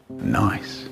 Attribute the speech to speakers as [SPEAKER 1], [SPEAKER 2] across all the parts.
[SPEAKER 1] Nice.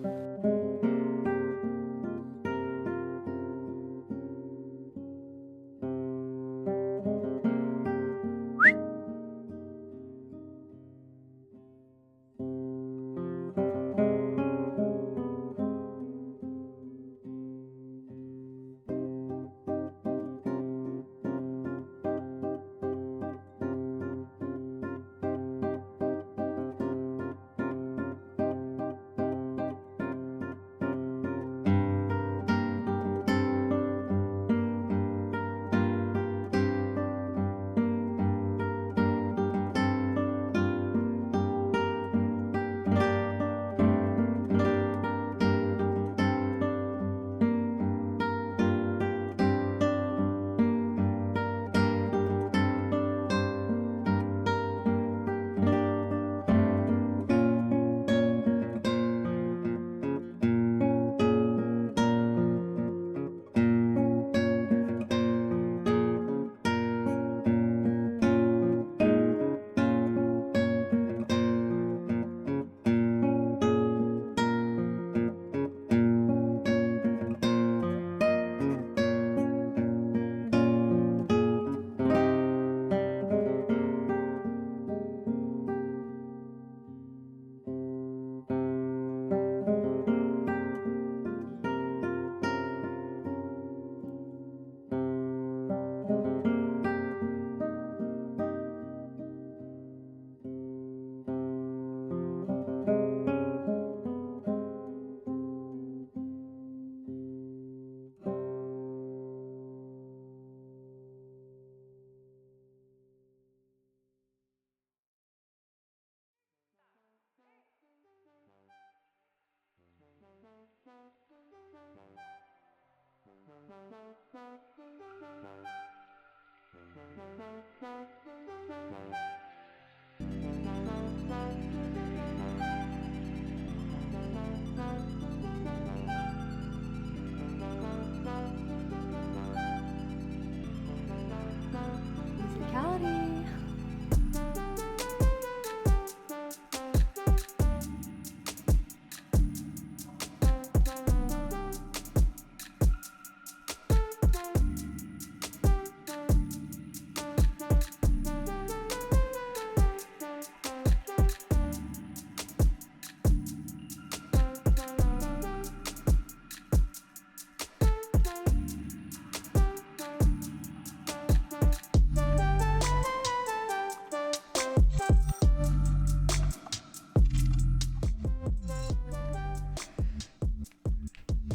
[SPEAKER 2] Musicality.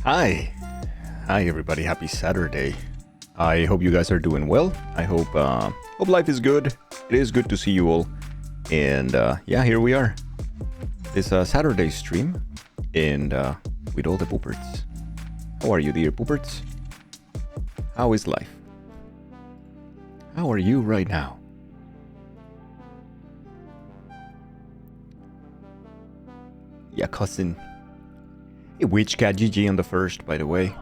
[SPEAKER 3] Hi. Hi everybody. Happy Saturday. I hope you guys are doing well. I hope life is good. It is good to see you all. And yeah, here we are. This Saturday stream and with all the pooperts. How are you, dear pooperts? How is life? How are you right now? Yeah, cousin. Hey, Witchcat GG on the first, by the way.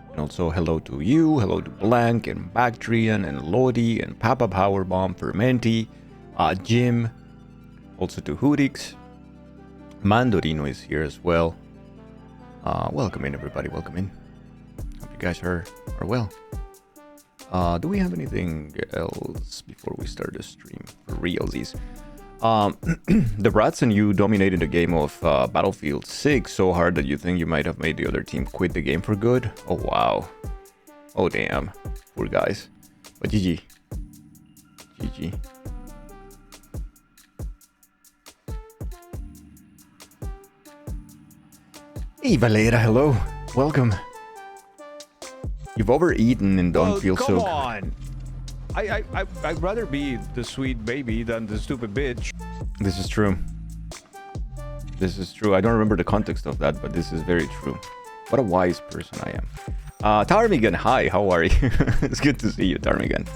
[SPEAKER 3] And also hello to you, hello to Blank and Bactrian and Lodi and Papa Powerbomb, Fermenti, Jim, also to Hoodix. Mandorino is here as well. Welcome in everybody, welcome in. Hope you guys are well. Do we have anything else before we start the stream? For realsies. The Brats and you dominated the game of Battlefield 6 so hard that you think you might have made the other team quit the game for good? Oh wow. Oh damn. Poor guys. But GG. GG. Hey Valera, hello. Welcome. You've overeaten and don't feel so
[SPEAKER 4] come on. I'd rather be the sweet baby than the stupid bitch.
[SPEAKER 3] This is true. This is true. I don't remember the context of that, but this is very true. What a wise person I am. Tarmigan, hi, how are you? It's good to see you, Tarmigan.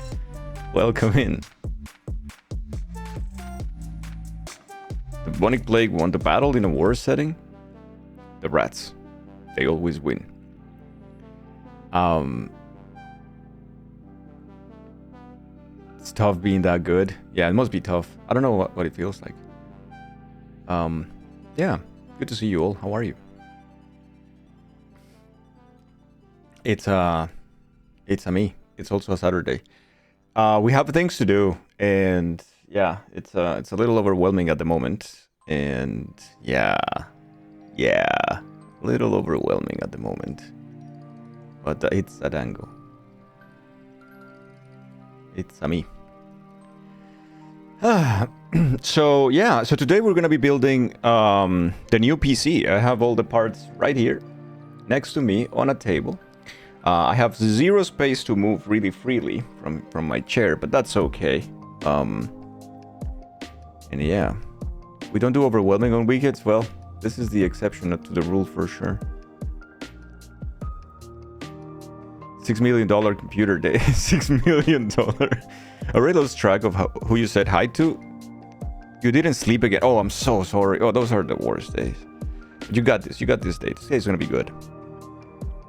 [SPEAKER 3] Welcome in. The Bubonic Plague won the battle in a war setting? The rats. They always win. It's tough being that good. Yeah, it must be tough. I don't know what it feels like. Yeah. Good to see you all. How are you? It's a me. It's also a Saturday. We have things to do, and yeah, it's a little overwhelming at the moment, and yeah, a little overwhelming at the moment. But it's a dango. It's a me. So yeah, so today we're gonna be building the new PC. I have all the parts right here next to me on a table. I have zero space to move really freely from my chair, but that's okay. And yeah, we don't do overwhelming on weekends. Well, this is the exception to the rule for sure. $6 million computer day. $6 million. I already lost track of who you said hi to. You didn't sleep again. Oh, I'm so sorry. Oh, those are the worst days. You got this. You got this day. This day is gonna be good.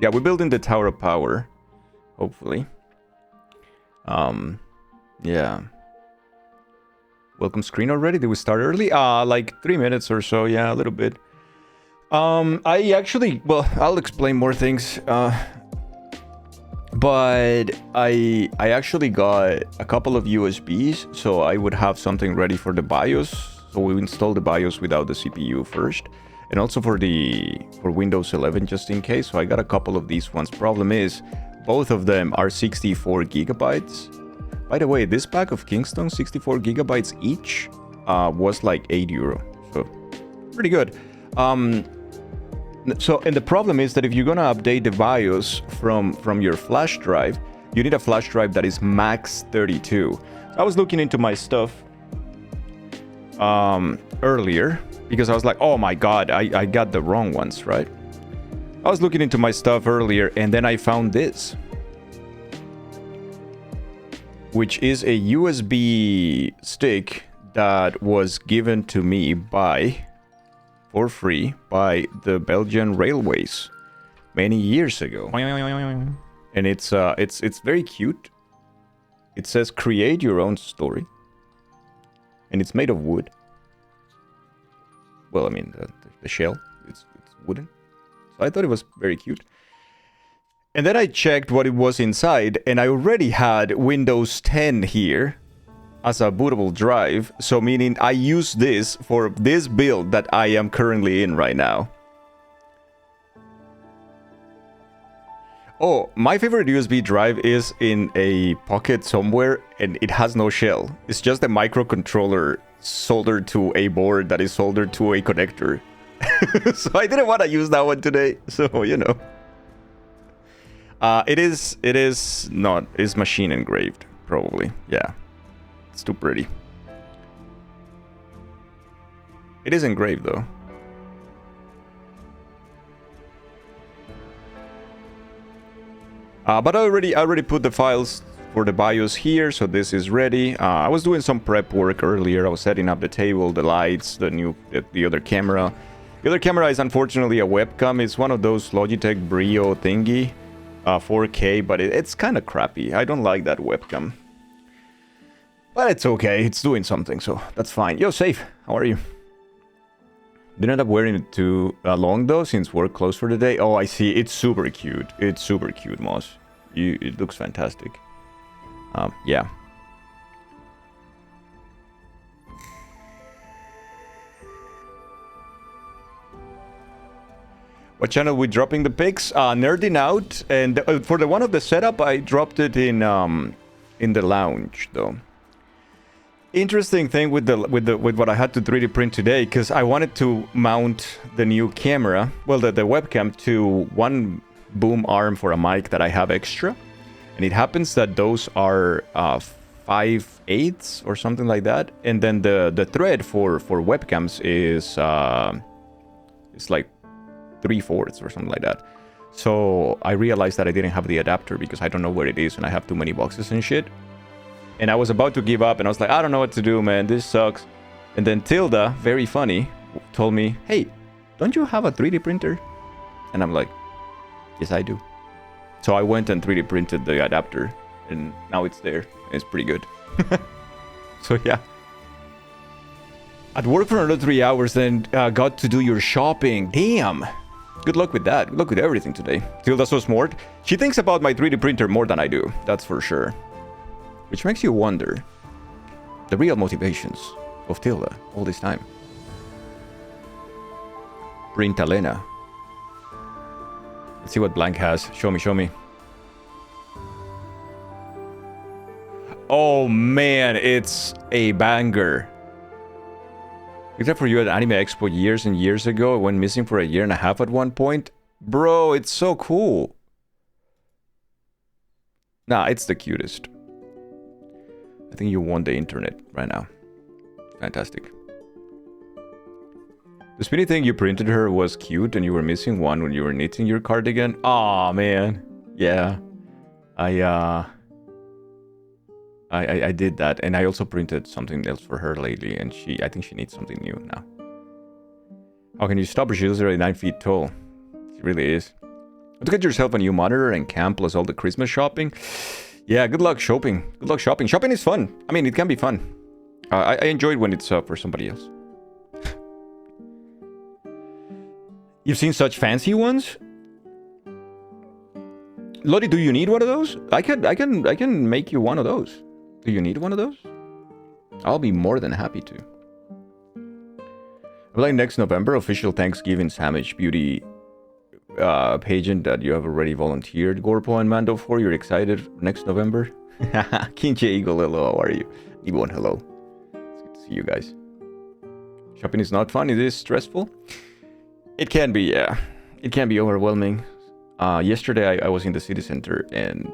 [SPEAKER 3] Yeah, we're building the Tower of Power. Hopefully. Yeah. Welcome screen already? Did we start early? Like 3 minutes or so. Yeah, a little bit. I actually, well, I'll explain more things. But I actually got a couple of USBs, so I would have something ready for the BIOS. So we install the BIOS without the CPU first, and also for Windows 11 just in case. So I got a couple of these ones. Problem is, both of them are 64 gigabytes. By the way, this pack of Kingston 64 gigabytes each was like €8, so pretty good. So, and the problem is that if you're gonna update the BIOS from your flash drive, you need a flash drive that is max 32. So I was looking into my stuff earlier because I was like, oh my god, I got the wrong ones, right? I was looking into my stuff earlier, and then I found this, which is a USB stick that was given to me for free by the Belgian Railways many years ago. And it's very cute. It says create your own story. And it's made of wood. Well, I mean, the shell, it's wooden. So I thought it was very cute. And then I checked what it was inside, and I already had Windows 10 here as a bootable drive, so meaning I use this for this build that I am currently in right now. Oh, my favorite USB drive is in a pocket somewhere, and it has no shell. It's just a microcontroller soldered to a board that is soldered to a connector. So I didn't want to use that one today, so you know. It's machine engraved, probably, yeah. It's too pretty. It is engraved though. But I already put the files for the BIOS here, so this is ready. I was doing some prep work earlier. I was setting up the table, the lights, the other camera. The other camera is unfortunately a webcam. It's one of those Logitech Brio thingy, 4K, but it's kind of crappy. I don't like that webcam. But it's okay, it's doing something, so that's fine. Yo, Safe, how are you? Didn't end up wearing it too long though, since work closed for the day. Oh, I see, it's super cute. It's super cute, Moss. It looks fantastic. Yeah. What channel we dropping the pics? Nerding Out, and for the one of the setup, I dropped it in the lounge though. Interesting thing with what I had to 3D print today, because I wanted to mount the new camera, well, the webcam, to one boom arm for a mic that I have extra, and it happens that those are 5/8 or something like that, and then the thread for webcams is it's like 3/4 or something like that. So I realized that I didn't have the adapter because I don't know where it is, and I have too many boxes and shit. And I was about to give up, and I was like, I don't know what to do, man. This sucks. And then Tilda, very funny, told me, hey, don't you have a 3D printer? And I'm like, yes, I do. So I went and 3D printed the adapter, and now it's there. And it's pretty good. So yeah. At work for another 3 hours, then got to do your shopping. Damn. Good luck with that. Good luck with everything today. Tilda's so smart. She thinks about my 3D printer more than I do. That's for sure. Which makes you wonder the real motivations of Tilda all this time. Printalena. Let's see what Blank has. Show me, show me. Oh man, it's a banger. Except for you at Anime Expo years and years ago. It went missing for a year and a half at one point. Bro, it's so cool. Nah, it's the cutest. I think you won the internet right now. Fantastic. The spinny thing you printed her was cute and you were missing one when you were knitting your cardigan. Aw, man. Yeah. I did that, and I also printed something else for her lately, and I think she needs something new now. How can you stop her? She's already 9 feet tall. She really is. To get yourself a new monitor and cam plus all the Christmas shopping. Yeah, good luck shopping. Good luck shopping. Shopping is fun. I mean, it can be fun. I enjoy it when it's for somebody else. You've seen such fancy ones? Lottie, do you need one of those? I can make you one of those. Do you need one of those? I'll be more than happy to. Like next November, official Thanksgiving Sandwich Beauty pageant that you have already volunteered, Gorpo and Mando, for. You're excited next November? Kinche Eagle, hello, how are you? Ebon, hello. It's good to see you guys. Shopping is not fun, it is stressful. It can be, yeah. It can be overwhelming. Yesterday I was in the city center and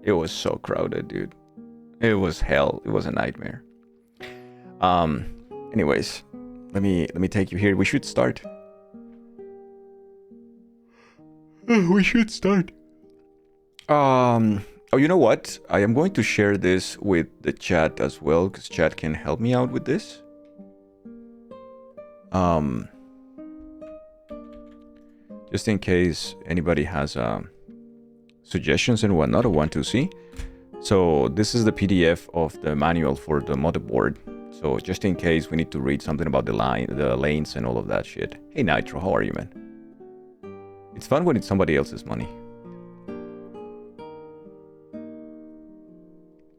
[SPEAKER 3] it was so crowded, dude. It was hell. It was a nightmare. Anyways, let me take you here. We should start. We should start. Oh, you know what? I am going to share this with the chat as well, because chat can help me out with this. Just in case anybody has suggestions and whatnot or want to see. So this is the PDF of the manual for the motherboard. So just in case we need to read something about the lanes and all of that shit. Hey Nitro, how are you, man? It's fun when it's somebody else's money.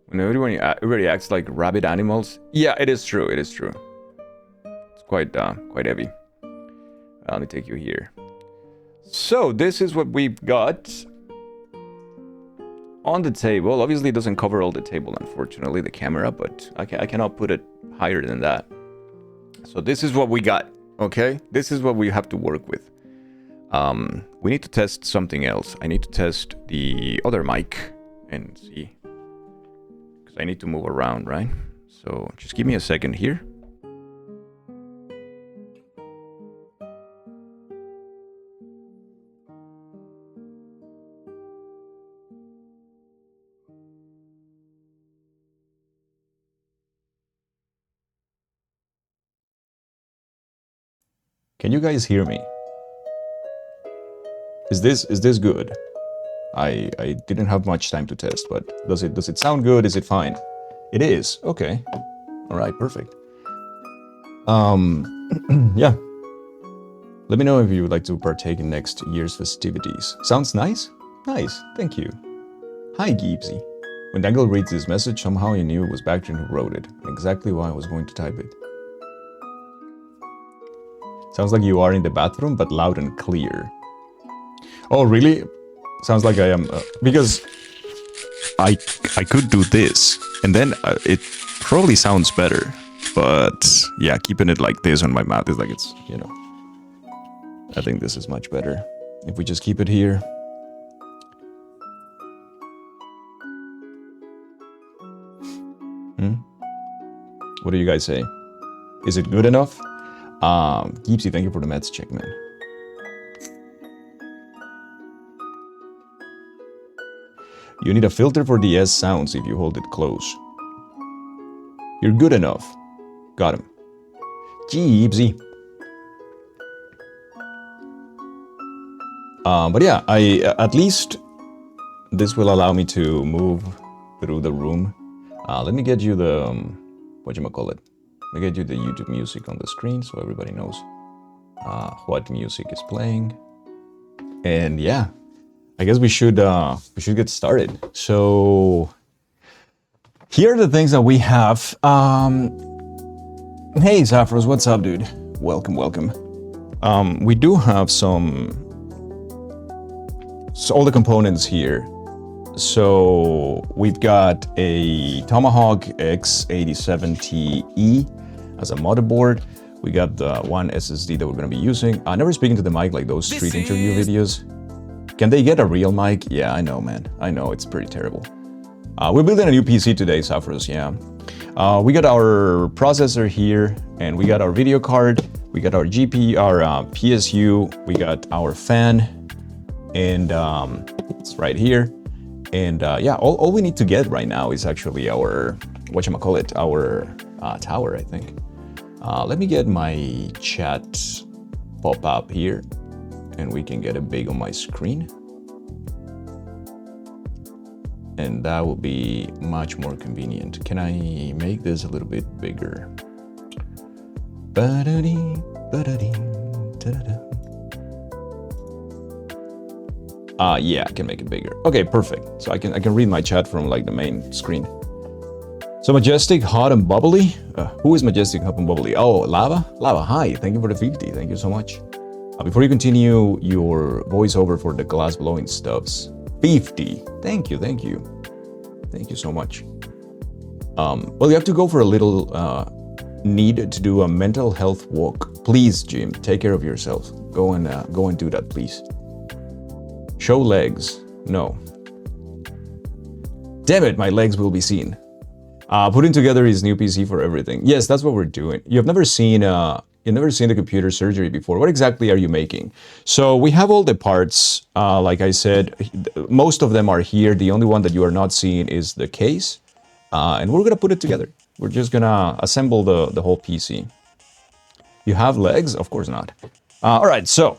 [SPEAKER 3] When everybody acts like rabid animals. Yeah, it is true. It is true. It's quite heavy. Let me take you here. So this is what we've got on the table. Obviously, it doesn't cover all the table, unfortunately, the camera, but I cannot put it higher than that. So this is what we got, okay? This is what we have to work with. We need to test something else. I need to test the other mic and see. Because I need to move around, right? So just give me a second here. Can you guys hear me? Is this good? I didn't have much time to test, but does it sound good? Is it fine? It is. Okay. All right, perfect. Yeah. Let me know if you would like to partake in next year's festivities. Sounds nice? Nice. Thank you. Hi, Geepsy. When Dangle reads this message, somehow he knew it was Bactrian who wrote it, and exactly why I was going to type it. Sounds like you are in the bathroom, but loud and clear. Oh, really? Sounds like I am... because I could do this, and then it probably sounds better. But, yeah, keeping it like this on my mouth is like it's, you know... I think this is much better. If we just keep it here... What do you guys say? Is it good enough? Geepsy, thank you for the meds check, man. You need a filter for the S sounds if you hold it close. You're good enough. Got him. Geepsy. But yeah, at least this will allow me to move through the room. Let me get you the, whatchamacallit? Let me get you the YouTube music on the screen so everybody knows what music is playing. And yeah, I guess we should get started. So here are the things that we have. Hey Zafros, what's up, dude? Welcome. We do have all the components here. So we've got a Tomahawk X87TE as a motherboard. We got the one SSD that we're going to be using. Never speaking to the mic like those street interview videos. Can they get a real mic? Yeah, I know, man. I know, it's pretty terrible. We're building a new PC today, Zafros, yeah. We got our processor here, and we got our video card. We got our GPU, our PSU. We got our fan, and it's right here. And yeah, all we need to get right now is actually our, whatchamacallit, our tower, I think. Let me get my chat pop up here, and we can get it big on my screen. And that will be much more convenient. Can I make this a little bit bigger? Yeah, I can make it bigger. Okay, perfect. So I can read my chat from like the main screen. So Majestic, Hot and Bubbly. Who is Majestic, Hot and Bubbly? Oh, Lava? Lava, hi. Thank you for the 50. Thank you so much. Before you continue your voiceover for the glass blowing stuffs, 50. Thank you. Thank you so much. Well, you have to go for a little need to do a mental health walk. Please, Jim, take care of yourself. Go and do that, please. Show legs. No. Damn it, my legs will be seen. Putting together his new PC for everything. Yes, that's what we're doing. You've never seen the computer surgery before. What exactly are you making? So we have all the parts. Like I said, most of them are here. The only one that you are not seeing is the case. And we're gonna put it together. We're just gonna assemble the whole PC. You have legs? Of course not. All right, so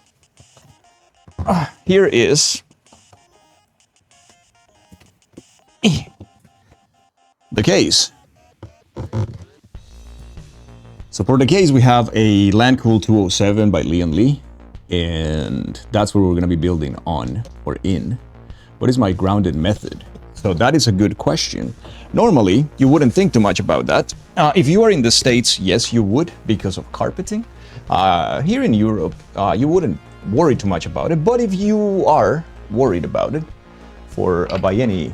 [SPEAKER 3] here is the case. So for the case, we have a Landcool 207 by Leon Lee, and that's what we're going to be building on or in. What is my grounded method? So that is a good question. Normally, you wouldn't think too much about that. If you are in the States, yes, you would because of carpeting. Here in Europe, you wouldn't worry too much about it. But if you are worried about it, by any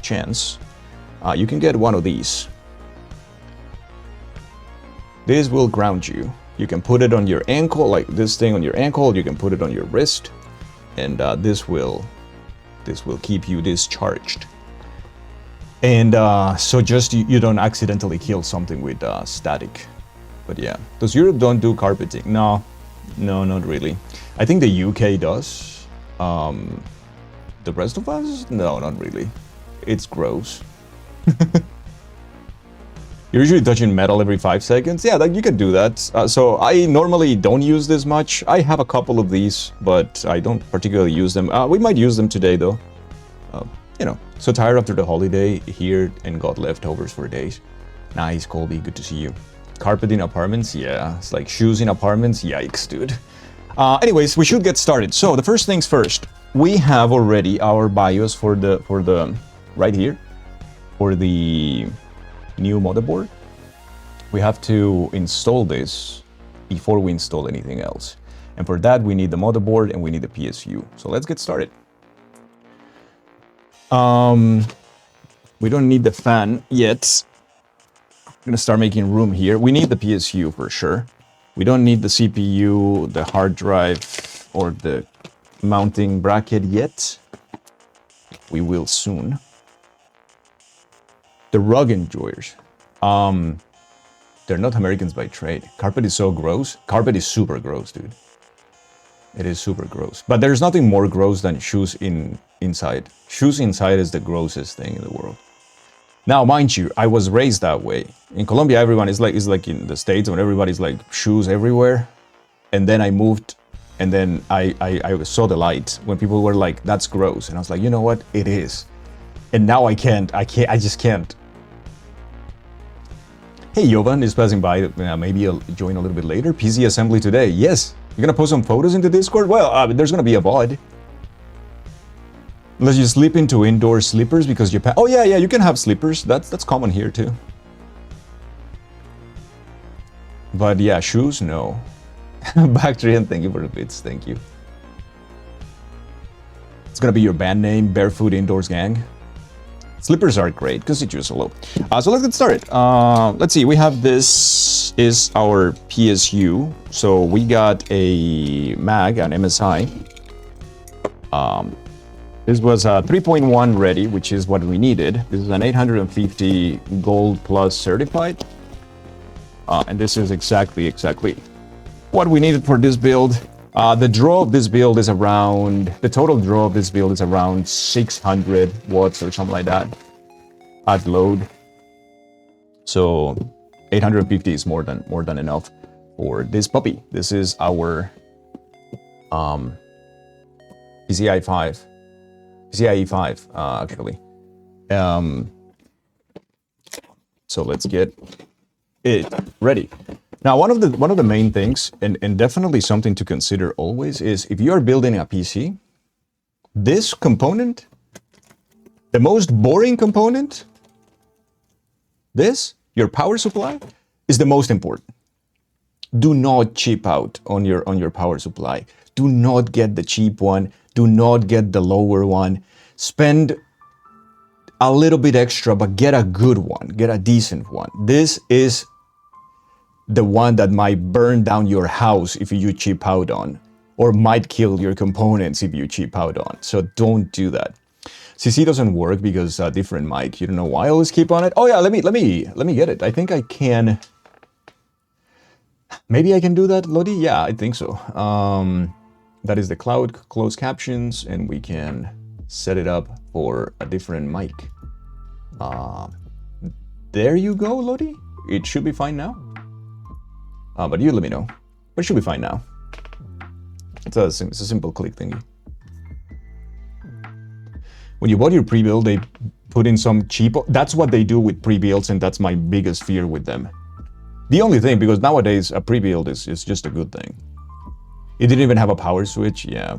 [SPEAKER 3] chance, you can get one of these. This will ground you. You can put it on your ankle, like this thing on your ankle. You can put it on your wrist, and this will keep you discharged. And so just you don't accidentally kill something with static. But yeah, does Europe don't do carpeting? No, not really. I think the UK does. The rest of us? No, not really. It's gross. You're usually touching metal every 5 seconds. Yeah, you can do that. So I normally don't use this much. I have a couple of these, but I don't particularly use them. We might use them today, though. You know, so tired after the holiday here and got leftovers for days. Nice, Colby. Good to see you. Carpet in apartments? Yeah. It's like shoes in apartments? Yikes, dude. Anyways, we should get started. So the first things first. We have already our BIOS for the right here for the new motherboard. We have to install this before we install anything else. And for that, we need the motherboard and we need the PSU. So let's get started. We don't need the fan yet. I'm gonna start making room here. We need the PSU for sure. We don't need the CPU, the hard drive, or the mounting bracket yet. We will soon. The rug enjoyers. They're not Americans by trade. Carpet is so gross. Carpet is super gross, dude. It is super gross. But there's nothing more gross than shoes inside. Shoes inside is the grossest thing in the world. Now, mind you, I was raised that way. In Colombia, everyone is like in the States when everybody's like shoes everywhere. And then I moved, and then I saw the light when people were like, "That's gross," and I was like, you know what? It is. And now I just can't. Hey, Jovan is passing by. Maybe I'll join a little bit later. PC assembly today. Yes. You're gonna post some photos into Discord? Well, there's gonna be a VOD. Unless you slip into indoor slippers because you oh yeah, you can have slippers. That's common here too. But yeah, shoes, no. Bactrian, thank you for the bits. Thank you. It's gonna be your band name, Barefoot Indoors Gang. Slippers are great because it use low. So let's get started. Let's see. We have this is our PSU. So we got a mag, an MSI. This was a 3.1 ready, which is what we needed. This is an 850 Gold Plus certified. And this is exactly what we needed for this build. The draw of this build is around, the total draw of this build is around 600 watts or something like that at load. So 850 is more than enough for this puppy. This is our PCIe 5 actually. So let's get it ready. Now, one of the main things, and definitely something to consider always, is if you are building a PC, this component, the most boring component, this, your power supply, is the most important. Do not cheap out on your power supply. Do not get the cheap one. Do not get the lower one. Spend a little bit extra, but get a good one. Get a decent one. This is the one that might burn down your house if you cheap out on, or might kill your components if you cheap out on. So don't do that. CC doesn't work because a different mic. You don't know why I always keep on it. Oh yeah, let me get it. I think I can. Maybe I can do that, Lodi. Yeah, I think so. That is the cloud closed captions, and we can set it up for a different mic. There you go, Lodi. It should be fine now. But you let me know. But it should be fine now. It's a simple click thingy. When you bought your pre-build, they put in some cheap... That's what they do with pre-builds, and that's my biggest fear with them. The only thing, because nowadays a pre-build is just a good thing. It didn't even have a power switch, yeah.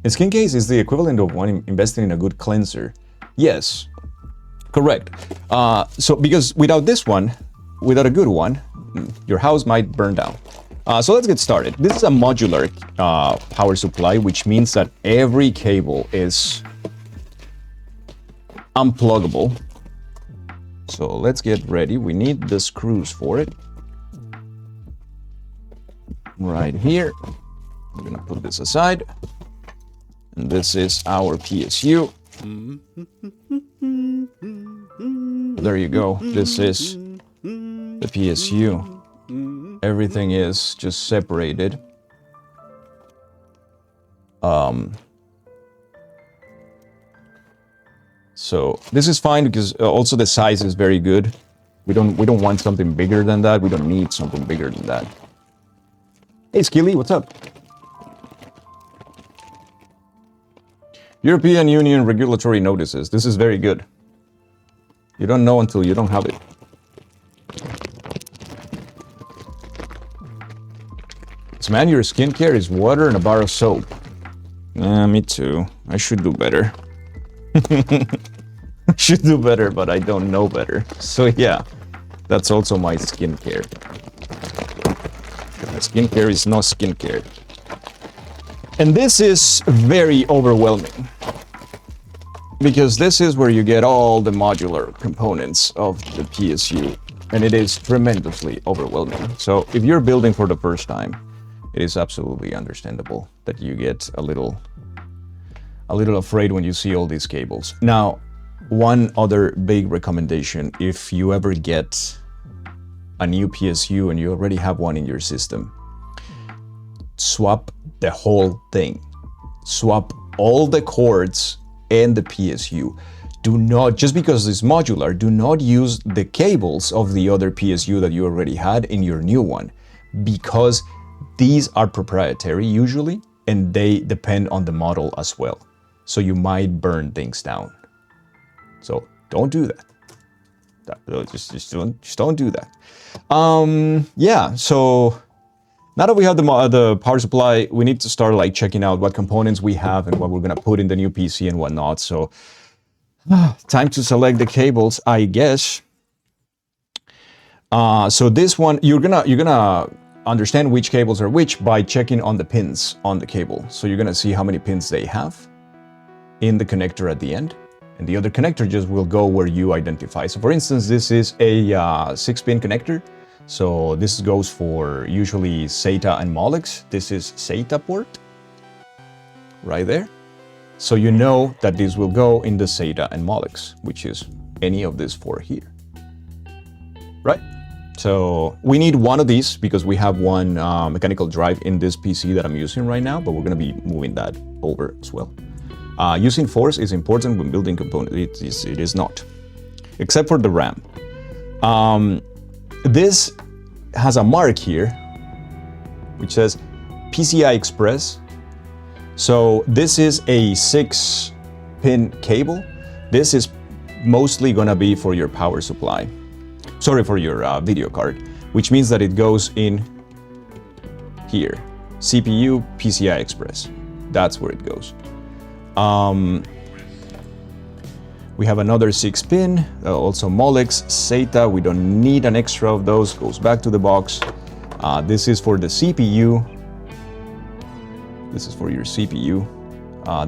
[SPEAKER 3] And skin case is the equivalent of one investing in a good cleanser. Yes, correct. So because without this one, without a good one, your house might burn down. So let's get started. This is a modular power supply, which means that every cable is unpluggable. So let's get ready. We need the screws for it. Right here. I'm gonna put this aside. And this is our PSU. There you go. This is the PSU. Everything is just separated. So this is fine because also the size is very good. We don't want something bigger than that. We don't need something bigger than that. Hey Skilly, what's up? European Union regulatory notices. This is very good. You don't know until you don't have it. So man, your skincare is water and a bar of soap. Me too. I should do better. I should do better, but I don't know better. So yeah, that's also my skincare. My skincare is no skincare. And this is very overwhelming. Because this is where you get all the modular components of the PSU. And it is tremendously overwhelming. So if you're building for the first time, it is absolutely understandable that you get a little afraid when you see all these cables. Now, one other big recommendation, if you ever get a new PSU and you already have one in your system, swap the whole thing. Swap all the cords and the PSU. Do not, just because it's modular, do not use the cables of the other PSU that you already had in your new one, because these are proprietary usually, and they depend on the model as well. So you might burn things down. So don't do that.
[SPEAKER 1] Just don't do that. Yeah, so now that we have the power supply, we need to start like checking out what components we have and what we're gonna put in the new PC and whatnot. So time to select the cables, I guess. So this one, you're gonna understand which cables are which by checking on the pins on the cable. So you're gonna see how many pins they have in the connector at the end. And the other connector just will go where you identify. So for instance, this is a 6-pin connector. So this goes for usually SATA and Molex. This is SATA port, right there. So you know that this will go in the SATA and Molex, which is any of these 4 here, right? So we need one of these because we have one mechanical drive in this PC that I'm using right now, but we're gonna be moving that over as well. Using force is important when building components. It is not, except for the RAM. This has a mark here, which says PCI Express. So this is a 6-pin cable. This is mostly gonna be for your power supply. Sorry, for your video card, which means that it goes in here. CPU, PCI Express. That's where it goes. We have another 6-pin, also Molex, SATA. We don't need an extra of those. Goes back to the box. This is for the CPU. This is for your CPU.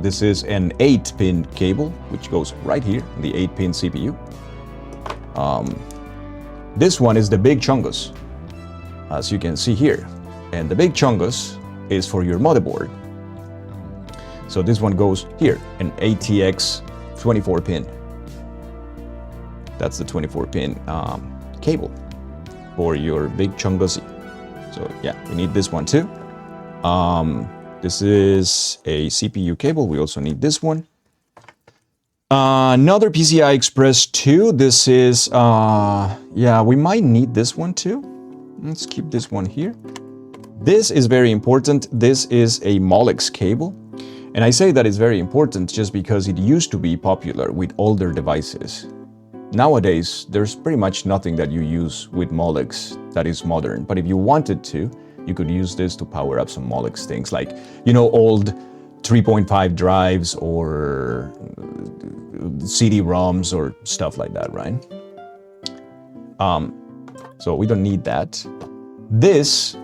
[SPEAKER 1] This is an 8-pin cable, which goes right here, the 8-pin CPU. This one is the big chungus, as you can see here. And the big chungus is for your motherboard. So this one goes here, an ATX 24-pin. That's the 24-pin cable for your big chungus. So yeah, we need this one too. This is a CPU cable. We also need this one. Another PCI Express 2. This is, yeah, we might need this one too. Let's keep this one here. This is very important. This is a Molex cable. And I say that it's very important just because it used to be popular with older devices. Nowadays, there's pretty much nothing that you use with Molex that is modern. But if you wanted to, you could use this to power up some Molex things like, you know, old 3.5 drives or CD-ROMs or stuff like that, right? So we don't need that. This,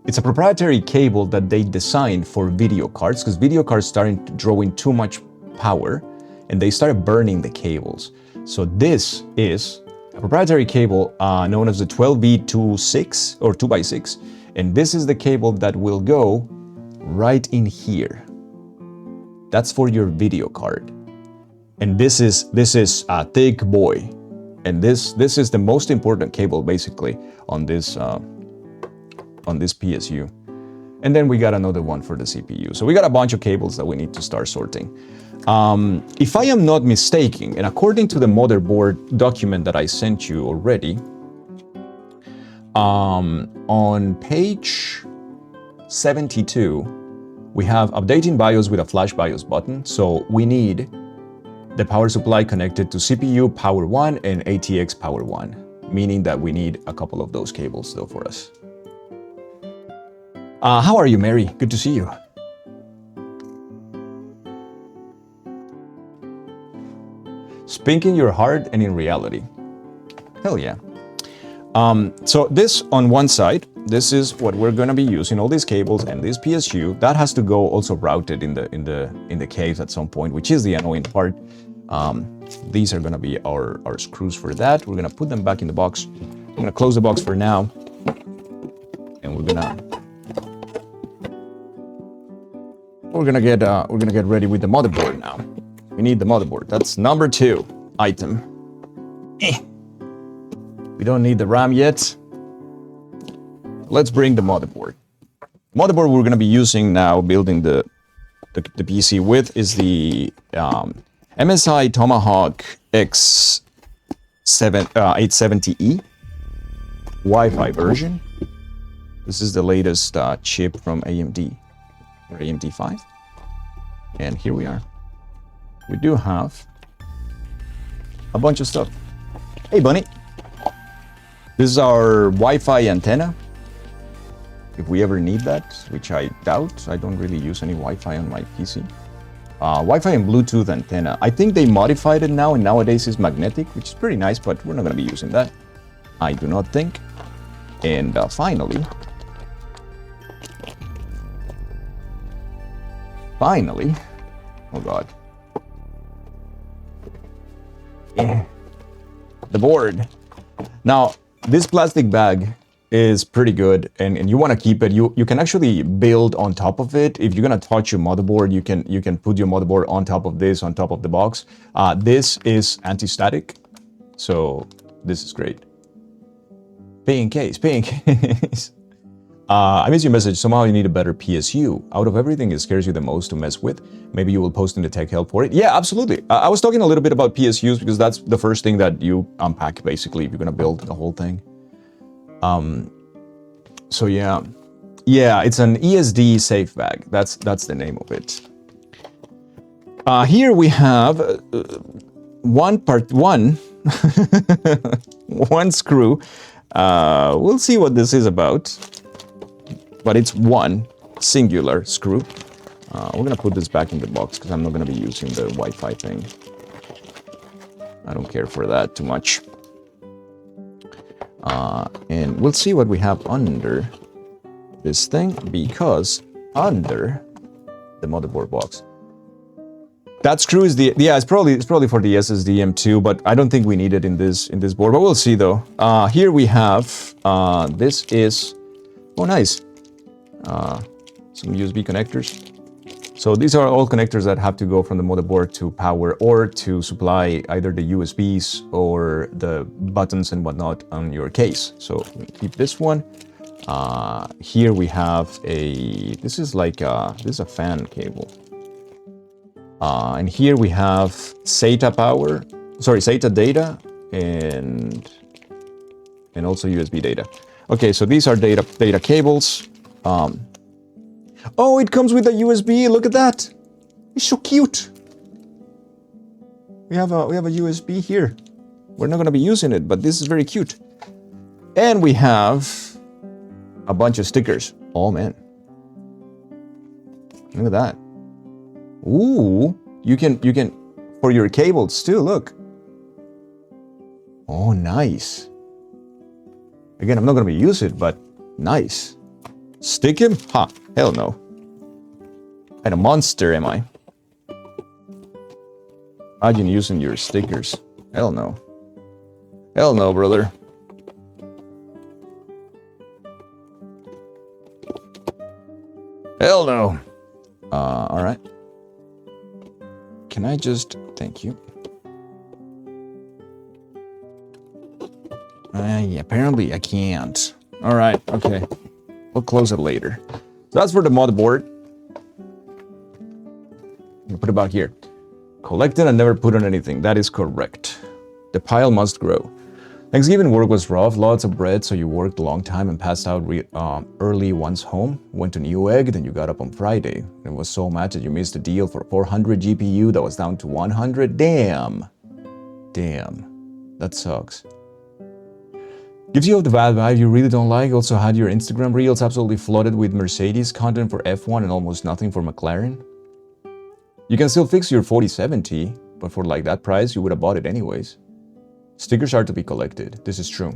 [SPEAKER 1] it's a proprietary cable that they designed for video cards because video cards started drawing too much power and they started burning the cables. So this is a proprietary cable known as the 12V26 or 2x6. And this is the cable that will go right in here. That's for your video card. And this is a thick boy. And this is the most important cable basically on this PSU. And then we got another one for the CPU. So we got a bunch of cables that we need to start sorting. If I am not mistaken, and according to the motherboard document that I sent you already, on page 72, we have updating BIOS with a flash BIOS button. So we need the power supply connected to CPU power 1 and ATX power 1, meaning that we need a couple of those cables still for us. How are you, Mary? Good to see you. Speaking your heart and in reality. Hell yeah. So this on one side, this is what we're gonna be using, all these cables and this PSU. That has to go also routed in the case at some point, which is the annoying part. These are gonna be our screws for that. We're gonna put them back in the box. I'm gonna close the box for now, and we're gonna get ready with the motherboard now. We need the motherboard. That's number 2 item. We don't need the RAM yet. Let's bring the motherboard. Motherboard we're gonna be using now, building the PC with, is the MSI Tomahawk X870E Wi-Fi version. This is the latest chip from AMD, or AMD 5. And here we are. We do have a bunch of stuff. Hey, bunny. This is our Wi-Fi antenna. If we ever need that, which I doubt. I don't really use any Wi-Fi on my PC. Wi-Fi and Bluetooth antenna. I think they modified it now, and nowadays it's magnetic, which is pretty nice, but we're not going to be using that. I do not think. And finally, oh god. Yeah. The board. Now, this plastic bag is pretty good, and you want to keep it. You can actually build on top of it. If you're gonna touch your motherboard, you can put your motherboard on top of this, on top of the box. This is anti-static, so this is great. Pay in case. I missed your message. Somehow you need a better PSU. Out of everything, it scares you the most to mess with. Maybe you will post in the tech help for it. Yeah, absolutely. I was talking a little bit about PSUs because that's the first thing that you unpack, basically, if you're gonna build the whole thing. So yeah, it's an ESD safe bag. That's the name of it. Here we have one one screw. We'll see what this is about, but it's one singular screw. We're gonna put this back in the box because I'm not gonna be using the Wi-Fi thing. I don't care for that too much. And we'll see what we have under this thing, because under the motherboard box, that screw is it's probably for the SSD M2, but I don't think we need it in this board. But we'll see though. Here we have this is nice. Some USB connectors. So these are all connectors that have to go from the motherboard to power or to supply either the USBs or the buttons and whatnot on your case. So keep this one. Here we have this is a fan cable. And here we have SATA data and also USB data. Okay, so these are data cables. Oh, it comes with a USB. Look at that. It's so cute. We have a USB here. We're not going to be using it, but this is very cute. And we have a bunch of stickers. Oh man. Look at that. Ooh, you can for your cables too, look. Oh, nice. Again, I'm not going to be using it, but nice. Stick him? Ha, hell no. And a monster am I? Imagine using your stickers. Hell no. Hell no, brother. Hell no. Alright. Can I just... Thank you. Yeah, apparently I can't. Alright, okay. We'll close it later. So that's for the motherboard. I'll put it back here. Collected and never put on anything. That is correct. The pile must grow. Thanksgiving work was rough, lots of bread, so you worked a long time and passed out early once home. Went to Newegg, then you got up on Friday. It was so mad that you missed a deal for 400 GPU that was down to 100. Damn. That sucks. Gives you the bad vibe you really don't like. Also had your Instagram reels absolutely flooded with Mercedes content for F1 and almost nothing for McLaren. You can still fix your 4070, but for like that price, you would have bought it anyways. Stickers are to be collected. This is true.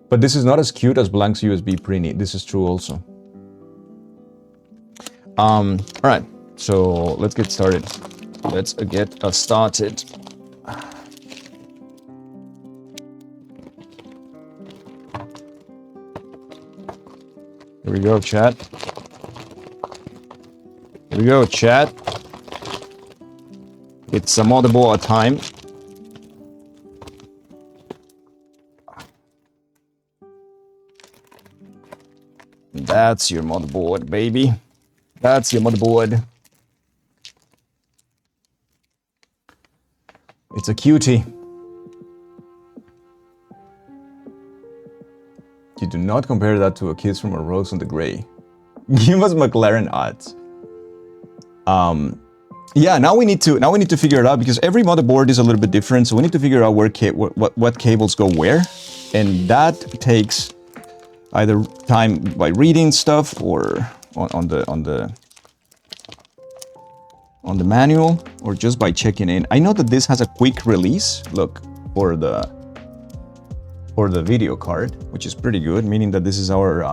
[SPEAKER 1] But this is not as cute as Blank's USB Preenie. This is true also. Alright, so let's get started. Let's get us started. Here we go, chat. Here we go, chat. It's a motherboard time. That's your motherboard, baby. That's your motherboard. It's a cutie. You do not compare that to a kiss from a rose on the gray. Give us McLaren odds. Yeah, now we need to figure it out because every motherboard is a little bit different. So we need to figure out where what cables go where, and that takes either time by reading stuff or on the manual, or just by checking in. I know that this has a quick release. Look, for the video card, which is pretty good, meaning that this is our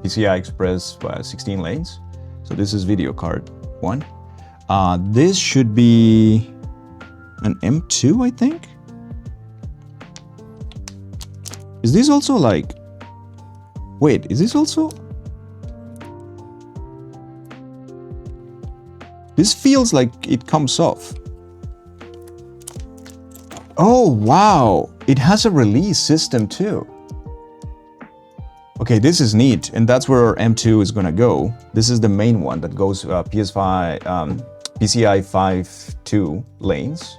[SPEAKER 1] PCI Express 16 lanes. So this is video card 1. This should be an M2, I think. Is this also like... Wait, is this also... This feels like it comes off. Oh, wow. It has a release system too. Okay, this is neat, and that's where our M2 is gonna go. This is the main one that goes PCI 5.2 lanes,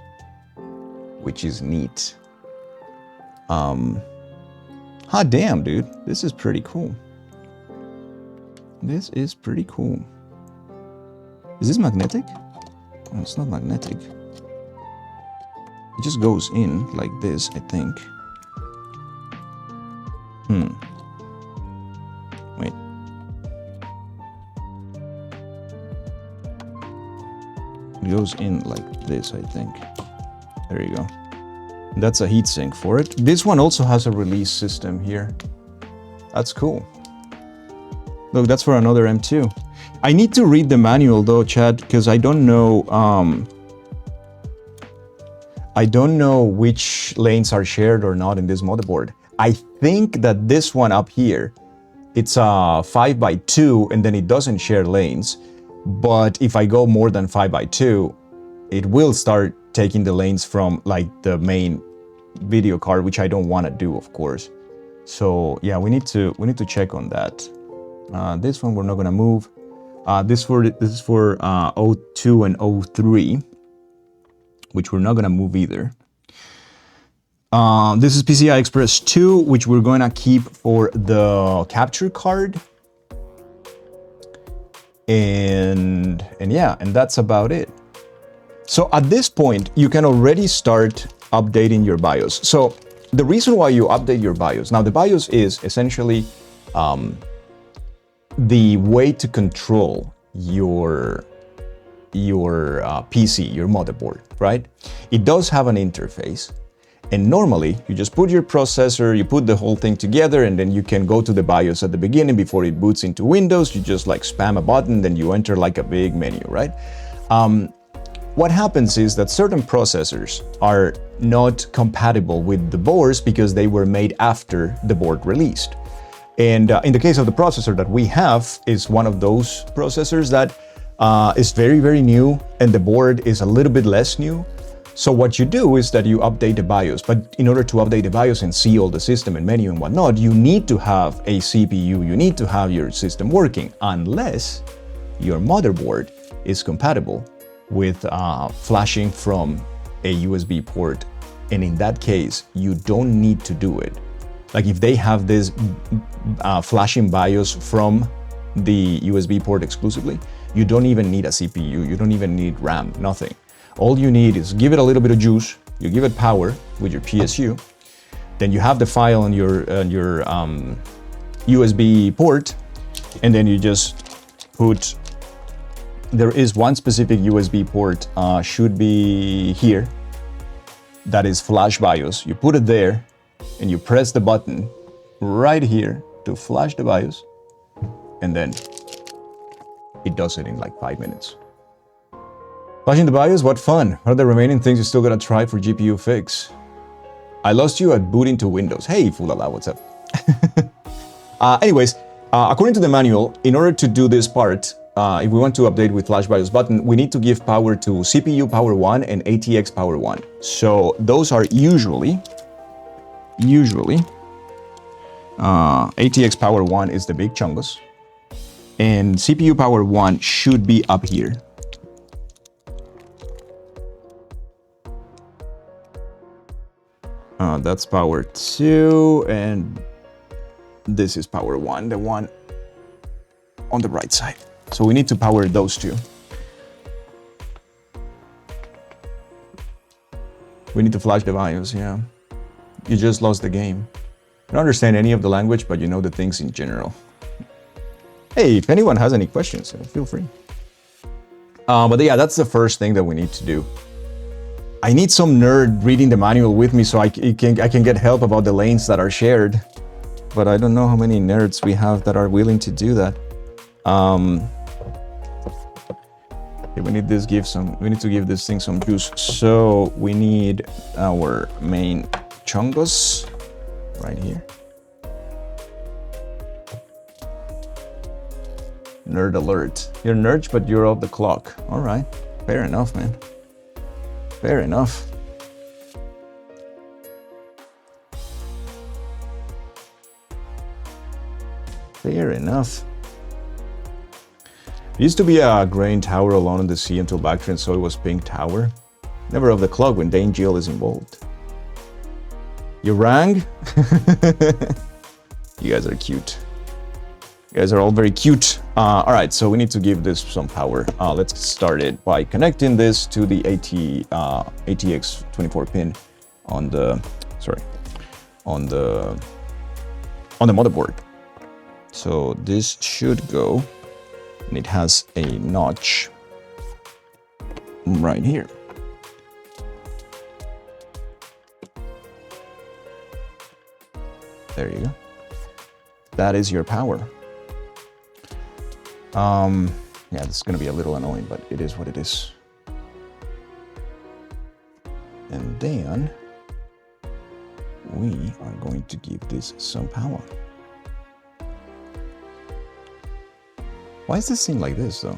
[SPEAKER 1] which is neat. Hot damn, dude. This is pretty cool. This is pretty cool. Is this magnetic? No, it's not magnetic. It just goes in like this, I think. Wait. It goes in like this, I think. There you go. That's a heatsink for it. This one also has a release system here. That's cool. Look, that's for another M2. I need to read the manual though, Chad, because I don't know which lanes are shared or not in this motherboard. I think that this one up here, it's a 5x2 and then it doesn't share lanes. But if I go more than 5x2, it will start taking the lanes from like the main video card, which I don't want to do, of course. So yeah, we need to check on that. This one we're not gonna move. This is for 02 and 03, which we're not gonna move either. This is PCI Express 2, which we're gonna keep for the capture card. And yeah, and that's about it. So at this point, you can already start updating your BIOS. So the reason why you update your BIOS, now the BIOS is essentially the way to control your PC, your motherboard, right? It does have an interface. And normally, you just put your processor, you put the whole thing together, and then you can go to the BIOS at the beginning before it boots into Windows. You just like spam a button, then you enter like a big menu, right? What happens is that certain processors are not compatible with the boards because they were made after the board released. And in the case of the processor that we have, is one of those processors that is very, very new, and the board is a little bit less new. So what you do is that you update the BIOS, but in order to update the BIOS and see all the system and menu and whatnot, you need to have a CPU, you need to have your system working, unless your motherboard is compatible with flashing from a USB port. And in that case, you don't need to do it. Like if they have this flashing BIOS from the USB port exclusively, you don't even need a CPU, you don't even need RAM, nothing. All you need is give it a little bit of juice, you give it power with your PSU, then you have the file on your USB port, and then you just put, there is one specific USB port, should be here, that is flash BIOS. You put it there, and you press the button right here to flash the BIOS, and then it does it in like 5 minutes. Flashing the BIOS, what fun! What are the remaining things you're still gonna try for GPU fix? I lost you at booting to Windows. Hey, Fulala, what's up? Anyways, according to the manual, in order to do this part, if we want to update with Flash BIOS button, we need to give power to CPU power 1 and ATX power 1. So those are usually ATX power 1 is the big chungus, and CPU power 1 should be up here. That's power 2, and this is power 1, the one on the right side. So we need to power those two. We need to flash the BIOS, yeah. You just lost the game. I don't understand any of the language, but you know the things in general. Hey, if anyone has any questions, feel free. But yeah, that's the first thing that we need to do. I need some nerd reading the manual with me so I can get help about the lanes that are shared. But I don't know how many nerds we have that are willing to do that. Okay, we need to give this thing some juice. So we need our main chongos right here. Nerd alert. You're nerds, but you're off the clock. All right, fair enough, man. Fair enough. Fair enough. It used to be a grain tower alone in the sea until Bactrian saw it was Pink Tower. Never off the clock when Dane Jill is involved. You rang? You guys are cute. You guys are all very cute. All right, so we need to give this some power. Let's start it by connecting this to the ATX 24 pin on the motherboard. So this should go, and it has a notch right here. There you go. That is your power. Yeah, this is gonna be a little annoying, but it is what it is. And then we are going to give this some power. Why is this thing like this though?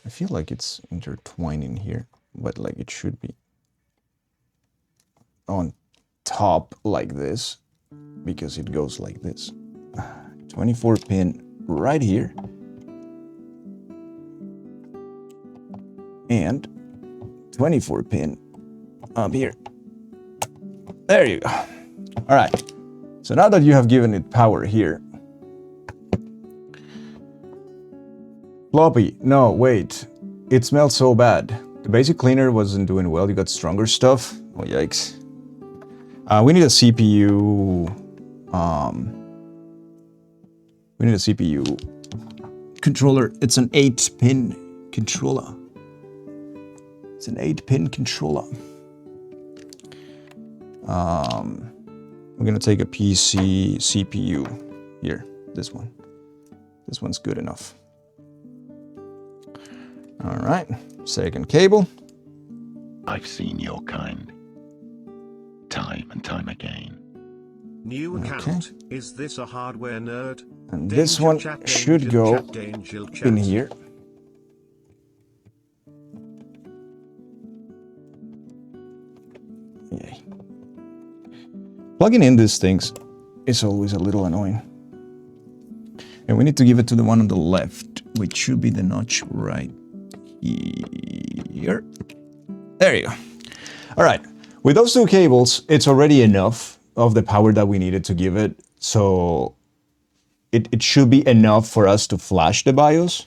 [SPEAKER 1] I feel like it's intertwining here, but like it should be on top like this, because it goes like this. 24 pin right here. And 24 pin up here. There you go. All right. So now that you have given it power here. Floppy, no, wait. It smelled so bad. The basic cleaner wasn't doing well. You got stronger stuff. Oh, yikes. We need a CPU. We need a CPU controller. It's an 8-pin controller. It's an 8-pin controller. We're gonna take a PC CPU here. This one. This one's good enough. All right. Second cable.
[SPEAKER 5] I've seen your kind. Time and time again.
[SPEAKER 6] New account.
[SPEAKER 1] Okay.
[SPEAKER 6] Is this a hardware nerd?
[SPEAKER 1] And this one should go in here. Yay. Plugging in these things is always a little annoying. And we need to give it to the one on the left, which should be the notch right here. There you go. All right. With those two cables, it's already enough of the power that we needed to give it. So it should be enough for us to flash the BIOS,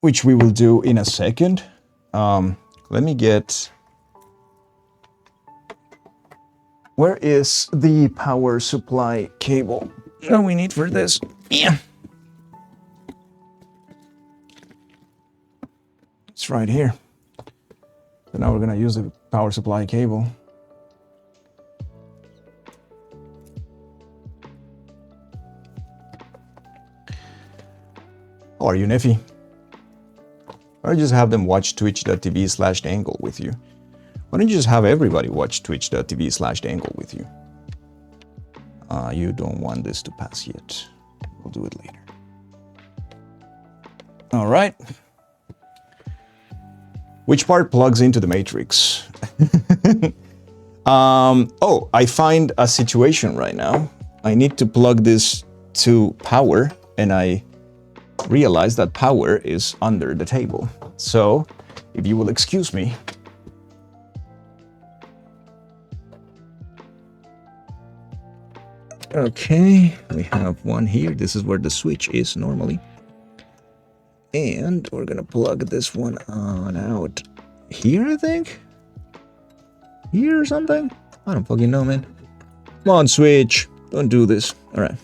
[SPEAKER 1] which we will do in a second. Let me get... Where is the power supply cable that we need for this? Yeah. It's right here. So now we're gonna use the power supply cable. How are you, Neffy? Or just have them watch twitch.tv/dangle with you. Why don't you just have everybody watch twitch.tv/dangle with you? You don't want this to pass yet. We'll do it later. All right. Which part plugs into the matrix? Oh, I find a situation right now. I need to plug this to power, and I realize that power is under the table. So, if you will excuse me. Okay, we have one here. This is where the switch is normally. And we're gonna plug this one on out here, I think. Here or something? I don't fucking know, man. Come on, Switch. Don't do this. Alright.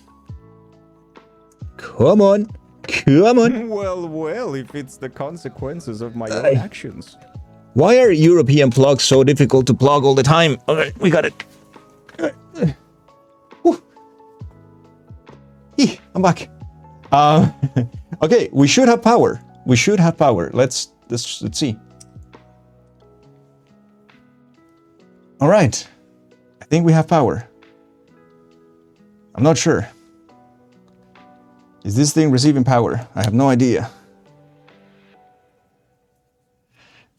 [SPEAKER 1] Come on. Come on.
[SPEAKER 4] Well, if it's the consequences of my
[SPEAKER 1] Aye.
[SPEAKER 4] own actions.
[SPEAKER 1] Why are European plugs so difficult to plug all the time? Alright, we got it. Whew. I'm back. Okay, we should have power. We should have power. Let's see. All right. I think we have power. I'm not sure. Is this thing receiving power? I have no idea.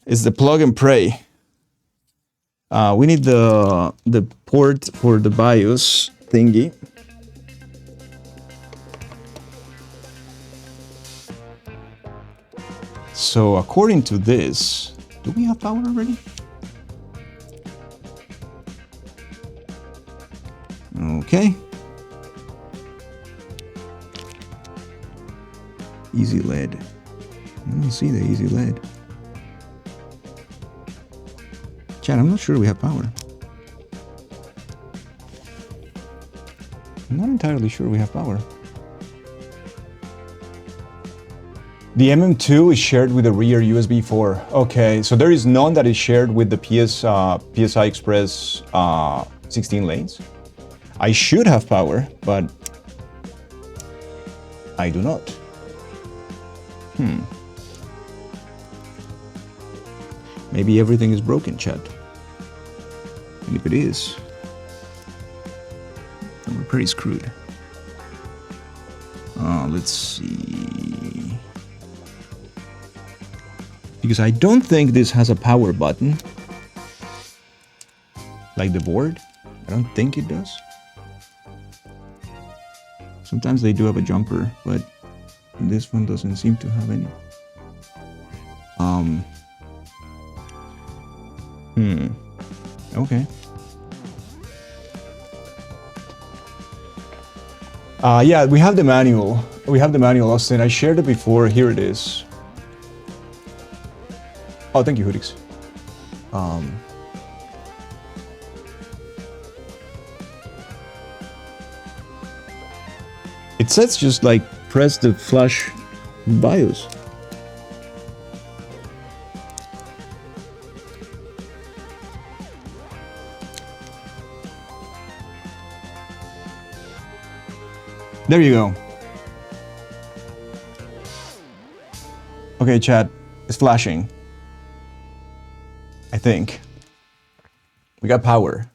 [SPEAKER 1] It's the plug and pray. We need the port for the BIOS thingy. So according to this, do we have power already? Okay. Easy LED. I don't see the easy LED. Chat, I'm not sure we have power. I'm not entirely sure we have power. The MM2 is shared with the rear USB 4. Okay, so there is none that is shared with the PSI Express 16 lanes. I should have power, but I do not. Maybe everything is broken, chat. And if it is, then we're pretty screwed. Let's see. Because I don't think this has a power button. Like the board. I don't think it does. Sometimes they do have a jumper, but this one doesn't seem to have any. Okay. Yeah, we have the manual. We have the manual, Austin. I shared it before. Here it is. Oh, thank you, Hoodix. It says just like press the flash BIOS. There you go. Okay, chat, it's flashing. I think. We got power.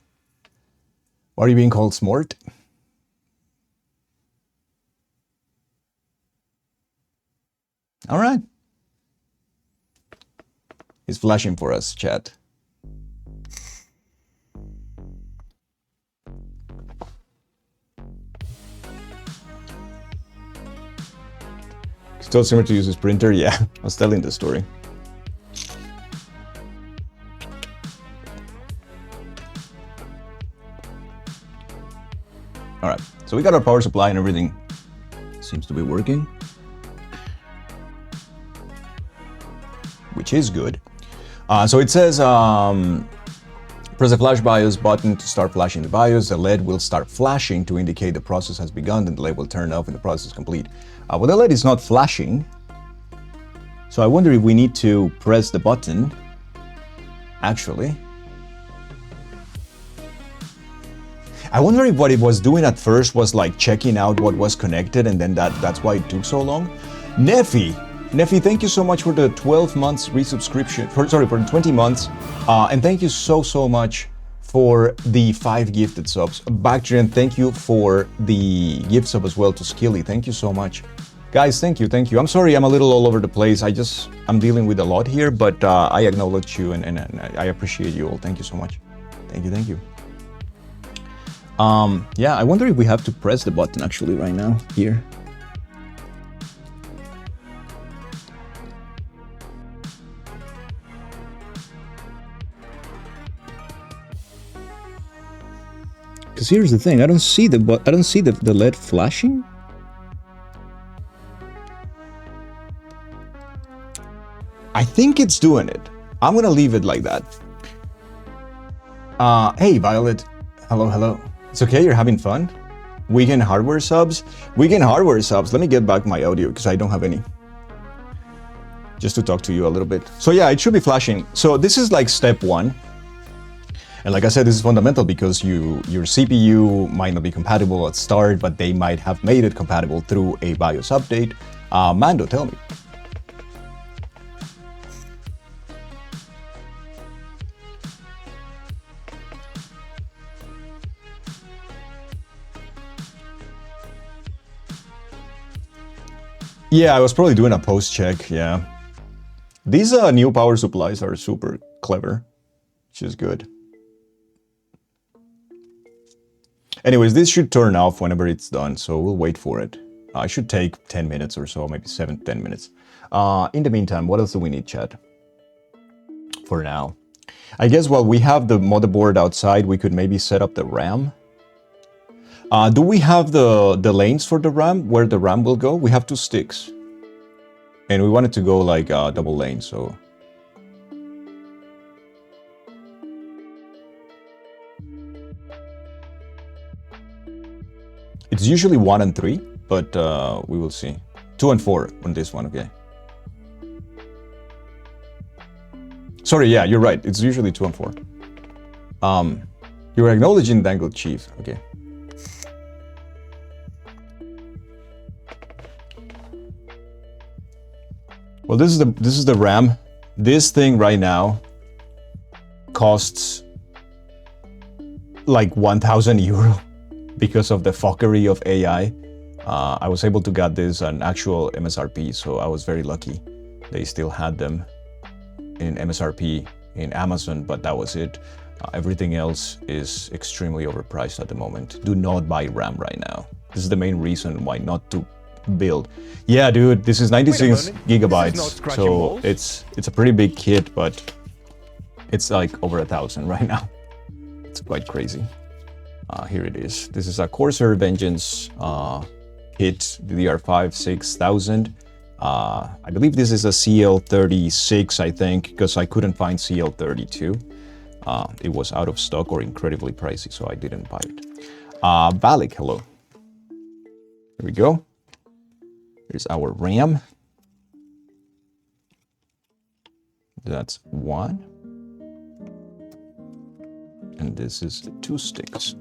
[SPEAKER 1] Why are you being called smart? All right. It's flashing for us, chat. Still similar to use his printer? Yeah, I was telling the story. All right, so we got our power supply and everything seems to be working, which is good. So it says, press the flash BIOS button to start flashing the BIOS. The LED will start flashing to indicate the process has begun, then the LED will turn off when the process is complete. Well, the LED is not flashing, so I wonder if we need to press the button, actually. I wonder if what it was doing at first was like checking out what was connected, and then that's why it took so long. Neffy, thank you so much for the 12 months resubscription, for the 20 months, and thank you so much for the 5 gifted subs. Bactrian, thank you for the gift sub as well to Skilly. Thank you so much. Guys, thank you. I'm sorry I'm a little all over the place. I'm dealing with a lot here, but I acknowledge you and I appreciate you all. Thank you so much. Thank you. Yeah, I wonder if we have to press the button actually right now, here. Because here's the thing, I don't see the LED flashing. I think it's doing it. I'm gonna leave it like that. Hey Violet, hello. It's okay, you're having fun? Weekend hardware subs? Weekend hardware subs, let me get back my audio because I don't have any. Just to talk to you a little bit. So yeah, it should be flashing. So this is like step 1. And like I said, this is fundamental because your CPU might not be compatible at start, but they might have made it compatible through a BIOS update. Mando, tell me. Yeah, I was probably doing a post check, yeah. These new power supplies are super clever, which is good. Anyways, this should turn off whenever it's done, so we'll wait for it. It should take 10 minutes or so, maybe 7-10 minutes. In the meantime, what else do we need, chat? For now. I guess while we have the motherboard outside, we could maybe set up the RAM. Do we have the lanes for the RAM, where the RAM will go? We have 2 sticks. And we want it to go like double lane, so... It's usually 1 and 3, but we will see. 2 and 4 on this one, okay. Sorry, yeah, you're right. It's usually 2 and 4. You're acknowledging Dangled Chief, okay. Well, this is the RAM. This thing right now costs like 1,000 euro because of the fuckery of AI. I was able to get this an actual MSRP, so I was very lucky. They still had them in MSRP in Amazon, but that was it. Everything else is extremely overpriced at the moment. Do not buy RAM right now. This is the main reason why not to build. Yeah, dude, this is 96 gigabytes, so it's a pretty big kit, but it's like over 1,000 right now. It's quite crazy. Here it is. This is a Corsair Vengeance kit, DDR5 6000. I believe this is a CL36, I think, because I couldn't find CL32. It was out of stock or incredibly pricey, so I didn't buy it. Valak, hello. Here we go. Here's our RAM. That's 1. And this is 2 sticks.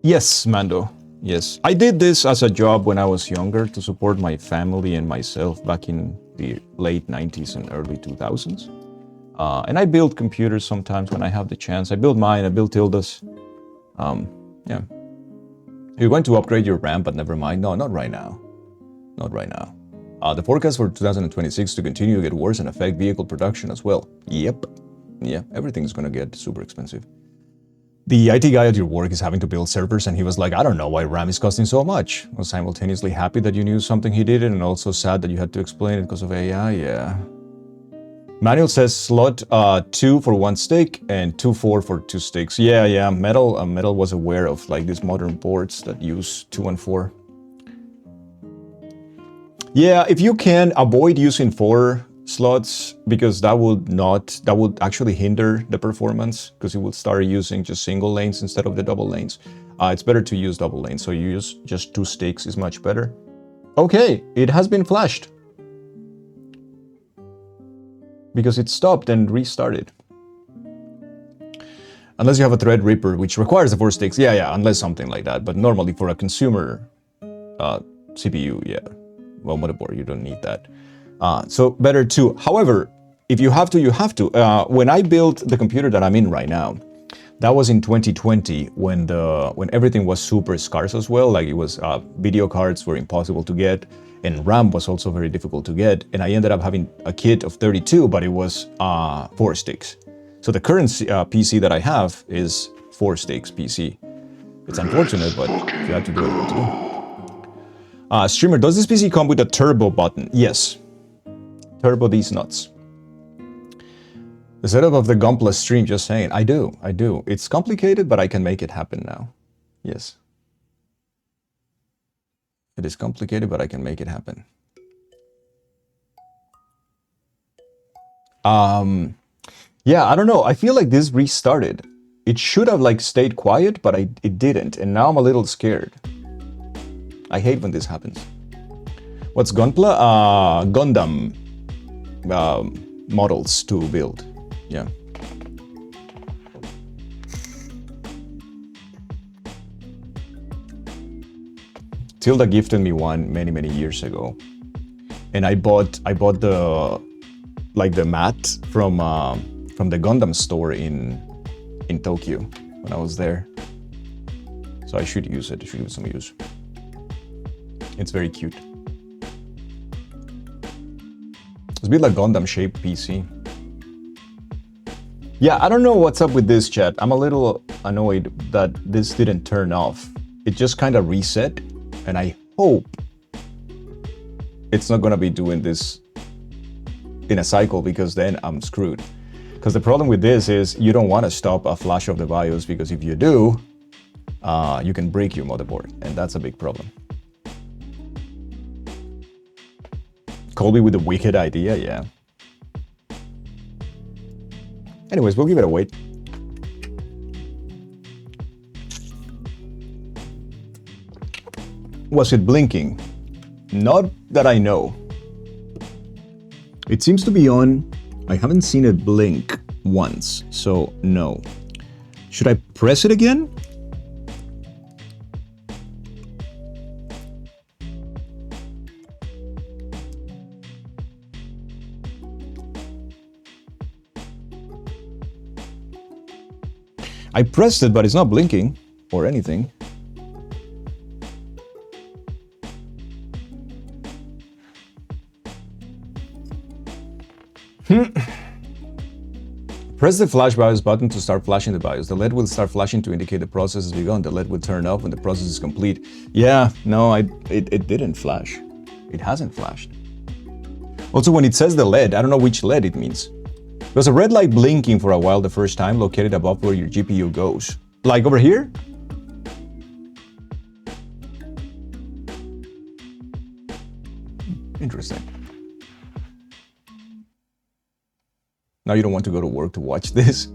[SPEAKER 1] Yes, Mando. Yes. I did this as a job when I was younger to support my family and myself back in the late 90s and early 2000s. And I build computers sometimes when I have the chance. I build mine, I build Tilda's. Yeah. You're going to upgrade your RAM, but never mind. No, not right now. Not right now. The forecast for 2026 to continue to get worse and affect vehicle production as well. Yep. Yeah, everything's gonna get super expensive. The IT guy at your work is having to build servers, and he was like, I don't know why RAM is costing so much. I was simultaneously happy that you knew something he did, and also sad that you had to explain it because of AI, yeah. Manual says slot 2 for 1 stick and 2.4 for 2 sticks. Yeah, Metal was aware of like these modern boards that use 2 and 4. Yeah, if you can avoid using 4 slots, because that would actually hinder the performance, because you would start using just single lanes instead of the double lanes. It's better to use double lanes, so you use just 2 sticks is much better. Okay, it has been flashed. Because it stopped and restarted. Unless you have a Threadripper, which requires the 4 sticks. Yeah, unless something like that. But normally for a consumer CPU, yeah. Well, motherboard, you don't need that. So better 2. However, if you have to, you have to. When I built the computer that I'm in right now, that was in 2020 when everything was super scarce as well. Like it was video cards were impossible to get, and RAM was also very difficult to get. And I ended up having a kit of 32, but it was 4 sticks. So the current PC that I have is 4 sticks PC. It's unfortunate, but you have to do it too. Streamer, does this PC come with a turbo button? Yes. Turbo these nuts. The setup of the Gunpla stream, just saying. I do. It's complicated, but I can make it happen now. Yes. It is complicated, but I can make it happen. Yeah, I don't know. I feel like this restarted. It should have like stayed quiet, but it didn't. And now I'm a little scared. I hate when this happens. What's Gunpla? Gundam models to build. Yeah. Tilda gifted me one many years ago, and I bought the mat from the Gundam store in Tokyo when I was there. So I should use it. I should give it some use. It's very cute. It's a bit like Gundam shaped PC. Yeah, I don't know what's up with this, chat. I'm a little annoyed that this didn't turn off. It just kind of reset, and I hope it's not gonna be doing this in a cycle, because then I'm screwed. Because the problem with this is you don't want to stop a flash of the BIOS, because if you do, you can break your motherboard, and that's a big problem. Colby with a wicked idea, yeah. Anyways, we'll give it a wait. Was it blinking? Not that I know. It seems to be on. I haven't seen it blink once, so no. Should I press it again? I pressed it, but it's not blinking or anything. Press the flash BIOS button to start flashing the BIOS. The LED will start flashing to indicate the process has begun. The LED will turn off when the process is complete. Yeah, no, it didn't flash. It hasn't flashed. Also, when it says the LED, I don't know which LED it means. There's a red light blinking for a while the first time, located above where your GPU goes. Like over here? Interesting. Now you don't want to go to work to watch this.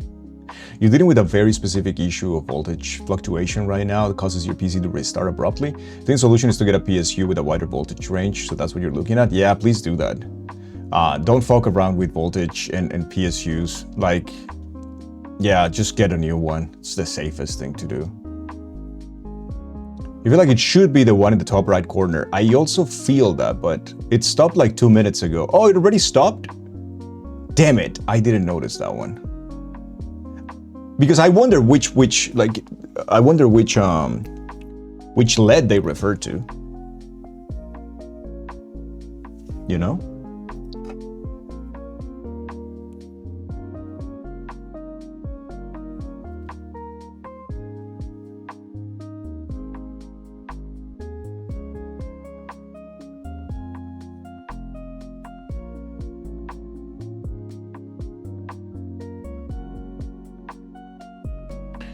[SPEAKER 1] You're dealing with a very specific issue of voltage fluctuation right now that causes your PC to restart abruptly. The solution is to get a PSU with a wider voltage range, so that's what you're looking at. Yeah, please do that. Don't fuck around with voltage and PSUs. Like, yeah, just get a new one. It's the safest thing to do. You feel like it should be the one in the top right corner. I also feel that, but it stopped like 2 minutes ago. Oh, it already stopped? Damn it, I didn't notice that one. Because I wonder which LED they refer to. You know?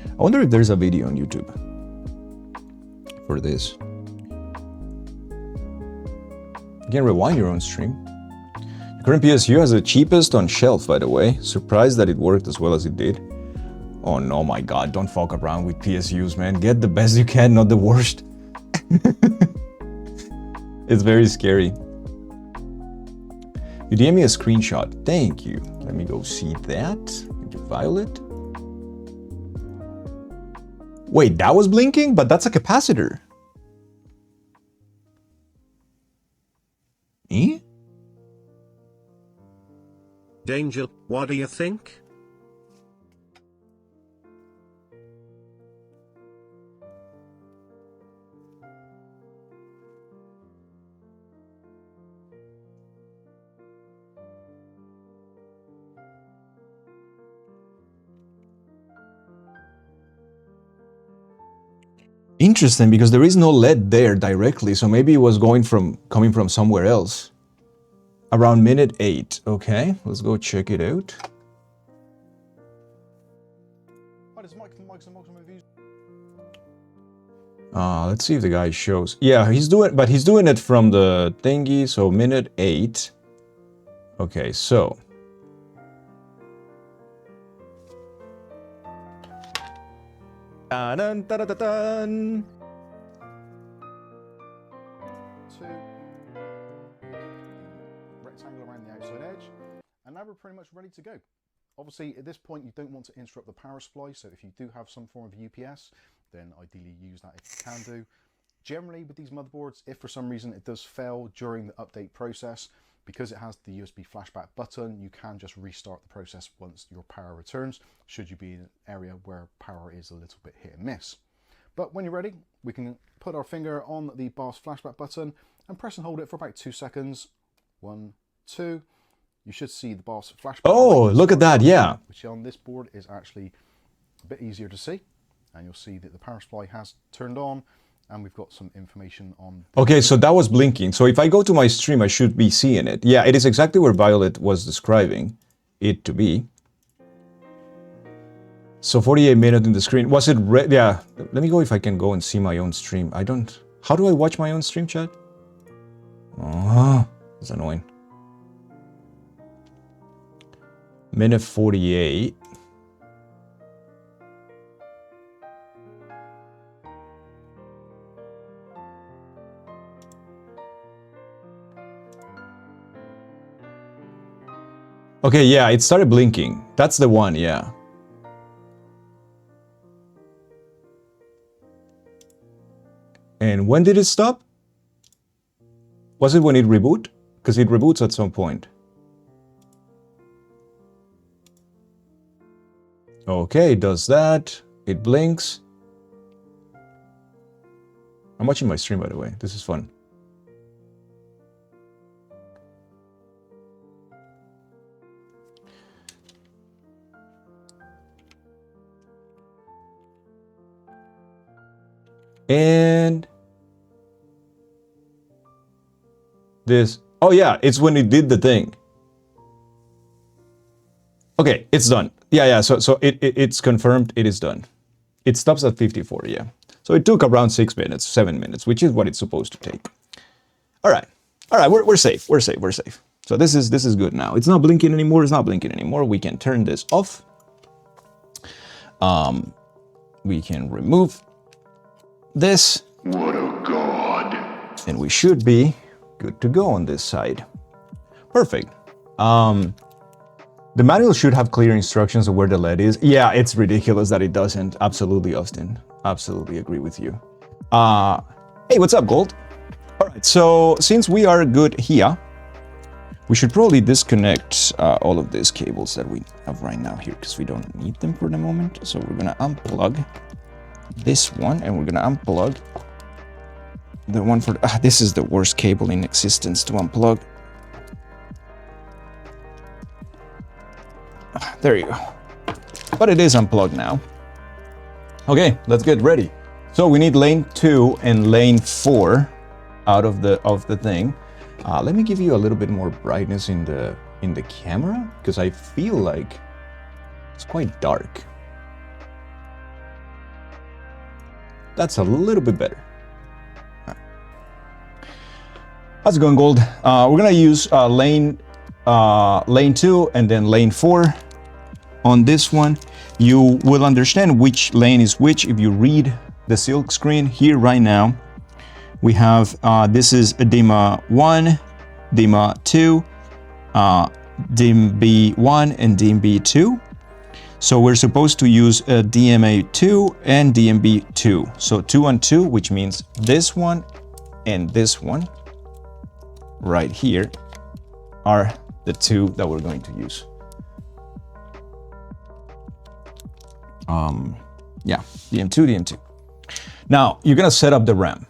[SPEAKER 1] I wonder if there's a video on YouTube for this. You can rewind your own stream. The current PSU has the cheapest on shelf, by the way. Surprised that it worked as well as it did. Oh no, my god, don't fuck around with PSUs, man. Get the best you can, not the worst. It's very scary. You DM me a screenshot. Thank you. Let me go see that. Thank you, Violet. Wait, that was blinking? But that's a capacitor. Eh?
[SPEAKER 6] Danger, what do you think?
[SPEAKER 1] Interesting, because there is no LED there directly, so maybe it was coming from somewhere else. Around minute 8. Okay, let's go check it out.
[SPEAKER 7] likes and welcome reviews.
[SPEAKER 1] Let's see if the guy shows. Yeah, he's doing it from the thingy, so minute 8. Okay, so
[SPEAKER 4] Dun, dun, dun, dun, dun.
[SPEAKER 7] 2. Rectangle around the outside edge. And now we're pretty much ready to go. Obviously, at this point, you don't want to interrupt the power supply, so if you do have some form of UPS, then ideally use that if you can do. Generally, with these motherboards, if for some reason it does fail during the update process, because it has the USB flashback button, you can just restart the process once your power returns, should you be in an area where power is a little bit hit and miss. But when you're ready, we can put our finger on the BIOS flashback button and press and hold it for about 2 seconds. 1, 2. You should see the BIOS flashback.
[SPEAKER 1] oh, look at that, yeah.
[SPEAKER 7] Which on this board is actually a bit easier to see. And you'll see that the power supply has turned on, and we've got some information on.
[SPEAKER 1] Okay, so that was blinking. So if I go to my stream, I should be seeing it. Yeah, it is exactly where Violet was describing it to be. So 48 minutes in the screen. Was it red? Yeah, let me go if I can go and see my own stream. I don't... How do I watch my own stream, chat? Oh, it's annoying. Minute 48. Okay, yeah, it started blinking. That's the one, yeah. And when did it stop? Was it when it reboot? Because it reboots at some point. Okay, it does that. It blinks. I'm watching my stream, by the way. This is fun. And this, oh yeah, it's when it did the thing. Okay, it's done. Yeah, so it's confirmed it is done. It stops at 54, yeah. So it took around 6 minutes, 7 minutes, which is what it's supposed to take. All right, we're safe, we're safe. So this is good now. It's not blinking anymore, We can turn this off. We can remove this.
[SPEAKER 5] What a god.
[SPEAKER 1] And we should be good to go on this side. Perfect. The manual should have clear instructions of where the LED is. Yeah, it's ridiculous that it doesn't. Absolutely, Austin. Absolutely agree with you. Hey, what's up, Gold? All right, so since we are good here, we should probably disconnect all of these cables that we have right now here because we don't need them for the moment. So we're gonna unplug this one and we're gonna unplug the one for this is the worst cable in existence to unplug. There you go. But it is unplugged now. Okay, let's get ready. So we need lane 2 and lane 4 out of the thing. Let me give you a little bit more brightness in the camera because I feel like it's quite dark. That's a little bit better. How's it going, Gold? We're gonna use lane 2 and then lane 4. On this one, you will understand which lane is which if you read the silk screen here right now. We have this is DIMA 1, DIMA 2, DIMB 1, and DIMB 2. So we're supposed to use DMA 2 and DMB 2. So 2 and 2, which means this one and this one right here are the two that we're going to use. Yeah, DM2, DM2. Now, you're gonna set up the RAM.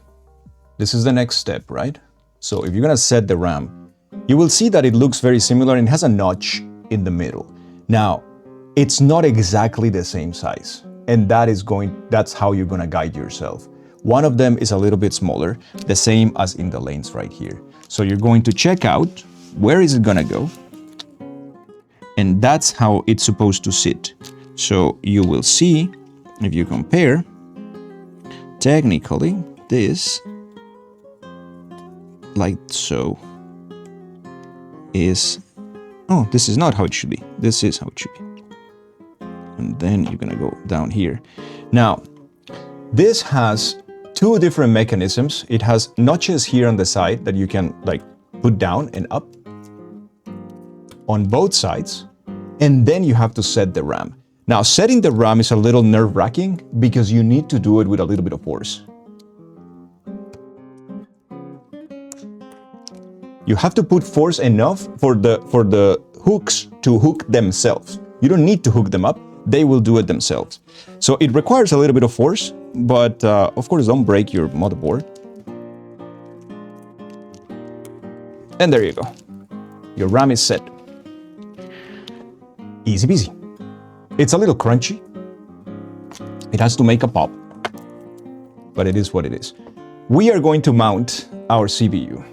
[SPEAKER 1] This is the next step, right? So if you're gonna set the RAM, you will see that it looks very similar and has a notch in the middle. Now, it's not exactly the same size, and that's how you're gonna guide yourself. One of them is a little bit smaller, the same as in the lanes right here. So you're going to check out where is it gonna go, and that's how it's supposed to sit. So you will see if you compare, technically, this, like so, is... Oh, this is not how it should be. This is how it should be. And then you're gonna go down here. Now, this has two different mechanisms. It has notches here on the side that you can like put down and up on both sides. And then you have to set the RAM. Now, setting the RAM is a little nerve-wracking because you need to do it with a little bit of force. You have to put force enough for the hooks to hook themselves. You don't need to hook them up. They will do it themselves. So it requires a little bit of force, but of course, don't break your motherboard. And there you go. Your RAM is set. Easy peasy. It's a little crunchy. It has to make a pop, but it is what it is. We are going to mount our CPU.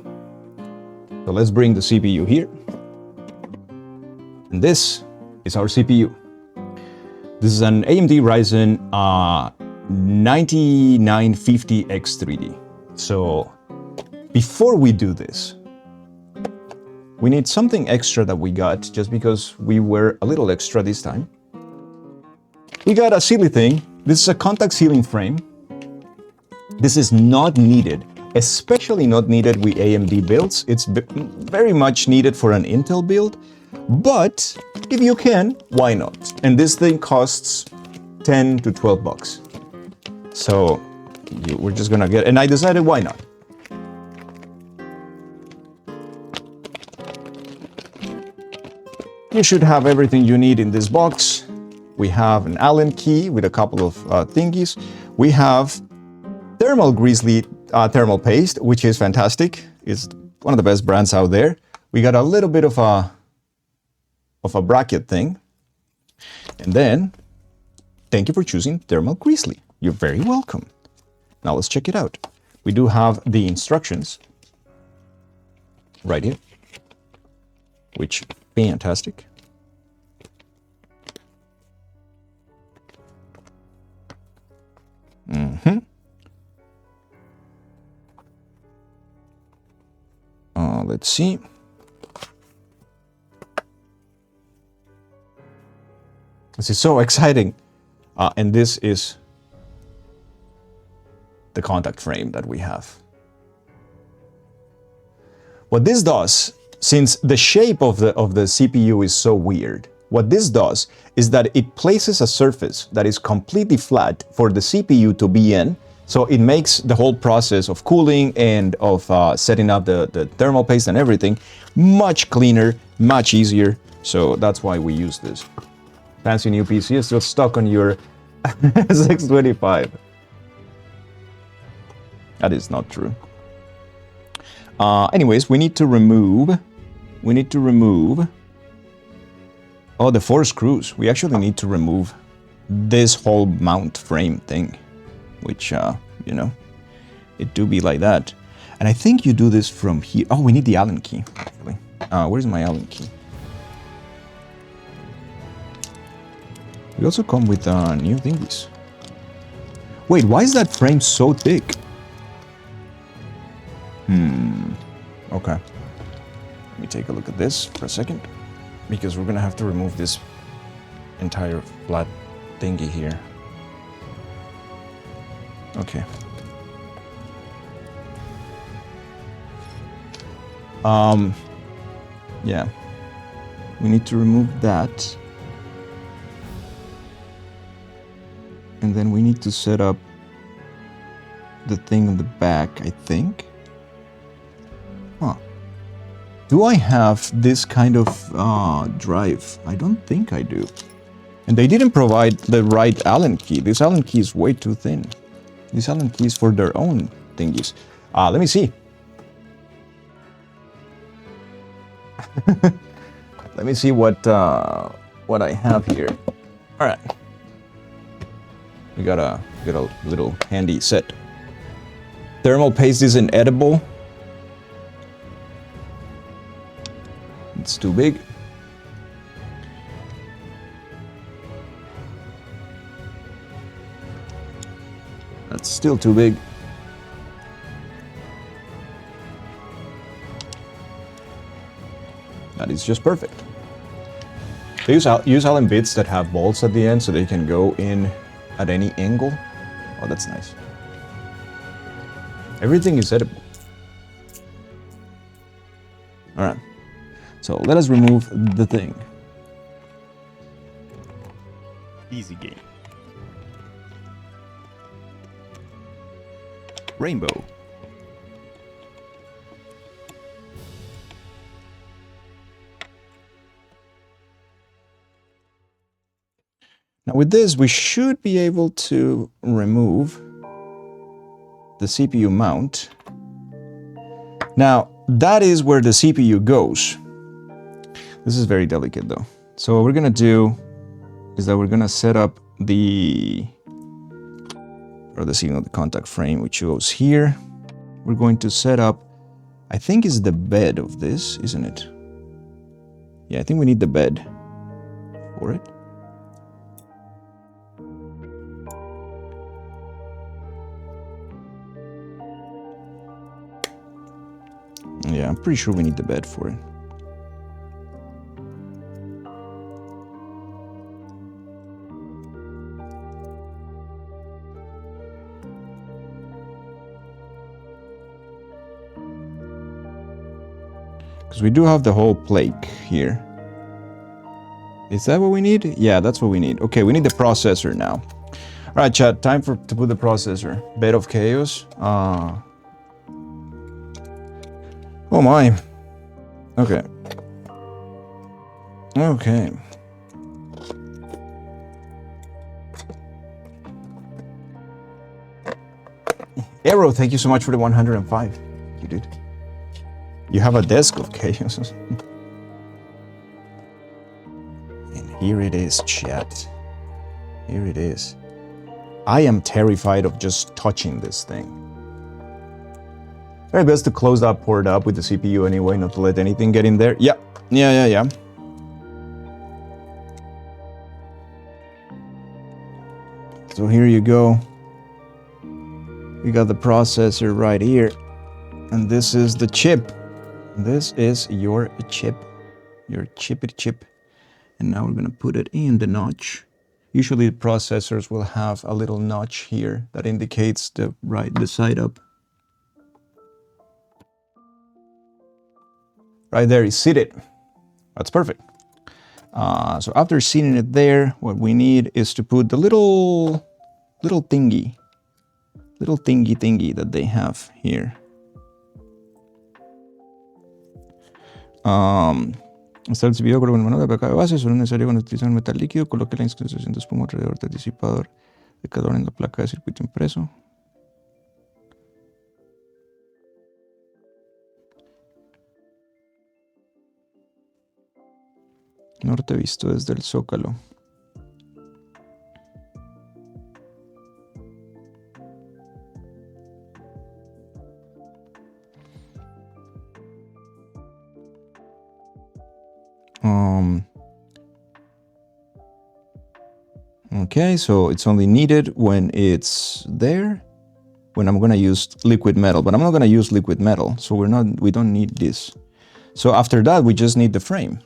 [SPEAKER 1] So let's bring the CPU here. And this is our CPU. This is an AMD Ryzen 9950X3D. So before we do this, we need something extra that we got just because we were a little extra this time. We got a silly thing. This is a contact sealing frame. This is not needed, especially not needed with AMD builds. It's very much needed for an Intel build, but if you can, why not? And this thing costs 10 to 12 bucks. So we're just gonna get, and I decided why not? You should have everything you need in this box. We have an Allen key with a couple of thingies. We have Thermal Grizzly thermal paste, which is fantastic. It's one of the best brands out there. We got a little bit of a bracket thing. And then, thank you for choosing Thermal Grizzly. You're very welcome. Now let's check it out. We do have the instructions right here, which fantastic. Let's see. This is so exciting. And this is the contact frame that we have. What this does, since the shape of the CPU is so weird, what this does is that it places a surface that is completely flat for the CPU to be in. So it makes the whole process of cooling and of setting up the thermal paste and everything much cleaner, much easier. So that's why we use this. Fancy new PC is still stuck on your 625. That is not true. Anyways, we need to remove. Oh, the 4 screws. We actually need to remove this whole mount frame thing, which, you know, it do be like that. And I think you do this from here. Oh, we need the Allen key, actually. Where's my Allen key? We also come with new thingies. Wait, why is that frame so thick? Okay. Let me take a look at this for a second, because we're gonna have to remove this entire flat thingy here. Okay. Yeah. We need to remove that. And then we need to set up the thing on the back, I think. Huh. Do I have this kind of drive? I don't think I do. And they didn't provide the right Allen key. This Allen key is way too thin. These Allen keys for their own thingies. Let me see. Let me see what I have here. All right. We got a little handy set. Thermal paste isn't edible. It's too big. That's still too big. That is just perfect. They use Allen bits that have bolts at the end so they can go in at any angle. Oh, that's nice. Everything is edible. Alright. So let us remove the thing.
[SPEAKER 3] Easy game. Rainbow.
[SPEAKER 1] Now with this, we should be able to remove the CPU mount. Now, that is where the CPU goes. This is very delicate though. So what we're gonna do is that we're gonna set up the signal, the contact frame, which goes here. We're going to set up, I think is the bed of this, isn't it? Yeah, I think we need the bed for it. Yeah, I'm pretty sure we need the bed for it. Because we do have the whole plate here. Is that what we need? Yeah, that's what we need. Okay, we need the processor now. All right, chat, time to put the processor. Bed of Chaos. Oh my. Okay. Okay. Arrow, thank you so much for the 105. You did. You have a desk of chaos. And here it is, chat. Here it is. I am terrified of just touching this thing. Very best to close that port up with the CPU anyway, not to let anything get in there. Yeah. So here you go. We got the processor right here. And this is the chip. This is your chip. Your chippity chip. And now we're gonna put it in the notch. Usually the processors will have a little notch here that indicates the side up. Right there is seated. That's perfect. So after seating it there, what we need is to put the little thingy that they have here. Está el video con el manual de placa de base, solo es necesario cuando utilizan un metal líquido, coloque la instrucción de espuma alrededor del disipador de calor en la placa de circuito impreso. Norte visto desde el Zócalo. Okay, so it's only needed when it's there, when I'm gonna use liquid metal, but I'm not gonna use liquid metal, so we don't need this. So after that, we just need the frame,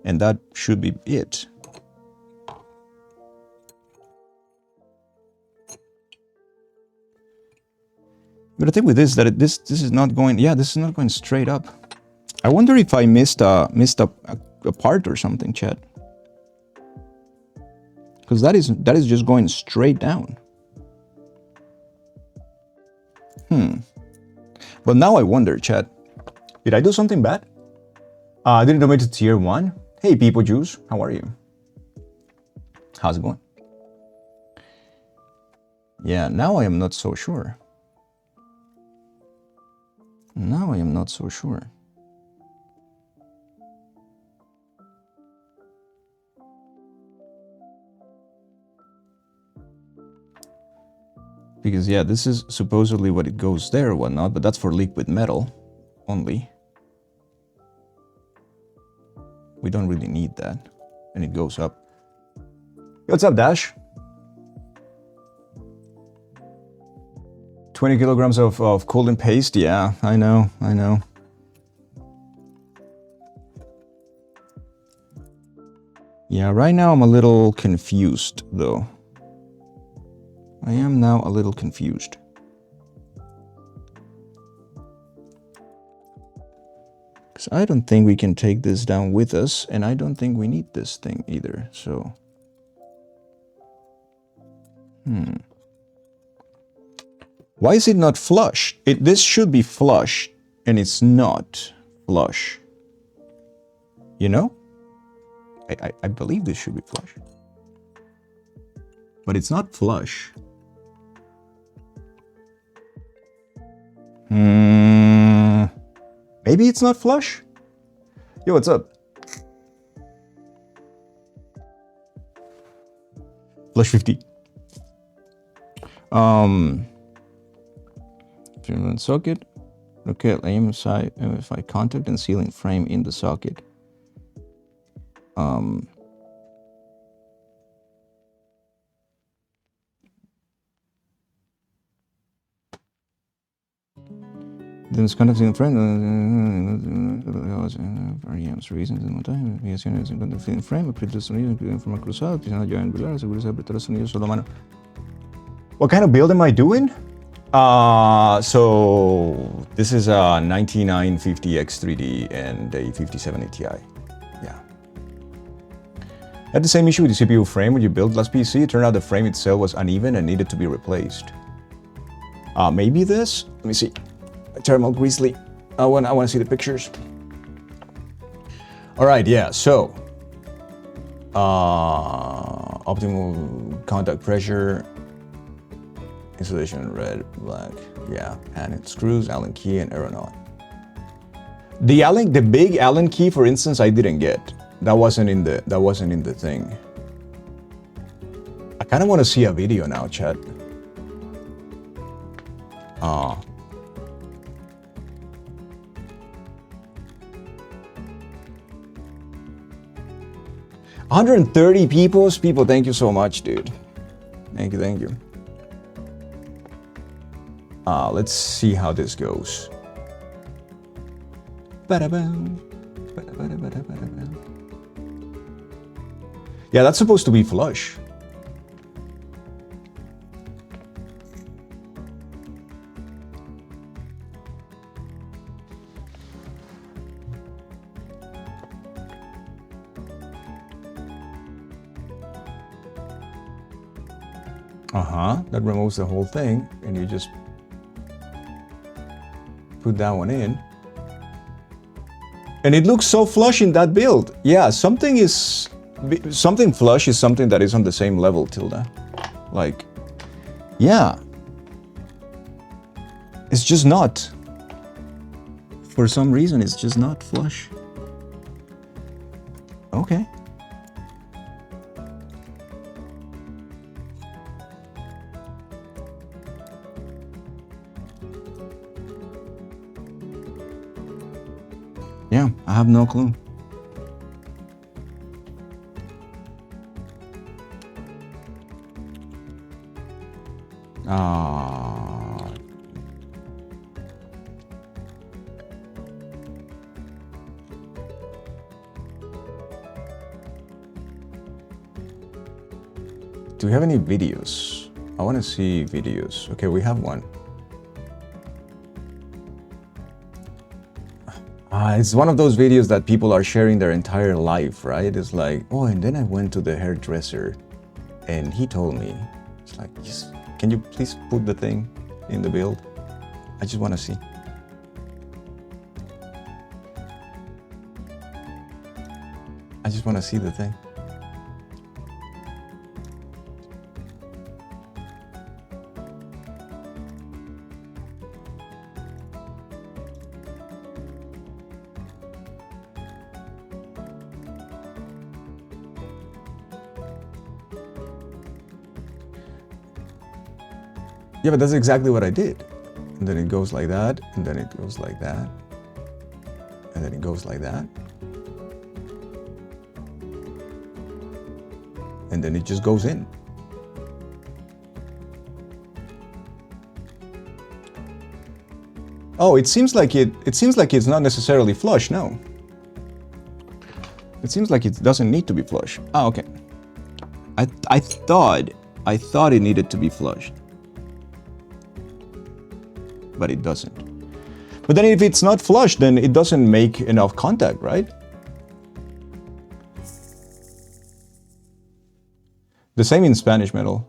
[SPEAKER 1] and that should be it. But the thing with this is that this is not going, this is not going straight up. I wonder if I missed a part or something, chat. Because that is just going straight down. But now I wonder, chat. Did I do something bad? I didn't donate to tier 1. Hey, People Juice, how are you? How's it going? Yeah, now I am not so sure. Now I am not so sure. Because yeah, this is supposedly what it goes there or whatnot, but that's for liquid metal only. We don't really need that. And it goes up. Hey, what's up, Dash? 20 kilograms of coolant paste. Yeah, I know. Yeah, right now I'm a little confused, though. I am now a little confused. Because I don't think we can take this down with us, and I don't think we need this thing either, so... Why is it not flush? This should be flush, and it's not flush. You know? I believe this should be flush. But it's not flush. Maybe it's not flush? Yo, what's up? Flush 50. Socket. Okay, aim side MFI contact and sealing frame in the socket. Then it's contact sealing frame. Variamos reasons en montaje. Variaciones en contact sealing frame. Aprieta el sonido en forma cruzada. Utilizando la llave angular. Asegúrese de apretar el sonido solo a mano. What kind of build am I doing? So this is a 9950 X3D and a 5070 Ti. Yeah. Had the same issue with the CPU frame when you built last PC. It turned out the frame itself was uneven and needed to be replaced. Maybe this. Let me see. Thermal Grizzly. I want to see the pictures. All right. Yeah. So optimal contact pressure. Installation red, black, yeah, and screws, Allen key, and aeronaut. The big Allen key, for instance, I didn't get. That wasn't in the thing. I kind of want to see a video now, chat. 130 people, thank you so much, dude. Thank you. Let's see how this goes. Yeah, that's supposed to be flush. That removes the whole thing, and you just put that one in. And it looks so flush in that build. Yeah, something flush is something that is on the same level, Tilda. Like, yeah. It's just not. For some reason, it's just not flush. Okay. Yeah, I have no clue. Do we have any videos? I want to see videos. Okay, we have one. It's one of those videos that people are sharing their entire life, right? It's like, oh, and then I went to the hairdresser and he told me. It's like, just, can you please put the thing in the build? I just want to see. I just want to see the thing. Yeah, but that's exactly what I did. And then it goes like that, and then it goes like that, and then it goes like that. And then it just goes in. Oh, it seems like it's not necessarily flush, no. It seems like it doesn't need to be flush. Oh, okay. I thought it needed to be flushed. But it doesn't. But then if it's not flush, then it doesn't make enough contact, right? The same in Spanish metal.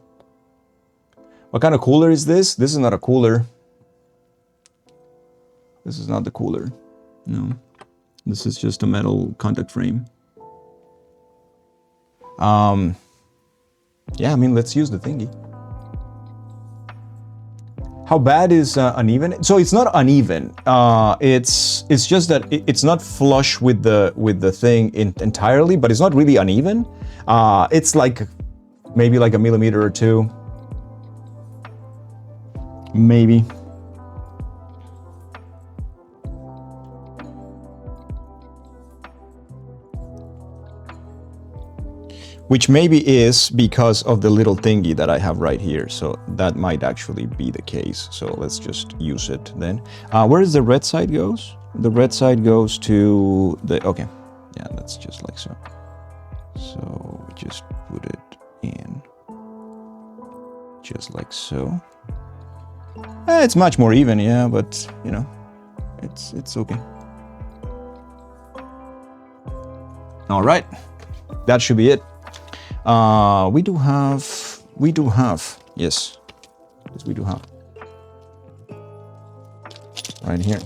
[SPEAKER 1] What kind of cooler is this? This is not a cooler. This is not the cooler. No. This is just a metal contact frame. Yeah, I mean, let's use the thingy. How bad is uneven? So it's not uneven. It's just that it's not flush with the thing entirely, but it's not really uneven. It's like maybe like a millimeter or two. Maybe. Which maybe is because of the little thingy that I have right here. So that might actually be the case. So let's just use it then. Where does the red side goes? The red side goes to the, okay. Yeah, that's just like so. So we just put it in just like so. It's much more even, yeah, but you know, it's okay. All right, that should be it. We do have, yes, we do have. Right here.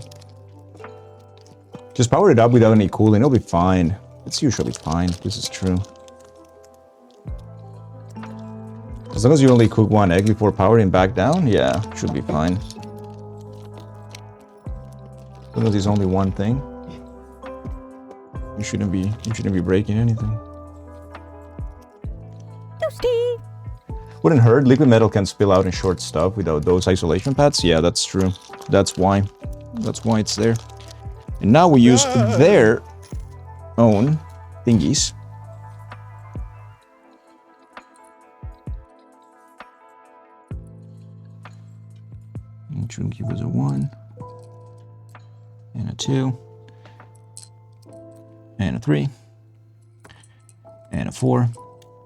[SPEAKER 1] Just power it up without any cooling, it'll be fine. It's usually fine, this is true. As long as you only cook one egg before powering back down, yeah, should be fine. As long as it's only one thing, you shouldn't be breaking anything. Wouldn't hurt. Liquid metal can spill out in short stuff without those isolation pads. Yeah, that's true. That's why it's there. And now we use their own thingies. Which will give us a 1 and a 2 and a 3 and a 4.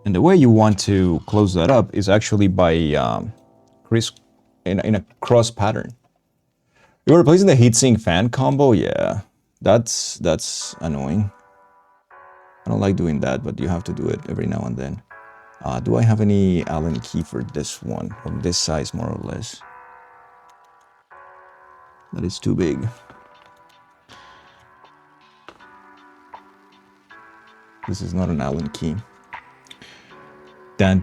[SPEAKER 1] And the way you want to close that up is actually by in a cross pattern. You're replacing the heatsink fan combo? Yeah, that's annoying. I don't like doing that, but you have to do it every now and then. Do I have any Allen key for this one? Of this size, more or less. That is too big. This is not an Allen key. Alright,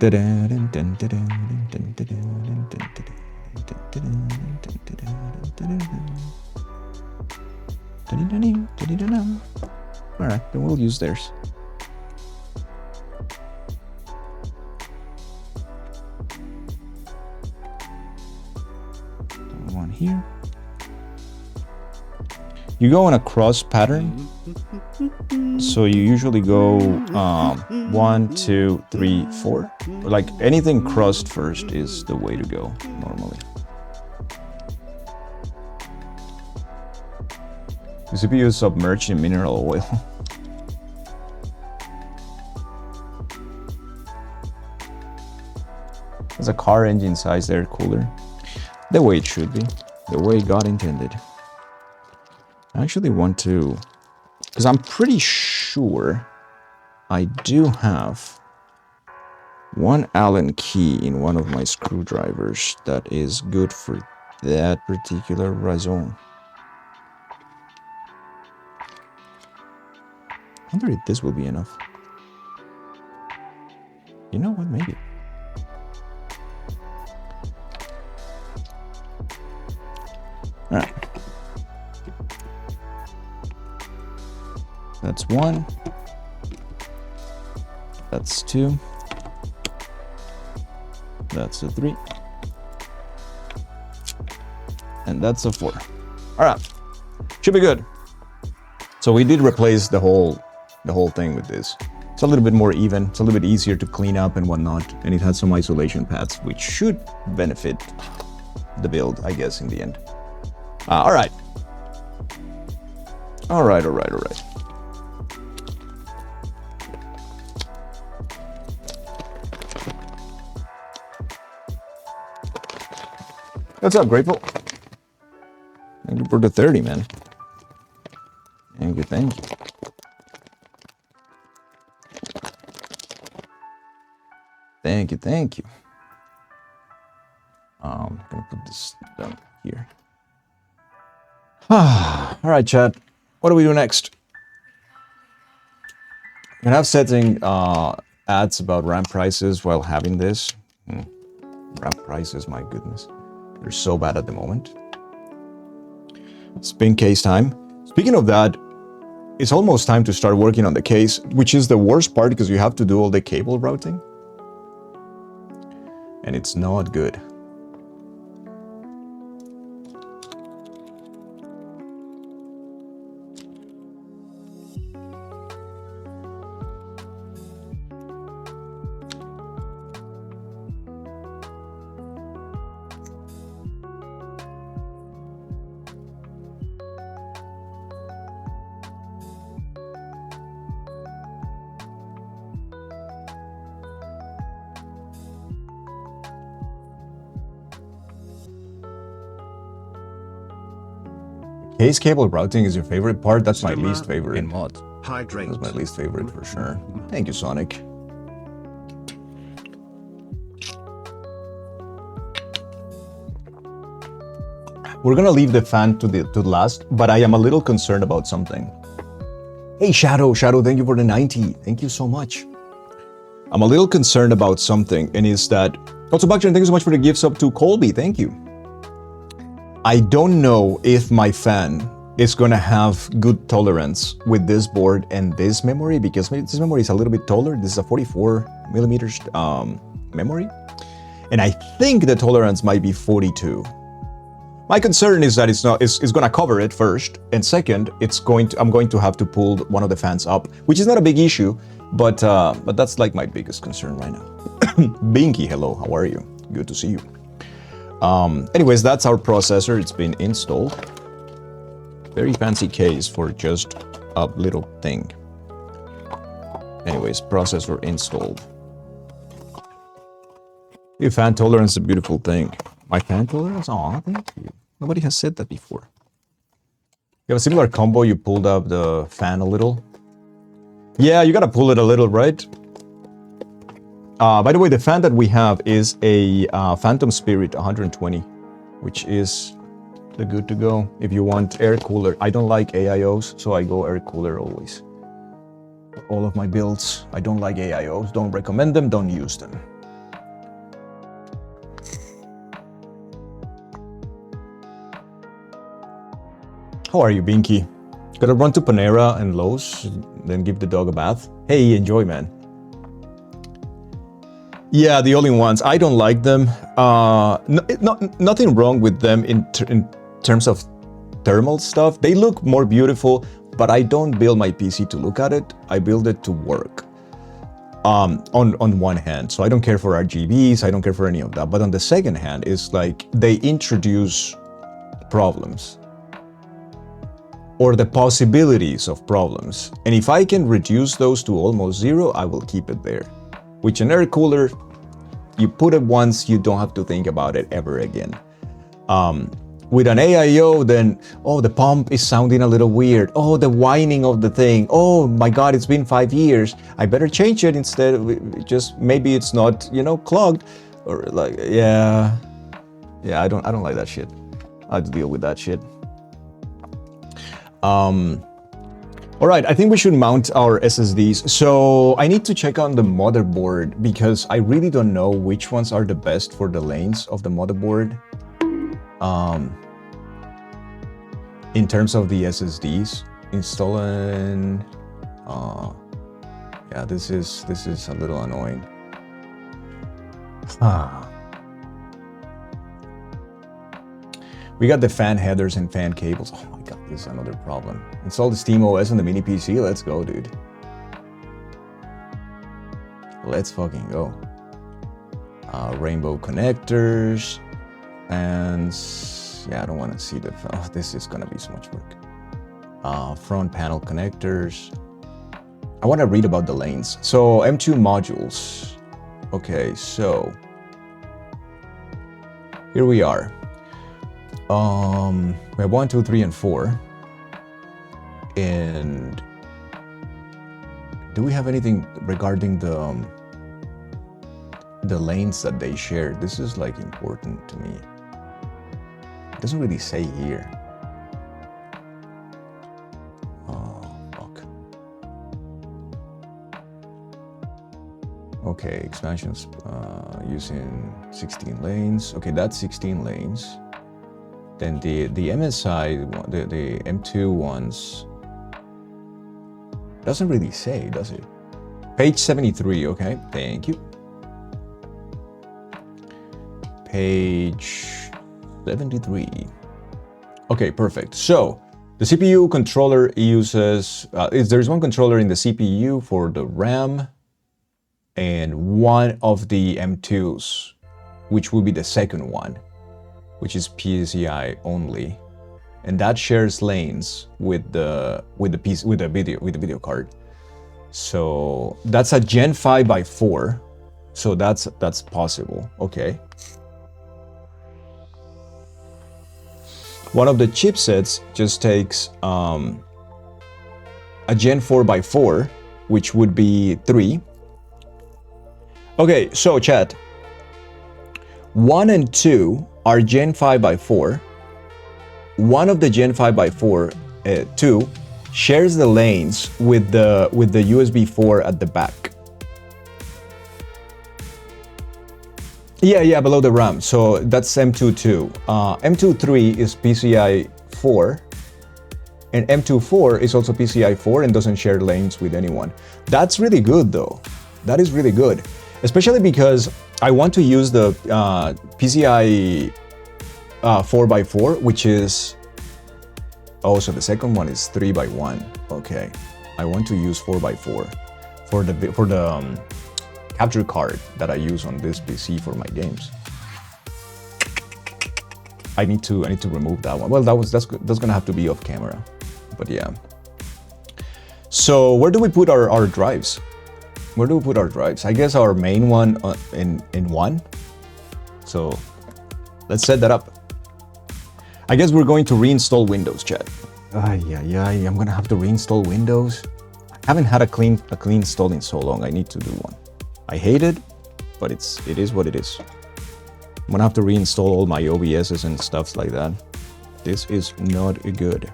[SPEAKER 1] then we'll use theirs. One here. You go in a cross pattern. So you usually go 1, 2, 3, 4. Like anything crossed first is the way to go normally. The CPU is submerged in mineral oil. There's a car engine size air cooler. The way it should be. The way God intended. I actually want to, because I'm pretty sure I do have one Allen key in one of my screwdrivers that is good for that particular raison. I wonder if this will be enough. You know what, maybe. Alright. That's 1. That's 2. That's a 3. And that's a 4. Alright. Should be good. So we did replace the whole thing with this. It's a little bit more even. It's a little bit easier to clean up and whatnot. And it has some isolation pads, which should benefit the build, I guess, in the end. All right. All right. What's up, Grateful? Thank you for the 30, man. Thank you. Thank you. I'm gonna put this down here. All right, chat. What do we do next? I'm gonna have setting ads about ramp prices while having this. Ramp prices, my goodness. They're so bad at the moment. Spin case time. Speaking of that, it's almost time to start working on the case, which is the worst part because you have to do all the cable routing. And it's not good. Case cable routing is your favorite part? That's my least favorite.
[SPEAKER 3] In mods.
[SPEAKER 6] Hydrate.
[SPEAKER 1] That's my least favorite for sure. Thank you, Sonic. We're gonna leave the fan to the last, but I am a little concerned about something. Hey, Shadow, thank you for the 90. Thank you so much. I'm a little concerned about something, and is that... Also, Bakchan, thank you so much for the gifts up to Colby. Thank you. I don't know if my fan is gonna have good tolerance with this board and this memory, because this memory is a little bit taller. This is a 44 millimeters memory, and I think the tolerance might be 42. My concern is that it's gonna cover it first, and second, I'm going to have to pull one of the fans up, which is not a big issue, but that's like my biggest concern right now. Binky, hello, how are you? Good to see you. Anyways, that's our processor. It's been installed. Very fancy case for just a little thing. Anyways, processor installed. Your fan tolerance is a beautiful thing. My fan tolerance? Aw, thank you. Nobody has said that before. You have a similar combo, you pulled up the fan a little. Yeah, you gotta pull it a little, right? By the way, the fan that we have is a Phantom Spirit 120, which is the good to go if you want air cooler. I don't like AIOs, so I go air cooler always. For all of my builds, I don't like AIOs. Don't recommend them, don't use them. How are you, Binky? Gotta run to Panera and Lowe's, then give the dog a bath. Hey, enjoy, man. Yeah, the all-in-ones. I don't like them. Nothing wrong with them in terms of thermal stuff. They look more beautiful, but I don't build my PC to look at it. I build it to work. On one hand, so I don't care for RGBs. I don't care for any of that. But on the second hand, it's like they introduce problems or the possibilities of problems. And if I can reduce those to almost zero, I will keep it there. Which an air cooler, you put it once, you don't have to think about it ever again. With an AIO, then, oh, the pump is sounding a little weird. Oh, the whining of the thing. Oh my God, it's been 5 years. I better change it instead of just, maybe it's not, clogged. Or like, yeah, I don't like that shit. I have to deal with that shit. All right, I think we should mount our SSDs. So I need to check on the motherboard because I really don't know which ones are the best for the lanes of the motherboard. In terms of the SSDs, installing, yeah, this is a little annoying. We got the fan headers and fan cables. Oh my God, this is another problem. Install the SteamOS on the mini PC. Let's go, dude. Let's fucking go. Rainbow connectors, fans. this. Yeah, I don't want to see the. Oh, this is gonna be so much work. Front panel connectors. I want to read about the lanes. So M2 modules. Okay, so here we are. We have 1, 2, 3, and 4. And do we have anything regarding the lanes that they share? This is like important to me. It doesn't really say here. Oh, fuck. Okay, expansions using 16 lanes. Okay, that's 16 lanes. Then the MSI, the M2 ones, doesn't really say, does it? Page 73, okay, thank you. Page 73. Okay, perfect. So the CPU controller uses, there's one controller in the CPU for the RAM and one of the M2s, which will be the second one, which is PCI only, and that shares lanes with the video card. So that's a Gen 5x4. So that's possible. Okay. One of the chipsets just takes a Gen 4x4, which would be 3. Okay, so chat. 1 and 2 are Gen 5x4. One of the Gen 5x4, 2, shares the lanes with the USB 4 at the back. Yeah, below the RAM. So that's M2.2. M2.3 is PCI 4, and M2.4 is also PCI 4 and doesn't share lanes with anyone. That's really good, though. That is really good, especially because I want to use the PCI 4x4, which is, oh, so the second one is 3x1. Okay, I want to use 4x4 for the capture card that I use on this PC for my games. I need to remove that one. Well, that's gonna have to be off camera, but yeah. So where do we put our drives? Where do we put our drives? I guess our main one in one. So let's set that up. I guess we're going to reinstall Windows, chat. I'm gonna have to reinstall Windows. I haven't had a clean install in so long. I need to do one. I hate it, but it is what it is. I'm gonna have to reinstall all my OBSs and stuff like that. This is not good.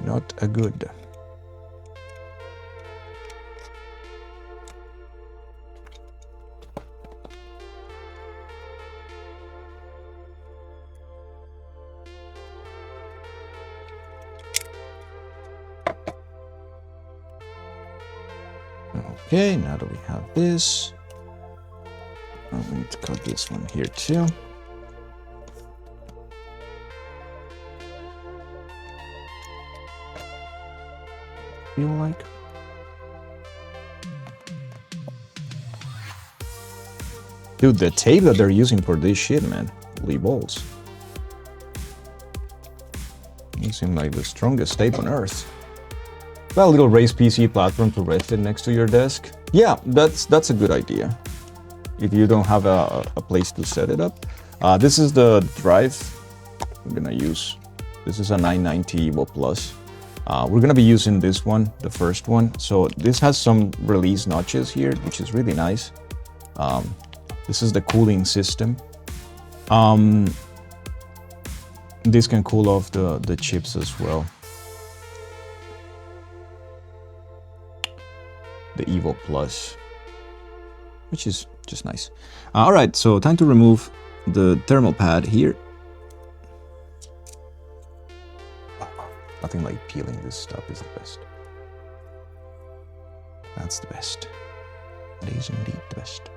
[SPEAKER 1] Not a good. Okay, now that we have this, we need to cut this one here too. Feel like. Dude, the tape that they're using for this shit, man. Holy balls. You seem like the strongest tape on earth. Got a little raised PC platform to rest it next to your desk. Yeah, that's a good idea. If you don't have a place to set it up. This is the drive I'm gonna use. This is a 990 Evo Plus. We're gonna be using this one, the first one. So this has some release notches here, which is really nice. This is the cooling system. This can cool off the chips as well. The Evo Plus, which is just nice. All right, so time to remove the thermal pad here. Nothing like peeling this stuff is the best. That's the best. That is indeed the best.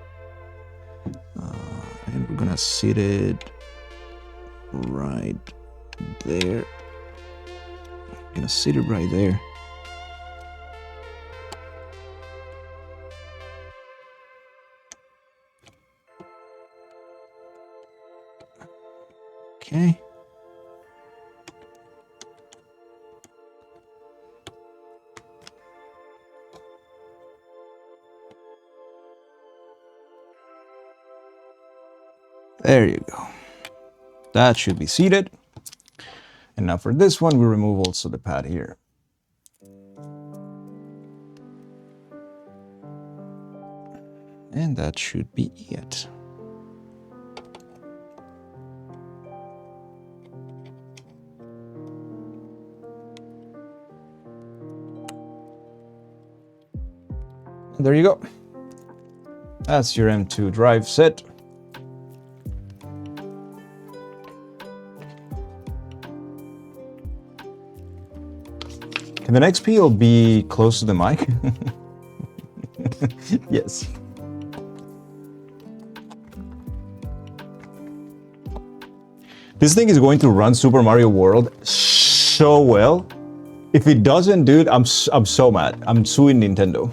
[SPEAKER 1] And we're gonna sit it right there. Gonna sit it right there. Okay. There you go. That should be seated. And now for this one, we remove also the pad here. And that should be it. And there you go. That's your M2 drive set. Can the next peel be close to the mic? Yes. This thing is going to run Super Mario World so well. If it doesn't, dude, I'm so mad. I'm suing Nintendo.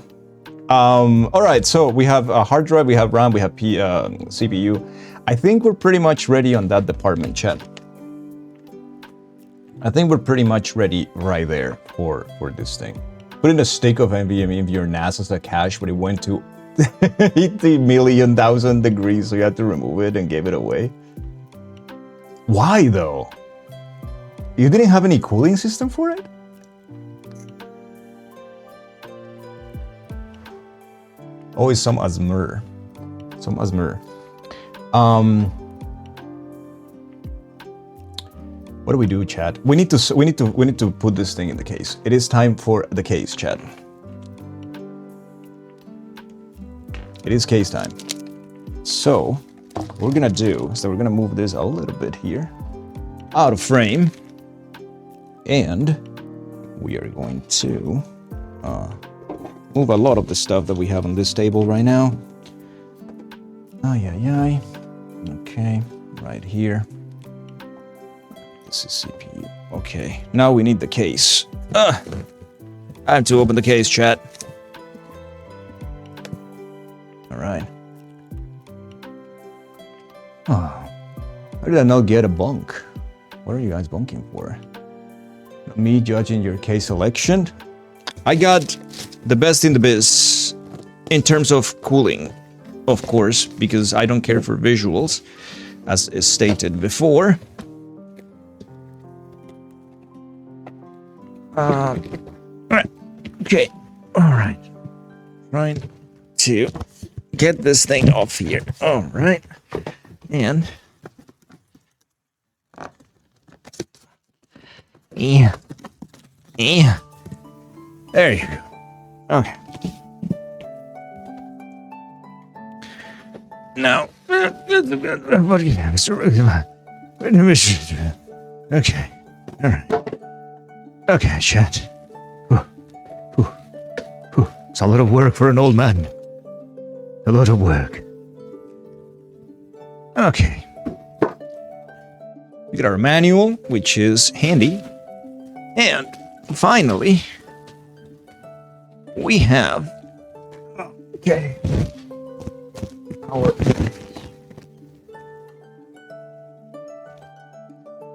[SPEAKER 1] All right, so we have a hard drive, we have RAM, we have CPU. I think we're pretty much ready on that department, chat. I think we're pretty much ready right there for this thing. Put in a stick of NVMe into your NAS as a cache, but it went to 80,000,000 degrees, so you had to remove it and give it away. Why though? You didn't have any cooling system for it? Oh, it's some Asmr. Some Asmr. What do we do, chat? We need to put this thing in the case. It is time for the case, chat. It is case time. So, what we're gonna do is that we're gonna move this a little bit here, out of frame, and we are going to move a lot of the stuff that we have on this table right now. Ay. Okay, right here. This is CPU. Okay, now we need the case. I have to open the case, chat. All right. Oh, how did I not get a bunk? What are you guys bunking for? Me judging your case selection? I got the best in the biz in terms of cooling, of course, because I don't care for visuals, as is stated before. All right. Okay. All right. Trying to get this thing off here. All right. And yeah. There you go. Okay. Now, okay. All right. Okay, chat. It's a lot of work for an old man. A lot of work. Okay. We got our manual, which is handy. And finally, we have... Okay. Our...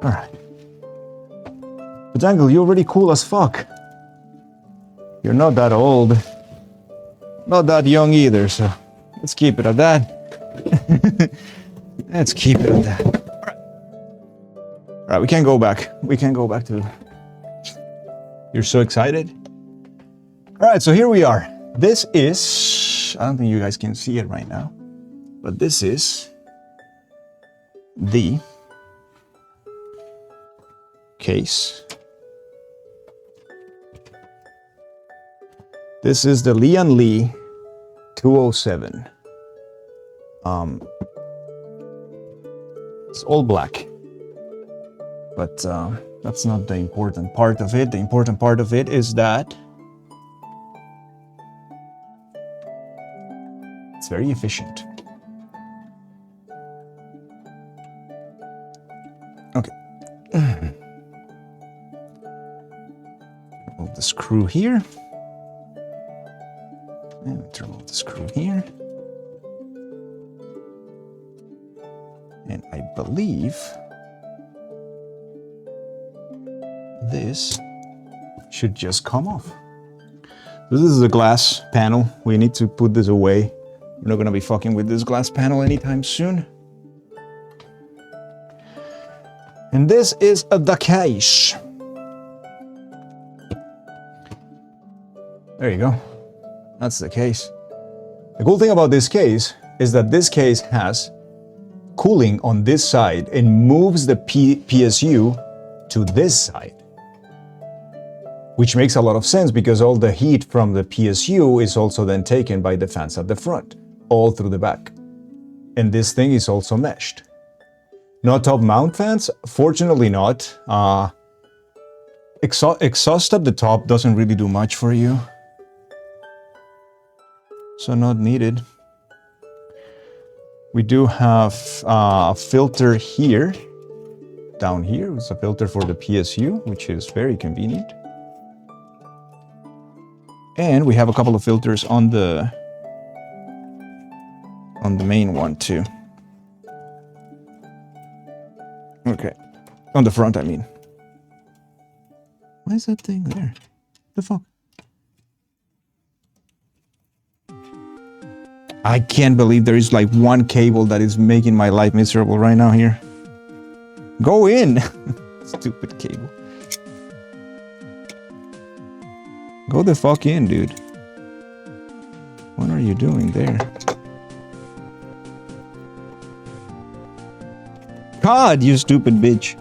[SPEAKER 1] Alright. But Dangle, you're already cool as fuck. You're not that old. Not that young either, so let's keep it at that. Let's keep it at that. Alright, we can't go back. We can't go back to... You're so excited? Alright, so here we are. This is... I don't think you guys can see it right now. But this is... the... case. This is the Lian Li 207. It's all black. But that's not the important part of it. The important part of it is that it's very efficient. Okay. Remove the screw here. And remove the screw here. And I believe this should just come off. This is a glass panel. We need to put this away. We're not gonna be fucking with this glass panel anytime soon. And this is the case. There you go. That's the case. The cool thing about this case is that this case has cooling on this side and moves the PSU to this side. Which makes a lot of sense because all the heat from the PSU is also then taken by the fans at the front, all through the back. And this thing is also meshed. No top mount fans? Fortunately not. Exhaust at the top doesn't really do much for you. So not needed. We do have a filter here. Down here is a filter for the PSU, which is very convenient. And we have a couple of filters on the main one too. Okay. On the front, I mean. Why is that thing there? The fuck? I can't believe there is like one cable that is making my life miserable right now here. Go in! Stupid cable. Go the fuck in, dude. What are you doing there? God, you stupid bitch.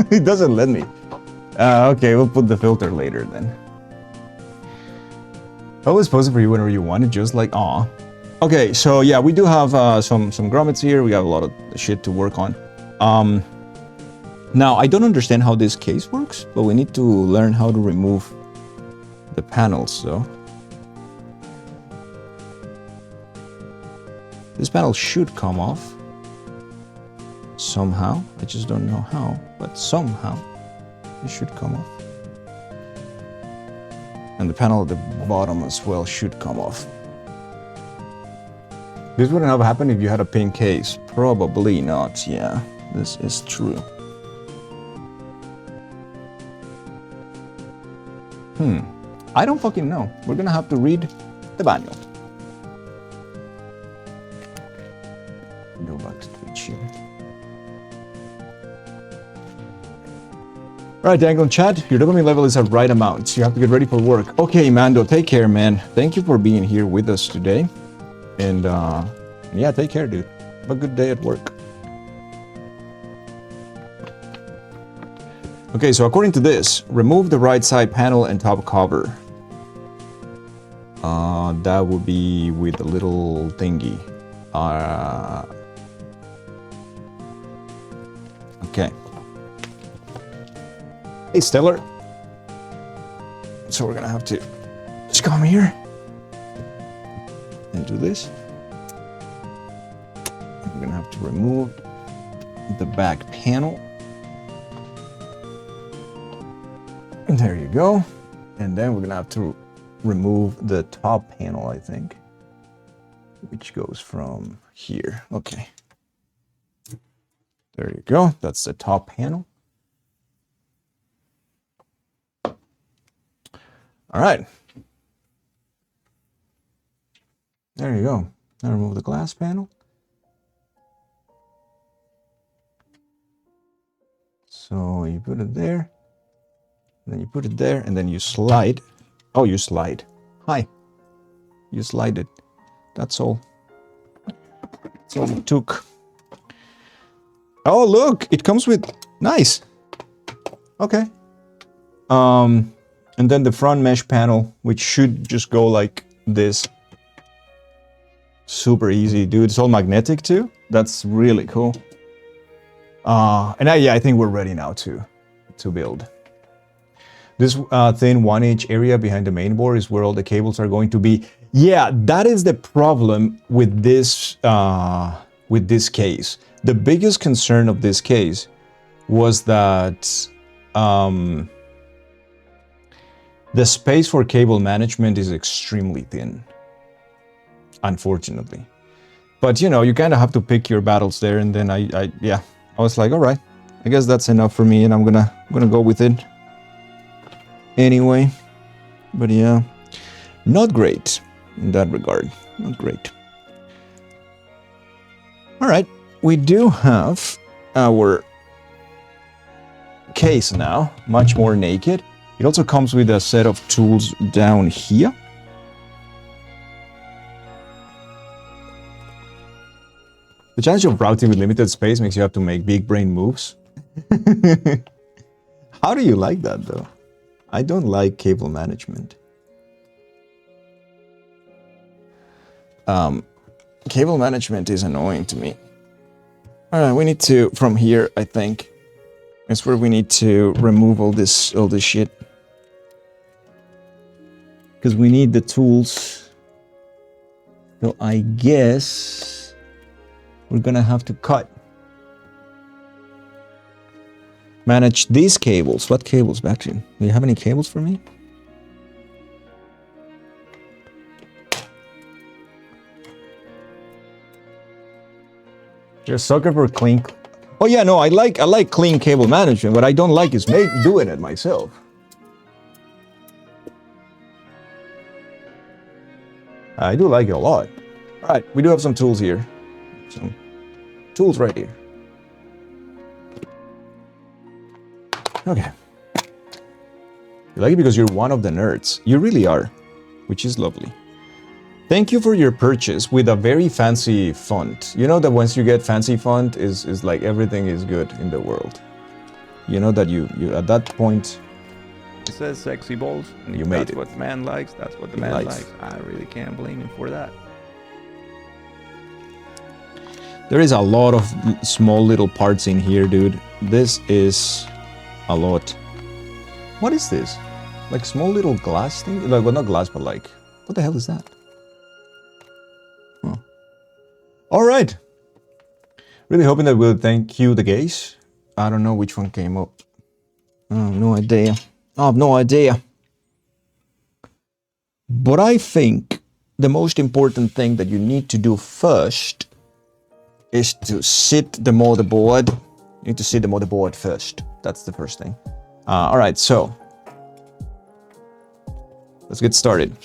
[SPEAKER 1] It doesn't let me. Okay, we'll put the filter later then. Always pose it for you whenever you want it, just like aw. Okay, so yeah, we do have some grommets here. We have a lot of shit to work on. Now, I don't understand how this case works, but we need to learn how to remove the panels, so. This panel should come off. Somehow. I just don't know how, but somehow it should come off. And the panel at the bottom as well should come off. This wouldn't have happened if you had a pink case. Probably not, yeah. This is true. I don't fucking know. We're gonna have to read the manual. Go back to Twitch here. Alright, Dangle chat, your dopamine level is at right amount. You have to get ready for work. Okay, Mando, take care, man. Thank you for being here with us today. And yeah, take care, dude. Have a good day at work. Okay, so according to this, remove the right side panel and top cover. That would be with a little thingy. Okay. Hey, Stellar. So we're gonna have to just come here and do this. We're gonna have to remove the back panel. There you go. And then we're gonna have to remove the top panel, I think, which goes from here. Okay. There you go. That's the top panel. All right. There you go. Now remove the glass panel. So you put it there, and then you put it there, and then you slide. Oh, you slide. Hi. You slide it. That's all. That's all it took. Oh, look! It comes with... Nice! Okay. And then the front mesh panel, which should just go like this. Super easy, dude. It's all magnetic too. That's really cool. And I think we're ready now to build. This thin 1-inch area behind the main board is where all the cables are going to be. Yeah, that is the problem with this case. The biggest concern of this case was that the space for cable management is extremely thin. unfortunately. But you know, you kind of have to pick your battles there, and then I was like, all right, I guess that's enough for me, and I'm gonna go with it anyway. But yeah, not great in that regard. Not great. All right, we do have our case now, much more naked. It also comes with a set of tools down here. The challenge of routing with limited space makes you have to make big brain moves. How do you like that though? I don't like cable management. Cable management is annoying to me. Alright, we need to, from here, I think, that's where we need to remove all this shit. Because we need the tools. So I guess we're gonna have to cut. Manage these cables. What cables, Bactrian? Do you have any cables for me? You're a sucker for clean. Oh yeah, no, I like clean cable management. What I don't like is doing it myself. I do like it a lot. All right, we do have some tools here. Some tools right here. Okay. You like it because you're one of the nerds. You really are, which is lovely. Thank you for your purchase with a very fancy font. You know that once you get fancy font is like everything is good in the world. You know that you at that point
[SPEAKER 4] It says sexy balls.
[SPEAKER 1] you made
[SPEAKER 4] That's
[SPEAKER 1] it.
[SPEAKER 4] what the man likes. That's what the man likes. I really can't blame him for that.
[SPEAKER 1] There is a lot of small little parts in here, dude. This is a lot. What is this? Like small little glass thing? Like, well, not glass, but like, what the hell is that? Huh. All right. Really hoping that we'll thank you, the gays. I don't know which one came up. Oh, no idea. I have no idea. But I think the most important thing that you need to do first is to sit the motherboard. You need to sit the motherboard first. That's the first thing. All right, so let's get started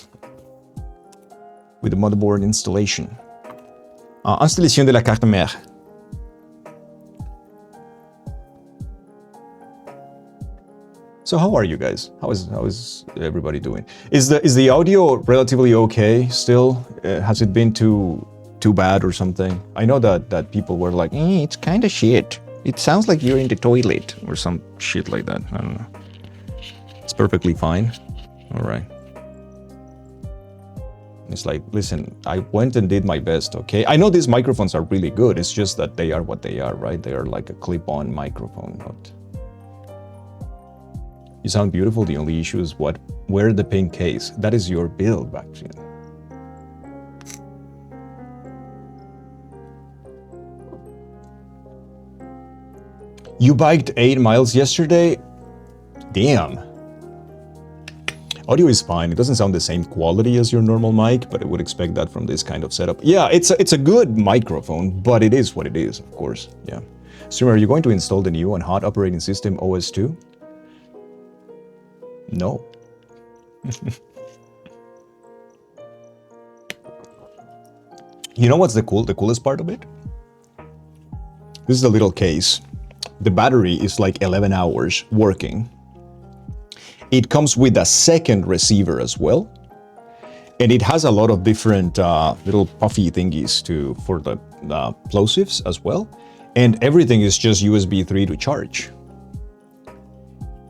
[SPEAKER 1] with the motherboard installation. Installation de la carte mère. So how are you guys? How is everybody doing? Is the audio relatively okay still? Has it been too bad or something? I know that people were like, it's kind of shit. It sounds like you're in the toilet or some shit like that. I don't know. It's perfectly fine. All right. It's like, listen, I went and did my best, okay? I know these microphones are really good. It's just that they are what they are, right? They are like a clip-on microphone, not... You sound beautiful. The only issue is where the pink case. That is your build, Bactrian. You biked 8 miles yesterday? Damn. Audio is fine. It doesn't sound the same quality as your normal mic, but I would expect that from this kind of setup. Yeah, it's a good microphone, but it is what it is, of course. Yeah. Streamer, are you going to install the new and hot operating system OS 2? No. You know what's the coolest part of it? This is a little case. The battery is like 11 hours working. It comes with a second receiver as well. And it has a lot of different little puffy thingies for the plosives as well. And everything is just USB 3 to charge.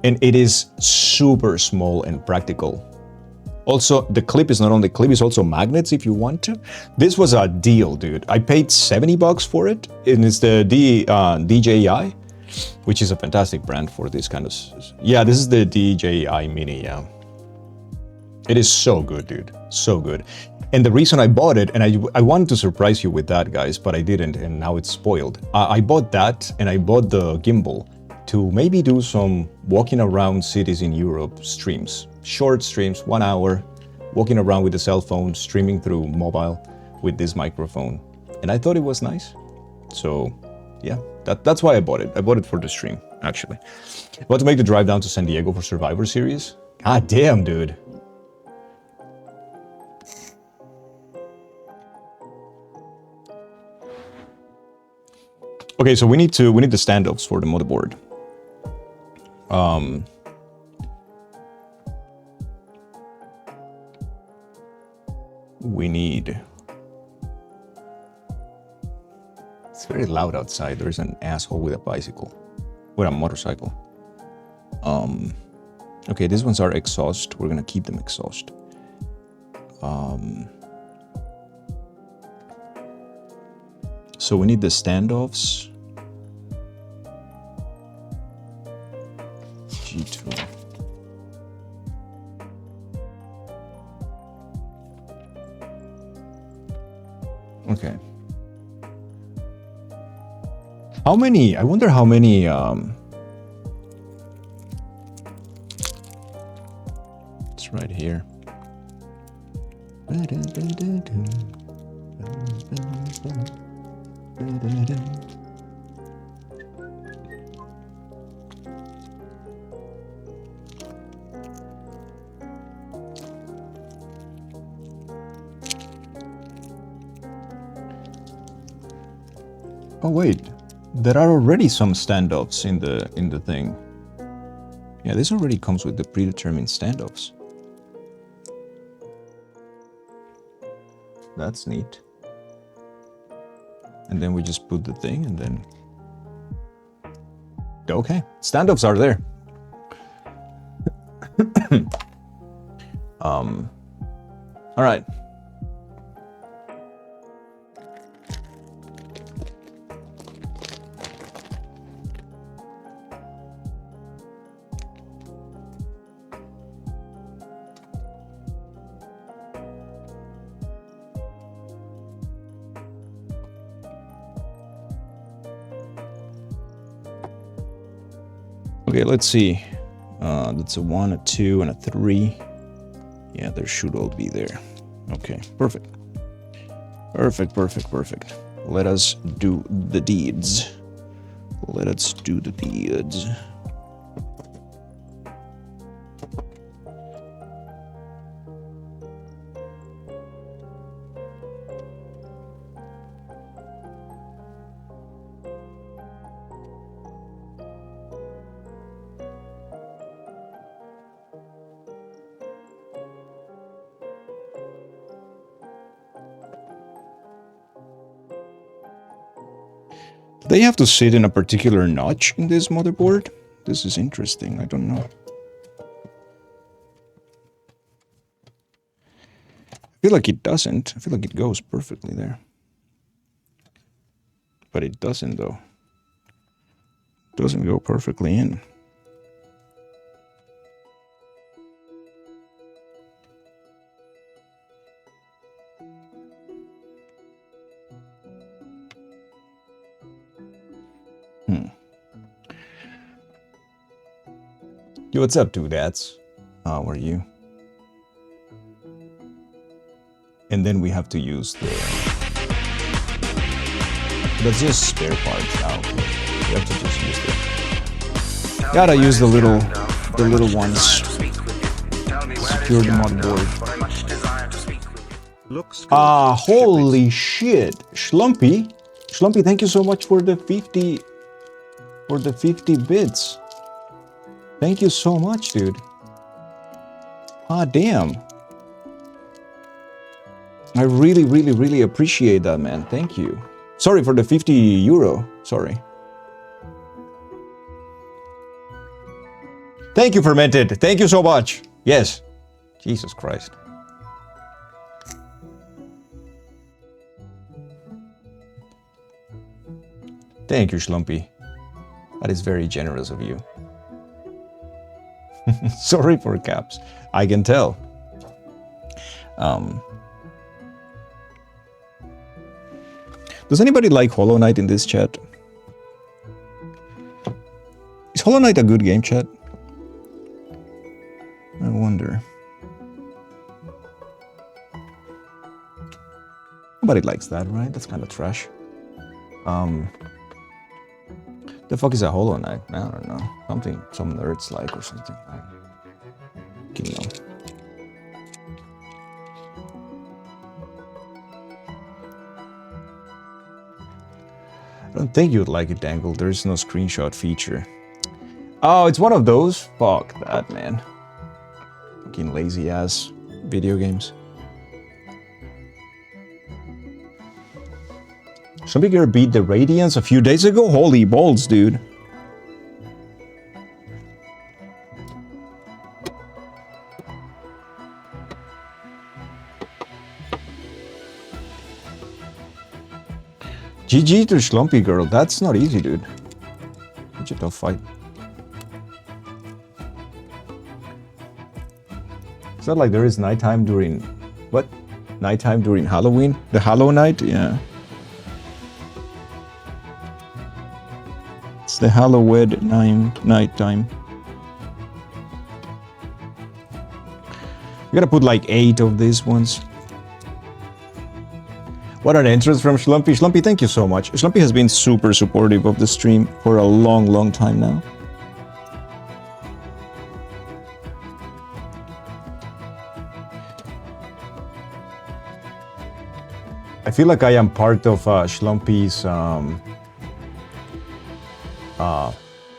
[SPEAKER 1] And it is super small and practical. Also, the clip is not only clip, it's also magnets if you want to. This was a deal, dude. I paid $70 for it, and it's the DJI, which is a fantastic brand for this kind of... Yeah, this is the DJI Mini, yeah. It is so good, dude. So good. And the reason I bought it, and I wanted to surprise you with that, guys, but I didn't, and now it's spoiled. I bought that, and I bought the gimbal to maybe do some walking around cities in Europe streams. Short streams, 1 hour, walking around with a cell phone, streaming through mobile. with this microphone, and I thought it was nice. So, yeah, that's why I bought it. I bought it for the stream, actually. About to make the drive down to San Diego for Survivor Series. God damn, dude. Okay, so we need the standoffs for the motherboard. We need... It's very loud outside. There's an asshole with a bicycle. With a motorcycle. Okay, these ones are exhaust. We're gonna keep them exhaust. So we need the standoffs. G2. Okay. How many? I wonder how many. It's right here. Oh wait, there are already some standoffs in the thing. Yeah, this already comes with the predetermined standoffs. That's neat. And then we just put the thing and then... Okay, standoffs are there. All right. Okay, let's see. That's a 1, a 2, and a 3. Yeah, there should all be there. Okay, perfect. Perfect. Let us do the deeds. Let us do the deeds. They have to sit in a particular notch in this motherboard? This is interesting, I don't know. I feel like it doesn't. I feel like it goes perfectly there. But it doesn't though. It doesn't go perfectly in. Yo, what's up, dudettes? How are you? And then we have to use the... That's just spare parts. Oh, okay. We have to just use the... Gotta use the little ones. Secure the motherboard. Holy shit. Schlumpy, thank you so much for the 50 bits. Thank you so much, dude. Ah, damn. I really appreciate that, man. Thank you. Sorry for the 50 euro. Sorry. Thank you, Fermented. Thank you so much. Yes. Jesus Christ. Thank you, Schlumpy. That is very generous of you. Sorry for caps. I can tell. Does anybody like Hollow Knight in this chat? Is Hollow Knight a good game, chat? I wonder. Nobody likes that, right? That's kind of trash. The fuck is a Hollow Knight? I don't know. Something some nerds like or something. I don't know. I don't think you'd like it, Dangle. There's no screenshot feature. Oh, it's one of those? Fuck that, man. Fucking lazy ass video games. Zombie Girl beat the Radiance a few days ago? Holy balls, dude. GG to Schlumpy Girl. That's not easy, dude. Such a tough fight. It's not like there is nighttime during... What? Nighttime during Halloween? The Hollow Knight? Yeah. It's the Hallowed nighttime. You gotta put like 8 of these ones. What an entrance from Schlumpy. Schlumpy, thank you so much. Schlumpy has been super supportive of the stream for a long, long time now. I feel like I am part of Schlumpy's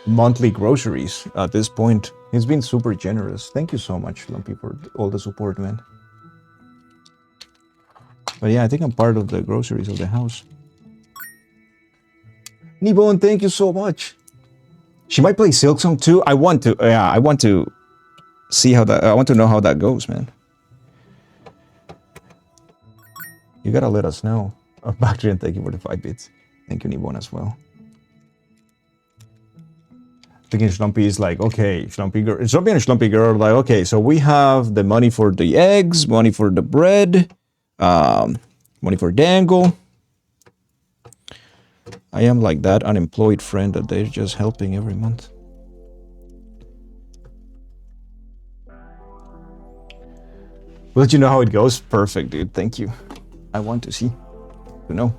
[SPEAKER 1] monthly groceries at this point. He's been super generous. Thank you so much, Schlumpy, for all the support, man. But yeah, I think I'm part of the groceries of the house. Nibon, thank you so much. She might play Silksong too. I want to see how that. I want to know how that goes, man. You gotta let us know. Bactrian, thank you for the 5 bits. Thank you, Nibon, as well. Thinking Schlumpy is like, okay, Schlumpy and Schlumpy Girl are like, okay, so we have the money for the eggs, money for the bread, money for Dangle. I am like that unemployed friend that they're just helping every month. We'll let you know how it goes. Perfect, dude. Thank you. I want to see. To know.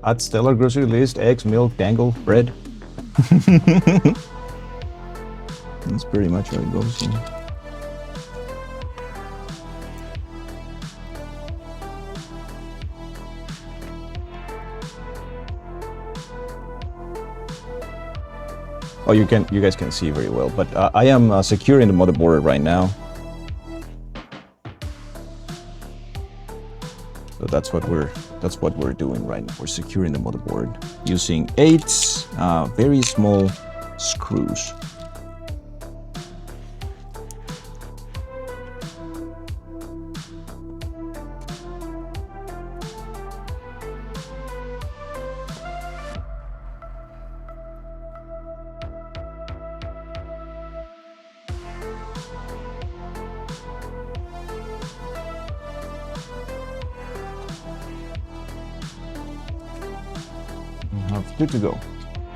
[SPEAKER 1] Add stellar grocery list, eggs, milk, Dangle, bread. That's pretty much how it goes. Yeah. Oh, you guys can see very well, but I am securing the motherboard right now. So that's what we're doing right now. We're securing the motherboard using 8 very small screws. Good to go.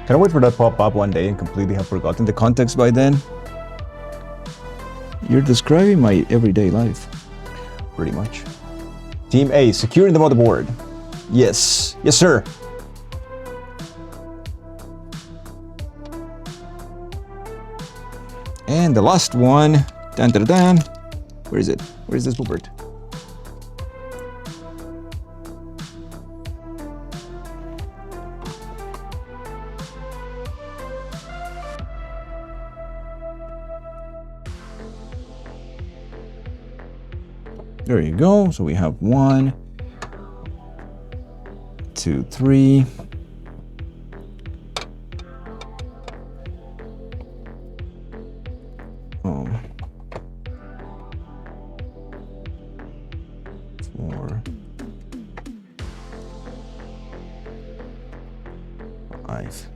[SPEAKER 1] Can I wait for that pop up one day and completely have forgotten the context by then? You're describing my everyday life. Pretty much. Team A, securing the motherboard. Yes. Yes, sir. And the last one. Dun, dun, dun. Where is it? Where is this bluebird? There you go. So we have 1, 2, 3. Oh. 4, 5.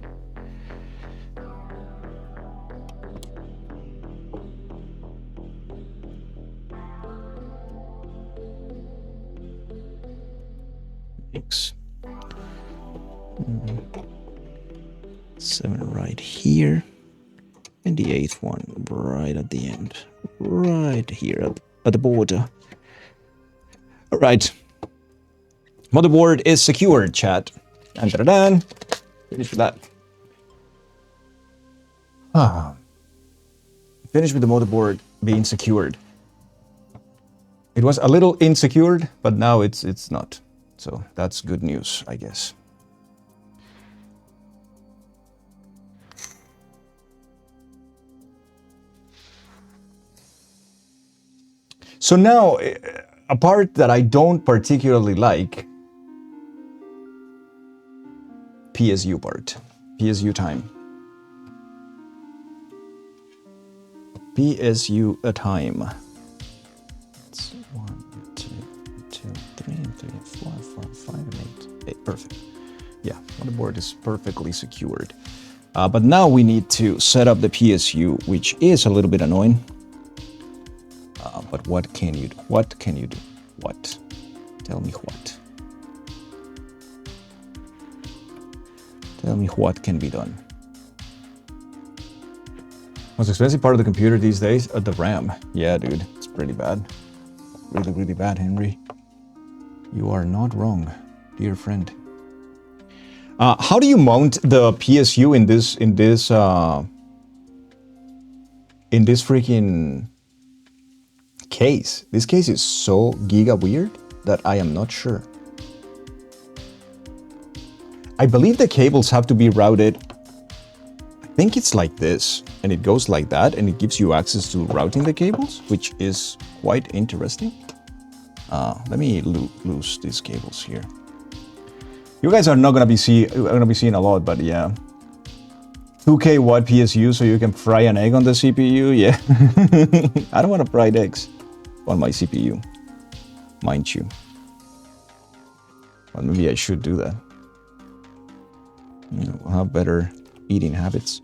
[SPEAKER 1] X. 7 right here, and the 8th one right at the end. right here at the border. All right. Motherboard is secured, chat. And da-da-dan. Finish with that. Finish with the motherboard being secured. It was a little insecure, but now it's not. So that's good news, I guess. So now, a part that I don't particularly like, PSU part, PSU time. PSU a time. It's 1, 2, 3, 4, 5, and 8. Perfect. Yeah, motherboard is perfectly secured. But now we need to set up the PSU, which is a little bit annoying. But what can you do? What can you do? What? Tell me what. Tell me what can be done. Most expensive part of the computer these days? The RAM. Yeah, dude. It's pretty bad. Really, really bad, Henry. You are not wrong, dear friend. How do you mount the PSU in this freaking case? This case is so giga weird that I am not sure. I believe the cables have to be routed. I think it's like this, and it goes like that, and it gives you access to routing the cables, which is quite interesting. Let me loose these cables here. You guys are not gonna be seeing a lot, but yeah. 2K watt PSU so you can fry an egg on the CPU. Yeah. I don't want to fry eggs on my CPU, mind you. Well, maybe I should do that. You know, we'll have better eating habits.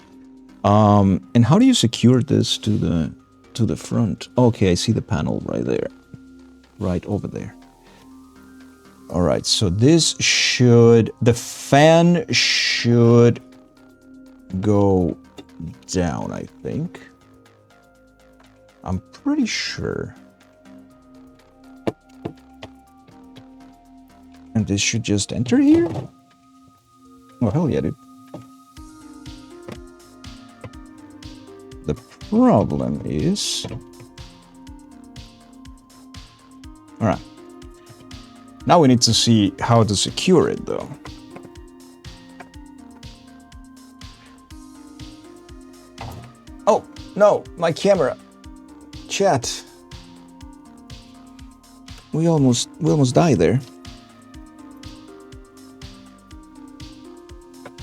[SPEAKER 1] And how do you secure this to the front? Okay, I see the panel right there, right over there. All right, so this the fan should go down, I think. I'm pretty sure. And this should just enter here? Oh, hell yeah, dude. The problem is... Alright. Now we need to see how to secure it, though. Oh, no, my camera. Chat. We almost died there.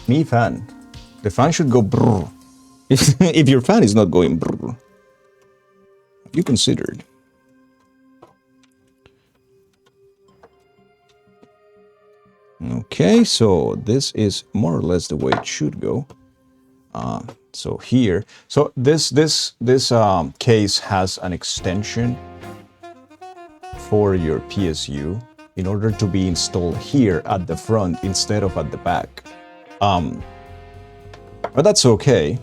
[SPEAKER 1] Me fan. The fan should go brrr. If your fan is not going brrr. Have you considered? Okay, so this is more or less the way it should go. So here, so this case has an extension for your PSU in order to be installed here at the front instead of at the back. But that's okay.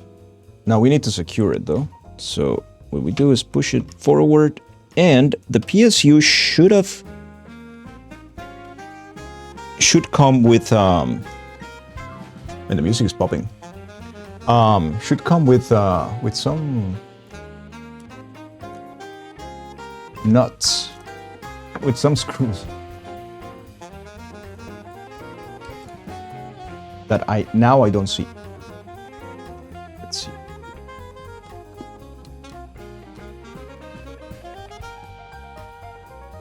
[SPEAKER 1] Now we need to secure it though. So what we do is push it forward, and the PSU should come with and the music is popping. Should come with some nuts, with some screws that I don't see. Let's see.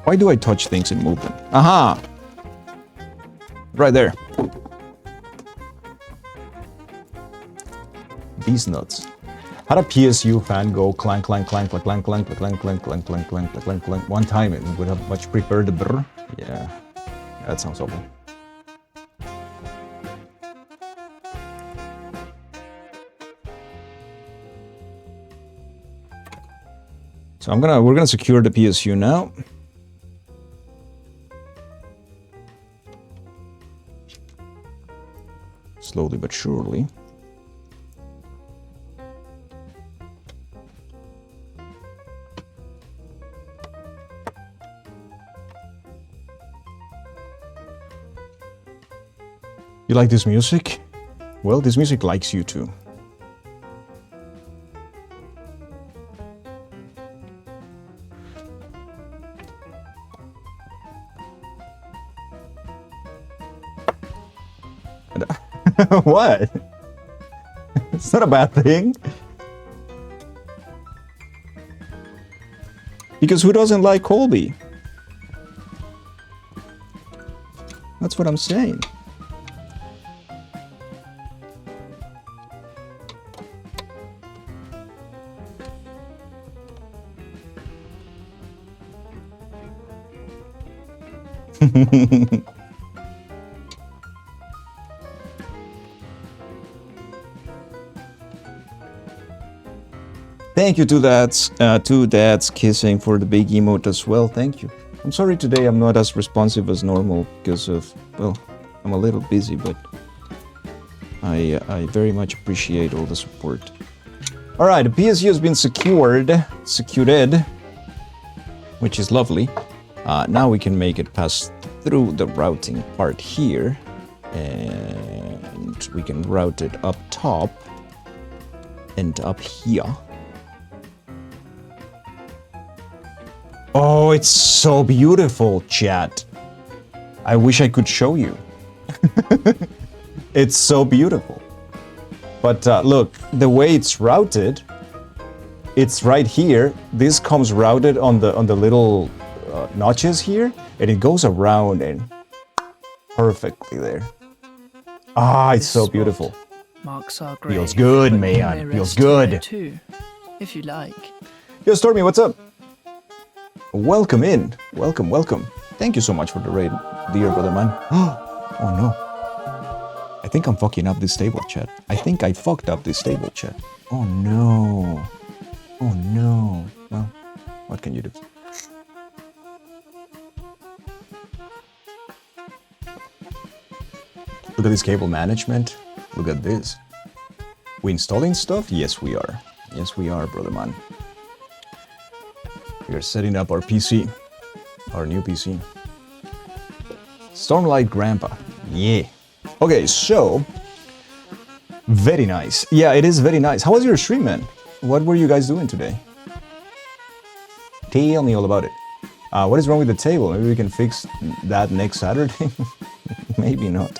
[SPEAKER 1] Why do I touch things and move them? Aha! Right there. These nuts. Had a PSU fan go clank, clank, clank, clank, clank, clank, clank, clank, clank, clank, clank, clank, clank. One time it would have much preferred the brr. Yeah, that sounds awful. So we're gonna secure the PSU now. Slowly but surely. You like this music? Well, this music likes you too. What? It's not a bad thing. Because who doesn't like Colby? That's what I'm saying. Thank you to Dad's kissing for the big emote as well. Thank you. I'm sorry today I'm not as responsive as normal because of, well, I'm a little busy, but I very much appreciate all the support. All right, the PSG has been secured, which is lovely. Now we can make it pass through the routing part here, and we can route it up top and up here. Oh, it's so beautiful, chat. I wish I could show you. It's so beautiful. But look, the way it's routed, it's right here. This comes routed on the little notches here, and it goes around and perfectly there. Ah, it's so beautiful.
[SPEAKER 8] Marks our grave.
[SPEAKER 1] Feels good,
[SPEAKER 8] but you
[SPEAKER 1] man.
[SPEAKER 8] may
[SPEAKER 1] Feels
[SPEAKER 8] rest here
[SPEAKER 1] good.
[SPEAKER 8] Too, if you like.
[SPEAKER 1] Yo, Stormy, what's up? Welcome in. Welcome, welcome. Thank you so much for the raid, dear brother man. Oh no. I think I'm fucking up this table, chat. I think I fucked up this table, chat. Oh no. Oh no. Well, what can you do? Look at this cable management. Look at this. We installing stuff? Yes, we are. Yes, we are, brother man. We are setting up our PC, our new PC. Stormlight Grandpa, yeah. Okay, so, very nice. Yeah, it is very nice. How was your stream, man? What were you guys doing today? Tell me all about it. What is wrong with the table? Maybe we can fix that next Saturday? Maybe not.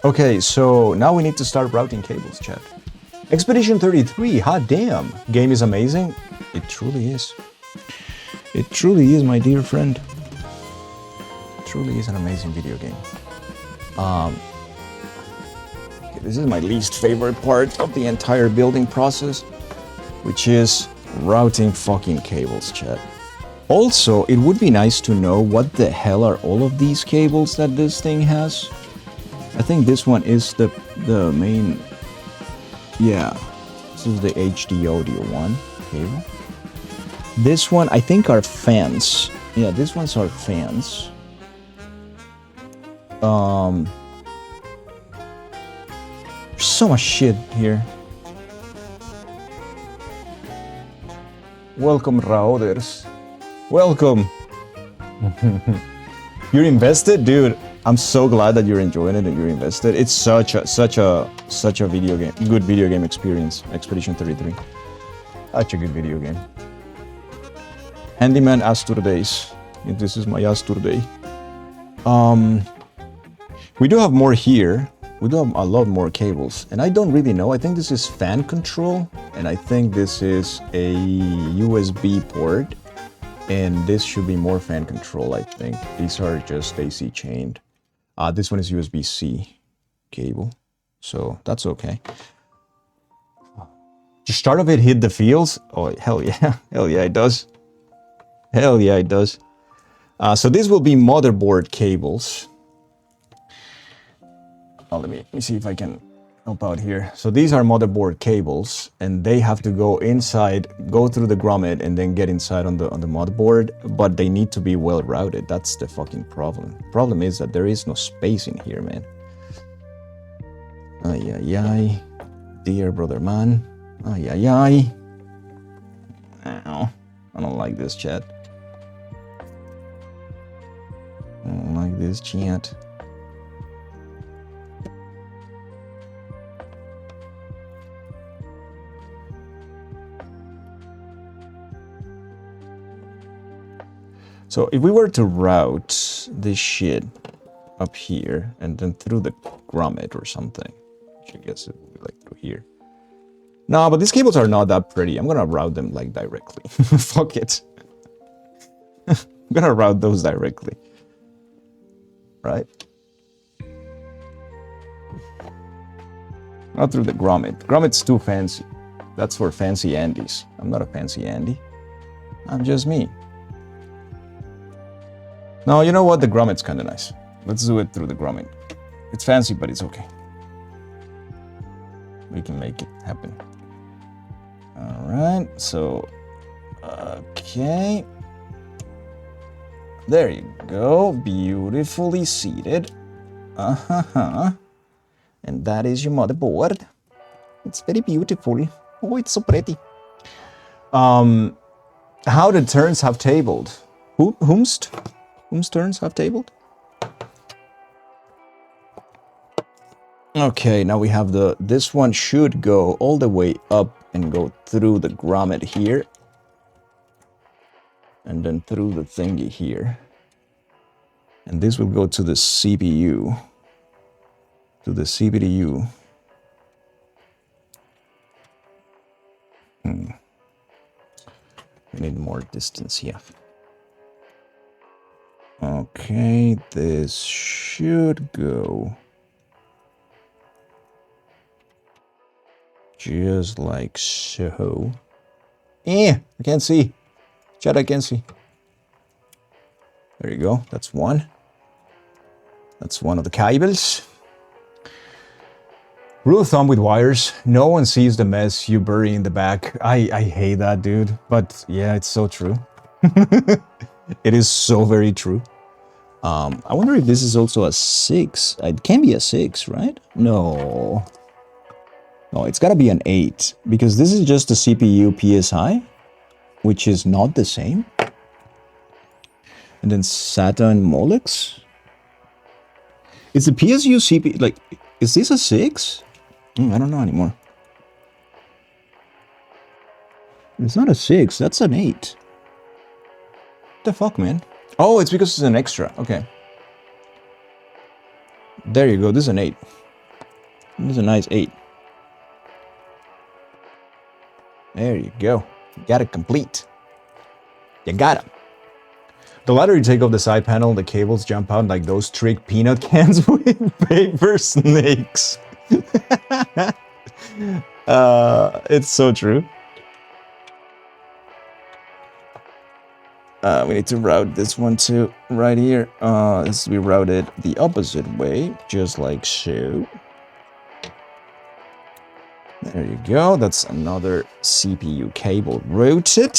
[SPEAKER 1] Okay, so now we need to start routing cables, chat. Expedition 33, hot damn. Game is amazing. It truly is. It truly is, my dear friend. It truly is an amazing video game. Okay, this is my least favorite part of the entire building process, which is routing fucking cables, chat. Also, it would be nice to know what the hell are all of these cables that this thing has. I think this one is the main. Yeah, this is the HD audio one cable. This one, I think, are fans. Yeah, these ones are fans. There's so much shit here. Welcome, Raoders. Welcome. You're invested, dude. I'm so glad that you're enjoying it and you're invested. It's such a video game, good video game experience. Expedition 33, such a good video game. Handyman Astur Days. This is my Astur Day. We do have more here. We do have a lot more cables, and I don't really know. I think this is fan control, and I think this is a USB port, and this should be more fan control. I think these are just AC chained. This one is USB-C cable, so that's okay. The start of it hit the fields. Oh, hell yeah. Hell yeah, it does. Hell yeah, it does. So these will be motherboard cables. Oh, let me see if I can help out here. So these are motherboard cables, and they have to go inside, go through the grommet, and then get inside on the motherboard. But they need to be well routed. That's the fucking problem. Problem is that there is no space in here, man. Ay ay ay, dear brother man. Ay ay ay. Ow. I don't like this, chat. I don't like this, chat. So if we were to route this shit up here and then through the grommet or something, which I guess it would be like through here. No, but these cables are not that pretty. I'm gonna route them like directly. Fuck it. I'm gonna route those directly. Right? Not through the grommet. Grommet's too fancy. That's for fancy Andys. I'm not a fancy Andy. I'm just me. No, you know what? The grommet's kind of nice. Let's do it through the grommet. It's fancy, but it's okay. We can make it happen. All right. So, okay. There you go. Beautifully seated. Uh-huh. And that is your motherboard. It's very beautiful. Oh, it's so pretty. How the turns have tabled. Whom's turns have tabled? Okay, now we have this one should go all the way up and go through the grommet here. And then through the thingy here. And this will go to the CPU. To the CPU. We need more distance here. Okay, this should go just like so. I can't see. Chat, I can't see. There you go. That's one. That's one of the cables. Rule of thumb with wires, no one sees the mess you bury in the back. I hate that, dude. But yeah, it's so true. It is so very true. I wonder if this is also a 6. It can be a 6, right? No. No, it's gotta be an 8. Because this is just a CPU PSI, which is not the same. And then SATA and Molex. Is the PSU CPU, like, is this a 6? I don't know anymore. It's not a 6, that's an 8. What the fuck, man? Oh, it's because it's an extra. Okay. There you go, this is an 8. This is a nice 8. There you go. You got it complete. You got it. The latter you take off the side panel, the cables jump out like those trick peanut cans with paper snakes. It's so true. We need to route this one too, right here. This we routed the opposite way, just like so. There you go. That's another CPU cable routed.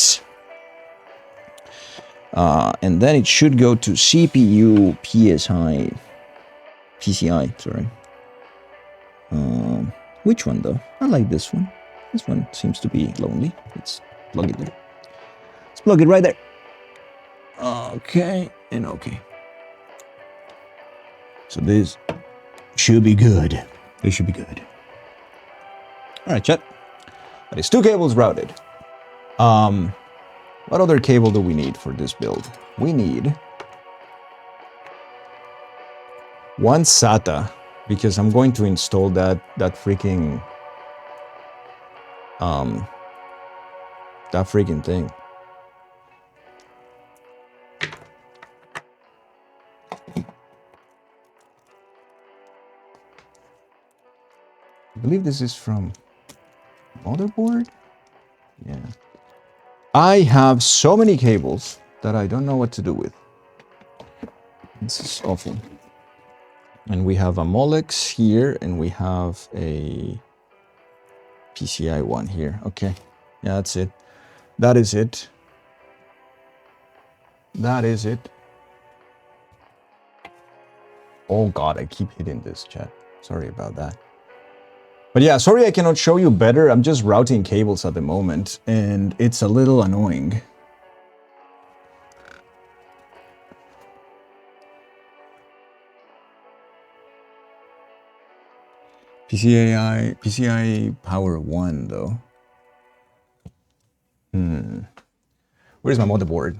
[SPEAKER 1] And then it should go to CPU PCI, sorry. Which one though? I like this one. This one seems to be lonely. Let's plug it there. Let's plug it right there. Okay, and okay. So this should be good. This should be good. Alright, chat. That is 2 cables routed. What other cable do we need for this build? We need 1 SATA, because I'm going to install that freaking thing. I believe this is from motherboard. Yeah. I have so many cables that I don't know what to do with. This is awful. And we have a Molex here, and we have a PCI one here. Okay. Yeah, that's it. That is it. That is it. Oh god, I keep hitting this, chat. Sorry about that. But yeah, sorry I cannot show you better. I'm just routing cables at the moment, and it's a little annoying. PCI Power 1 though. Where's my motherboard?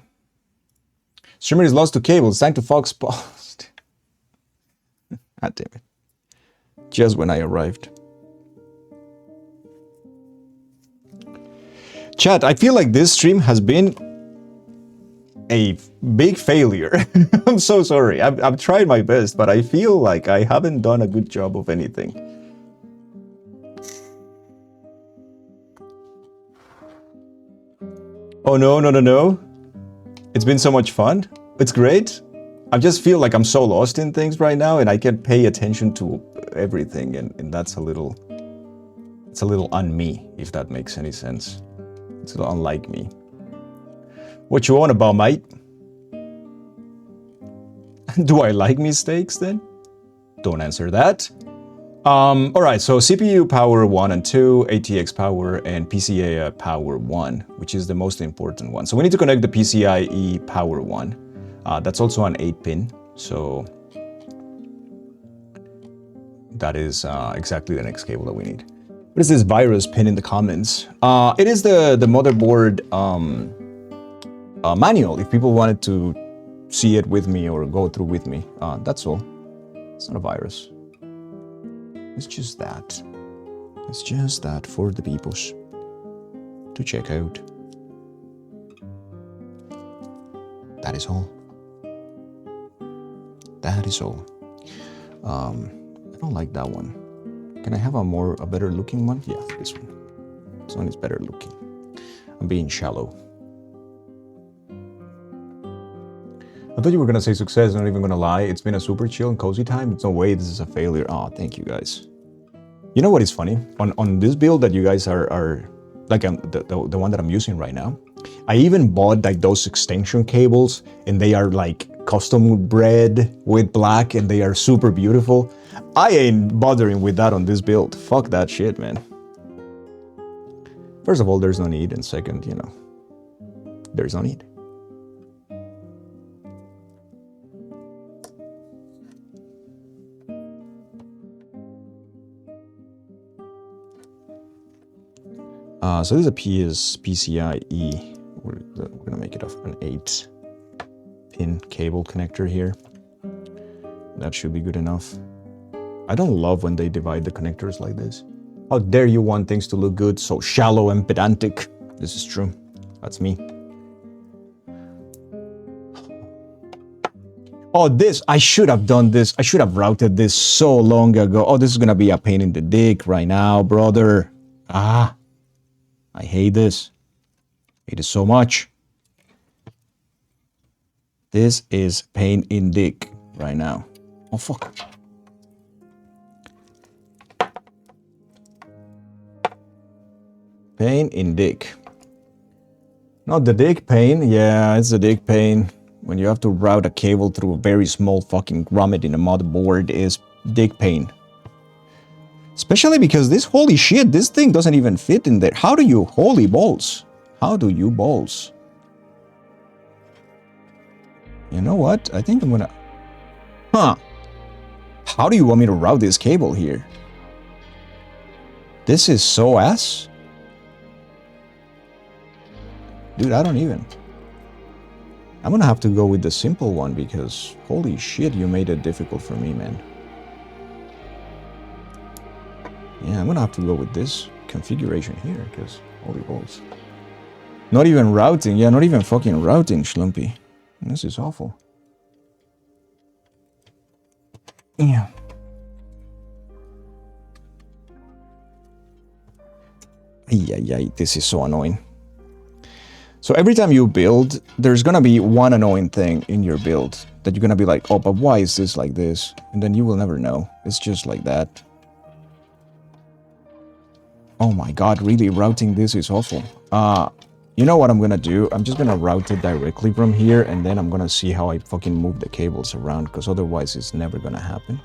[SPEAKER 1] Streamer is lost to cable. It's time to Fox Post. God damn it. Just when I arrived. Chat, I feel like this stream has been a big failure. I'm so sorry. I've tried my best, but I feel like I haven't done a good job of anything. Oh no. It's been so much fun. It's great. I just feel like I'm so lost in things right now and I can't pay attention to everything and that's a little... It's a little on me, if that makes any sense. It's a little unlike me. What you on about, mate? Do I like mistakes then? Don't answer that. Alright, so CPU power 1 and 2, ATX power, and PCIe power 1, which is the most important one. So we need to connect the PCIe power 1. That's also an 8-pin, so that is exactly the next cable that we need. What is this virus pin in the comments? It is the motherboard manual, if people wanted to see it with me or go through with me. That's all. It's not a virus. It's just that. It's just that for the peoples to check out. That is all. That is all. I don't like that one. Can I have a better looking one? Yeah, this one. This one is better looking. I'm being shallow. I thought you were gonna say success, not even gonna lie. It's been a super chill and cozy time. It's no way this is a failure. Oh, thank you guys. You know what is funny? On this build that you guys are like the one that I'm using right now, I even bought like those extension cables and they are like custom bred with black and they are super beautiful. I ain't bothering with that on this build. Fuck that shit, man. First of all, there's no need, and second, you know, there's no need. So this is a PCIe. We're gonna make it an 8-pin cable connector here. That should be good enough. I don't love when they divide the connectors like this. How dare you want things to look good, so shallow and pedantic. This is true. That's me. Oh, this, I should have done this. I should have routed this so long ago. Oh, this is gonna be a pain in the dick right now, brother. Ah. I hate this. I hate it so much. This is pain in dick right now. Oh, fuck. Pain in dick. Not the dick pain. Yeah, it's a dick pain. When you have to route a cable through a very small fucking grommet in a motherboard is dick pain. Especially because this, holy shit, this thing doesn't even fit in there. How do you, holy balls? How do you balls? You know what? I think I'm gonna... Huh. How do you want me to route this cable here? This is so ass. Dude, I don't even... I'm gonna have to go with the simple one because holy shit, you made it difficult for me, man. Yeah, I'm gonna have to go with this configuration here because holy balls. Not even routing, yeah, not even fucking routing, Schlumpy. This is awful. Yeah. Yeah, this is so annoying. So every time you build, there's gonna be one annoying thing in your build that you're gonna be like, oh, but why is this like this? And then you will never know. It's just like that. Oh my god, really? Routing this is awful. You know what I'm gonna do? I'm just gonna route it directly from here and then I'm gonna see how I fucking move the cables around because otherwise it's never gonna happen.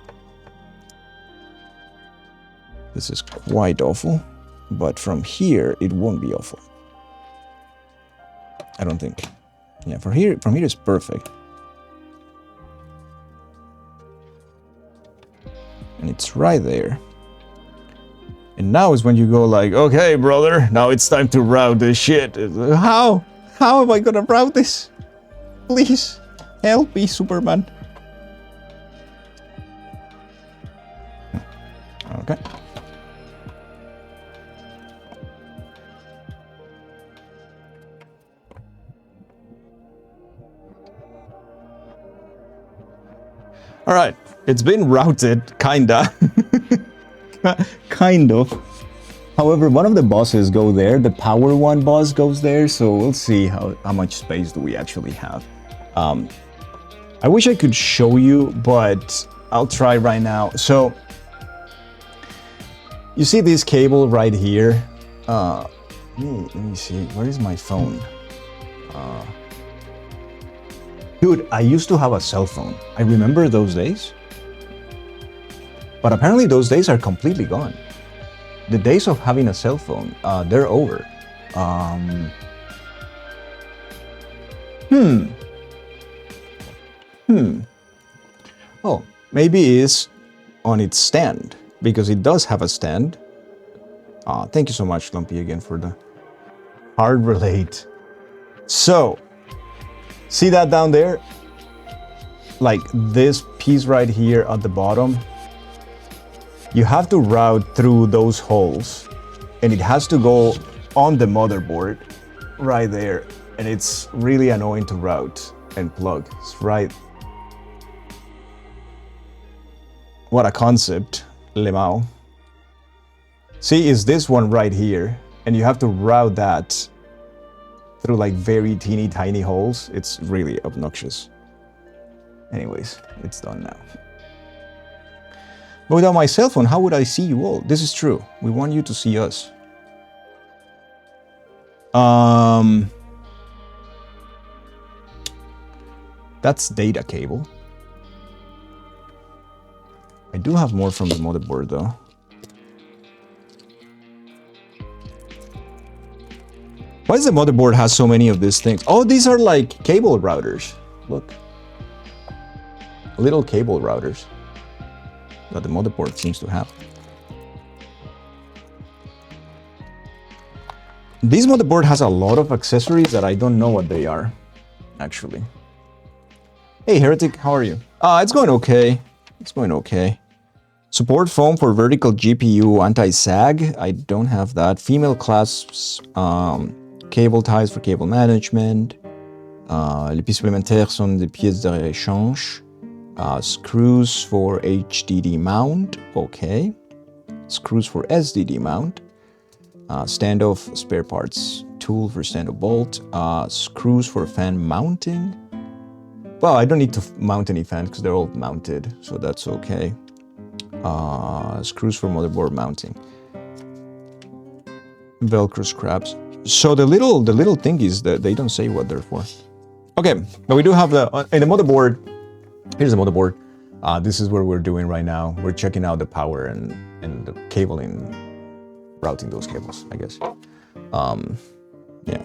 [SPEAKER 1] This is quite awful, but from here it won't be awful. I don't think. Yeah, from here it's perfect. And it's right there. And now is when you go like, okay, brother, now it's time to route this shit. How? How am I gonna route this? Please. Help me, Superman. Okay. All right, it's been routed, kinda. Kind of. However, one of the bosses go there, the power one boss goes there, so we'll see how much space do we actually have. I wish I could show you, but I'll try right now. So, you see this cable right here? Let me see, where is my phone? Dude, I used to have a cell phone. I remember those days. But apparently those days are completely gone. The days of having a cell phone, they're over. Oh, maybe it's on its stand, because it does have a stand. Thank you so much, Lumpy, again for the hard relate. So, see that down there? Like this piece right here at the bottom? You have to route through those holes, and it has to go on the motherboard right there, and it's really annoying to route and plug. It's right. What a concept, Lemao. See, is this one right here, and you have to route that through like very teeny tiny holes. It's really obnoxious. Anyways, it's done now. But without my cell phone, how would I see you all? This is true. We want you to see us. That's data cable. I do have more from the motherboard though. Why does the motherboard have so many of these things? Oh, these are like cable routers. Look. Little cable routers that the motherboard seems to have. This motherboard has a lot of accessories that I don't know what they are, actually. Hey, Heretic, how are you? It's going okay. It's going okay. Support foam for vertical GPU anti-sag. I don't have that. Female clasps, cable ties for cable management. Les pièces supplémentaires sont des pièces de réchange. Screws for HDD mount. Okay. Screws for SDD mount. Standoff spare parts. Tool for standoff bolt. Screws for fan mounting. Well, I don't need to mount any fans because they're all mounted, so that's okay. Screws for motherboard mounting. Velcro scraps. So the little thingies that they don't say what they're for. Okay, but we do have the in the motherboard. Here's the motherboard. This is what we're doing right now. We're checking out the power and the cabling, routing those cables, I guess. Yeah.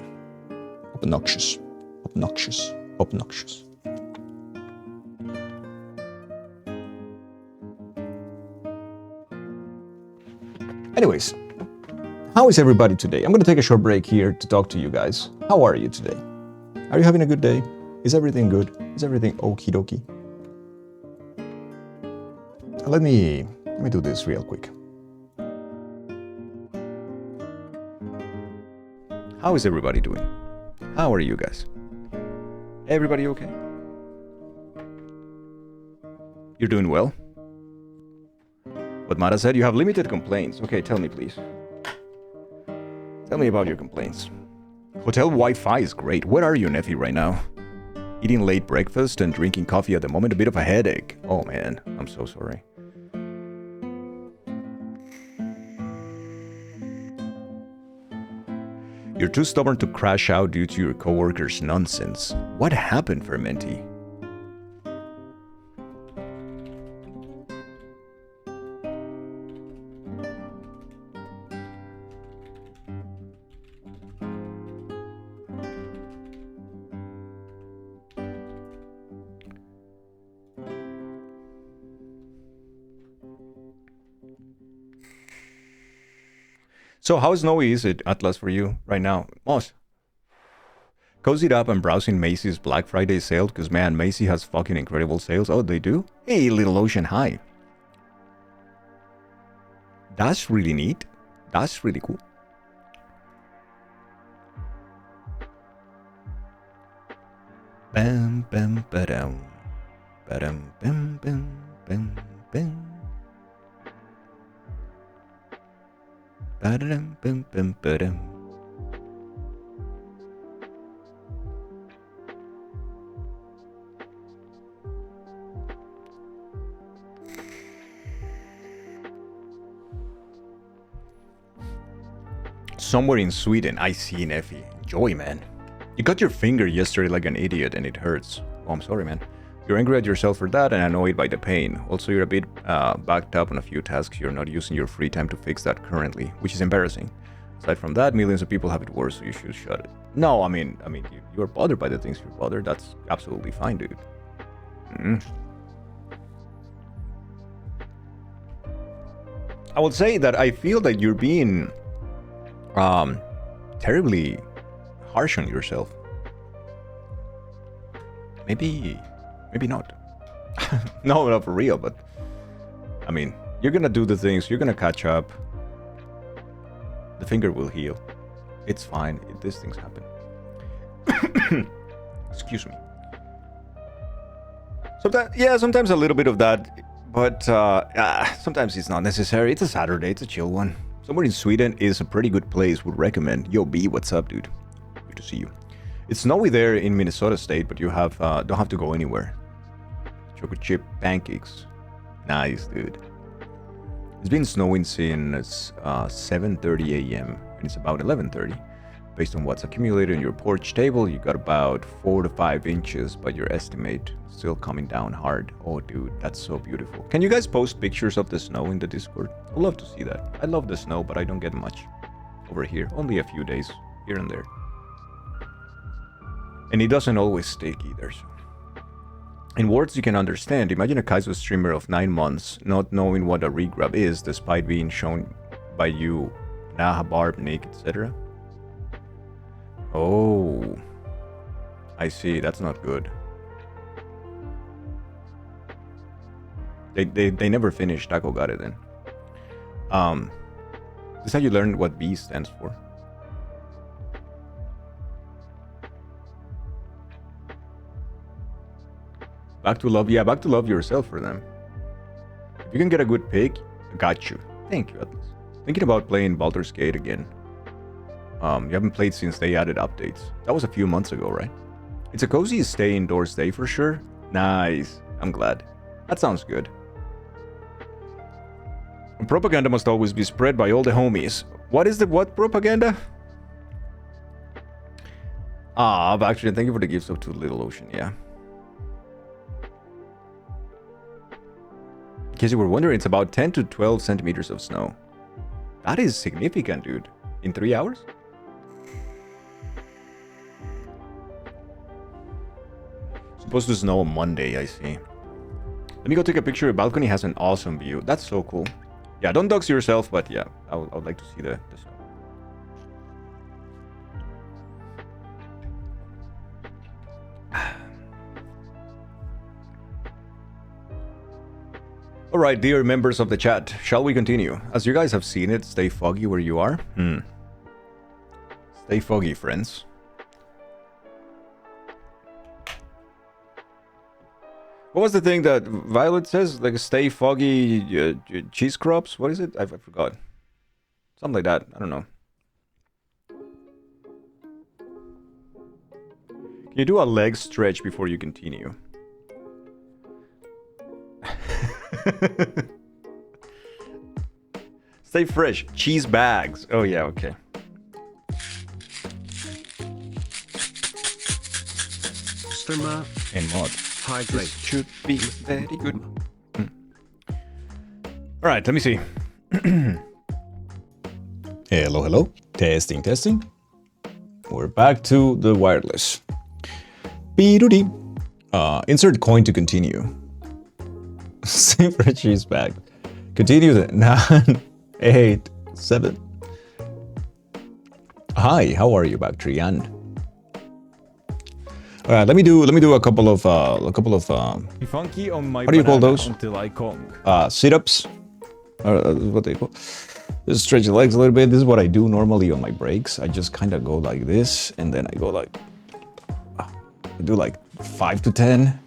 [SPEAKER 1] Obnoxious. Obnoxious. Obnoxious. Anyways, how is everybody today? I'm going to take a short break here to talk to you guys. How are you today? Are you having a good day? Is everything good? Is everything okie dokie? Let me do this real quick.
[SPEAKER 3] How is everybody doing? How are you guys? Everybody okay? You're doing well? But Mara said you have limited complaints. Okay, tell me please. Tell me about your complaints. Hotel Wi-Fi is great. Where are you, Nephi, right now? Eating late breakfast and drinking coffee at the moment. A bit of a headache. Oh man, I'm so sorry. You're too stubborn to crash out due to your coworkers' nonsense. What happened, Fermenti? So how snowy is it, Atlas, for you right now? Moss, Cozied up and browsing Macy's Black Friday sale because, man, Macy has fucking incredible sales. Oh, they do? Hey, Little Ocean, hi. That's really neat. That's really cool. Bam, bam, ba-dum. Ba-dum, bam, bam, bam, bam. Ba-dum, bam, bam, ba-dum. Somewhere in Sweden, I see Neffy. Enjoy, man. You cut your finger yesterday like an idiot and it hurts. Oh, I'm sorry, man. You're angry at yourself for that and annoyed by the pain. Also, you're a bit backed up on a few tasks. You're not using your free time to fix that currently, which is embarrassing. Aside from that, millions of people have it worse, so you should shut it. No, I mean, you're bothered by the things you're bothered. That's absolutely fine, dude. I would say that I feel that you're being terribly harsh on yourself. Maybe not. No, not for real, but I mean, you're gonna do the things, you're gonna catch up. The finger will heal. It's fine. These things happen. Excuse me. Sometimes a little bit of that, but sometimes it's not necessary. It's a Saturday, it's a chill one. Somewhere in Sweden is a pretty good place, would recommend. Yo, B, what's up, dude? Good to see you. It's snowy there in Minnesota State, but you have don't have to go anywhere. Chocolate chip pancakes. Nice, dude. It's been snowing since 7:30 a.m. and it's about 11:30. Based on what's accumulated in your porch table, you got about 4 to 5 inches, but your estimate still coming down hard. Oh, dude, that's so beautiful. Can you guys post pictures of the snow in the Discord? I'd love to see that. I love the snow, but I don't get much over here. Only a few days here and there. And it doesn't always stick either. So. In words you can understand, imagine a Kaizo streamer of 9 months not knowing what a regrab is despite being shown by you, Naha, Barb, Nick, etc. Oh, I see. That's not good. They never finished. Taco got it then. This is how you learn what B stands for. Back to love. Yeah, back to love yourself for them. If you can get a good pick, I got you. Thank you, Atlas. Thinking about playing Baldur's Gate again. You haven't played since they added updates. That was a few months ago, right? It's a cozy stay indoors day for sure. Nice. I'm glad. That sounds good. Propaganda must always be spread by all the homies. What is the what propaganda? Ah, actually, thank you for the gifts of Two Little Ocean, yeah. In case you were wondering, it's about 10 to 12 centimeters of snow. That is significant, dude. In 3 hours? Supposed to snow on Monday, I see. Let me go take a picture. Your balcony has an awesome view. That's so cool. Yeah, don't dox yourself, but yeah, I would like to see the snow. Alright, dear members of the chat, shall we continue? As you guys have seen it, stay foggy where you are. Stay foggy, friends. What was the thing that Violet says? Like, stay foggy cheese crops? What is it? I forgot. Something like that. I don't know. Can you do a leg stretch before you continue? Stay fresh. Cheese bags. Oh, yeah, okay.
[SPEAKER 6] Streamer
[SPEAKER 3] And mod.
[SPEAKER 6] hydrate.
[SPEAKER 3] This should be very good. Alright, let me see.
[SPEAKER 1] Hello, hello. Testing, testing. We're back to the wireless. Be-do-dee. Insert coin to continue. Save for a cheese bag. Continue the 9, 8, 7. Hi, how are you, Bactrian? All right, let me do a couple of
[SPEAKER 4] Be funky on my
[SPEAKER 1] What do you call
[SPEAKER 4] banana
[SPEAKER 1] those?
[SPEAKER 4] until I conk.
[SPEAKER 1] sit-ups. What they call. Just stretch the legs a little bit. This is what I do normally on my breaks. I just kind of go like this, and then I go like, I do like 5 to 10.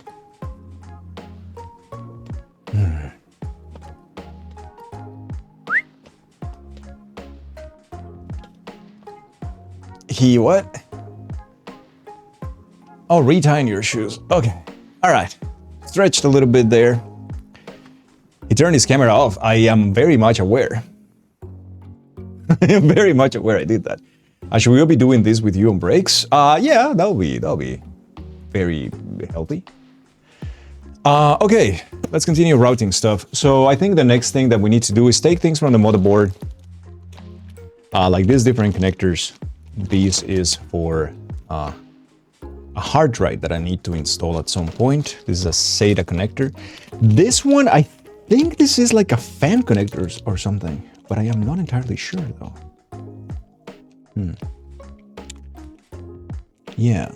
[SPEAKER 1] He what? Oh, retying your shoes. Okay. All right. Stretched a little bit there. He turned his camera off. I am very much aware. I am very much aware I did that. Should we be doing this with you on breaks? Yeah, that'll be very healthy. Okay, let's continue routing stuff. So I think the next thing that we need to do is take things from the motherboard, like these different connectors. This is for a hard drive that I need to install at some point. This is a SATA connector. This one, I think this is like a fan connector or something, but I am not entirely sure though. Yeah.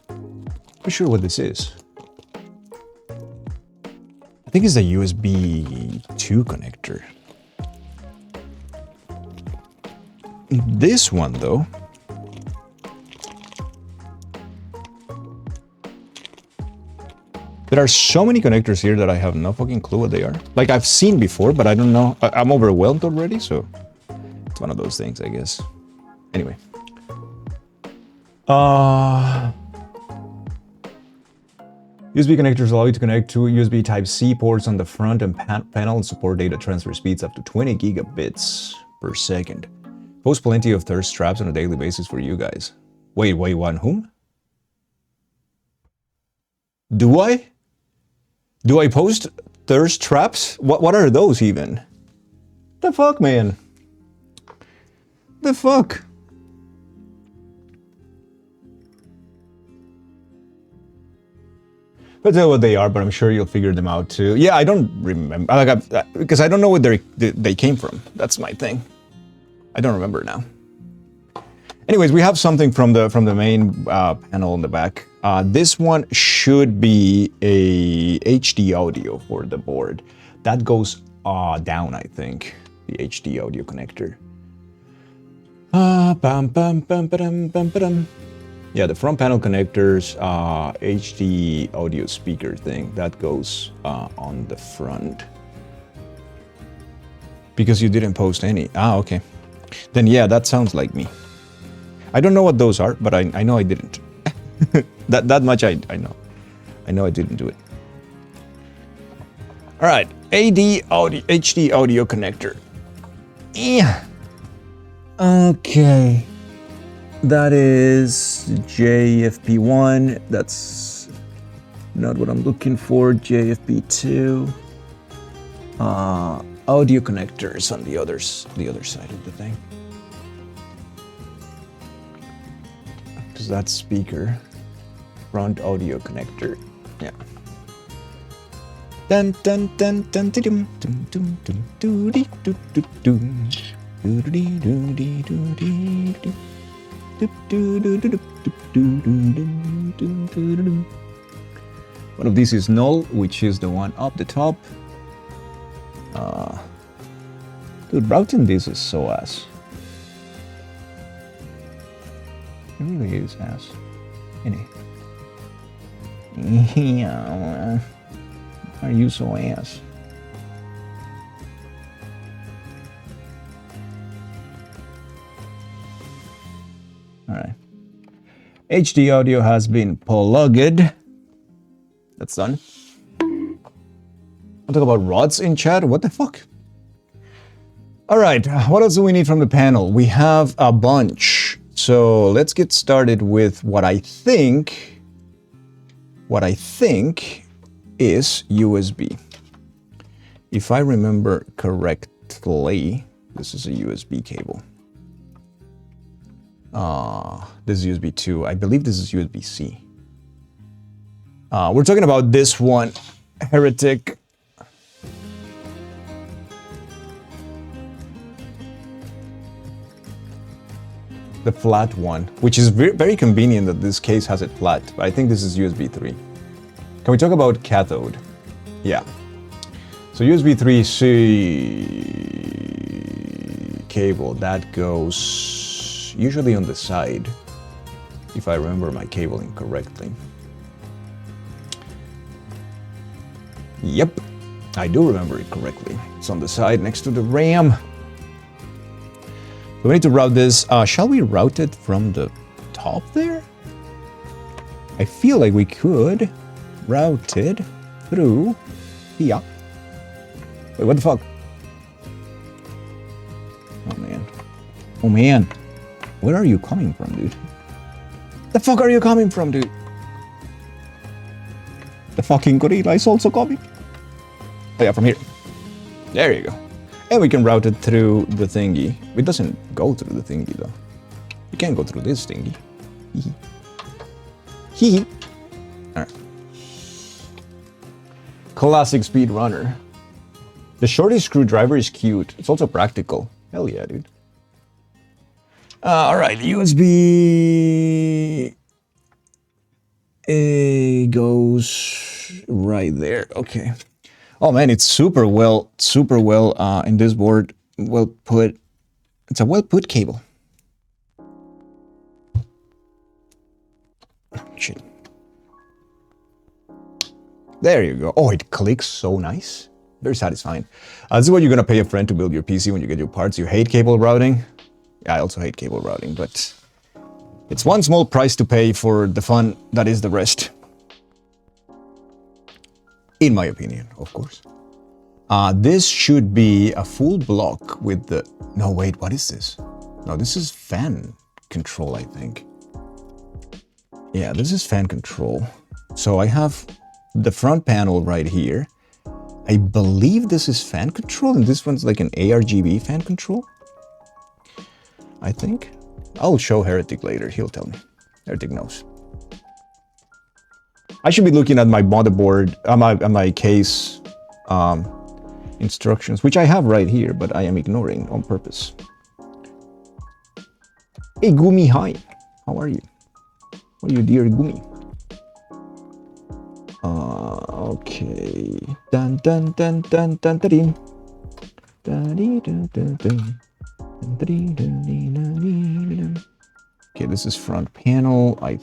[SPEAKER 1] Not sure what this is. I think it's a USB 2 connector. This one though, there are so many connectors here that I have no fucking clue what they are. Like I've seen before, but I don't know. I'm overwhelmed already, so it's one of those things, I guess. Anyway. USB connectors allow you to connect two USB Type-C ports on the front and panel and support data transfer speeds up to 20 gigabits per second. Post plenty of thirst traps on a daily basis for you guys. Wait, one whom? Do I? Do I post thirst traps? What are those even? The fuck, man? The fuck? I'll tell you what they are, but I'm sure you'll figure them out too. Yeah, I don't remember, because I don't know where they came from. That's my thing. I don't remember now. Anyways, we have something from the main panel in the back. This one should be a HD audio for the board. That goes down, I think. The HD audio connector. Yeah, the front panel connectors, HD audio speaker thing, that goes on the front. Because you didn't post any. Okay. Then yeah, that sounds like me. I don't know what those are, but I know I didn't. that much I know. I know I didn't do it. All right, HD audio connector. Yeah. Okay. That is JFP1. That's not what I'm looking for. JFP2. Audio connectors on the other side of the thing. Because that's speaker. Front audio connector. Yeah. Dun dun dun dun dum dum dum dum doo dee doo doo doo doo dee doo dee doo dee doo. One of these is null, which is the one up the top. Dude, routing this is so ass. It really is ass. Yeah. Why are you so ass? Alright. HD audio has been plugged. That's done. I'll talk about rods in chat. What the fuck? Alright, what else do we need from the panel? We have a bunch. So let's get started with what I think is USB. If I remember correctly, this is a USB cable. This is USB 2. I believe this is USB-C. We're talking about this one, Heretic. the flat one, which is very convenient that this case has it flat, but I think this is USB 3. Can we talk about cathode? Yeah. So USB 3C cable, that goes usually on the side, if I remember my cabling correctly. Yep, I do remember it correctly. It's on the side next to the RAM. We need to route this. Shall we route it from the top there? I feel like we could route it through here. Wait, what the fuck? Oh man. Oh man. Where are you coming from, dude? The fuck are you coming from, dude? The fucking gorilla is also coming. Oh yeah, from here. There you go. And we can route it through the thingy. It doesn't go through the thingy though. You can't go through this thingy. Hee hee. Alright. Classic speedrunner. The shorty screwdriver is cute. It's also practical. Hell yeah, dude. Alright, USB A goes right there. Okay. Oh man, it's super well in this board. Well put. It's a well put cable. Shit. There you go. Oh, it clicks so nice. Very satisfying. This is what you're gonna pay a friend to build your PC when you get your parts. You hate cable routing. Yeah, I also hate cable routing, but it's one small price to pay for the fun that is the rest. In my opinion, of course. This should be a full block with the... No, wait, what is this? No, this is fan control, I think. Yeah, this is fan control. So I have the front panel right here. I believe this is fan control, and this one's like an ARGB fan control. I think. I'll show Heretic later, he'll tell me. Heretic knows. I should be looking at my motherboard, my case instructions, which I have right here, but I am ignoring on purpose. Hey Gumi, hi. How are you? How are you, dear Gumi? Okay. Dun dun dun dun dun dun dun. Okay, this is front panel. I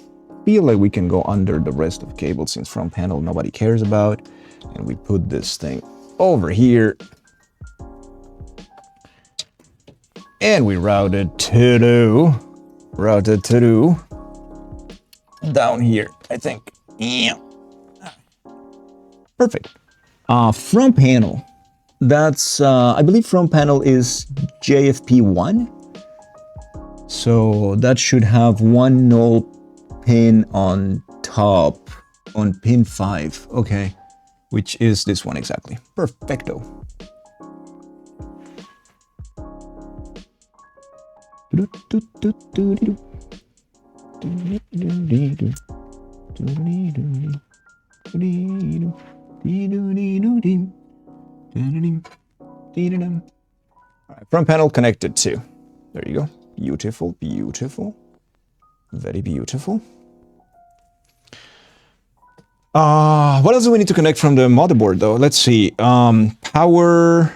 [SPEAKER 1] feel like we can go under the rest of cables since front panel nobody cares about. And we put this thing over here. And we route it to down here, I think. Yeah. Perfect. Front panel. That's, I believe front panel is JFP1. So that should have one null pin on top, on pin 5. Okay. Which is this one exactly. Perfecto. Alright, front panel connected too. There you go. Beautiful, beautiful. Very beautiful. What else do we need to connect from the motherboard though? Let's see. Power.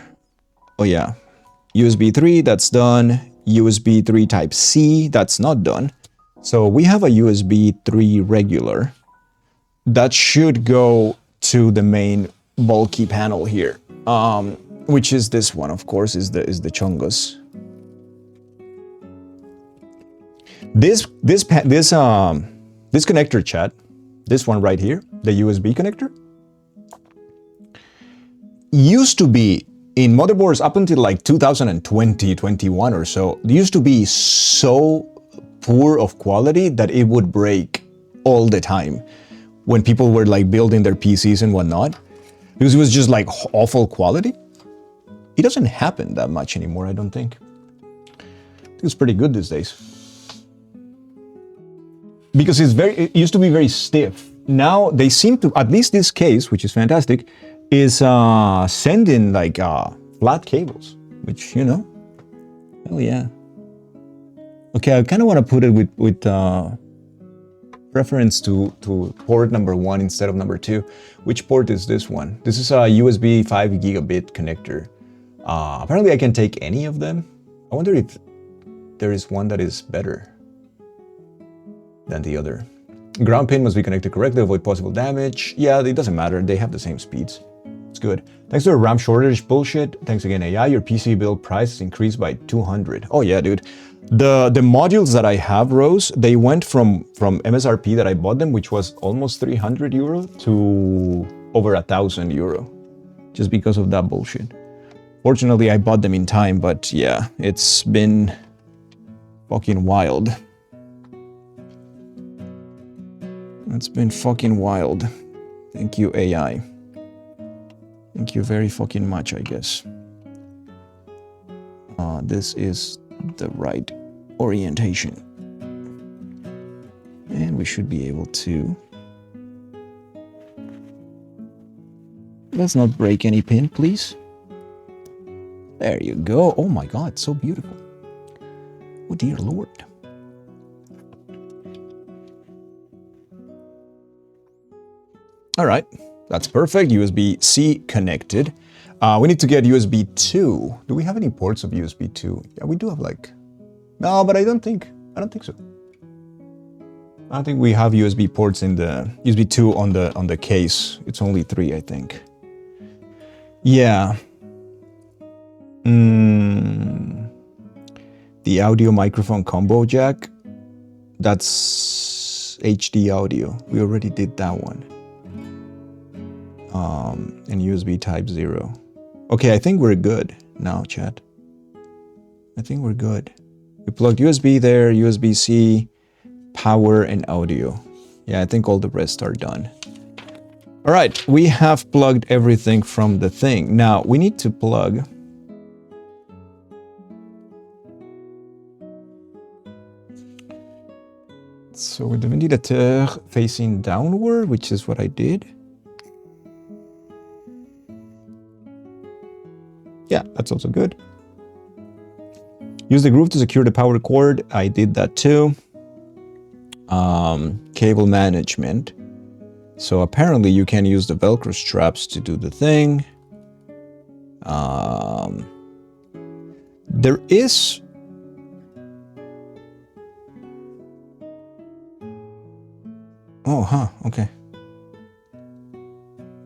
[SPEAKER 1] Oh yeah. USB 3, that's done. USB 3 type C, that's not done. So we have a USB 3 regular. That should go to the main bulky panel here. Which is this one, of course, is the Chungus. This connector, chat, this one right here, the USB connector, used to be in motherboards up until like 2020, 21 or so, it used to be so poor of quality that it would break all the time when people were like building their PCs and whatnot, because it was just like awful quality. It doesn't happen that much anymore, I don't think. I think it's pretty good these days. Because it used to be very stiff. Now they seem to, at least this case, which is fantastic, is sending like flat cables, which, you know, hell yeah. Okay, I kind of want to put it with reference to port number 1 instead of number 2. Which port is this one? This is a USB 5 gigabit connector. Apparently I can take any of them. I wonder if there is one that is better than the other. Ground pin must be connected correctly to avoid possible damage. Yeah, it doesn't matter. They have the same speeds. It's good. Thanks to a RAM shortage bullshit. Thanks again, AI. Your PC build price has increased by 200. Oh yeah, dude. The modules that I have, Rose, they went from MSRP that I bought them, which was almost 300 euro, to over 1,000 euro, just because of that bullshit. Fortunately, I bought them in time, but yeah, it's been fucking wild. It's been fucking wild. Thank you, AI. Thank you very fucking much, I guess. This is the right orientation. And we should be able to... Let's not break any pin, please. There you go. Oh my god, so beautiful. Oh dear lord. All right, that's perfect. USB-C connected. We need to get USB 2. Do we have any ports of USB 2? Yeah, we do have like... No, but I don't think so. I don't think we have USB ports in the USB 2 on the case. It's only 3, I think. Yeah. The audio microphone combo jack. That's HD audio. We already did that one. And USB Type 0. Okay, I think we're good now, chat. I think we're good. We plugged USB there, USB-C, power, and audio. Yeah, I think all the rest are done. All right, we have plugged everything from the thing. Now, we need to plug... So with the ventilateur facing downward, which is what I did. Yeah, that's also good. Use the groove to secure the power cord. I did that too. Cable management. So apparently you can use the Velcro straps to do the thing. There is... Oh, huh, okay.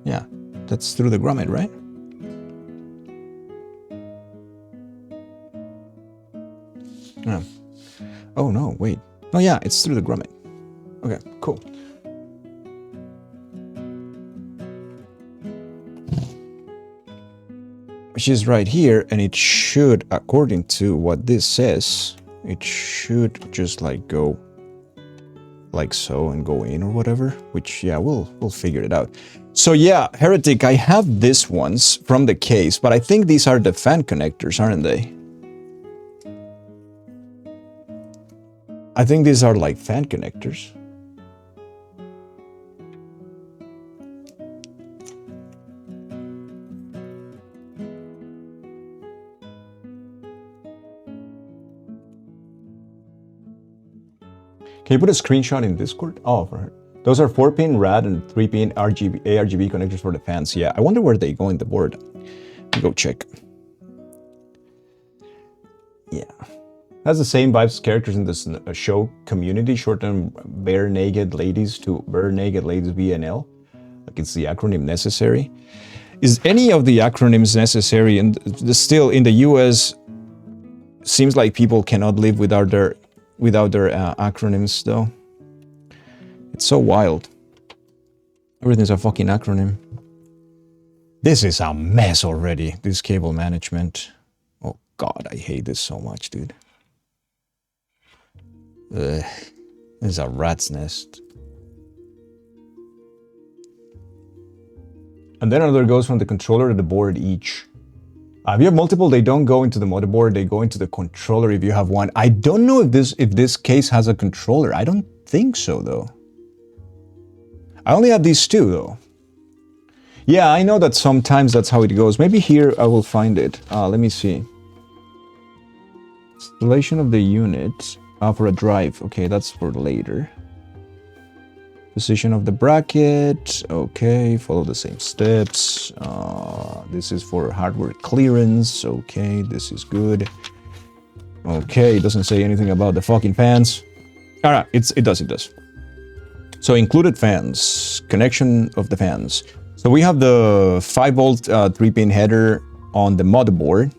[SPEAKER 1] Yeah, that's through the grommet, right? Yeah. Oh no, wait. Oh yeah, it's through the grommet. Okay, cool. Which is right here, and it should, according to what this says, it should just like go like so and go in or whatever, which yeah, we'll figure it out. So yeah, Heretic, I have these ones from the case, but I think these are the fan connectors, aren't they? I think these are like fan connectors. Can you put a screenshot in Discord? Oh, for her. Those are 4-pin RAD and 3-pin RGB, ARGB connectors for the fans. Yeah, I wonder where they go in the board. Let me go check. Yeah. Has the same vibes as characters in this show Community, shortened Bare Naked Ladies to Bare Naked Ladies BNL. Like it's the acronym necessary. Is any of the acronyms necessary? And still in the US, seems like people cannot live without their acronyms though. It's so wild. Everything's a fucking acronym. This is a mess already, this cable management. Oh god, I hate this so much, dude. Ugh, this is a rat's nest. And then another goes from the controller to the board each. If you have multiple, they don't go into the motherboard, they go into the controller if you have one. I don't know if this case has a controller. I don't think so, though. I only have these two, though. Yeah, I know that sometimes that's how it goes. Maybe here I will find it. Let me see. Installation of the unit. For a drive. Okay, that's for later. Position of the bracket. Okay, follow the same steps. This is for hardware clearance. Okay, this is good. Okay, it doesn't say anything about the fucking fans. Alright, it does. So included fans, connection of the fans. So we have the 5-volt 3-pin header on the motherboard.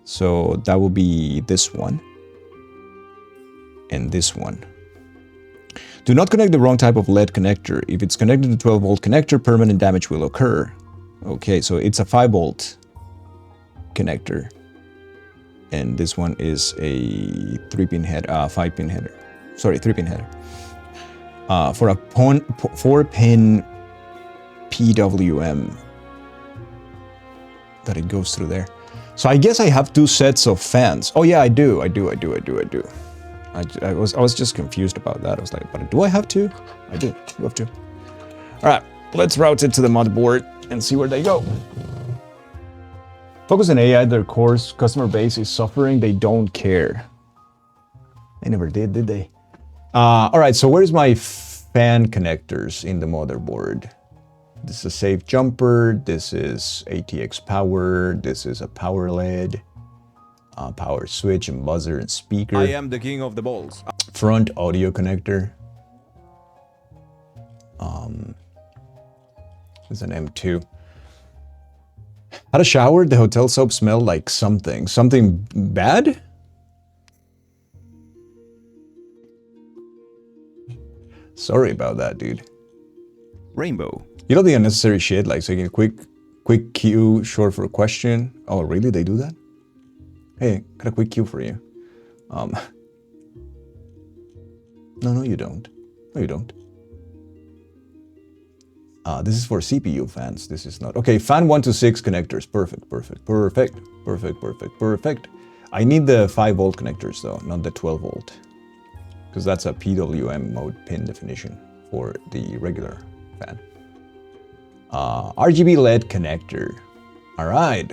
[SPEAKER 1] So that will be this one. And this one. Do not connect the wrong type of LED connector. If it's connected to 12-volt connector, permanent damage will occur. Okay, so it's a 5-volt connector. And this one is a 3-pin head, 5-pin header. Sorry, 3-pin header. For a 4-pin PWM that it goes through there. So I guess I have 2 sets of fans. Oh yeah, I do. I was just confused about that. I was like, but do I have to? I do. You have to. All right, let's route it to the motherboard and see where they go. Focus on AI, their core customer base is suffering. They don't care. They never did they? All right, so where's my fan connectors in the motherboard? This is a safe jumper. This is ATX power. This is a power LED. Power switch and buzzer and speaker.
[SPEAKER 4] I am the king of the balls.
[SPEAKER 1] Front audio connector. It's an M2. Had a shower. The hotel soap smelled like something. Something bad? Sorry about that, dude.
[SPEAKER 3] Rainbow.
[SPEAKER 1] You know the unnecessary shit, like saying a quick cue short for a question. Oh, really? They do that? Hey, got a quick cue for you. No, you don't. No, you don't. This is for CPU fans. This is not. Okay, fan 1 to 6 connectors. Perfect. I need the 5-volt connectors though, not the 12-volt. Because that's a PWM mode pin definition for the regular fan. RGB LED connector. All right.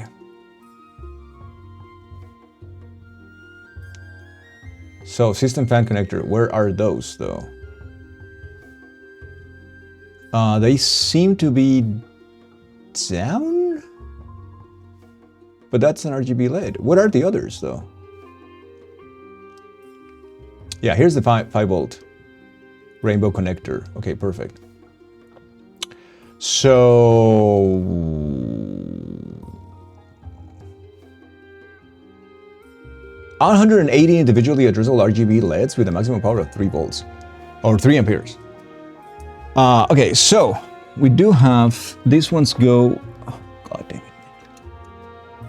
[SPEAKER 1] So system fan connector, where are those though? They seem to be down? But that's an RGB LED. What are the others though? Yeah, here's the 5-volt rainbow connector. Okay, perfect. So 180 individually addressable RGB LEDs with a maximum power of 3 volts or 3 amperes. Okay, so we do have these ones go. Oh, God damn it.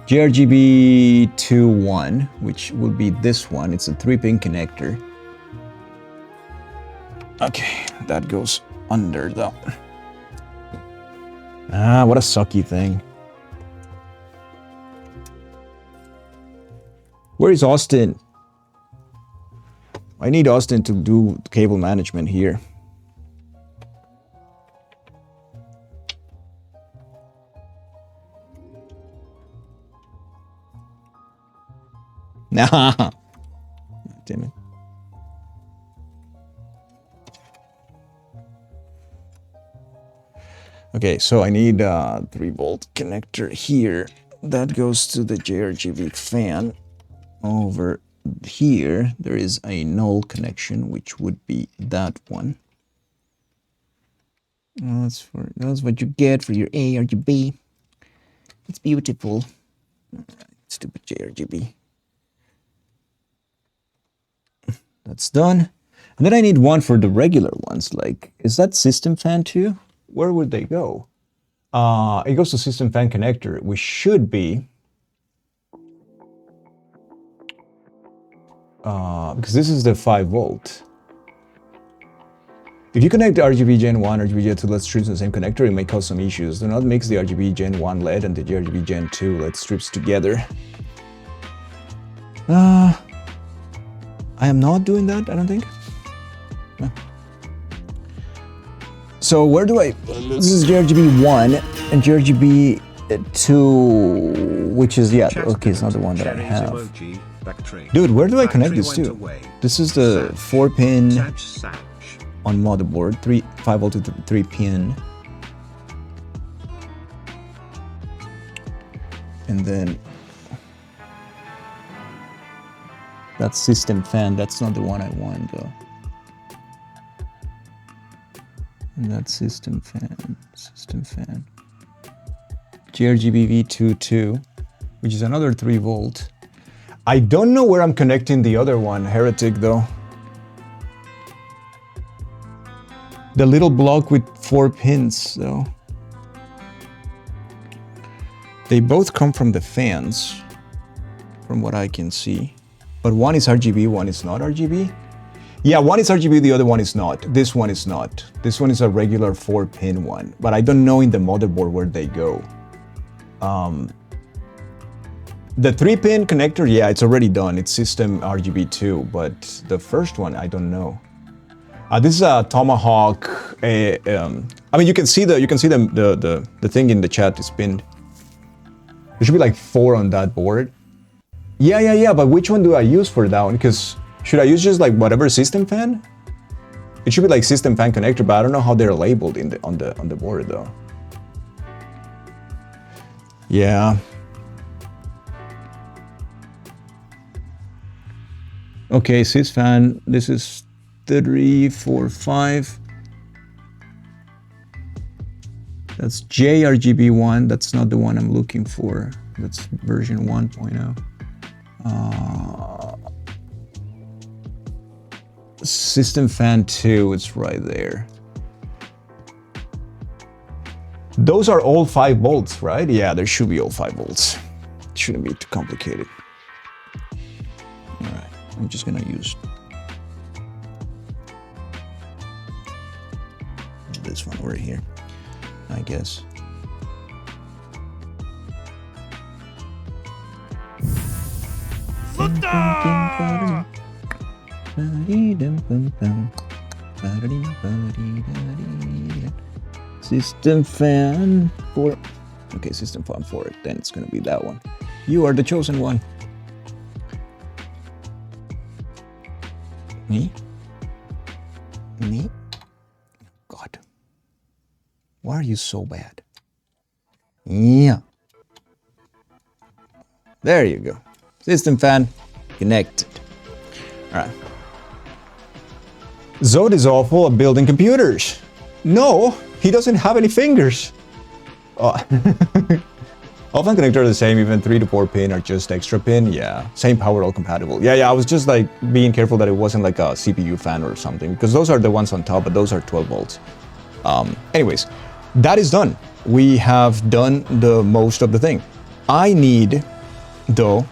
[SPEAKER 1] JRGB 2.1, which will be this one. It's a 3-pin connector. Okay, that goes under though. What a sucky thing. Where is Austin? I need Austin to do cable management here. Nah. Damn it. Okay, so I need a 3-volt connector here. That goes to the JRGB fan. Over here, there is a null connection, which would be that one. That's what you get for your ARGB. It's beautiful. Stupid JRGB. That's done. And then I need one for the regular ones. Like, is that system fan too? Where would they go? It goes to system fan connector, which should be because this is the 5-volt. If you connect the RGB Gen 1, RGB Gen 2 LED strips in the same connector, it may cause some issues. Do not mix the RGB Gen 1 LED and the RGB Gen 2 LED strips together. I am not doing that, I don't think. No. So where do I... This is JRGB 1 and JRGB 2, which is, yeah, okay, it's not the one that I have.
[SPEAKER 6] Backtree.
[SPEAKER 1] Dude, where do I connect
[SPEAKER 6] Backtree
[SPEAKER 1] this
[SPEAKER 6] went
[SPEAKER 1] to?
[SPEAKER 6] away.
[SPEAKER 1] This is the
[SPEAKER 6] Sag.
[SPEAKER 1] 4-pin
[SPEAKER 6] Sag.
[SPEAKER 1] on motherboard, 5 volt to 3 pin. And then that's system fan. That's not the one I want though. And that's system fan. GRGB V22, which is another 3 volt. I don't know where I'm connecting the other one, Heretic though. The little block with 4 pins though. They both come from the fans, from what I can see. But one is RGB, one is not RGB. Yeah, one is RGB, the other one is not. This one is not. This one is a regular 4-pin one. But I don't know in the motherboard where they go. The 3-pin connector, yeah, it's already done. It's system RGB2, but the first one, I don't know. This is a Tomahawk. I mean, you can see the thing in the chat is pinned. There should be like 4 on that board. Yeah. But which one do I use for that one? Because should I use just like whatever system fan? It should be like system fan connector, but I don't know how they're labeled on the board though. Yeah. Okay, sys fan. This is 3, 4, 5. That's JRGB1. That's not the one I'm looking for. That's version 1.0. System fan 2, it's right there. Those are all 5 volts, right? Yeah, there should be all 5 volts. It shouldn't be too complicated. All right, I'm just gonna use this one over here, I guess. System fan 4. Okay, system fan 4. Then it's gonna be that one. You are the chosen one. Me? God. Why are you so bad? Yeah. There you go. System fan connected. All right. Zod is awful at building computers. No, he doesn't have any fingers. Offline connector are the same, even 3 to 4 pin are just extra pin. Yeah, same power, all compatible. Yeah, I was just like being careful that it wasn't like a CPU fan or something, because those are the ones on top, but those are 12 volts. Anyways, that is done. We have done the most of the thing. I need, though,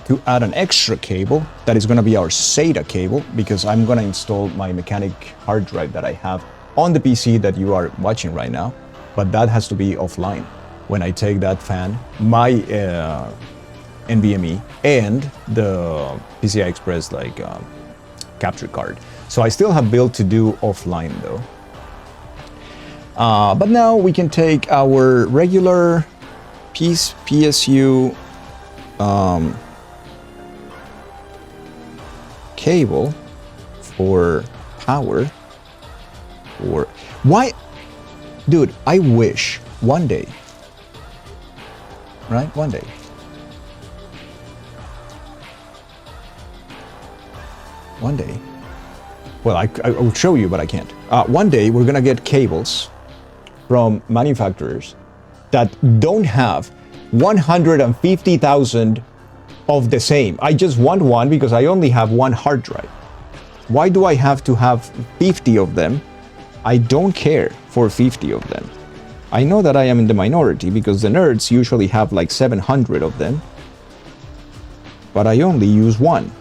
[SPEAKER 1] to add an extra cable that is going to be our SATA cable, because I'm going to install my mechanic hard drive that I have on the PC that you are watching right now, but that has to be offline when I take that fan, my NVMe, and the PCI Express like capture card. So I still have build to do offline though. But now we can take our regular PSU cable for power. Or why, dude? I wish one day, right? One day. Well, I will show you, but I can't. One day we're gonna get cables from manufacturers that don't have 150,000 of the same. I just want one because I only have one hard drive. Why do I have to have 50 of them? I don't care for 50 of them. I know that I am in the minority because the nerds usually have like 700 of them, but I only use one.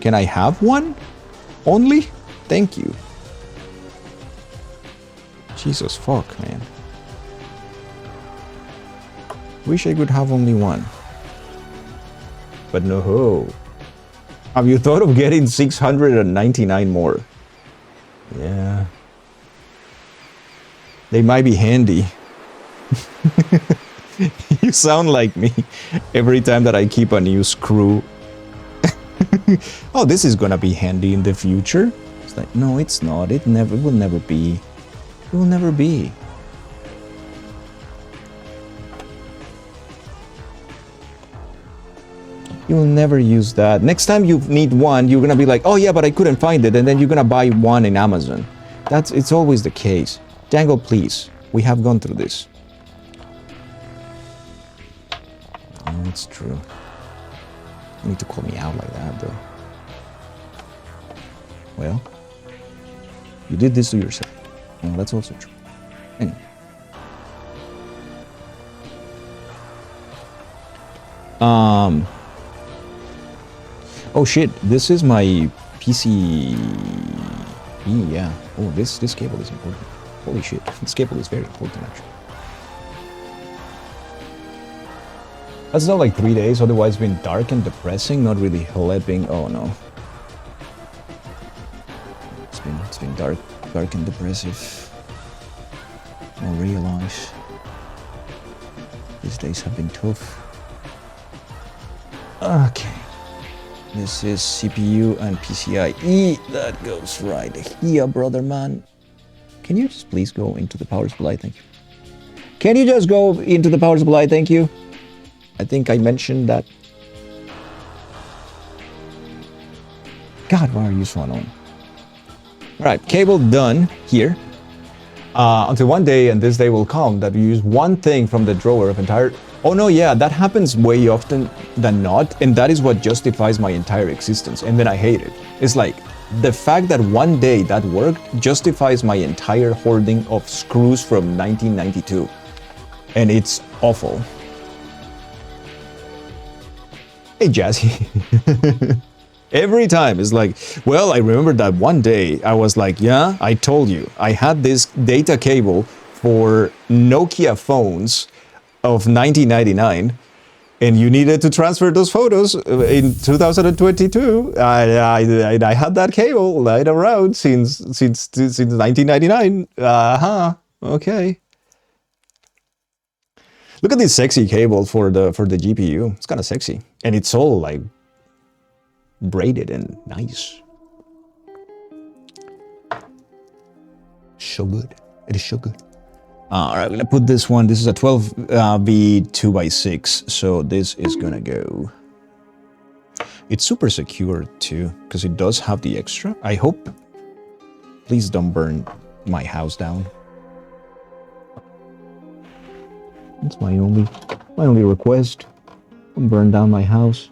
[SPEAKER 1] Can I have one? Only? Thank you. Jesus fuck, man. Wish I could have only one. But no. Have you thought of getting 699 more? Yeah. They might be handy. You sound like me every time that I keep a new screw Oh, this is gonna be handy in the future. It's like, no, it's not. It will never be. It will never be. You will never use that. Next time you need one, you're gonna be like, oh yeah, but I couldn't find it, and then you're gonna buy one in Amazon. It's always the case. Dangle, please. We have gone through this. Oh, it's true. You need to call me out like that, though. Well, you did this to yourself. Well, that's also true. Anyway. Oh shit, this is my PC. Yeah. Oh, this cable is important. Holy shit, this cable is very important actually. That's not like 3 days, otherwise it's been dark and depressing, not really helping. Oh no. It's been dark and depressive. I realize these days have been tough. Okay. This is CPU and PCIe. That goes right here, brother man. Can you just please go into the power supply? Thank you. Can you just go into the power supply? Thank you. I think I mentioned that. God, why are you so annoying? Alright, cable done here. Until one day, and this day will come, that you use one thing from the drawer of entire... Oh no, yeah, that happens way often than not, and that is what justifies my entire existence, and then I hate it. It's like, the fact that one day that worked justifies my entire hoarding of screws from 1992. And it's awful. Hey, Jazzy. Every time it's like, well, I remember that one day I was like, yeah, I told you, I had this data cable for Nokia phones of 1999, and you needed to transfer those photos in 2022. I had that cable lying around since 1999. Okay. Look at this sexy cable for the GPU. It's kind of sexy, and it's all like braided and nice. So good. It is so good. All right, I'm gonna put this one. This is a 12V 2x6, so this is gonna go. It's super secure too, because it does have the extra. I hope. Please don't burn my house down. That's my only request. Don't burn down my house.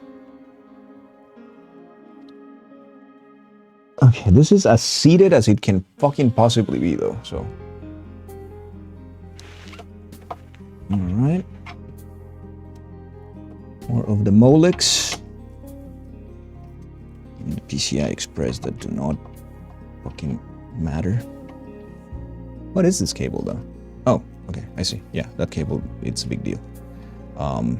[SPEAKER 1] Okay, this is as seated as it can fucking possibly be, though. So. Alright. More of the Molex. And the PCI Express that do not fucking matter. What is this cable though? Oh, okay, I see. Yeah, that cable, it's a big deal. I'm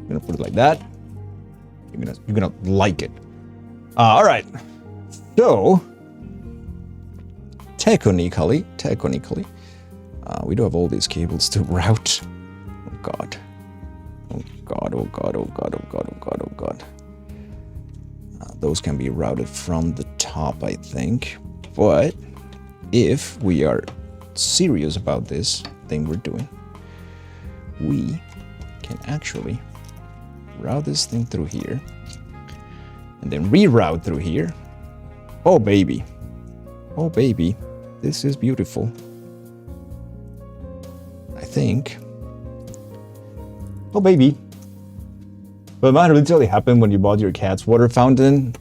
[SPEAKER 1] gonna put it like that. You're gonna like it. Alright. So technically, we do have all these cables to route. Oh god. Oh god, oh god, oh god, oh god, oh god, oh god. Those can be routed from the top, I think. But if we are serious about this thing we're doing, we can actually route this thing through here and then reroute through here. Oh baby. Oh baby. This is beautiful. I think. Oh baby. But that literally happened when you bought your cat's water fountain.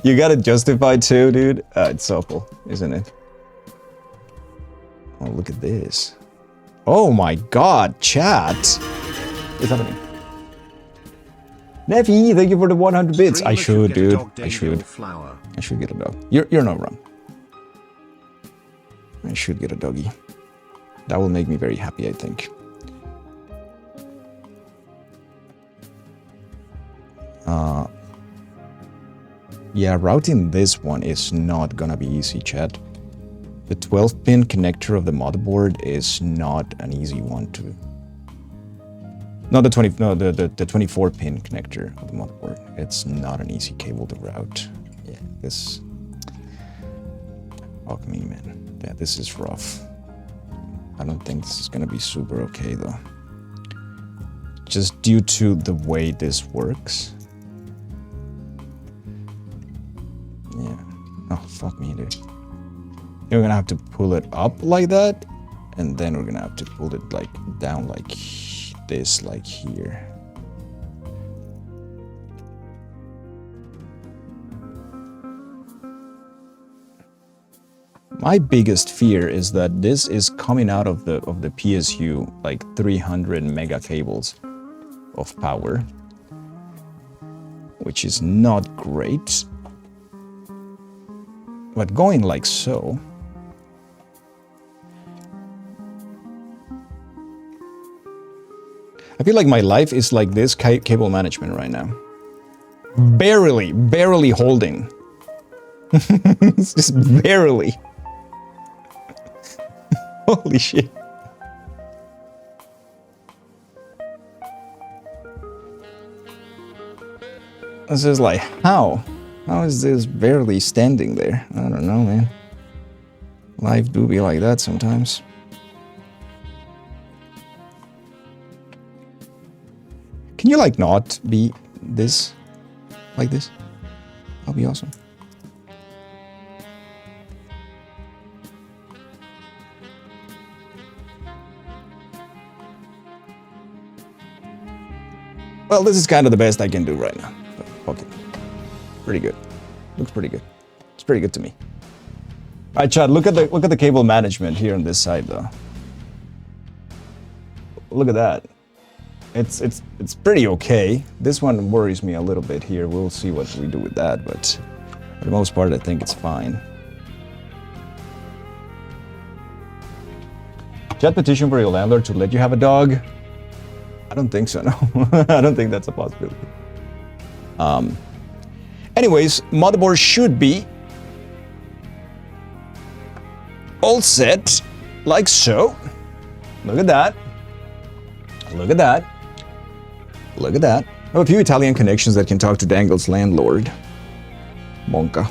[SPEAKER 1] You gotta justify too, dude. It's awful, isn't it? Oh, look at this. Oh my god, chat. What's happening? Neffy, thank you for the 100 bits. I should, dude. I should. I should get a dog. You're not wrong. I should get a doggy. That will make me very happy, I think. Yeah, routing this one is not gonna be easy, chat. The 12-pin connector of the motherboard is not an easy one to No, the 24 pin connector of the motherboard. It's not an easy cable to route. Yeah, this. Fuck me, man. Yeah, this is rough. I don't think this is gonna be super okay though. Just due to the way this works. Yeah. Oh, fuck me, dude. You're gonna have to pull it up like that, and then we're gonna have to pull it like down like this, like here. My biggest fear is that this is coming out of the PSU, like 300 mega cables of power, which is not great. But going like so. I feel like my life is like this cable management right now. Barely holding. It's just barely. Holy shit. This is like, how? How is this barely standing there? I don't know, man. Life do be like that sometimes. Can you like not be this? Like this? That'll be awesome. Well, this is kind of the best I can do right now. But fuck it. Pretty good. Looks pretty good. It's pretty good to me. All right, Chad. Look at the cable management here on this side, though. Look at that. It's pretty okay. This one worries me a little bit here. We'll see what we do with that, but for the most part, I think it's fine. Chat petition for your landlord to let you have a dog. I don't think so, no. I don't think that's a possibility. Anyways, motherboard should be all set, like so. Look at that. Look at that. Look at that. I have a few Italian connections that can talk to Dangle's landlord. Monka.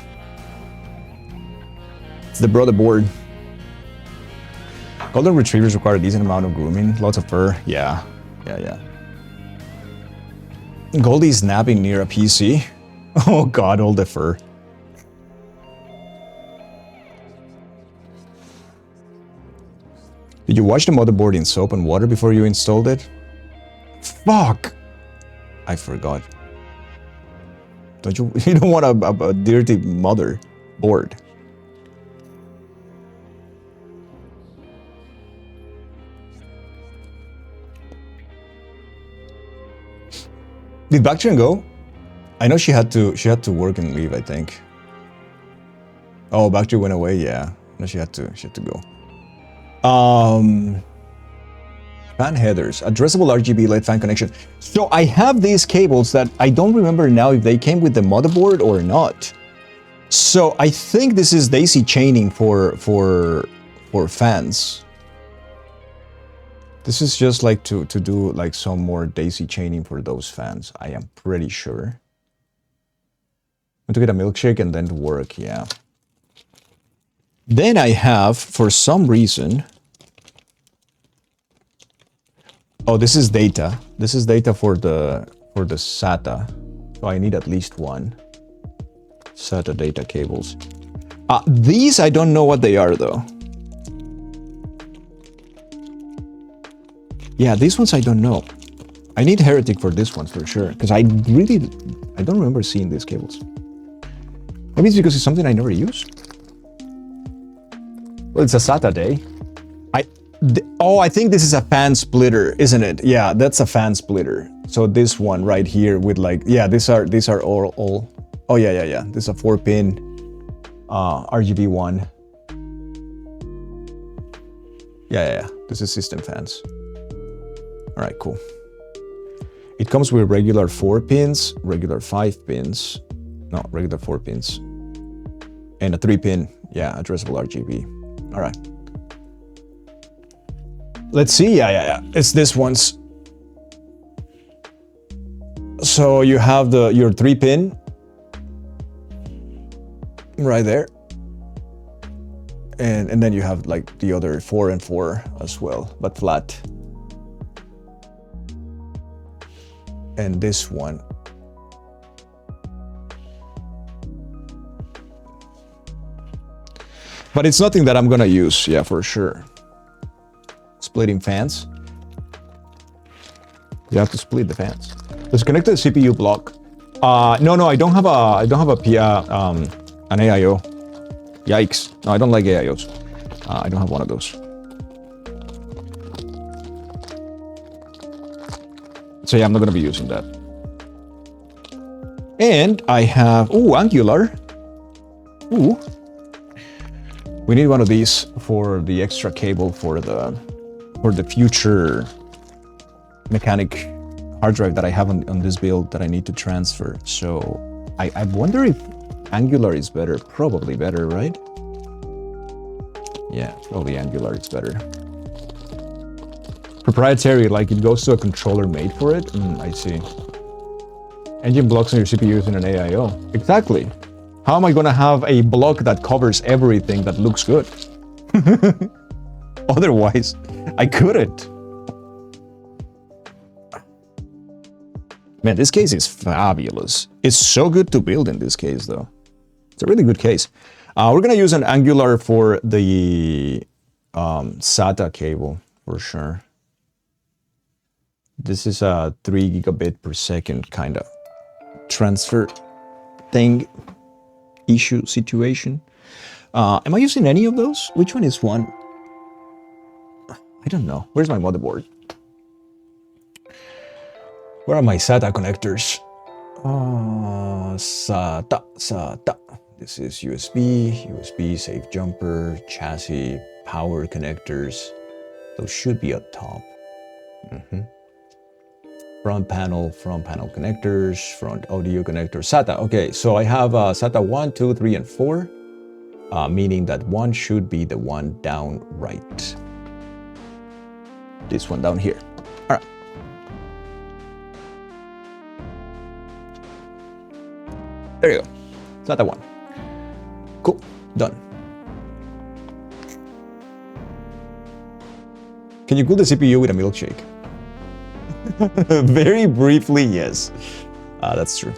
[SPEAKER 1] It's the brother board. Golden retrievers require a decent amount of grooming. Lots of fur. Yeah. Yeah. Goldie's napping near a PC. Oh god, all the fur. Did you wash the motherboard in soap and water before you installed it? Fuck! I forgot. Don't you? You don't want a dirty motherboard. Did Bactrian go? I know she had to work and leave, I think. Oh, Bactrian went away, yeah. No, she had to go. Fan headers, addressable RGB LED fan connection. So I have these cables that I don't remember now if they came with the motherboard or not. So I think this is daisy chaining for fans. This is just like to do like some more daisy chaining for those fans. I am pretty sure. I to get a milkshake and then to work, yeah. Then I have, for some reason... Oh, this is data. This is data for the SATA. So I need at least one. SATA data cables. These, I don't know what they are, though. Yeah, these ones I don't know. I need Heretic for this one for sure, because I don't remember seeing these cables. Maybe it's because it's something I never use. Well, it's a SATA day. I think this is a fan splitter, isn't it? Yeah, that's a fan splitter. So this one right here with like, yeah, these are all. Oh yeah. This is a 4-pin RGB one. Yeah. This is system fans. All right, cool. It comes with regular 4 pins, regular 5 pins, no, regular 4 pins, and a 3-pin, yeah, addressable RGB. All right. Let's see, yeah. It's this one's. So you have your 3-pin right there. And then you have like the other 4 and 4 as well, but flat. And this one. But it's nothing that I'm gonna use, yeah, for sure. Splitting fans. You have to split the fans. Let's connect to the CPU block. No, I don't have an AIO. Yikes. No, I don't like AIOs. I don't have one of those. So yeah, I'm not gonna be using that. And I have, Angular. Ooh. We need one of these for the extra cable for the future mechanic hard drive that I have on this build that I need to transfer. So I wonder if Angular is better. Probably better, right? Yeah, probably Angular is better. Proprietary, like it goes to a controller made for it? I see. Engine blocks on your CPU using an AIO. Exactly. How am I gonna have a block that covers everything that looks good? Otherwise, I couldn't. Man, this case is fabulous. It's so good to build in this case, though. It's a really good case. We're gonna use an Angular for the SATA cable, for sure. This is a 3 gigabit per second kind of transfer thing, issue situation. Am I using any of those? Which one is one? I don't know. Where's my motherboard? Where are my SATA connectors? SATA. This is USB, safe jumper, chassis, power connectors. Those should be up top. Front panel connectors, front audio connector, SATA. Okay, so I have SATA 1, 2, 3, and 4, meaning that one should be the one down right. This one down here. All right. There you go. SATA 1. Cool. Done. Can you cool the CPU with a milkshake? Very briefly, yes. That's true.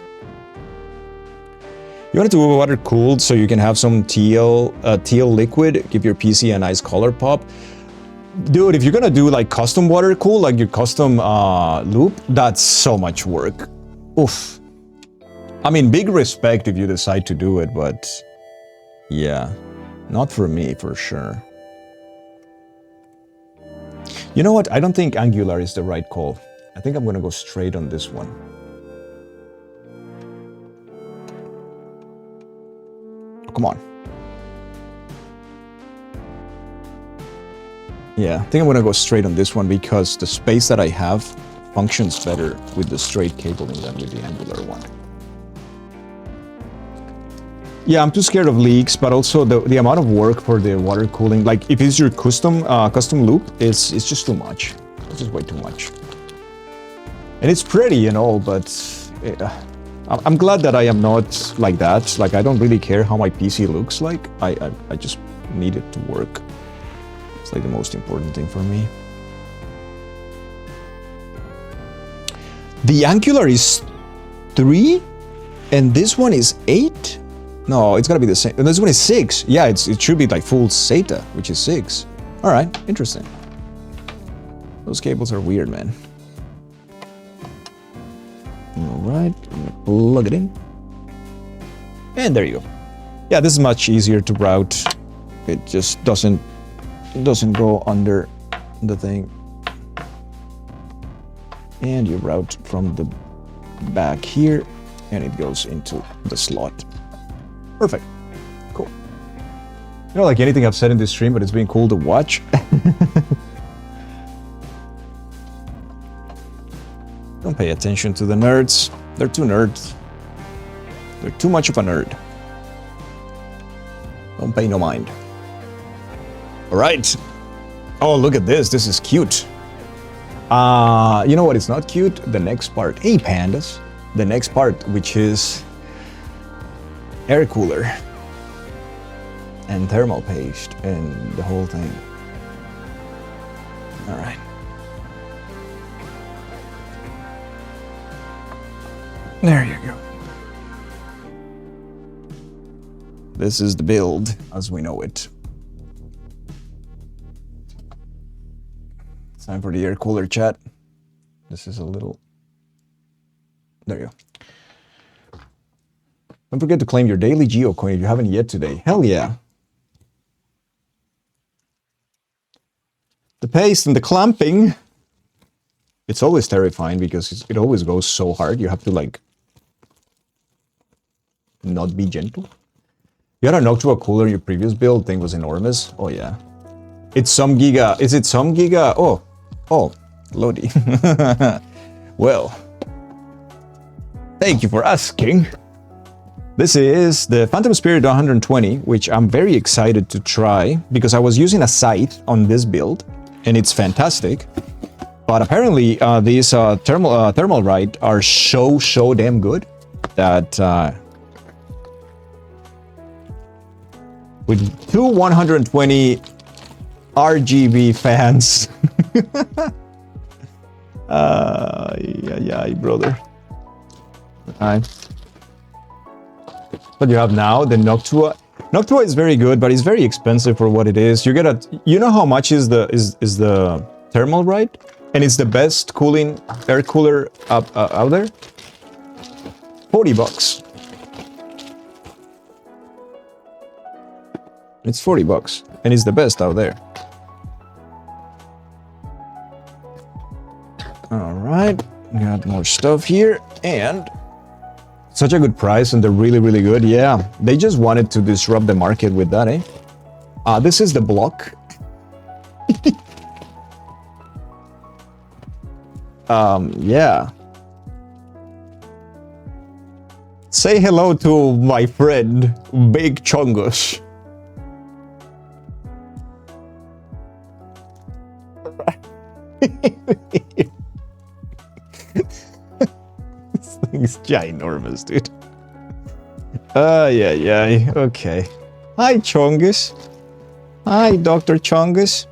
[SPEAKER 1] You want it to be water cooled so you can have some teal liquid, give your PC a nice color pop. Dude, if you're gonna do like custom water cool, like your custom loop, that's so much work. Oof. I mean, big respect if you decide to do it, but yeah, not for me, for sure. You know what? I don't think Angular is the right call. I think I'm gonna go straight on this one. Oh, come on. Yeah, I think I'm gonna go straight on this one because the space that I have functions better with the straight cabling than with the Angular one. Yeah, I'm too scared of leaks, but also the amount of work for the water cooling, like if it's your custom loop, it's just too much. It's just way too much. And it's pretty and all, but I'm glad that I am not like that. Like, I don't really care how my PC looks like. I just need it to work. It's like the most important thing for me. The Angular is 3 and this one is 8? No, it's gotta be the same. And this one is 6. Yeah, it should be like full SATA, which is 6. All right, interesting. Those cables are weird, man. All right, I'm gonna plug it in. And there you go. Yeah, this is much easier to route. It just doesn't go under the thing. And you route from the back here, and it goes into the slot. Perfect. Cool. You know, like anything I've said in this stream, but it's been cool to watch. Don't pay attention to the nerds. They're too nerds. They're too much of a nerd. Don't pay no mind. All right. Oh, look at this. This is cute. You know what is not cute? The next part. Hey, pandas. the next part, which is air cooler and thermal paste and the whole thing. All right. There you go. This is the build as we know it. It's time for the air cooler chat. This is a little... There you go. Don't forget to claim your daily geocoin if you haven't yet today. Hell yeah. The paste and the clamping. It's always terrifying because it always goes so hard. You have to like not be gentle. You had a Noctua cooler in your previous build. Thing was enormous. Oh yeah. It's some giga. Is it some giga? Oh, Lodi. Well, thank you for asking. This is the Phantom Spirit 120, which I'm very excited to try because I was using a scythe on this build and it's fantastic. But apparently these thermal right are so damn good that with two 120 RGB fans. Yeah, brother. What you have now, the Noctua. Noctua is very good, but it's very expensive for what it is. You get a, you know how much is the thermal right? And it's the best cooling air cooler out there. $40. It's $40, and it's the best out there. All right, got more stuff here, and such a good price, and they're really good. Yeah, they just wanted to disrupt the market with that, eh? This is the block. Yeah. Say hello to my friend, Big Chungus. This thing is ginormous, dude. Yeah. Okay. Hi, Chungus. Hi, Dr. Chungus.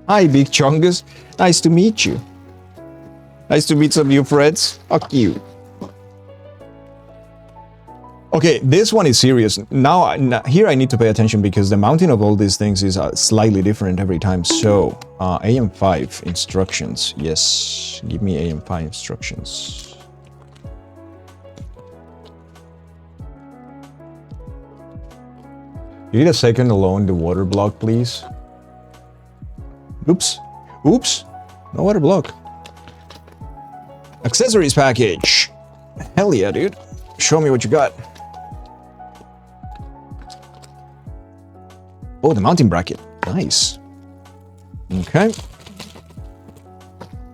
[SPEAKER 1] Hi, Big Chungus. Nice to meet you. Nice to meet some new friends. Fuck you. Okay, this one is serious. Now, here I need to pay attention because the mounting of all these things is slightly different every time. So, AM5 instructions. Yes, give me AM5 instructions. You need a second alone the water block, please. Oops. No water block. Accessories package. Hell yeah, dude. Show me what you got. Oh, the mounting bracket. Nice. Okay.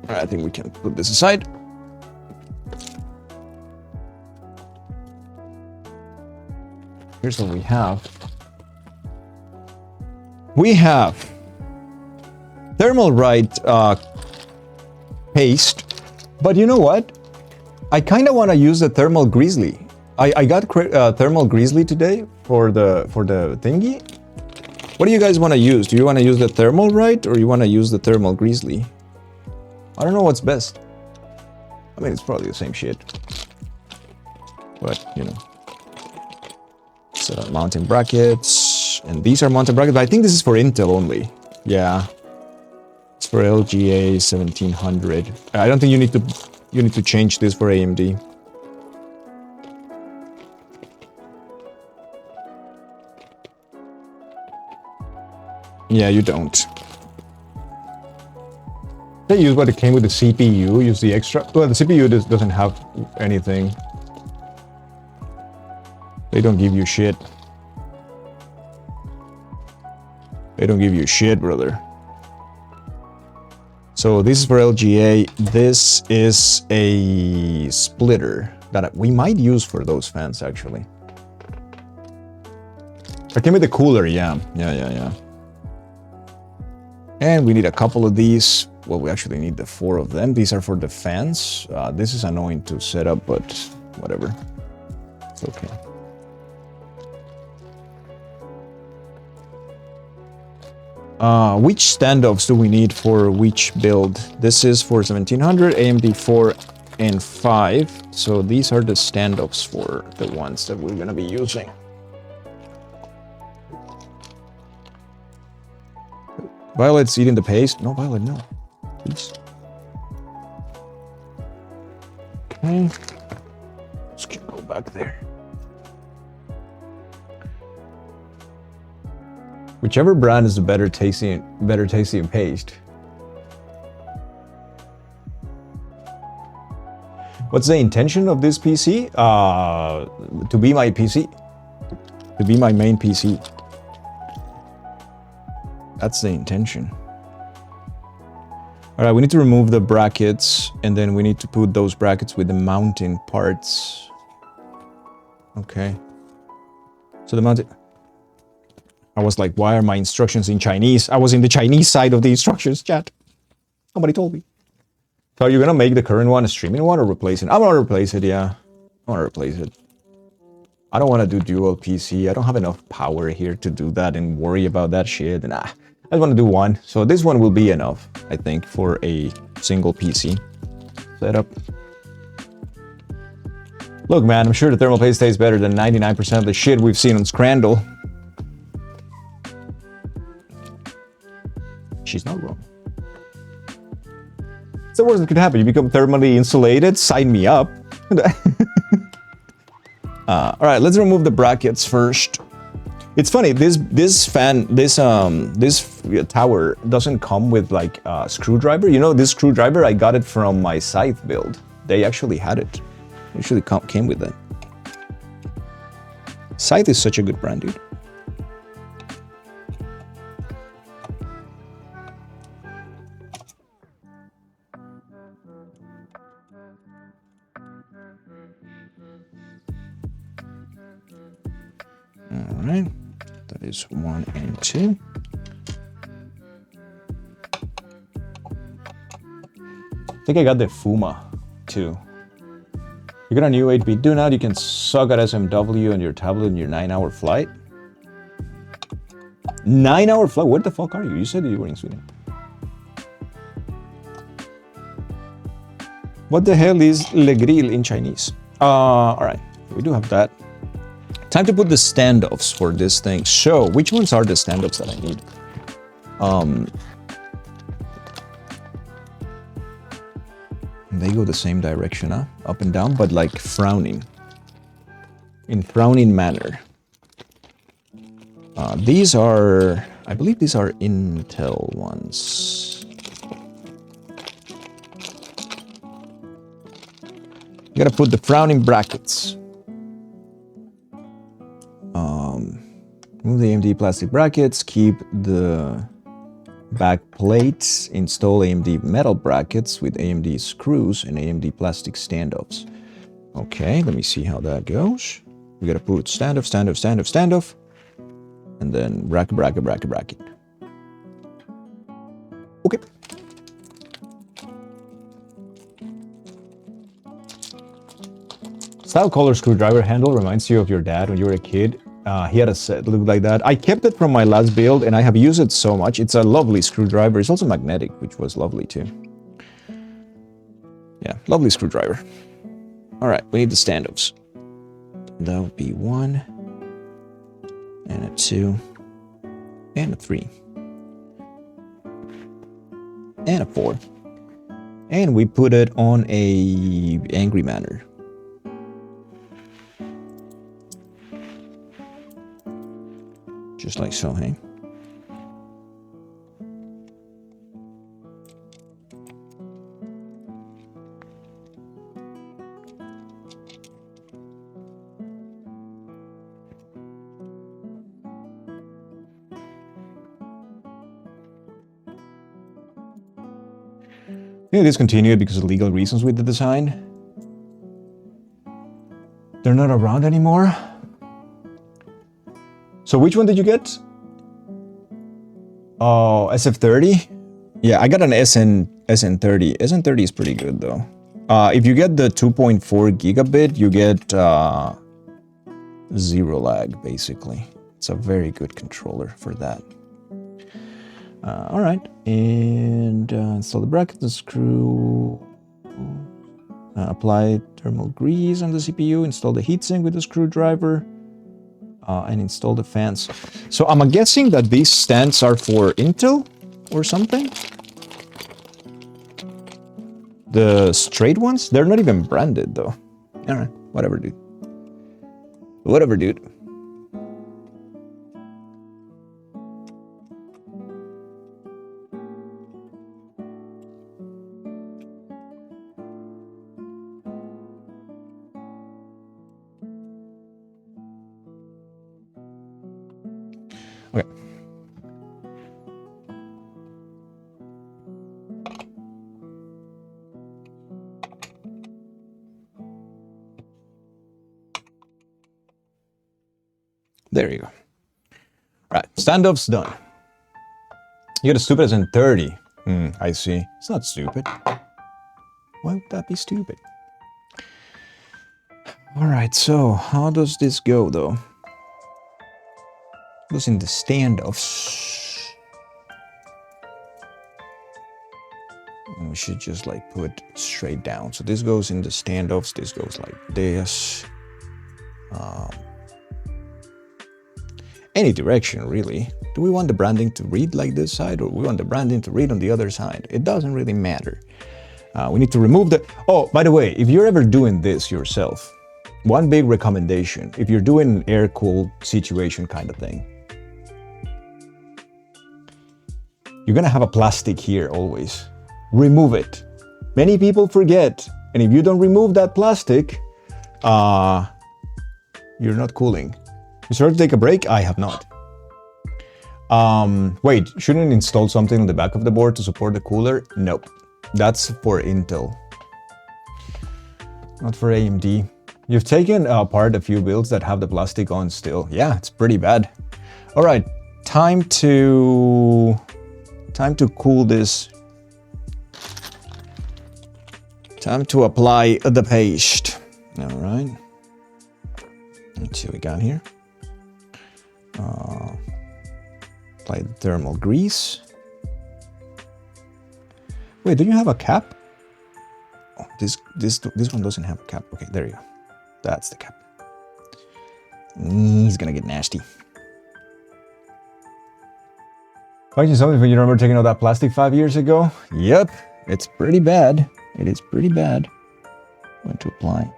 [SPEAKER 1] All right, I think we can put this aside. Here's what we have. We have thermal right paste, but you know what? I kind of want to use the thermal grizzly. I got thermal grizzly today for the thingy. What do you guys want to use? Do you want to use the thermal right or you want to use the thermal grizzly? I don't know what's best. I mean, it's probably the same shit. But, you know. So, mounting brackets. And these are mounting brackets. But I think this is for Intel only. Yeah. It's for LGA 1700. I don't think you need to change this for AMD. Yeah, you don't. They use what it came with the CPU, use the extra... Well, the CPU doesn't have anything. They don't give you shit. They don't give you shit, brother. So this is for LGA. This is a splitter that we might use for those fans, actually. It came with the cooler, yeah. And we need a couple of these well, we actually need the 4 of them. These are for the fans. This is annoying to set up, but whatever. It's okay. Which standoffs do we need for which build? This is for 1700, AMD 4 and 5. So these are the standoffs for the ones that we're gonna be using. Violet's eating the paste. No, Violet, no. Please. Okay. Let's go back there. Whichever brand is the better tasting paste. What's the intention of this PC? To be my PC. To be my main PC. That's the intention. All right, we need to remove the brackets, and then we need to put those brackets with the mounting parts. Okay. So the mounting... I was like, why are my instructions in Chinese? I was in the Chinese side of the instructions, chat. Nobody told me. So you're gonna make the current one a streaming one or replace it? I'm gonna replace it, yeah. I wanna replace it. I don't wanna do dual PC. I don't have enough power here to do that and worry about that shit. And I just wanna do one. So this one will be enough, I think, for a single PC setup. Look, man, I'm sure the thermal paste tastes better than 99% of the shit we've seen on Scrandle. She's not wrong. It's the worst that could happen. You become thermally insulated. Sign me up. All right, let's remove the brackets first. It's funny. This tower doesn't come with like a screwdriver. You know, this screwdriver, I got it from my Scythe build. They actually had it. It actually came with it. Scythe is such a good brand, dude. Alright, that is 1 and 2. I think I got the Fuma too. You got a new 8-bit do now, you can suck at SMW on your tablet in your 9-hour flight. 9-hour flight? Where the fuck are you? You said you were in Sweden. What the hell is Le Grill in Chinese? Alright, we do have that. Time to put the standoffs for this thing. So, which ones are the standoffs that I need? They go the same direction, huh? Up and down, but like frowning. In frowning manner. These are... I believe these are Intel ones. You gotta put the frowning brackets. Remove the AMD plastic brackets, keep the back plates, install AMD metal brackets with AMD screws and AMD plastic standoffs. Okay, let me see how that goes. We gotta put standoff, standoff, standoff, standoff, and then bracket, bracket, bracket, bracket. Okay. Style color screwdriver handle reminds you of your dad when you were a kid. He had a set that looked like that. I kept it from my last build and I have used it so much. It's a lovely screwdriver. It's also magnetic, which was lovely too. Yeah, lovely screwdriver. All right, we need the standoffs. That would be 1, and a 2, and a 3, and a 4. And we put it on a angry manner. Just like so, hey? Yeah, discontinued because of legal reasons with the design. They're not around anymore. So which one did you get? Oh, SF30? Yeah, I got an SN30. SN30 is pretty good though. If you get the 2.4 gigabit, you get zero lag basically. It's a very good controller for that. All right, and install the bracket, the screw. Apply thermal grease on the CPU. Install the heatsink with the screwdriver. And install the fans. So I'm guessing that these stands are for Intel or something. The straight ones, they're not even branded though. All right, whatever, dude. Whatever, dude. Okay. There you go. Right, standoff's done. You get a stupid SN30. I see. It's not stupid. Why would that be stupid? All right, so how does this go though? Goes in the standoffs. And we should just like put straight down. So this goes in the standoffs. This goes like this. Any direction really. Do we want the branding to read like this side, or we want the branding to read on the other side? It doesn't really matter. We need to remove the... Oh, by the way, if you're ever doing this yourself, one big recommendation, if you're doing an air-cooled situation kind of thing, you're gonna have a plastic here always. Remove it. Many people forget, and if you don't remove that plastic, you're not cooling. You started to take a break? I have not. Wait, shouldn't install something on the back of the board to support the cooler? Nope. That's for Intel. Not for AMD. You've taken apart a few builds that have the plastic on still. Yeah, it's pretty bad. All right, time to cool this. Time to apply the paste. All right. Let's see what we got here. Apply the thermal grease. Wait, do you have a cap? Oh, this one doesn't have a cap. Okay, there you go. That's the cap. He's gonna get nasty. Find you something when you remember taking out that plastic 5 years ago? Yep, it's pretty bad. It is pretty bad. Going to apply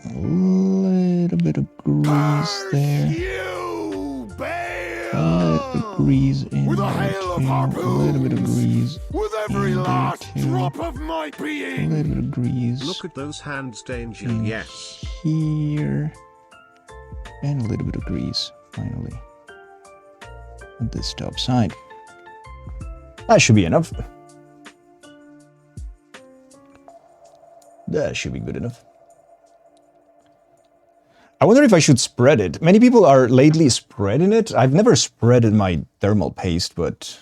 [SPEAKER 1] a little bit of grease there. A little bit of grease in there too. A little bit of grease.
[SPEAKER 6] With every last drop of my being.
[SPEAKER 1] A little bit of grease.
[SPEAKER 6] Look at those hands, Danger.
[SPEAKER 1] in
[SPEAKER 6] Yes.
[SPEAKER 1] Here. And a little bit of grease, finally. On this top side. That should be enough. That should be good enough. I wonder if I should spread it. Many people are lately spreading it. I've never spreaded my thermal paste, but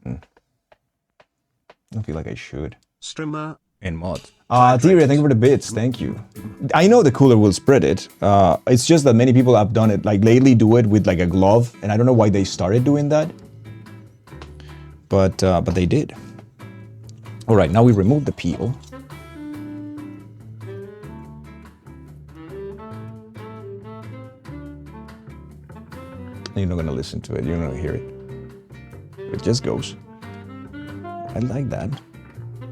[SPEAKER 1] I don't feel like I should.
[SPEAKER 6] Streamer.
[SPEAKER 3] In mods.
[SPEAKER 1] Theory, thank you for the bits. Thank you. I know the cooler will spread it. It's just that many people have done it, like lately do it with like a glove, and I don't know why they started doing that. But they did. All right, now we remove the peel. You're not gonna listen to it, you're not gonna hear it. It just goes. I like that.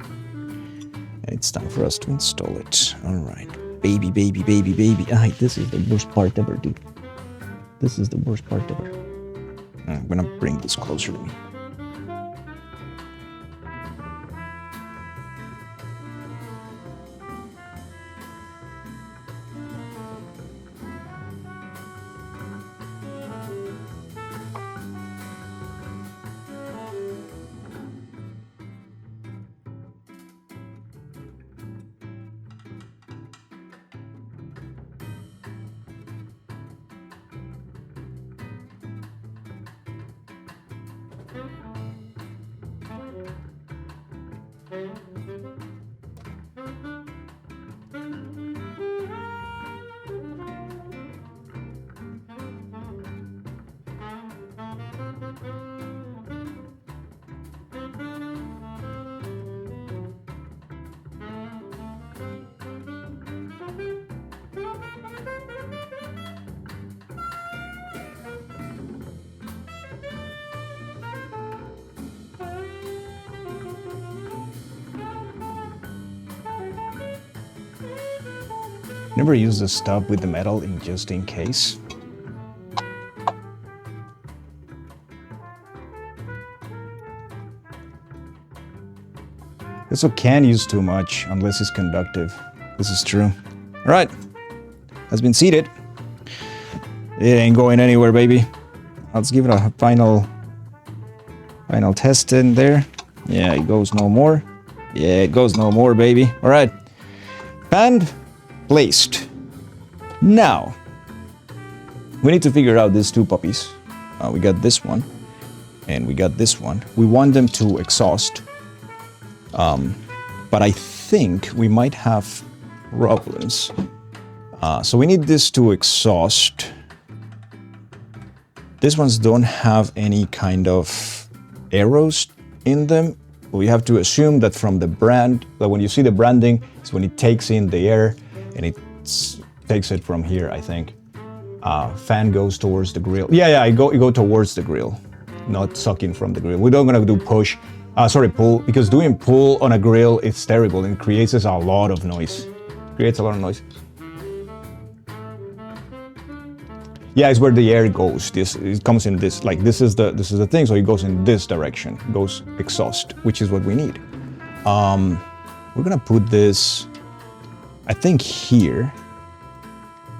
[SPEAKER 1] And it's time for us to install it. Alright. Baby, baby, baby, baby. This is the worst part ever, dude. This is the worst part ever. I'm gonna bring this closer to me. Never use the stub with the metal in just in case. This one can't use too much unless it's conductive. This is true. All right, has been seated. It ain't going anywhere, baby. Let's give it a final test in there. Yeah, it goes no more. Yeah, it goes no more, baby. All right, pan placed. Now, we need to figure out these two puppies. We got this one, and we got this one. We want them to exhaust. But I think we might have problems. So we need this to exhaust. These ones don't have any kind of arrows in them. We have to assume that from the brand, that when you see the branding, it's when it takes in the air and it takes it from here, I think. Fan goes towards the grill. Yeah, you go towards the grill, not sucking from the grill. We're not gonna do push. Pull, because doing pull on a grill is terrible and creates a lot of noise. Yeah, it's where the air goes. It comes in this, like this is the thing, so it goes in this direction. It goes exhaust, which is what we need. We're gonna put this, I think, here,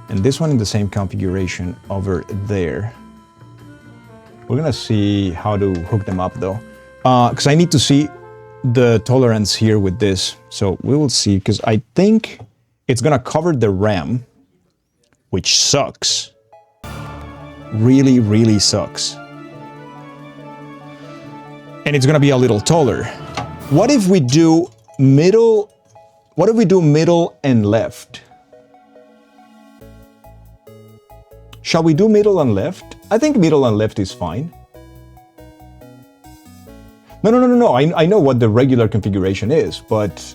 [SPEAKER 1] and this one in the same configuration over there. We're gonna see how to hook them up though. Because I need to see the tolerance here with this. So we will see, because I think it's gonna cover the RAM, which sucks. Really, really sucks. And it's gonna be a little taller. What if we do middle? What if we do middle and left? Shall we do middle and left? I think middle and left is fine. No. I know what the regular configuration is, but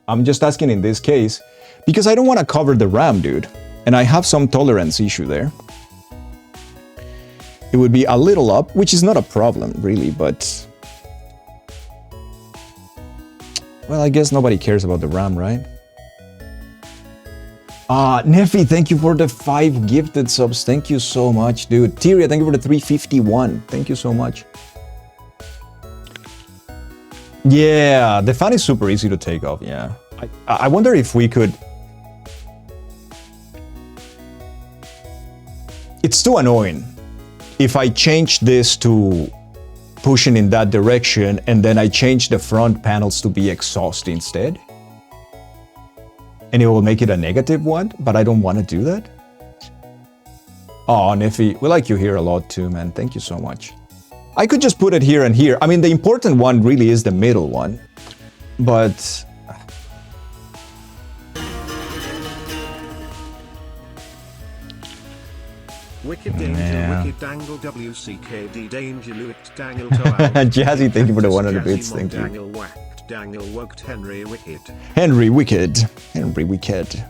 [SPEAKER 1] I'm just asking in this case because I don't want to cover the RAM, dude. And I have some tolerance issue there. It would be a little up, which is not a problem, really, but... Well, I guess nobody cares about the RAM, right? Nefi, thank you for the 5 gifted subs. Thank you so much, dude. Tyria, thank you for the 351. Thank you so much. Yeah, the fan is super easy to take off, yeah. I wonder if we could... It's too annoying if I change this to pushing in that direction and then I change the front panels to be exhaust instead. And it will make it a negative one, but I don't want to do that. Oh, Nefi, we like you here a lot too, man. Thank you so much. I could just put it here and here. I mean, the important one really is the middle one, but...
[SPEAKER 6] Wicked Danger,
[SPEAKER 1] Yeah.
[SPEAKER 6] Wicked Dangle, WCKD Danger, Luick, Dangle,
[SPEAKER 1] Jazzy, thank you for the 100 bits, thank you.
[SPEAKER 6] Dangle, Whacked, Dangle, Woked, Henry Wicked.
[SPEAKER 1] Henry Wicked. Henry Wicked.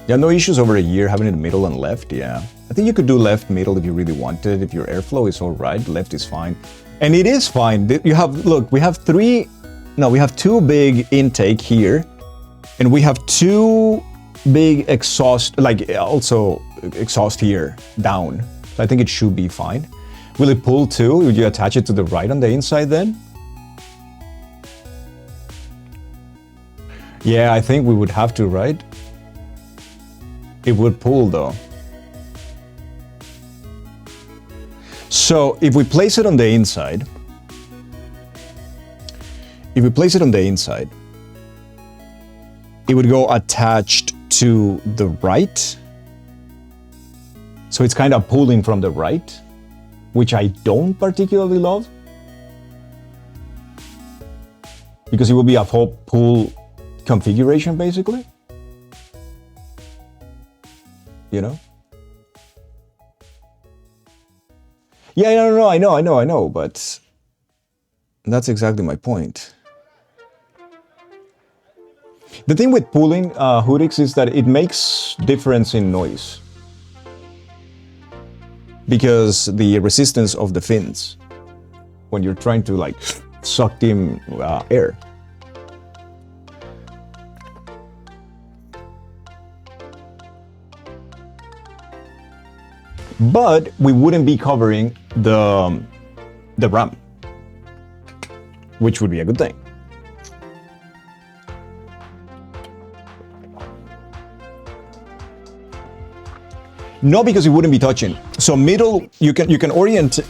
[SPEAKER 1] Yeah, no issues over a year having it middle and left, yeah. I think you could do left, middle if you really wanted. If your airflow is all right, left is fine. And it is fine. You have, look, we have 2 big intake here. And we have 2 big exhaust, like also exhaust here, down. So I think it should be fine. Will it pull too? Would you attach it to the right on the inside then? Yeah, I think we would have to, right? It would pull though. So if we place it on the inside, it would go attached to the right. So it's kind of pulling from the right, which I don't particularly love. Because it will be a whole pull configuration basically. You know? Yeah, no, I know, but that's exactly my point. The thing with pulling Hoodix is that it makes difference in noise. Because the resistance of the fins. when you're trying to like suck in air. But we wouldn't be covering the RAM, which would be a good thing. No, because it wouldn't be touching. So middle, you can orient,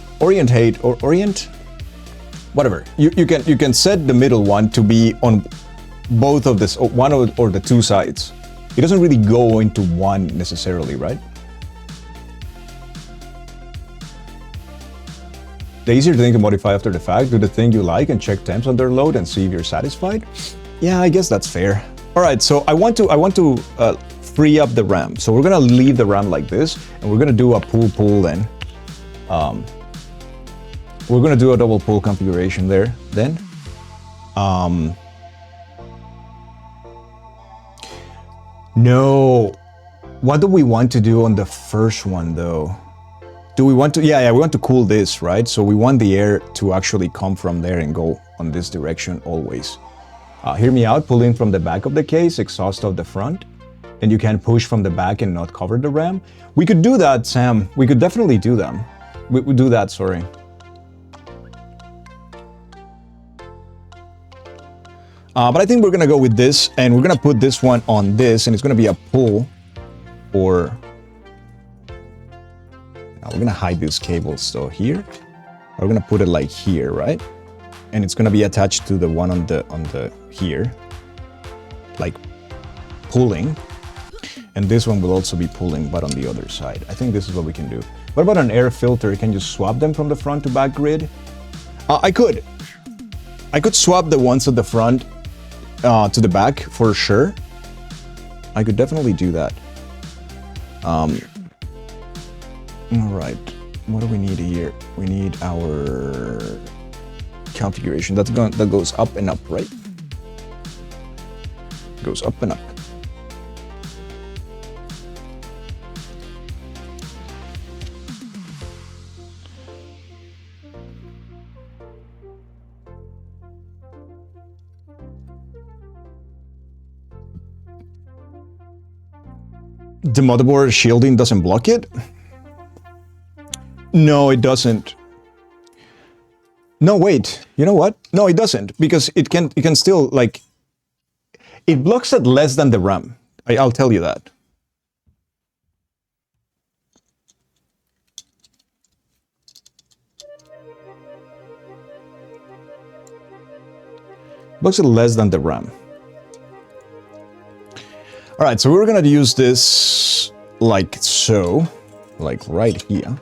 [SPEAKER 1] whatever. You can set the middle one to be on both of this, one or the two sides. It doesn't really go into one necessarily, right? The easier thing to modify after the fact, do the thing you like and check temps under load and see if you're satisfied. Yeah, I guess that's fair. All right, so I want to free up the RAM. So we're gonna leave the RAM like this, and we're gonna do a pull then. We're gonna do a double pull configuration there then. No, what do we want to do on the first one though? Do we want to, yeah, we want to cool this, right? So we want the air to actually come from there and go on this direction always. Hear me out, pull in from the back of the case, exhaust out the front, and you can push from the back and not cover the RAM. We could do that, Sam. We could definitely do that. We do that, sorry. But I think we're gonna go with this, and we're gonna put this one on this, and it's gonna be a pull, or now we're gonna hide these cables. So here, we're gonna put it like here, right? And it's gonna be attached to the one on the here, like pulling. And this one will also be pulling, but on the other side. I think this is what we can do. What about an air filter? Can you swap them from the front to back grid? I could swap the ones at the front to the back for sure. I could definitely do that. All right, what do we need here? We need our configuration. That goes up and up, right? Goes up and up. The motherboard shielding doesn't block it? No, it doesn't. No, wait. You know what? No, it doesn't, because it can still, like, it blocks at less than the RAM. I'll tell you that. Blocks at less than the RAM. All right, so we're gonna use this like so, like right here.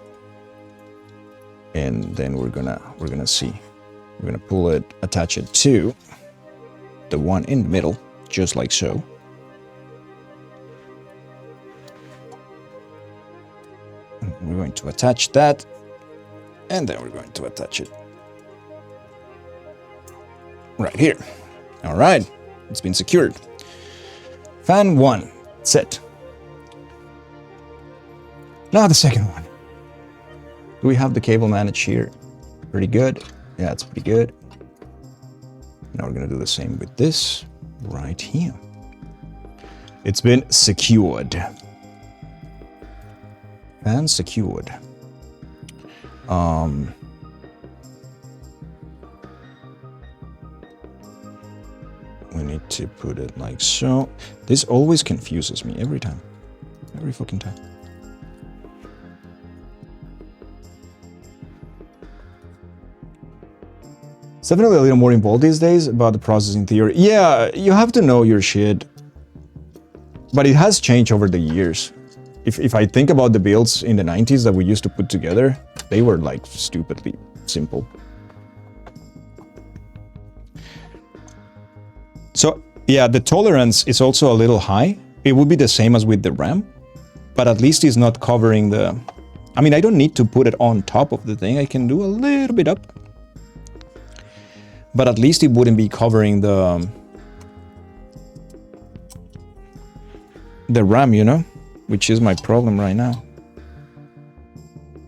[SPEAKER 1] And then we're gonna see. We're gonna pull it, attach it to the one in the middle, just like so. We're going to attach that, and then we're going to attach it right here. All right, it's been secured. Fan 1, set. Now the second one. Do we have the cable managed here? Pretty good. Yeah, it's pretty good. Now we're gonna do the same with this right here. It's been secured. And secured. We need to put it like so. This always confuses me every time. Every fucking time. It's definitely a little more involved these days about the processing theory. Yeah, you have to know your shit. But it has changed over the years. If I think about the builds in the 90s that we used to put together, they were like stupidly simple. So yeah, the tolerance is also a little high. It would be the same as with the RAM, but at least it's not covering the... I mean, I don't need to put it on top of the thing. I can do a little bit up. But at least it wouldn't be covering the RAM, you know? Which is my problem right now.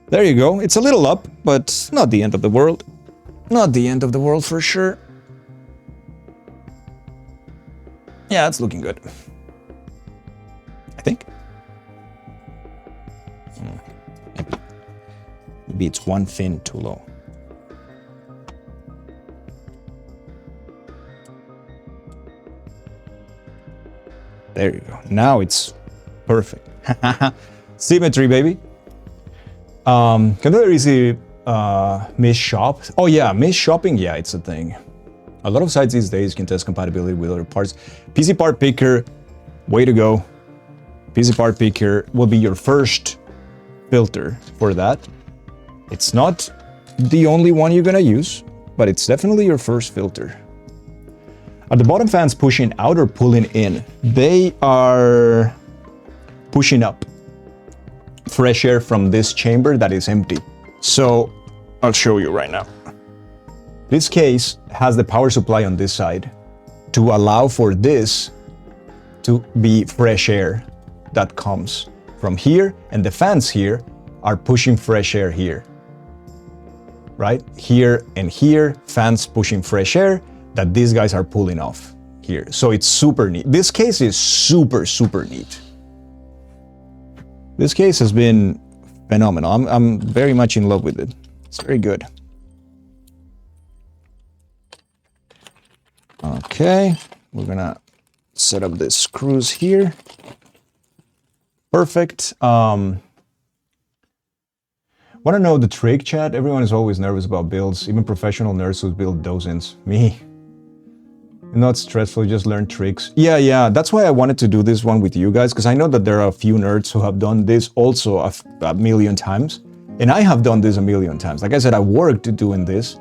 [SPEAKER 1] There you go. It's a little up, but not the end of the world. Not the end of the world for sure. Yeah, it's looking good. I think. Maybe it's one fin too low. There you go. Now it's perfect. Symmetry, baby. Consider easy miss shop. Oh yeah, miss shopping. Yeah, it's a thing. A lot of sites these days can test compatibility with other parts. PC part picker, way to go. PC part picker will be your first filter for that. It's not the only one you're gonna use, but it's definitely your first filter. Are the bottom fans pushing out or pulling in? They are pushing up fresh air from this chamber that is empty. So I'll show you right now. This case has the power supply on this side to allow for this to be fresh air that comes from here, and the fans here are pushing fresh air here. Right? Here and here, fans pushing fresh air that these guys are pulling off here. So it's super neat. This case is super, super neat. This case has been phenomenal. I'm very much in love with it. It's very good. Okay, we're gonna set up the screws here. Perfect. Want to know the trick, chat? Everyone is always nervous about builds, even professional nerds who build dozens. Me. Not stressful, just learn tricks. Yeah, that's why I wanted to do this one with you guys, because I know that there are a few nerds who have done this also a million times. And I have done this a million times. Like I said, I worked doing this,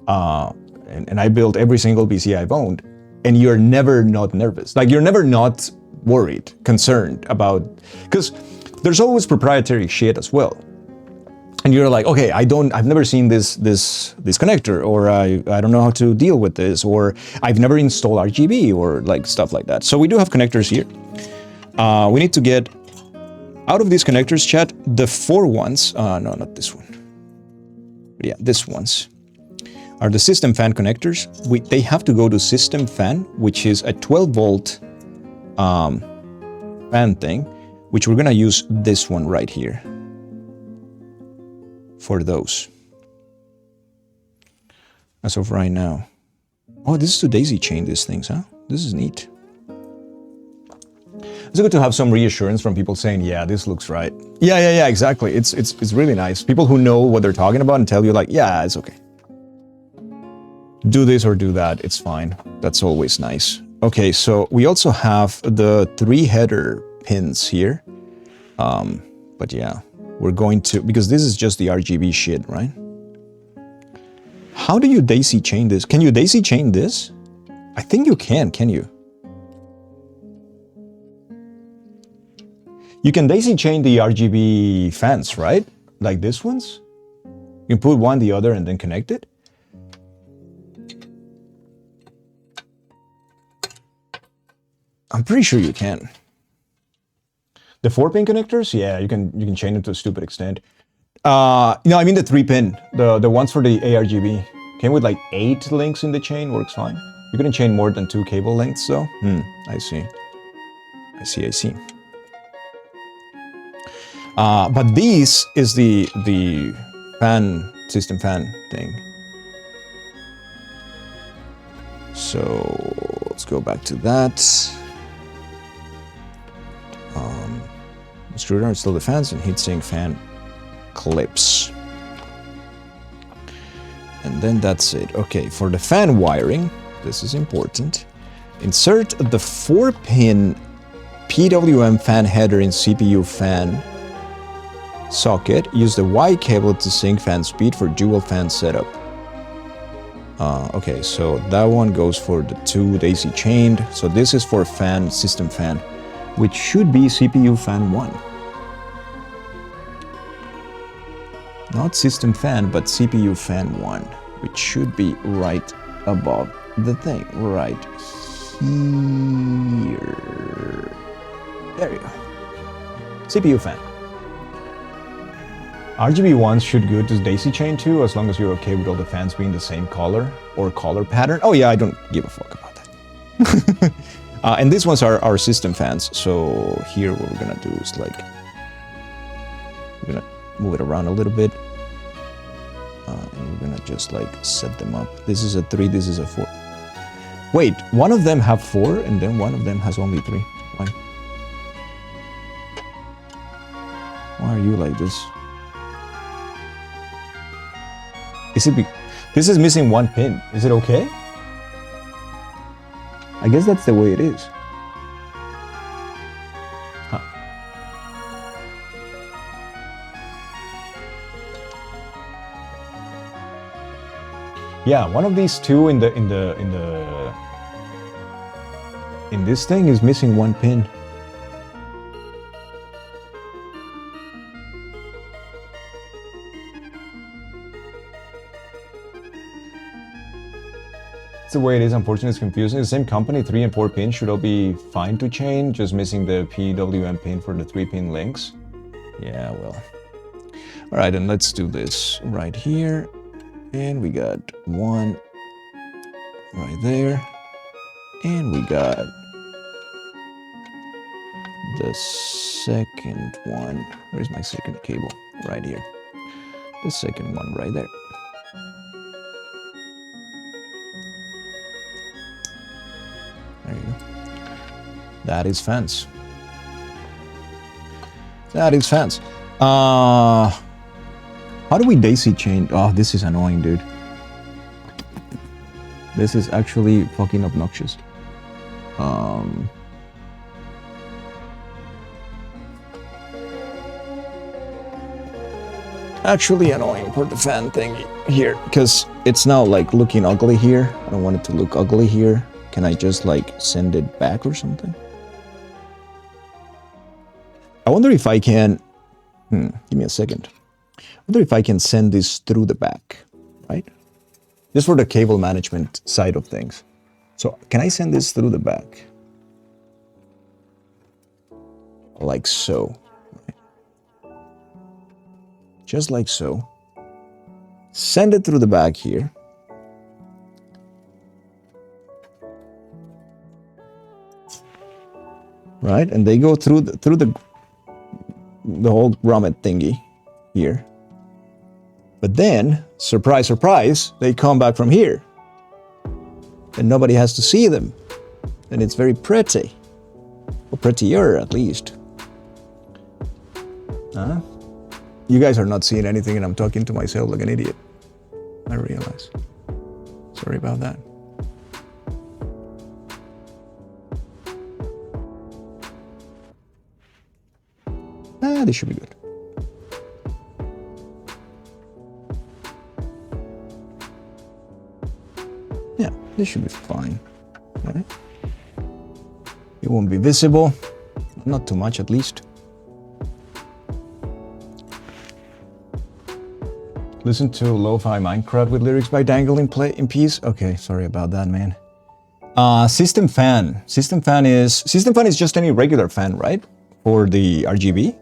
[SPEAKER 1] and I built every single PC I've owned. And you're never not nervous. Like, you're never not worried, concerned about... Because there's always proprietary shit as well. And you're like, okay, I've never seen this connector, or I don't know how to deal with this, or I've never installed RGB, or like stuff like that. So we do have connectors here. We need to get out of these connectors, chat, the 4 ones. No, not this one. But yeah, this ones are the system fan connectors. They have to go to system fan, which is a 12 volt fan thing, which we're gonna use this one right here for those, as of right now. Oh, this is to daisy chain these things, huh? This is neat. It's good to have some reassurance from people saying, yeah, this looks right. Yeah, exactly. It's really nice. People who know what they're talking about and tell you like, yeah, it's okay. Do this or do that, it's fine. That's always nice. Okay, so we also have the 3 header pins here. But yeah, we're going to, because this is just the RGB shit, right? How do you daisy chain this? Can you daisy chain this? I think you can you? You can daisy chain the RGB fans, right? Like this ones? You can put one, the other, and then connect it? I'm pretty sure you can. The 4-pin connectors, yeah, you can chain them to a stupid extent. No, I mean the 3-pin, the ones for the ARGB. Came with like 8 links in the chain, works fine. You couldn't chain more than 2 cable lengths though. I see. But this is the fan, system fan thing. So let's go back to that. Screwdriver, install the fans, and heatsink fan clips. And then that's it. Okay, for the fan wiring, this is important. Insert the 4-pin PWM fan header in CPU fan socket. Use the Y cable to sync fan speed for dual fan setup. Okay, so that one goes for the 2 daisy chained. So this is for fan, system fan, which should be CPU fan 1. Not system fan, but CPU fan 1, which should be right above the thing, right here. There you go. CPU fan. RGB ones should go to daisy chain too, as long as you're okay with all the fans being the same color or color pattern. Oh yeah, I don't give a fuck about that. And these ones are our system fans. So here what we're gonna do is like, we're gonna move it around a little bit. And we're gonna just like set them up. This is a 3, this is a 4. Wait, one of them have 4 and then one of them has only 3. Why? Why are you like this? Is it this is missing 1 pin. Is it okay? I guess that's the way it is. Huh. Yeah, one of these two in this thing is missing 1 pin. The way it is, unfortunately, it's confusing. The same company, 3 and 4 pins should all be fine to chain, just missing the PWM pin for the 3-pin links. Yeah, well. All right, and let's do this right here. And we got 1 right there. And we got the second one. Where's my second cable? Right here. The second one right there. There you go. That is fans. That is fans. How do we daisy chain? Oh, this is annoying, dude. This is actually fucking obnoxious. Actually annoying for the fan thing here, because it's now like looking ugly here. I don't want it to look ugly here. Can I just like send it back or something? I wonder if I can, give me a second. I wonder if I can send this through the back, right? Just for the cable management side of things. So can I send this through the back? Like so. Right? Just like so. Send it through the back here. Right, and they go through the whole grommet thingy here. But then, surprise, surprise, they come back from here. And nobody has to see them. And it's very pretty. Or prettier, at least. Huh? You guys are not seeing anything and I'm talking to myself like an idiot. I realize. Sorry about that. This should be good. Yeah, this should be fine. Right? It won't be visible. Not too much, at least. Listen to Lo-Fi Minecraft with lyrics by Dangle in peace. Okay, sorry about that, man. System fan. System fan is just any regular fan, right? For the RGB.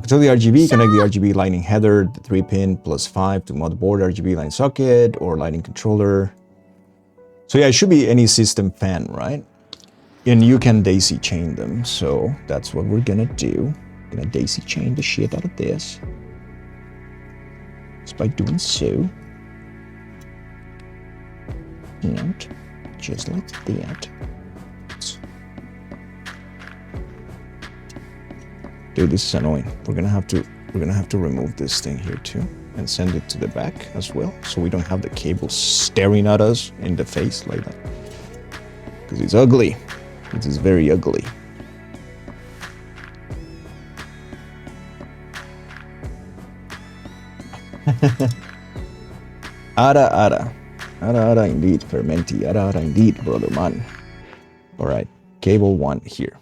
[SPEAKER 1] Control the RGB, connect the RGB lightning header, the 3-pin plus 5 to motherboard RGB line socket or lighting controller. So yeah, it should be any system fan, right? And you can daisy chain them. So that's what we're gonna do. We're gonna daisy chain the shit out of this. Just by doing so. And just like that. Dude, this is annoying. We're gonna have to remove this thing here too and send it to the back as well, so we don't have the cable staring at us in the face like that. Because it's ugly. It is very ugly. Ara indeed, Fermenti. Ara indeed, brother man. All right, cable 1 here.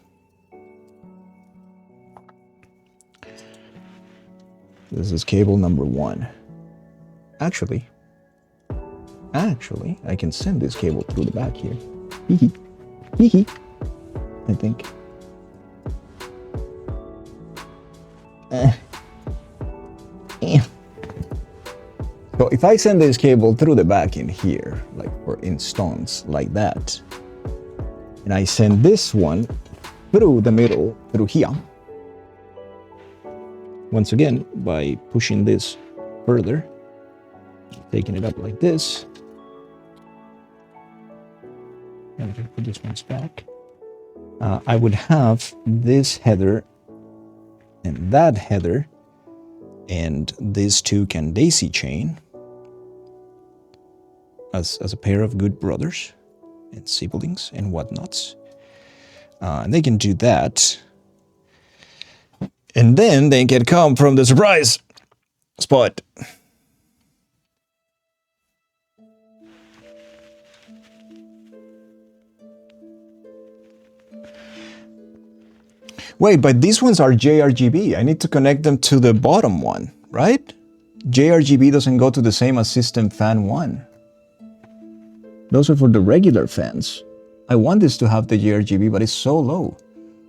[SPEAKER 1] This is cable number 1. Actually, I can send this cable through the back here. I think. So if I send this cable through the back in here, like for instance, like that, and I send this one through the middle, through here, once again, by pushing this further, taking it up like this, and if I put this one's back, I would have this header and that header and these two can daisy chain as a pair of good brothers and siblings and whatnots. And they can do that. And then they can come from the surprise spot. Wait, but these ones are JRGB. I need to connect them to the bottom one, right? JRGB doesn't go to the same as System Fan 1. Those are for the regular fans. I want this to have the JRGB, but it's so low.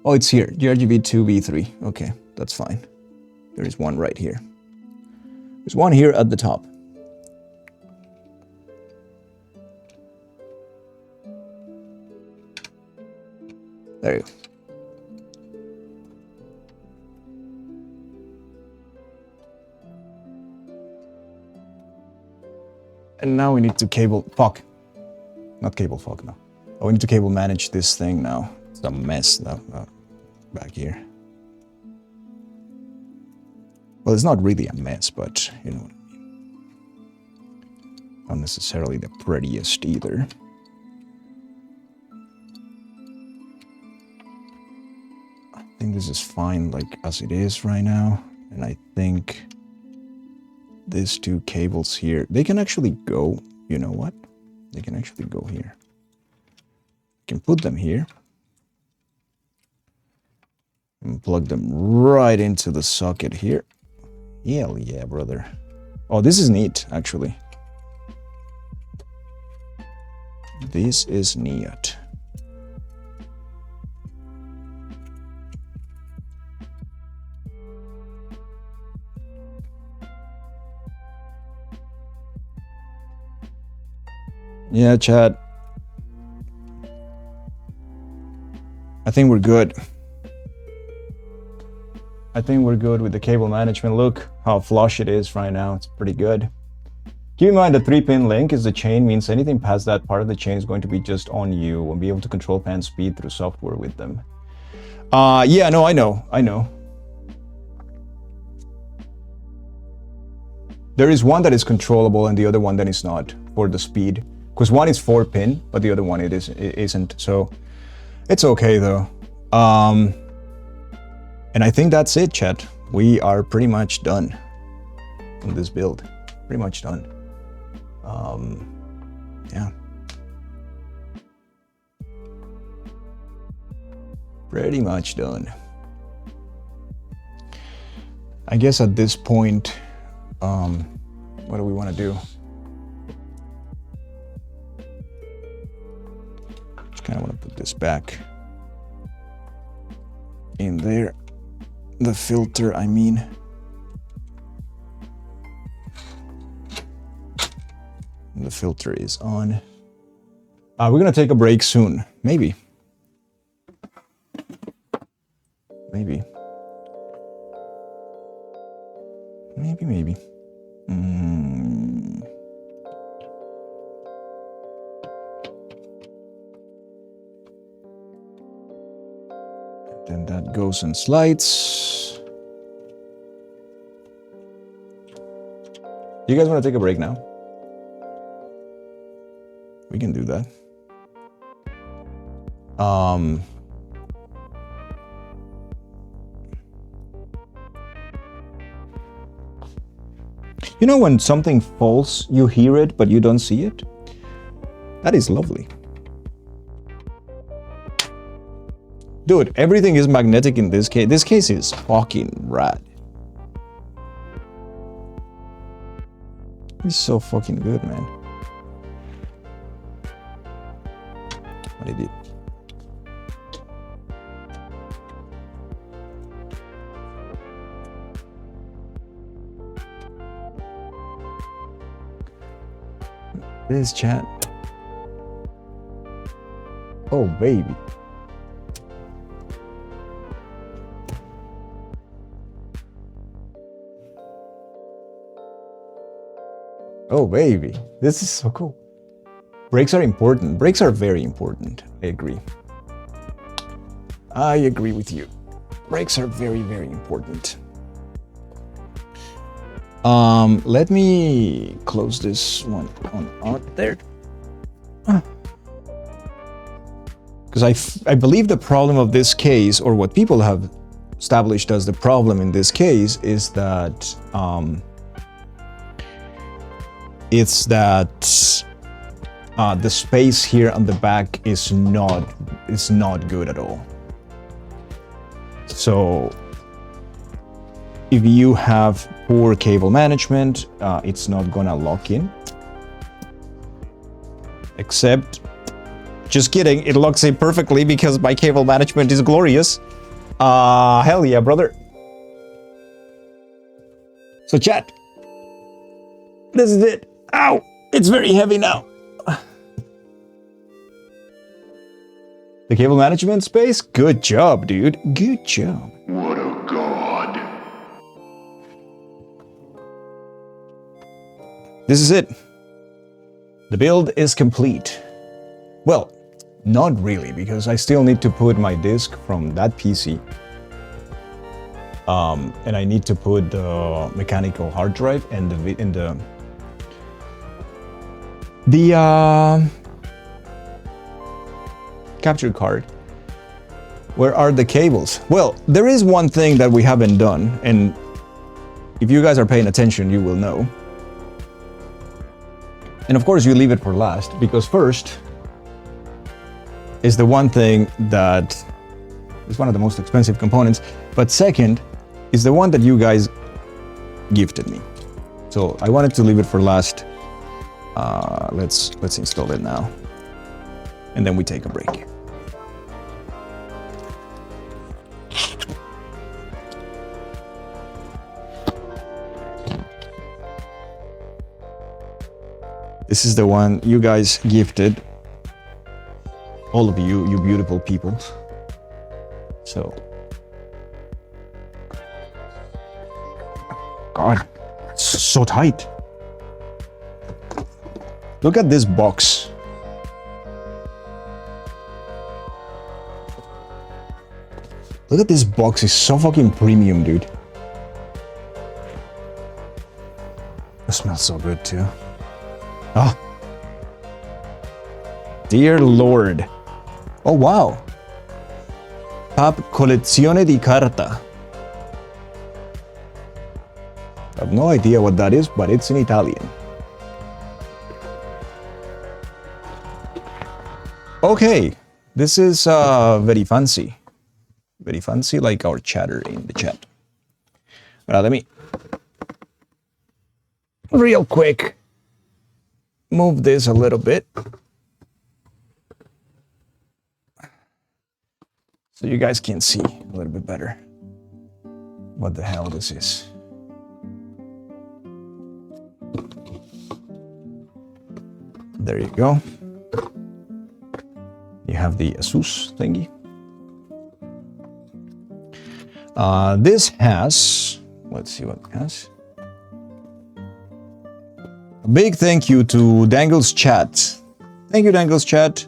[SPEAKER 1] Oh, it's here. JRGB 2B3. Okay, that's fine. There is one right here. There's one here at the top. There you go. And now we need to cable fuck. Not cable fuck, no. Oh, we need to cable manage this thing now. It's a mess now, back here. Well, it's not really a mess, but you know what I mean. Not necessarily the prettiest either. I think this is fine like as it is right now. And I think these two cables here, they can actually go, you know what? They can actually go here. You can put them here. And plug them right into the socket here. Hell yeah, brother. Oh, this is neat, actually. This is neat. Yeah, chat. I think we're good. I think we're good with the cable management. Look how flush it is right now. It's pretty good. Keep in mind the 3-pin link is the chain, means anything past that part of the chain is going to be just on you and be able to control fan speed through software with them. Yeah, no, I know. There is one that is controllable and the other one that is not for the speed. Because one is 4-pin, but the other one it isn't. So it's okay though. And I think that's it, chat. We are pretty much done on this build. Pretty much done. Yeah. Pretty much done. I guess at this point, what do we want to do? Just kind of want to put this back in there. The filter, I mean. And the filter is on. We're gonna take a break soon. Maybe. Maybe. Then that goes in slides. You guys want to take a break now? We can do that. You know when something falls, you hear it, but you don't see it? That is lovely. Dude, everything is magnetic in this case. This case is fucking rad. It's so fucking good, man. What did it? This chat. Oh, baby. Oh, baby. This is so cool. Brakes are important. Brakes are very important. I agree. I agree with you. Brakes are very, very important. Let me close this one on out there. Because I believe the problem of this case, or what people have established as the problem in this case, is that it's that the space here on the back is not good at all. So if you have poor cable management, it's not gonna lock in. Except, just kidding, it locks in perfectly because my cable management is glorious. Hell yeah, brother. So chat, this is it. Ow, it's very heavy now. The cable management space? Good job, dude. Good job.
[SPEAKER 5] What a god.
[SPEAKER 1] This is it. The build is complete. Well, not really, because I still need to put my disk from that PC. And I need to put the mechanical hard drive and the capture card. Where are the cables? Well, there is one thing that we haven't done, and if you guys are paying attention, you will know. And of course, you leave it for last, because first is the one thing that is one of the most expensive components, but second is the one that you guys gifted me. So I wanted to leave it for last. Let's install it now, and then we take a break. This is the one you guys gifted. All of you, you beautiful people. So. God, it's so tight. Look at this box. Look at this box, it's so fucking premium, dude. It smells so good too. Ah. Dear Lord. Oh wow. Pap Collezione di Carta. I have no idea what that is, but it's in Italian. Okay, this is very fancy. Very fancy, like our chatter in the chat. Let me real quick move this a little bit so you guys can see a little bit better what the hell this is. There you go. You have the Asus thingy. This has, let's see what it has. A big thank you to Dangle's chat. Thank you, Dangle's chat.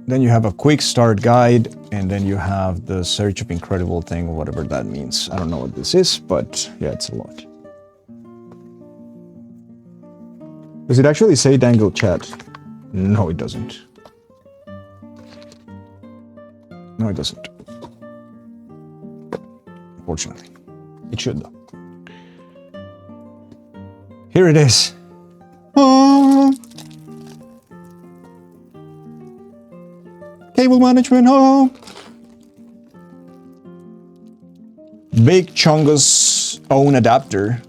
[SPEAKER 1] Then you have a quick start guide, and then you have the search of incredible thing, or whatever that means. I don't know what this is, but yeah, it's a lot. Does it actually say Dangle chat? No, it doesn't. No, it doesn't. Unfortunately. It should though. Here it is. Oh. Cable management, oh. Big Chungus own adapter.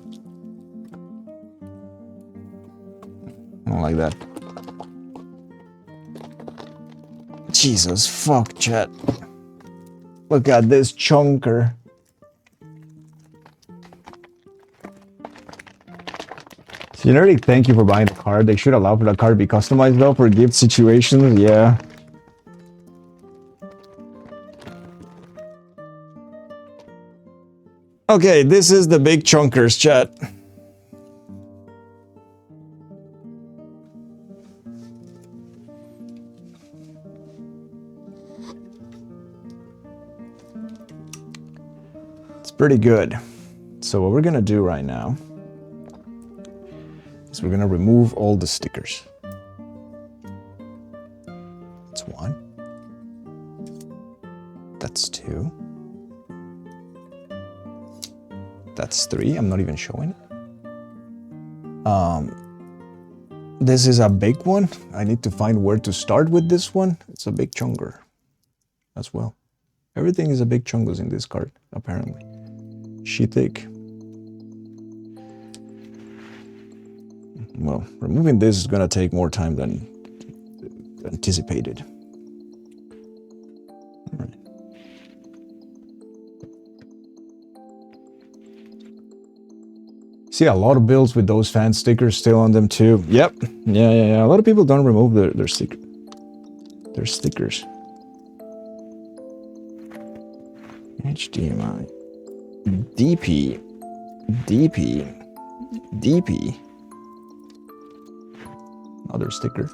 [SPEAKER 1] I don't like that. Jesus fuck, chat. Look at this chunker. Generic, thank you for buying the card. They should allow for the card to be customized though for gift situations. Yeah. Okay, this is the big chunkers, chat. It's pretty good. So what we're gonna do right now is we're gonna remove all the stickers. That's 1. That's 2. That's 3. I'm not even showing it. This is a big one. I need to find where to start with this one. It's a big chunker as well. Everything is a big chungus in this card, apparently. Sheetic. Well, removing this is gonna take more time than anticipated. All right. See a lot of builds with those fan stickers still on them too. Yep. Yeah. A lot of people don't remove their stickers. HDMI. DP. Another sticker.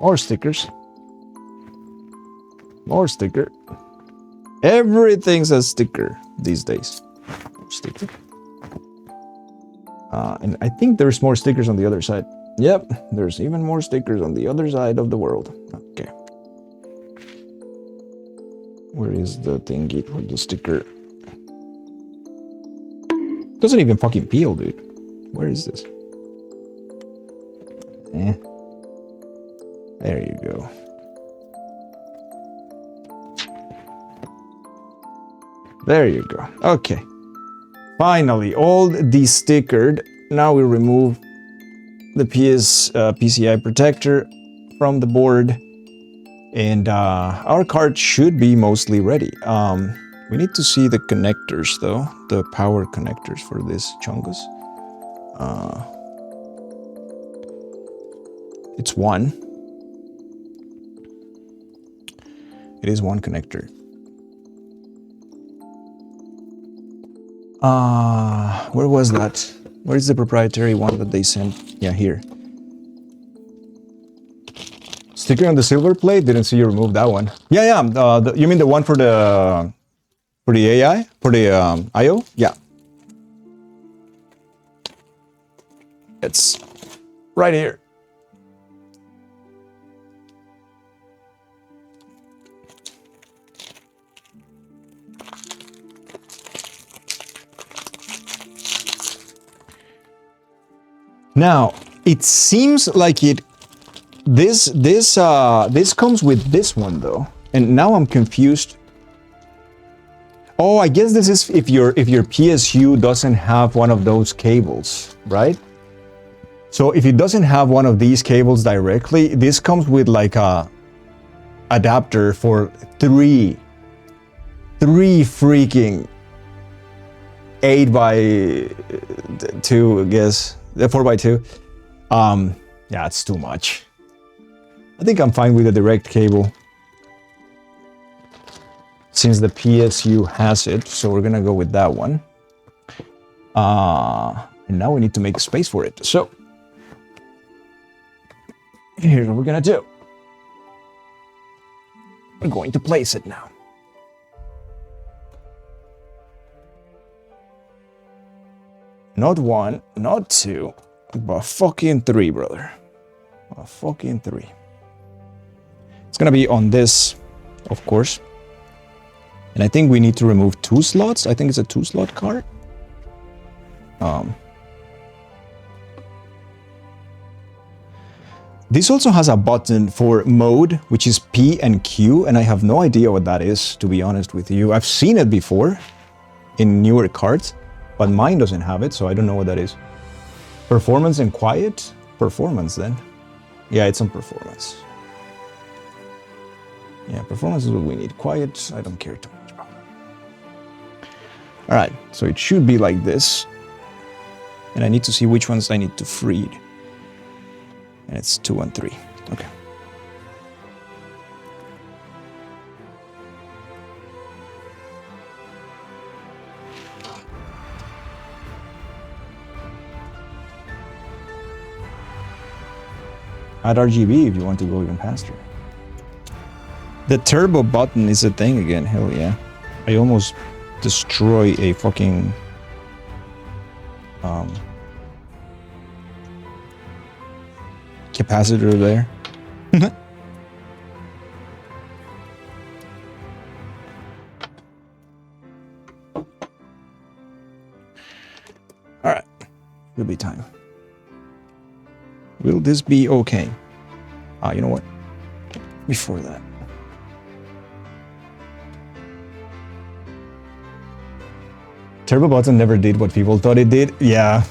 [SPEAKER 1] More stickers. More sticker. Everything's a sticker these days. More sticker. And I think there's more stickers on the other side. Yep, there's even more stickers on the other side of the world. Okay. Where is the thingy for the sticker? Doesn't even fucking peel, dude. Where is this? There you go. There you go. Okay. Finally, all destickered. Now we remove the PCI protector from the board. And our card should be mostly ready. We need to see the connectors though. The power connectors for this chungus. It's 1. It is 1 connector. Where was that? Where is the proprietary one that they sent? Yeah, here. Sticker on the silver plate? Didn't see you remove that one. Yeah. You mean the one for the AI? For the IO? Yeah. It's right here. Now, it seems like this comes with this one though. And now I'm confused. Oh, I guess this is if your PSU doesn't have one of those cables, right? So if it doesn't have one of these cables directly, this comes with like a adapter for three freaking 8x2, I guess. The 4x2. Yeah, it's too much. I think I'm fine with the direct cable. Since the PSU has it, so we're gonna go with that one. And now we need to make space for it. So here's what we're gonna do. We're going to place it now. Not 1, not 2, but fucking 3, brother. Fucking 3. It's gonna be on this, of course. And I think we need to remove 2 slots. I think it's a 2-slot card. This also has a button for mode, which is P and Q, and I have no idea what that is, to be honest with you. I've seen it before in newer cards, but mine doesn't have it, so I don't know what that is. Performance and quiet? Performance then. Yeah, it's on performance. Yeah, performance is what we need. Quiet, I don't care too much about. Alright, so it should be like this. And I need to see which ones I need to free. And it's 2 and 3. Okay. Add RGB if you want to go even faster. The turbo button is a thing again. Hell yeah. I almost destroy a fucking capacitor there. Alright. It'll be time. Will this be okay? You know what? Before that. Turbo button never did what people thought it did. Yeah.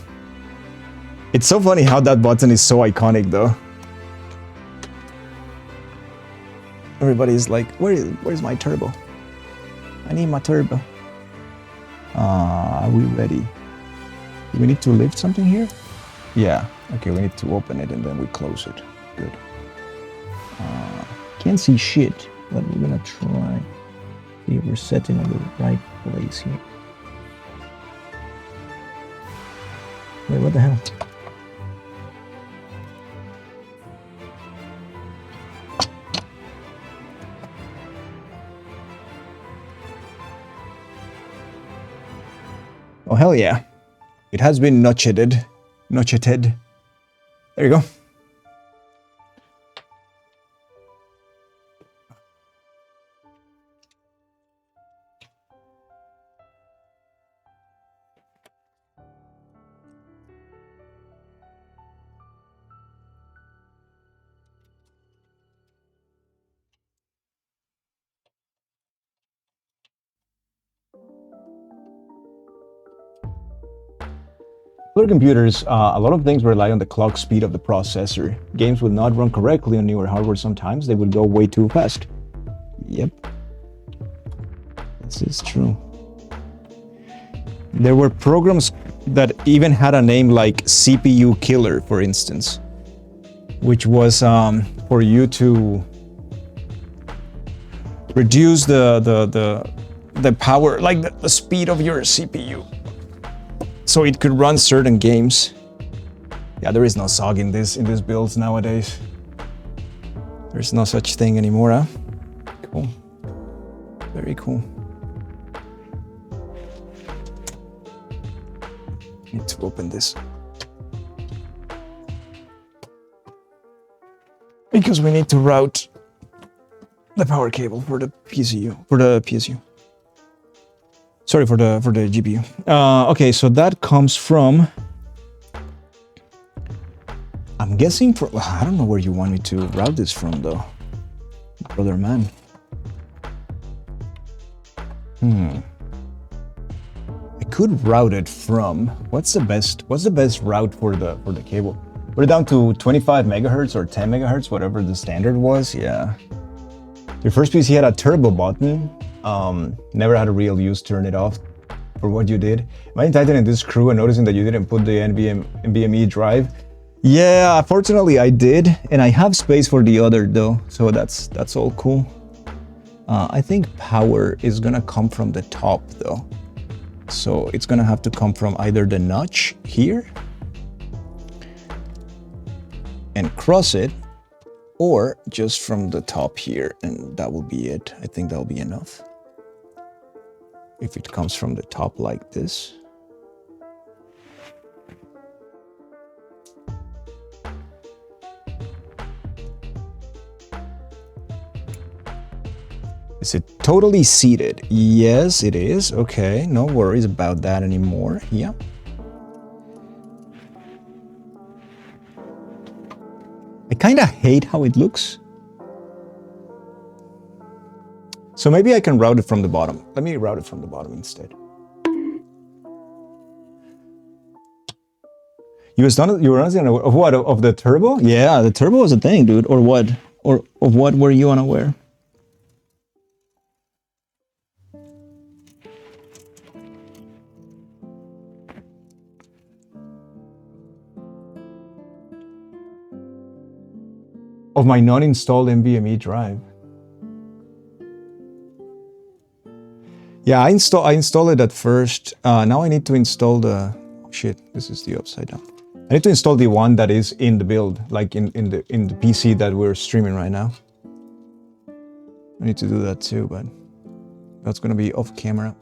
[SPEAKER 1] It's so funny how that button is so iconic though. Everybody's like, where's my turbo? I need my turbo. Are we ready? Do we need to lift something here? Yeah. Okay, we need to open it and then we close it. Good. Can't see shit, but we're gonna try. See if we're setting on the right place here. Wait, what the hell? Oh, hell yeah. It has been notcheted. Notcheted. There you go. Older computers, a lot of things rely on the clock speed of the processor. Games will not run correctly on newer hardware sometimes, they will go way too fast. Yep. This is true. There were programs that even had a name like CPU Killer, for instance, which was for you to reduce the power, like the speed of your CPU, so it could run certain games. Yeah, there is no SOG in this builds nowadays. There's no such thing anymore, huh? Cool. Very cool. Need to open this. Because we need to route the power cable for the PSU. Sorry, for the GPU. Okay, so that comes from, I'm guessing for, I don't know where you want me to route this from though, brother man. I could route it from, what's the best route for the cable? Put it down to 25 megahertz or 10 megahertz, whatever the standard was. Yeah. Your first PC had a turbo button. Never had a real use. Turn it off for what you did. Imagine tightening this screw and noticing that you didn't put the NVMe drive. Yeah, fortunately I did, and I have space for the other though, so that's all cool. I think power is gonna come from the top though, so it's gonna have to come from either the notch here and cross it, or just from the top here, and that will be it. I think that'll be enough. If it comes from the top like this. Is it totally seated? Yes, it is. Okay, no worries about that anymore. Yeah. I kind of hate how it looks. So maybe I can route it from the bottom. Let me route it from the bottom instead. You were honestly unaware of what? Of the turbo? Yeah, the turbo was a thing, dude. Or what? Or of what were you unaware? Of my non-installed NVMe drive. Yeah, I installed it at first. Now I need to install the... Oh shit, this is the upside down. I need to install the one that is in the build, like in the PC that we're streaming right now. I need to do that too, but that's gonna be off camera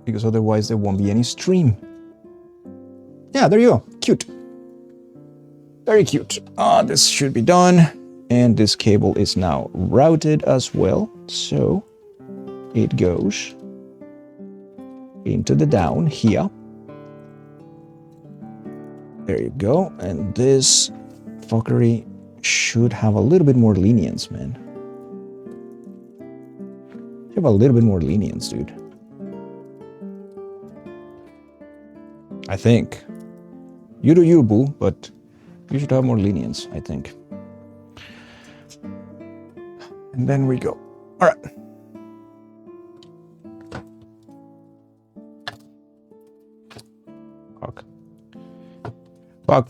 [SPEAKER 1] because otherwise there won't be any stream. Yeah, there you go. Cute. Very cute. This should be done. And this cable is now routed as well. So it goes into the down here. There you go. And this fuckery should have a little bit more lenience, man. You have a little bit more lenience, dude. I think. You do you, boo, but you should have more lenience, I think. And then we go. All right. Fuck. Oh,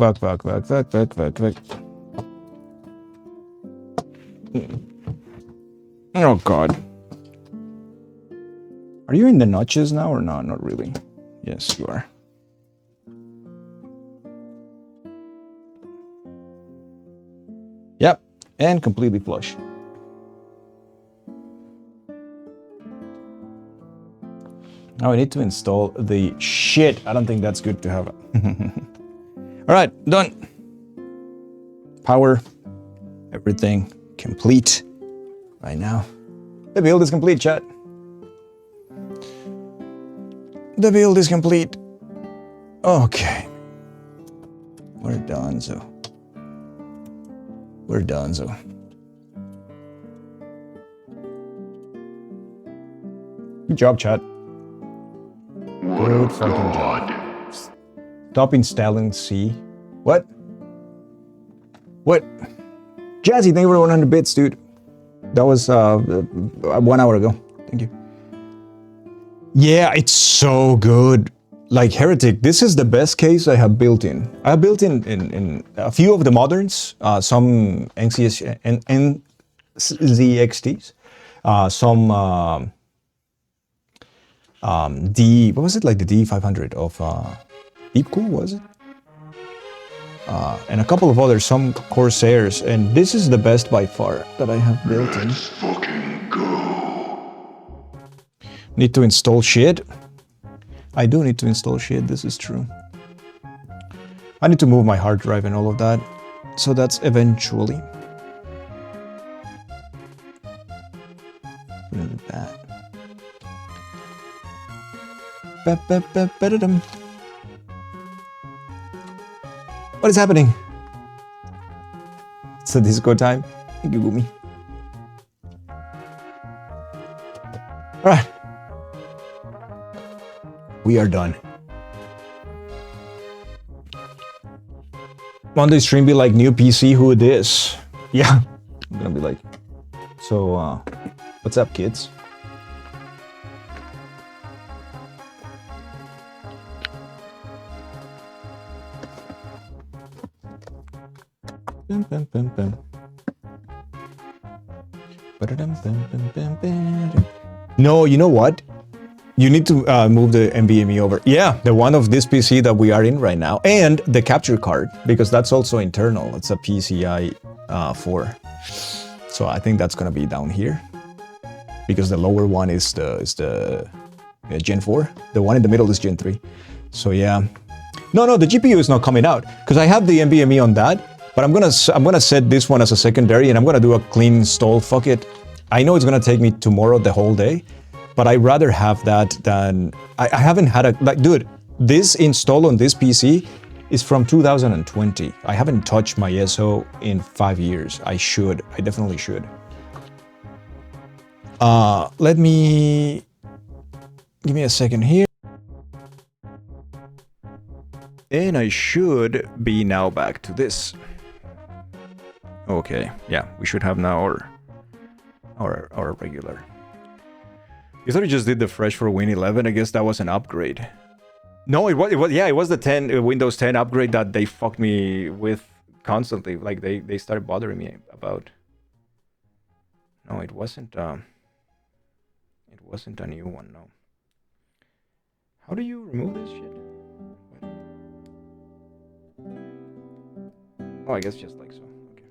[SPEAKER 1] God. Are you in the notches now or not? Not really. Yes, you are. Yep. And completely flush. Now I need to install the shit. I don't think that's good to have. All right, done. Power, everything complete right now. The build is complete, chat. The build is complete. Okay. We're done, so. We're done, so. Good job, chat. Good fucking job. Stop installing C. What? What? Jazzy, thank you for 100 bits, dude. That was 1 hour ago. Thank you. Yeah, it's so good. Like Heretic, this is the best case I have built in. I have built in a few of the moderns, some NCS and NZXTs, some what was it, like the D500 of Deepcool, was it? And a couple of others, some Corsairs, and this is the best by far that I have built in.
[SPEAKER 5] Let's fucking go.
[SPEAKER 1] Need to install shit. I do need to install shit, this is true. I need to move my hard drive and all of that, so that's eventually. That. What is happening? It's a disco time. Thank you, Gumi. Alright. We are done. Monday stream be like, new PC, who it is? Yeah. I'm gonna be like, so, what's up, kids? No, you know what? You need to move the NVMe over. Yeah, the one of this PC that we are in right now, and the capture card, because that's also internal. It's a PCI 4. So I think that's gonna be down here, because the lower one is the Gen 4. The one in the middle is Gen 3. So yeah. No, the GPU is not coming out, because I have the NVMe on that. But I'm gonna set this one as a secondary, and I'm gonna do a clean install. Fuck it. I know it's gonna take me tomorrow the whole day, but I'd rather have that than I haven't had a, like, dude, this install on this PC is from 2020. I haven't touched my ESO in 5 years. I should. I definitely should. Let me... Give me a second here.
[SPEAKER 3] And I should be now back to this. Okay, yeah, we should have now our regular. You thought you just did the fresh for Win 11? I guess that was an upgrade. No, it was the 10 Windows 10 upgrade that they fucked me with constantly. Like they started bothering me about. No, it wasn't a new one, no. How do you remove this shit? Oh, I guess just like so. Okay.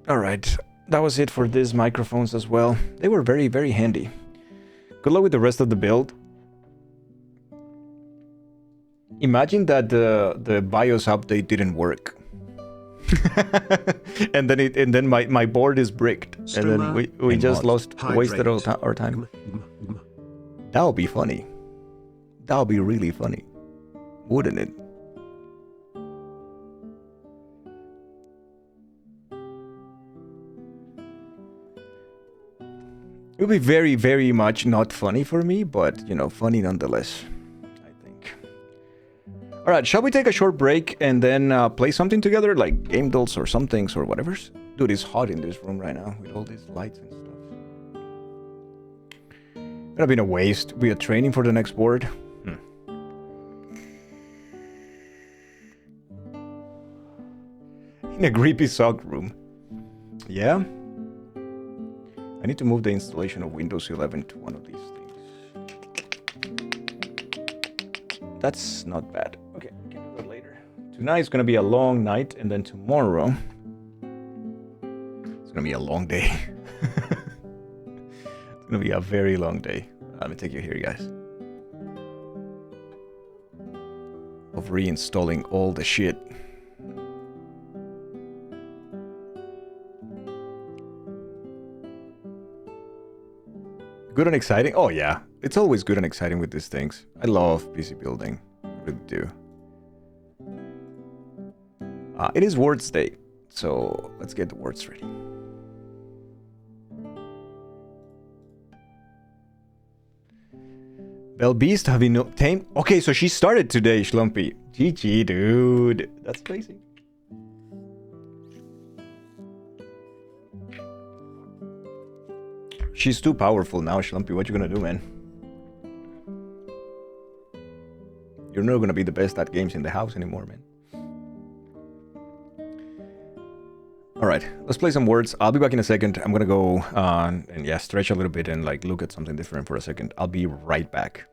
[SPEAKER 3] Alright, that was it for these microphones as well. They were very, very handy. Good luck with the rest of the build. Imagine that the BIOS update didn't work. and then my board is bricked. And then we just wasted our time. That would be funny. That would be really funny. Wouldn't it? It would be very, very much not funny for me, but, you know, funny nonetheless, I think. Alright, shall we take a short break and then play something together, like Game Dolls or some things or whatever? Dude, it's hot in this room right now with all these lights and stuff. Gonna be a waste. We are training for the next board. In a creepy sock room. Yeah? I need to move the installation of Windows 11 to one of these things. That's not bad. Okay, we can do that later. Tonight's gonna be a long night, and then tomorrow... It's gonna be a long day. It's gonna be a very long day. Let me take you here, guys. Of reinstalling all the shit. Good and exciting? Oh yeah, it's always good and exciting with these things. I love PC building, I really do. It is Words Day, so let's get the words ready. Bell Beast have been tamed. Okay, so she started today, Schlumpy. GG, dude. That's crazy. She's too powerful now, Schlumpy. What you gonna do, man? You're not gonna be the best at games in the house anymore, man. Alright, let's play some words. I'll be back in a second. I'm gonna go and yeah, stretch a little bit and like look at something different for a second. I'll be right back.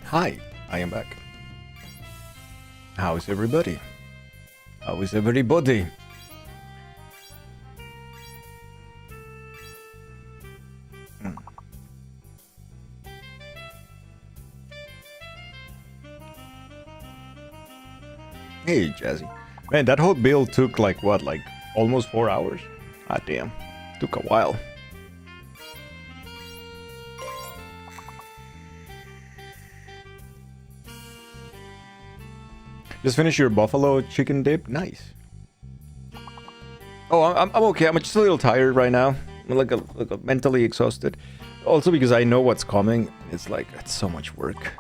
[SPEAKER 3] Hi, I am back. How is everybody? How is everybody? Hmm. Hey, Jazzy. Man, that whole build took like what, like almost 4 hours? Ah, damn. Took a while. Just finish your buffalo chicken dip? Nice. Oh, I'm okay. I'm just a little tired right now. I'm like a mentally exhausted. Also because I know what's coming. It's like, it's so much work.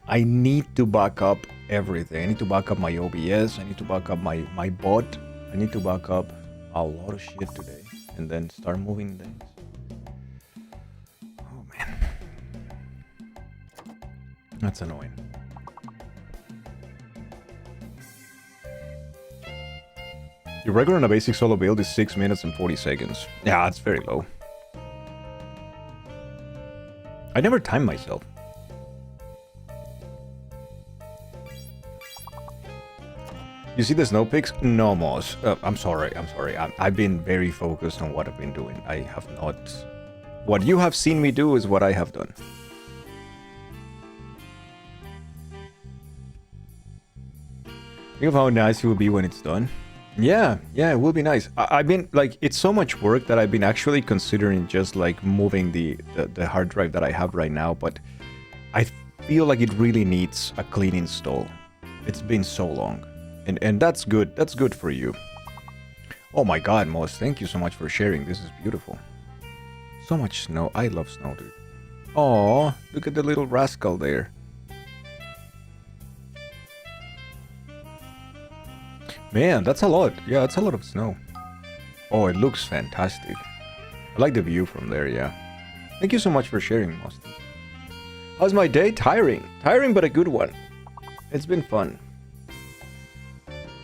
[SPEAKER 3] I need to back up everything. I need to back up my OBS. I need to back up my bot. I need to back up a lot of shit today. And then start moving things. Oh, man. That's annoying. Your regular on a basic solo build is 6 minutes and 40 seconds. Yeah, that's very low. I never time myself. You see the snow pics? No, Moss. I'm sorry. I've been very focused on what I've been doing. I have not... What you have seen me do is what I have done. Think of how nice it will be when it's done. Yeah, it will be nice. I've been, like, it's so much work that I've been actually considering just, like, moving the hard drive that I have right now, but I feel like it really needs a clean install. It's been so long. And that's good. That's good for you. Oh my god, Moss, thank you so much for sharing. This is beautiful. So much snow. I love snow, dude. Aw, look at the little rascal there. Man, that's a lot. Yeah, that's a lot of snow. Oh, it looks fantastic. I like the view from there, yeah. Thank you so much for sharing, Austin. How's my day? Tiring. Tiring, but a good one. It's been fun.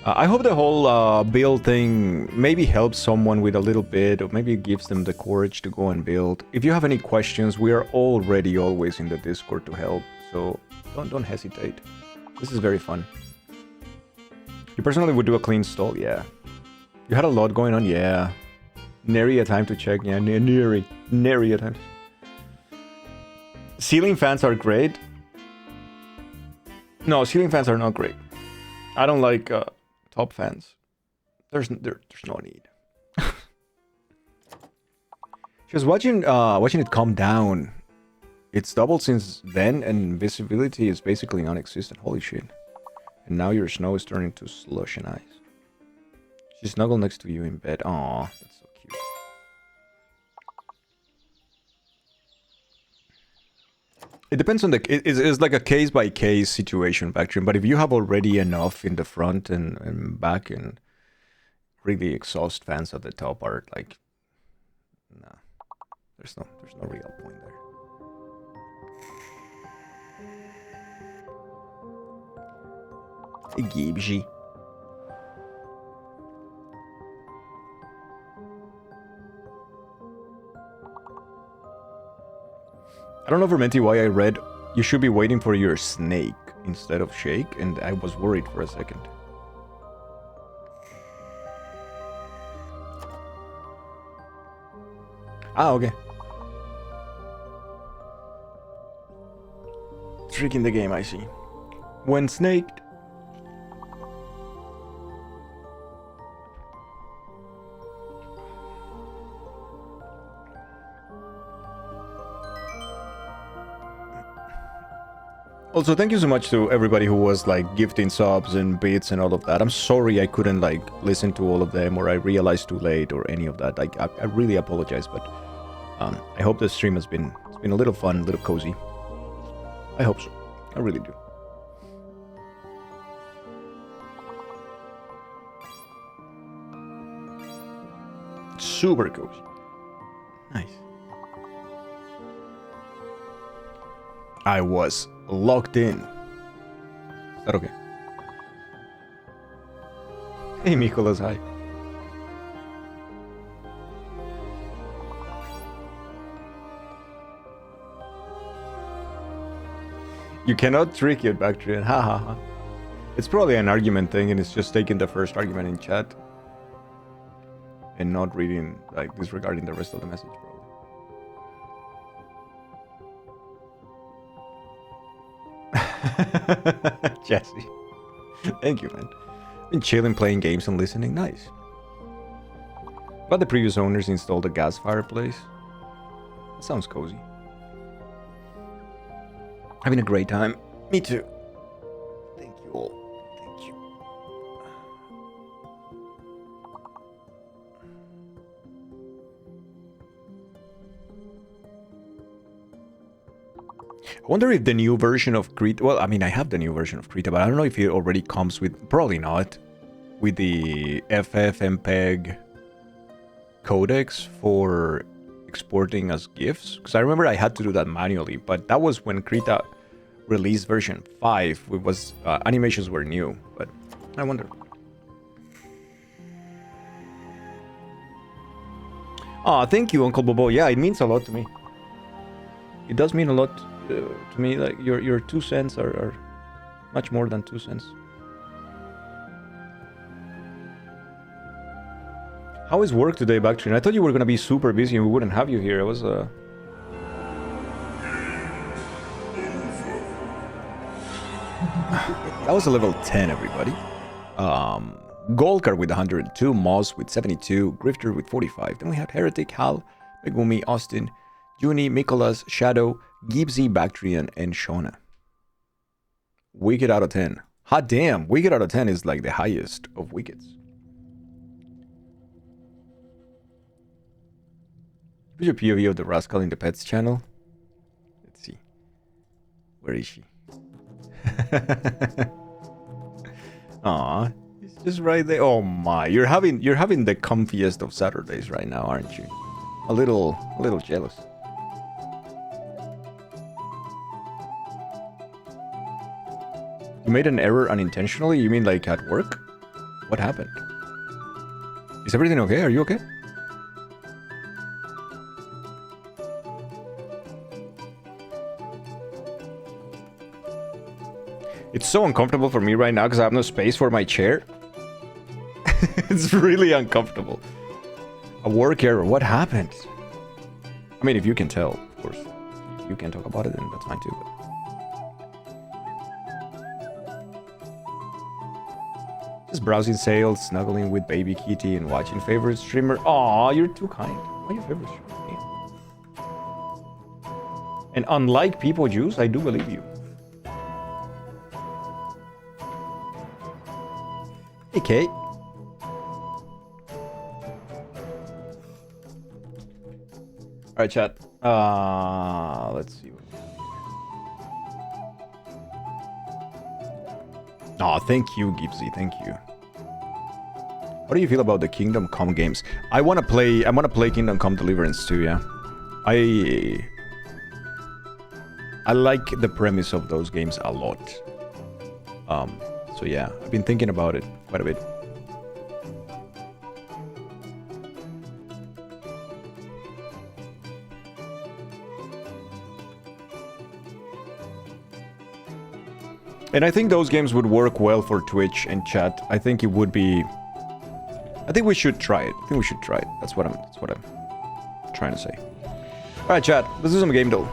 [SPEAKER 3] I hope the whole build thing maybe helps someone with a little bit, or maybe it gives them the courage to go and build. If you have any questions, we are already always in the Discord to help, so don't hesitate. This is very fun. You personally would do a clean install? Yeah. You had a lot going on? Yeah. Nary a time to check. Yeah, nary a time. Ceiling fans are great. No, ceiling fans are not great. I don't like top fans. There's no need. Just watching it come down. It's doubled since then, and visibility is basically non-existent. Holy shit. And now your snow is turning to slush and ice. She snuggled next to you in bed. Aw, that's so cute. It depends on the... It's like a case-by-case situation, Bactrian. But if you have already enough in the front and back and really exhaust fans at the top are like... Nah. There's no real point there. Gibji. I don't know, Vermenti, why I read you should be waiting for your snake instead of shake, and I was worried for a second. Ah, okay. Trick in the game, I see. When snaked. Also, thank you so much to everybody who was like gifting subs and bits and all of that. I'm sorry I couldn't like listen to all of them, or I realized too late, or any of that. Like, I really apologize, but I hope the stream has been a little fun, a little cozy. I hope so. I really do. Super cozy. Nice. I was locked in. Is that okay? Hey, Mikolas, hi. You cannot trick it, Bactrian. Ha ha ha. It's probably an argument thing, and it's just taking the first argument in chat and not reading, like, disregarding the rest of the message, probably. Jesse. Thank you, man. Been chilling, playing games, and listening. Nice. But the previous owners installed a gas fireplace. That sounds cozy. Having a great time. Me too. Thank you all. Thank you. I wonder if the new version of Krita... Well, I mean, I have the new version of Krita, but I don't know if it already comes with... Probably not. With the FFmpeg codecs for exporting as GIFs. Because I remember I had to do that manually, but that was when Krita released version 5. It was... animations were new, but I wonder. Aw, thank you, Uncle Bobo. Yeah, it means a lot to me. It does mean a lot to me. Like your 2 cents are much more than 2 cents. How is work today, Bactrian? I thought you were gonna be super busy and we wouldn't have you here. I was That was a level 10, everybody. Golkar with 102, Moz with 72, Grifter with 45. Then we had Heretic, Hal, Megumi, Austin, Juni, Mikolas, Shadow, Gibbsy, Bactrian, and Shona. Wicked out of 10. Hot damn, Wicked out of 10 is like the highest of Wickeds. Put your POV of the rascal in the pets channel. Let's see. Where is she? Aw, it's just right there. Oh my, you're having the comfiest of Saturdays right now, aren't you? A little jealous. You made an error unintentionally? You mean like at work? What happened? Is everything okay? Are you okay? It's so uncomfortable for me right now because I have no space for my chair. It's really uncomfortable. A work error. What happened? I mean, if you can tell, of course. If you can talk about it, then that's fine too. But... just browsing sales, snuggling with baby Kitty, and watching favorite streamer. Aw, you're too kind. Why your favorite streamer? And unlike People Juice, I do believe you. Hey, Kate. Alright, chat. Let's see. Aw, thank you, Gibbsy. Thank you. What do you feel about the Kingdom Come games? I wanna play Kingdom Come Deliverance too, yeah. I like the premise of those games a lot. So yeah, I've been thinking about it quite a bit. And I think those games would work well for Twitch and chat. I think it would be... I think we should try it. I think we should try it. That's what I'm trying to say. Alright, chat. Let's do some game though.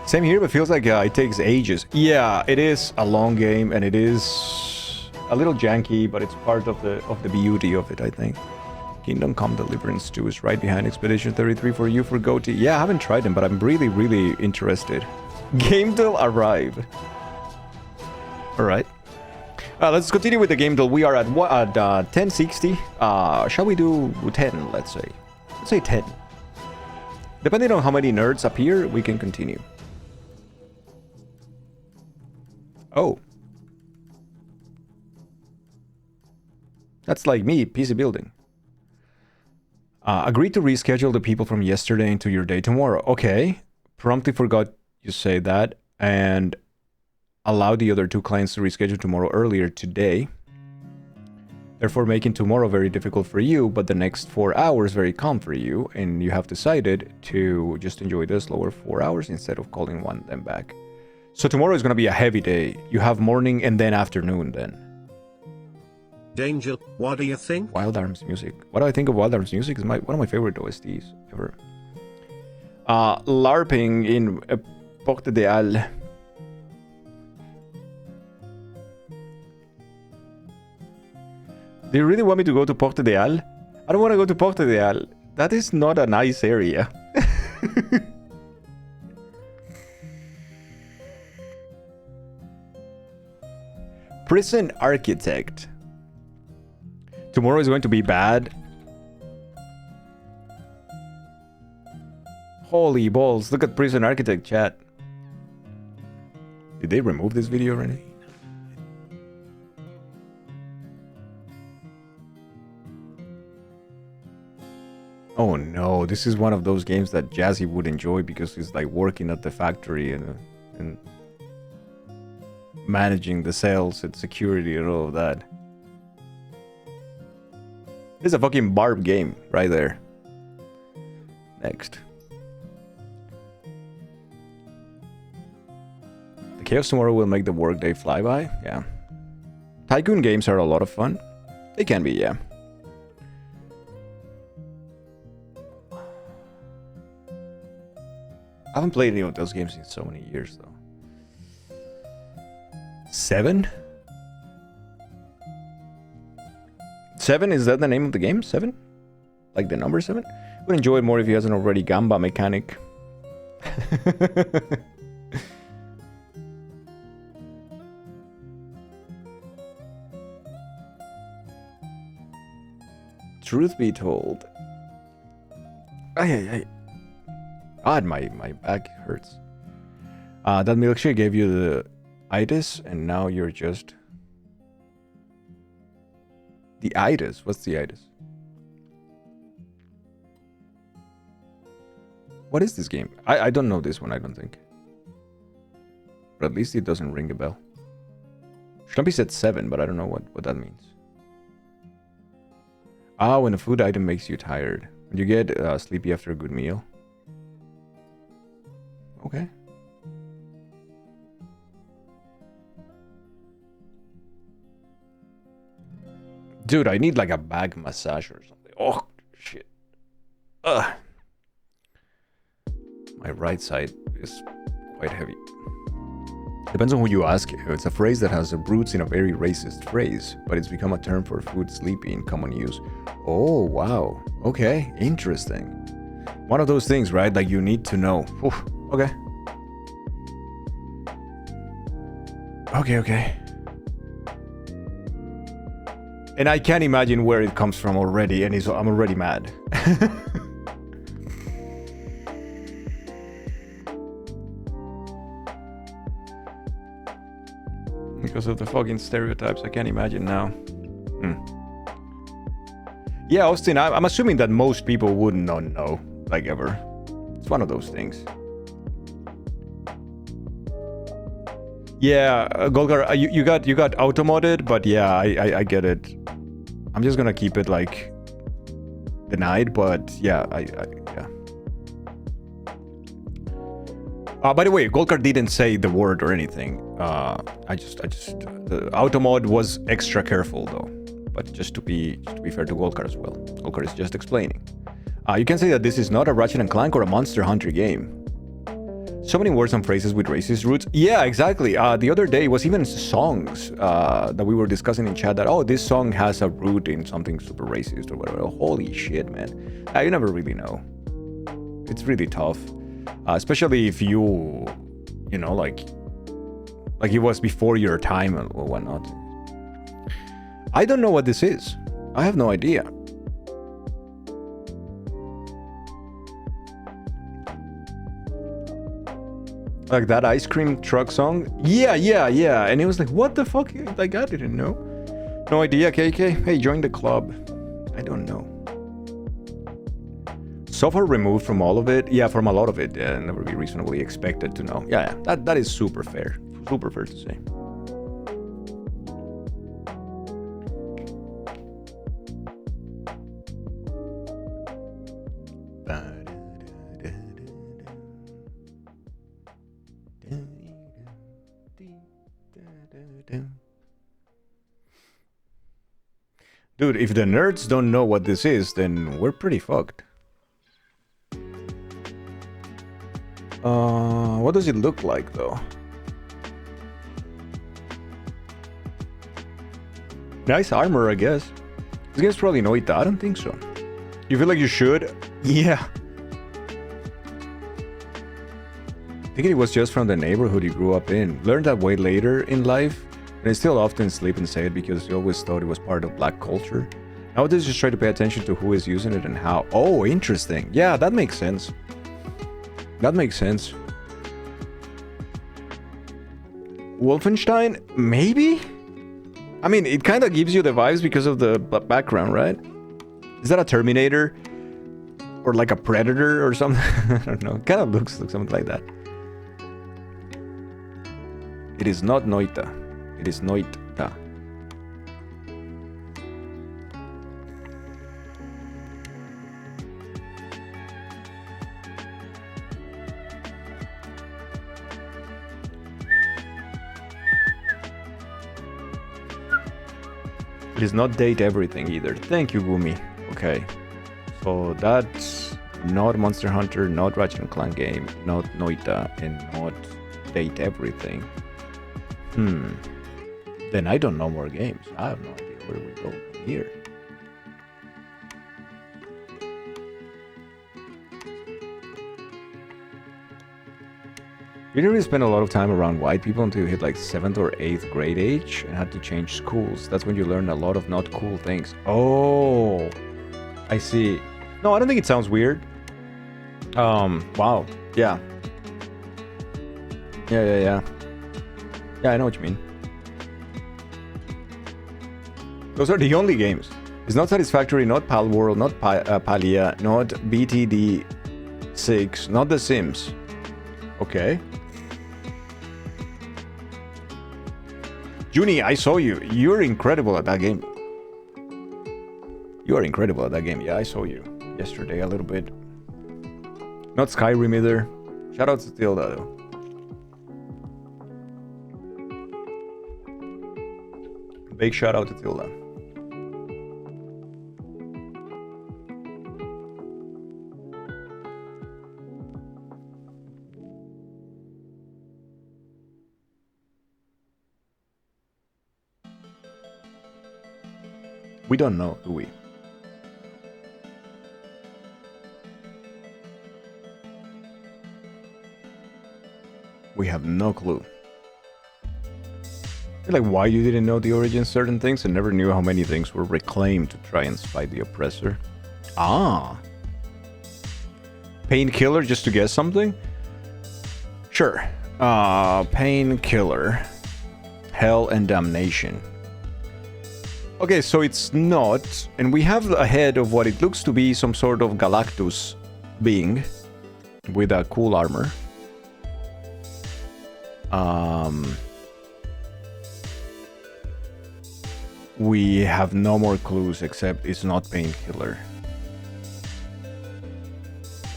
[SPEAKER 3] Same here, but feels like it takes ages. Yeah, it is a long game, and it is a little janky, but it's part of the beauty of it, I think. Kingdom Come Deliverance 2 is right behind Expedition 33 for you for GOTY. Yeah, I haven't tried them, but I'm really, really interested. Game deal arrived. Alright. Let's continue with the game deal. We are at 1060. Shall we do 10, let's say? Let's say 10. Depending on how many nerds appear, we can continue. Oh. That's like me, PC building. Agree to reschedule the people from yesterday into your day tomorrow. Okay. Promptly forgot you say that. And allow the other 2 clients to reschedule tomorrow earlier today. therefore making tomorrow very difficult for you, but the next 4 hours very calm for you, and you have decided to just enjoy the slower 4 hours instead of calling one then back. So tomorrow is going to be a heavy day. You have morning and then afternoon then.
[SPEAKER 6] Danger, what do you think?
[SPEAKER 3] Wild Arms music. What do I think of Wild Arms music? Is one of my favorite OSTs ever. LARPing in Porte des Halles. Do you really want me to go to Porte des Halles? I don't want to go to Porte des Halles. That is not a nice area. Prison Architect. Tomorrow is going to be bad. Holy balls, look at Prison Architect chat. Did they remove this video already? Oh no, this is one of those games that Jazzy would enjoy because he's like working at the factory and managing the sales and security and all of that. This is a fucking Barb game right there. Next. The chaos tomorrow will make the workday fly by. Yeah. Tycoon games are a lot of fun. They can be, yeah. I haven't played any of those games in so many years, though. 7? 7? Is that the name of the game? 7? Like the number 7? Would enjoy it more if he hasn't already Gamba mechanic. Truth be told. God, my back hurts. That milkshake gave you the itis, and now you're just... The itis? What's the itis? What is this game? I don't know this one, I don't think. But at least it doesn't ring a bell. Stumpy said 7, but I don't know what that means. Ah, when a food item makes you tired. When you get sleepy after a good meal. Okay. Dude, I need like a back massage or something. Oh, shit. Ugh. My right side is quite heavy. Depends on who you ask. It's a phrase that has roots in a very racist phrase, but it's become a term for food sleepy in common use. Oh, wow. Okay, interesting. One of those things, right? Like you need to know. Oof. Okay. Okay. And I can't imagine where it comes from already, and I'm already mad. Because of the fucking stereotypes, I can't imagine now. Yeah, Austin, I'm assuming that most people wouldn't know, like ever. It's one of those things. Yeah, Golgar, you got auto-modded, but yeah, I get it. I'm just gonna keep it like denied, but yeah, yeah. By the way, Golgar didn't say the word or anything. The auto-mod was extra careful though. But just to be fair to Golgar as well. Golgar is just explaining. You can say that this is not a Ratchet & Clank or a Monster Hunter game. So many words and phrases with racist roots. Yeah, exactly. The other day was even songs that we were discussing in chat that, oh, this song has a root in something super racist or whatever. Holy shit, man. You never really know. It's really tough. Especially if you know, like it was before your time or whatnot. I don't know what this is. I have no idea. Like that ice cream truck song? Yeah. And it was like, what the fuck? Like, I didn't know. No idea, KK. Hey, join the club. I don't know. So far removed from all of it? Yeah, from a lot of it. Never be reasonably expected to know. Yeah, that is super fair. Super fair to say. Dude, if the nerds don't know what this is, then we're pretty fucked. What does it look like though? Nice armor, I guess. This game's probably Noita. I don't think so. You feel like you should? Yeah. Thinking it was just from the neighborhood you grew up in. Learned that way later in life, and I still often sleep and say it because you always thought it was part of black culture. Nowadays, just try to pay attention to who is using it and how. Oh, interesting. Yeah, that makes sense. That makes sense. Wolfenstein? Maybe? I mean, it kind of gives you the vibes because of the background, right? Is that a Terminator? Or like a Predator or something? I don't know. It kind of looks like something like that. It is not Noita. It is Noita. It is not Date Everything either. Thank you, Gumi. Okay. So that's not Monster Hunter, not Ratchet & Clank game, not Noita, and not Date Everything. Then I don't know more games. I have no idea where we go from here. You didn't really spend a lot of time around white people until you hit like 7th or 8th grade age and had to change schools. That's when you learned a lot of not cool things. Oh, I see. No, I don't think it sounds weird. Wow. Yeah. Yeah, I know what you mean. Those are the only games. It's not Satisfactory, not Pal World, not Palia, not BTD 6, not The Sims. Okay. Junie, I saw you. You're incredible at that game. You are incredible at that game. Yeah, I saw you yesterday a little bit. Not Skyrim either. Shout out to Tilda though. Big shout out to Tilda. We don't know, do we? We have no clue. Like why you didn't know the origin of certain things and never knew how many things were reclaimed to try and spite the oppressor. Ah. Painkiller, just to guess something? Sure. Painkiller. Hell and Damnation. Okay, so it's not, and we have ahead of what it looks to be some sort of Galactus being with a cool armor. We have no more clues except it's not Painkiller.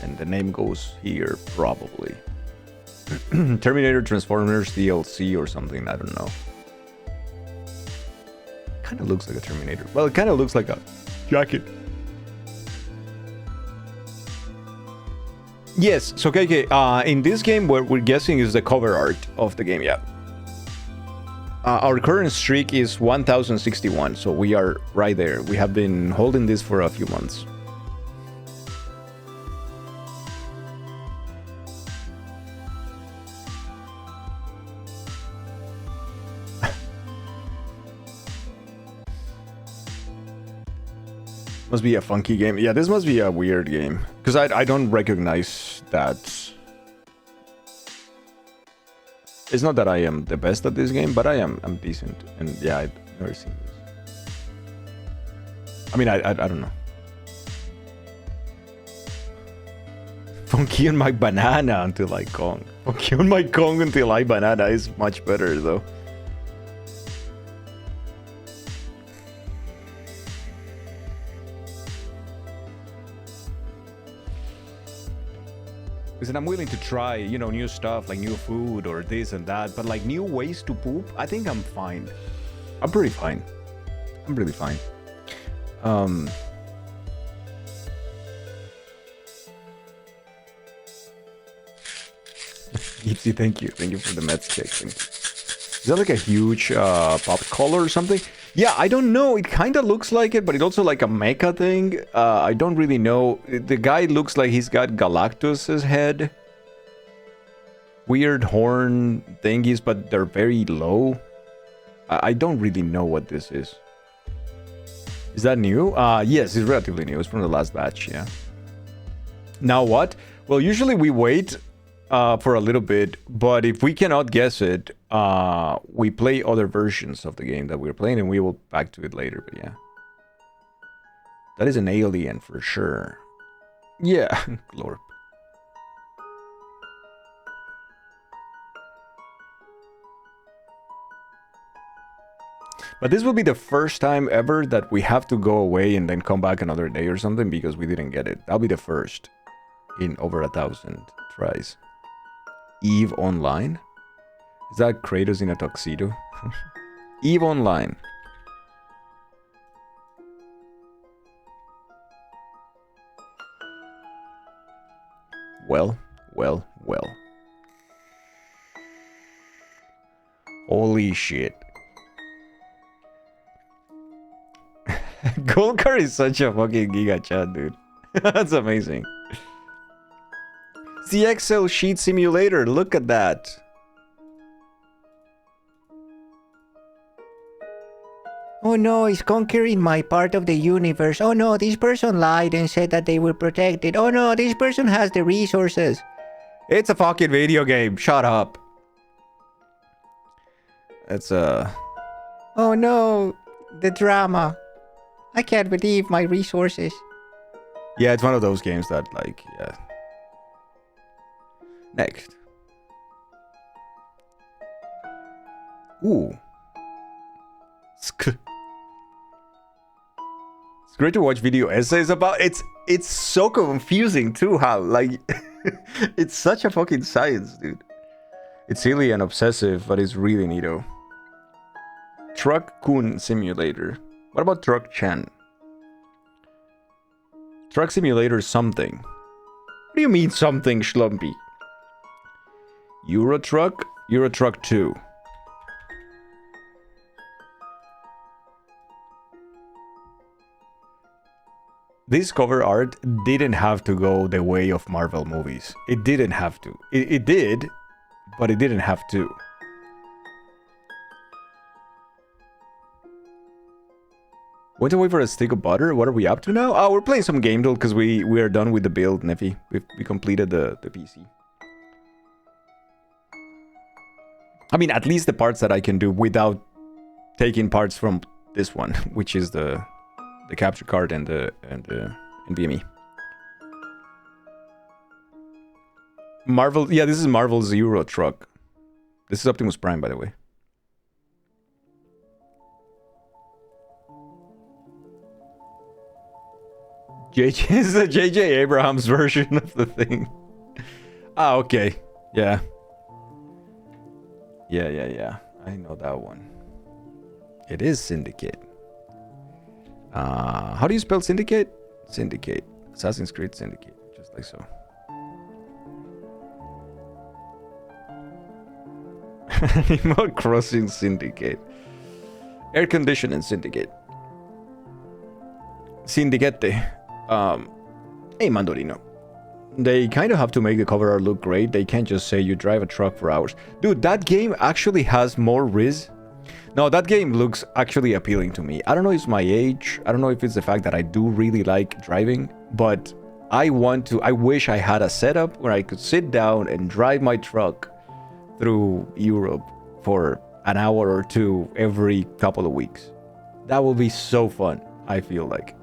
[SPEAKER 3] And the name goes here, probably. Terminator Transformers DLC or something, I don't know. Kind of looks like a Terminator. Well, it kind of looks like a jacket. Yes, so KK, in this game, what we're guessing is the cover art of the game, yeah. Our current streak is 1061, so we are right there. We have been holding this for a few months. Must be a funky game. Yeah, this must be a weird game. Because I don't recognize that. It's not that I am the best at this game, but I'm decent. And yeah, I've never seen this. I mean, I don't know. Funky on my banana until I Kong. Funky on my Kong until I banana is much better though.
[SPEAKER 4] Listen, I'm willing to try, you know, new stuff like new food or this and that, but like new ways to poop, I think I'm fine.
[SPEAKER 1] I'm pretty fine. I'm really fine.
[SPEAKER 3] Ipsy, thank you. Thank you for the Mets check. Thank you. Is that like a huge pop collar or something?
[SPEAKER 4] Yeah, I don't know. It kind of looks like it, but it's also like a mecha thing. I don't really know. The guy looks like he's got Galactus's head. Weird horn thingies, but they're very low. I don't really know what this is. Is that new? Yes, it's relatively new. It's from the last batch, yeah. Now what? Well, usually we wait for a little bit, but if we cannot guess it, we play other versions of the game that we're playing, and we will back to it later, but yeah. That is an alien for sure. Yeah, Glorp. But this will be the first time ever that we have to go away and then come back another day or something because we didn't get it. That'll be the first in over 1,000 tries. EVE Online? Is that Kratos in a tuxedo? EVE Online. Well. Holy shit. Golkar is such a fucking giga chat, dude. That's amazing. The Excel sheet simulator, look at that.
[SPEAKER 9] Oh no, it's conquering my part of the universe. Oh no, this person lied and said that they were protected. Oh no, this person has the resources.
[SPEAKER 4] It's a fucking video game. Shut up. It's
[SPEAKER 9] Oh no, the drama. I can't believe my resources.
[SPEAKER 4] yeah, it's one of those games that like, yeah. Next. Ooh. It's great to watch video essays about. It's so confusing too how like it's such a fucking science, dude. It's silly and obsessive, but it's really neato. Truck Kun Simulator. What about Truck Chan? Truck Simulator something. What do you mean something, Schlumpy? Euro Truck 2. This cover art didn't have to go the way of Marvel movies. It didn't have to. It did, but it didn't have to. Went away for a stick of butter? What are we up to now? Oh, we're playing some game build because we are done with the build, Neffy. We completed the PC. I mean, at least the parts that I can do without taking parts from this one, which is the capture card and the NVMe. Marvel, yeah, this is Marvel's Euro Truck. This is Optimus Prime, by the way. JJ is the JJ Abrams version of the thing. Ah, okay. Yeah. Yeah. I know that one. It is Syndicate. How do you spell Syndicate? Syndicate. Assassin's Creed Syndicate. Just like so. Animal Crossing Syndicate. Air Conditioning Syndicate. Syndicate. Hey, Mandorino. They kind of have to make the cover art look great. They can't just say you drive a truck for hours. Dude, that game actually has more riz. No, that game looks actually appealing to me. I don't know if it's my age. I don't know if it's the fact that I do really like driving. But I wish I had a setup where I could sit down and drive my truck through Europe for an hour or two every couple of weeks. That would be so fun, I feel like.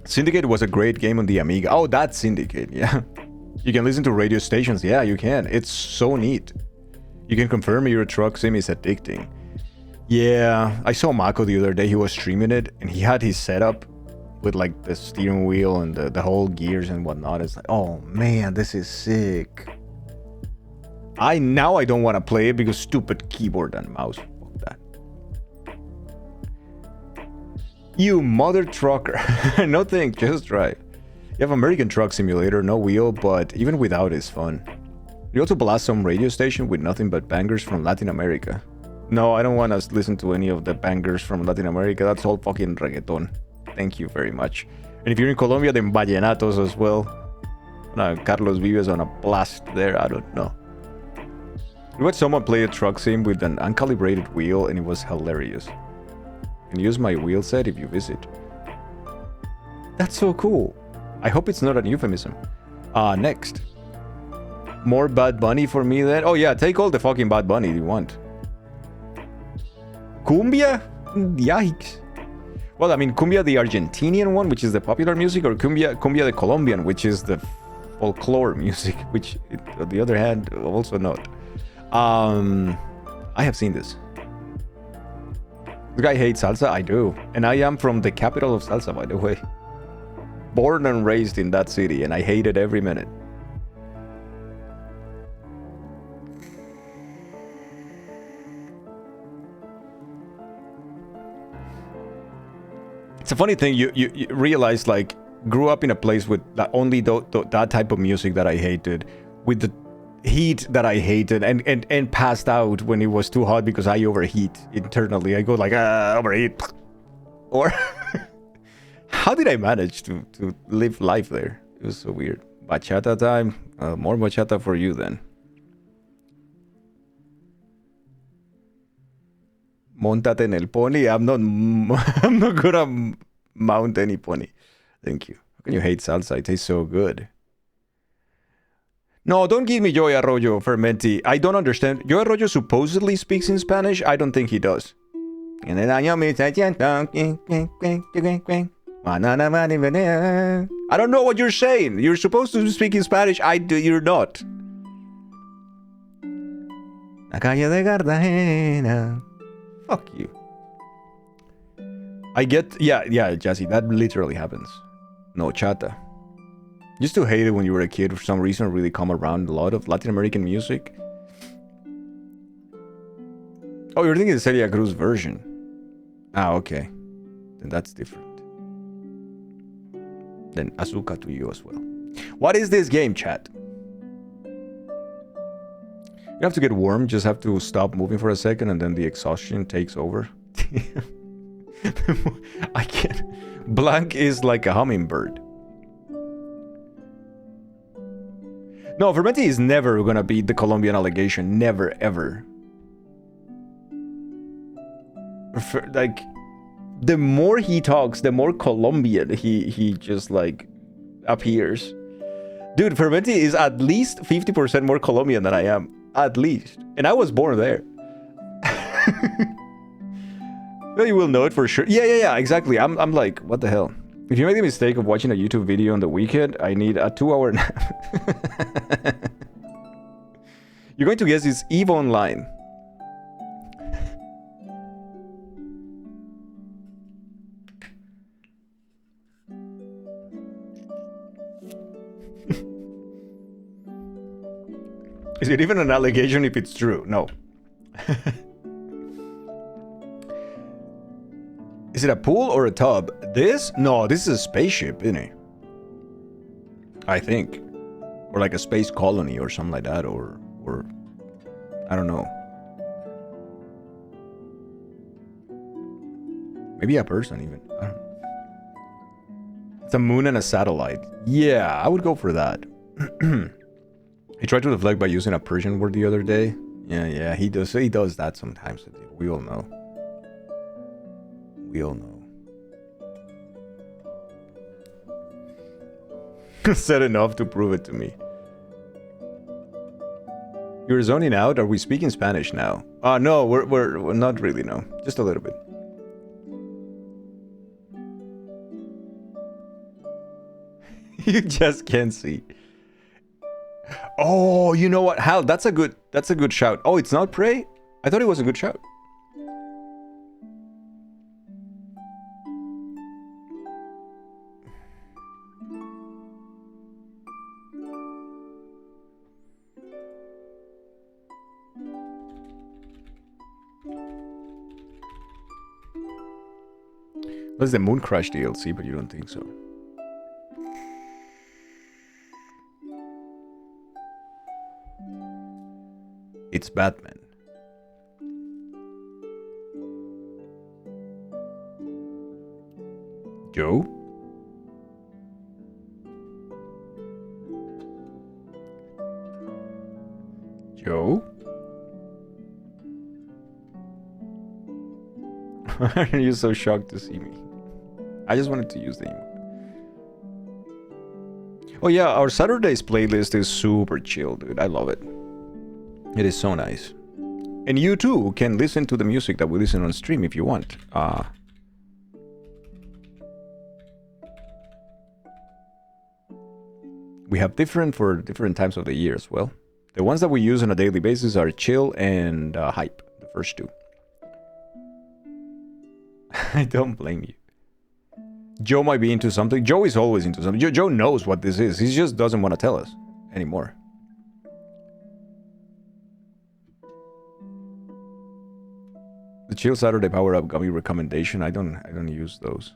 [SPEAKER 4] Syndicate was a great game on the Amiga. Oh, that's Syndicate, yeah. You can listen to radio stations. Yeah, you can. It's so neat. You can confirm your truck sim is addicting. Yeah, I saw Mako the other day. He was streaming it, and he had his setup with like the steering wheel and the whole gears and whatnot. It's like, oh man, this is sick. I don't want to play it because stupid keyboard and mouse. Fuck that. You mother trucker. No thanks, just drive. You have American Truck Simulator, no wheel, but even without it's fun. You also blast some radio station with nothing but bangers from Latin America. No, I don't want to listen to any of the bangers from Latin America. That's all fucking reggaeton. Thank you very much. And if you're in Colombia, then vallenatos as well. Carlos Vives on a blast there. I don't know. We watched someone play a truck sim with an uncalibrated wheel, and it was hilarious. You can use my wheel set if you visit. That's so cool. I hope it's not a euphemism. Next. More Bad Bunny for me then? Oh yeah, take all the fucking Bad Bunny you want. Cumbia? Yikes. Well, I mean, cumbia the Argentinian one, which is the popular music, or cumbia the Colombian, which is the folklore music, which, on the other hand, also not. I have seen this. This guy hates salsa? I do. And I am from the capital of salsa, by the way. Born and raised in that city, and I hate it every minute. It's a funny thing, you realize, like, grew up in a place with only that type of music that I hated, with the heat that I hated, and passed out when it was too hot because I overheat internally. I go like, overheat. Or, how did I manage to live life there? It was so weird. Bachata time. More bachata for you then. Montate en el pony. I'm not gonna mount any pony. Thank you. How can you hate salsa? It tastes so good. No, don't give me Joey Arroyo, Fermenti. I don't understand. Joey Arroyo supposedly speaks in Spanish. I don't think he does. I don't know what you're saying. You're supposed to speak in Spanish. You're not. La calle de Cartagena. Fuck you. I get... Yeah, Jazzy, that literally happens. No chata. Used to hate it when you were a kid. For some reason, really come around a lot of Latin American music. Oh, you're thinking the Celia Cruz version. Ah, okay. Then that's different. Then Azuka to you as well. What is this game, chat? You have to get warm, just have to stop moving for a second and then the exhaustion takes over. I can't. Blank is like a hummingbird. No, Fermenti is never gonna beat the Colombian allegation. Never, ever. Like, the more he talks, the more Colombian he just, like, appears. Dude, Fermenti is at least 50% more Colombian than I am. At least. And I was born there. Well, you will know it for sure. Yeah, exactly. I'm like, what the hell? If you make the mistake of watching a YouTube video on the weekend, I need a 2-hour nap. You're going to guess it's EVE Online. Is it even an allegation if it's true? No. Is it a pool or a tub? This? No, this is a spaceship, isn't it? I think. Or like a space colony or something like that, or I don't know. Maybe a person even. I don't know. It's a moon and a satellite. Yeah, I would go for that. He tried to deflect by using a Persian word the other day. Yeah, he does that sometimes. We all know. We all know. Said enough to prove it to me. You're zoning out? Are we speaking Spanish now? No, we're not really, no. Just a little bit. You just can't see. Oh, you know what? Hal, that's a good shout. Oh, it's not Prey? I thought it was a good shout. That's the Moon Crash DLC, but you don't think so. It's Batman. Joe? Joe? Why are you so shocked to see me? I just wanted to use the emote. Oh yeah, our Saturdays playlist is super chill, dude. I love it. It is so nice. And you too can listen to the music that we listen on stream if you want. We have different for different times of the year as well. The ones that we use on a daily basis are chill and hype, the first two. I don't blame you. Joe might be into something. Joe is always into something. Joe knows what this is. He just doesn't want to tell us anymore. The Chill Saturday Power Up Gummy recommendation. I don't use those.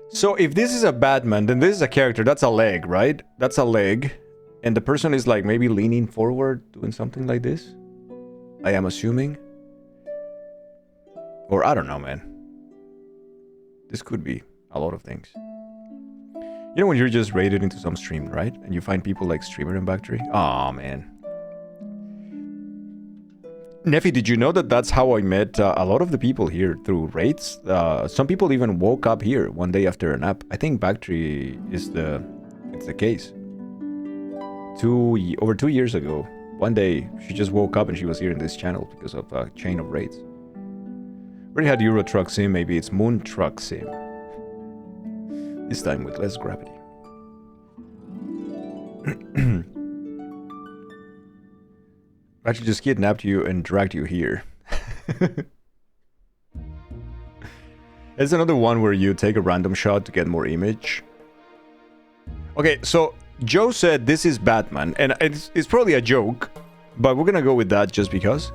[SPEAKER 4] So if this is a Batman, then this is a character. That's a leg, right? That's a leg. And the person is like maybe leaning forward, doing something like this. I am assuming. Or I don't know, man. This could be a lot of things. You know when you're just raided into some stream, right? And you find people like Streamer and Backtree? Aw, man. Neffy, did you know that that's how I met a lot of the people here through raids? Some people even woke up here one day after a nap. I think Backtree is it's the case. Over 2 years ago, one day she just woke up and she was here in this channel because of a chain of raids. Already had Euro Truck Sim, maybe it's Moon Truck Sim. This time with less gravity. Actually just kidnapped you and dragged you here. It's another one where you take a random shot to get more image. Okay, so Joe said this is Batman, and it's probably a joke, but we're gonna go with that just because.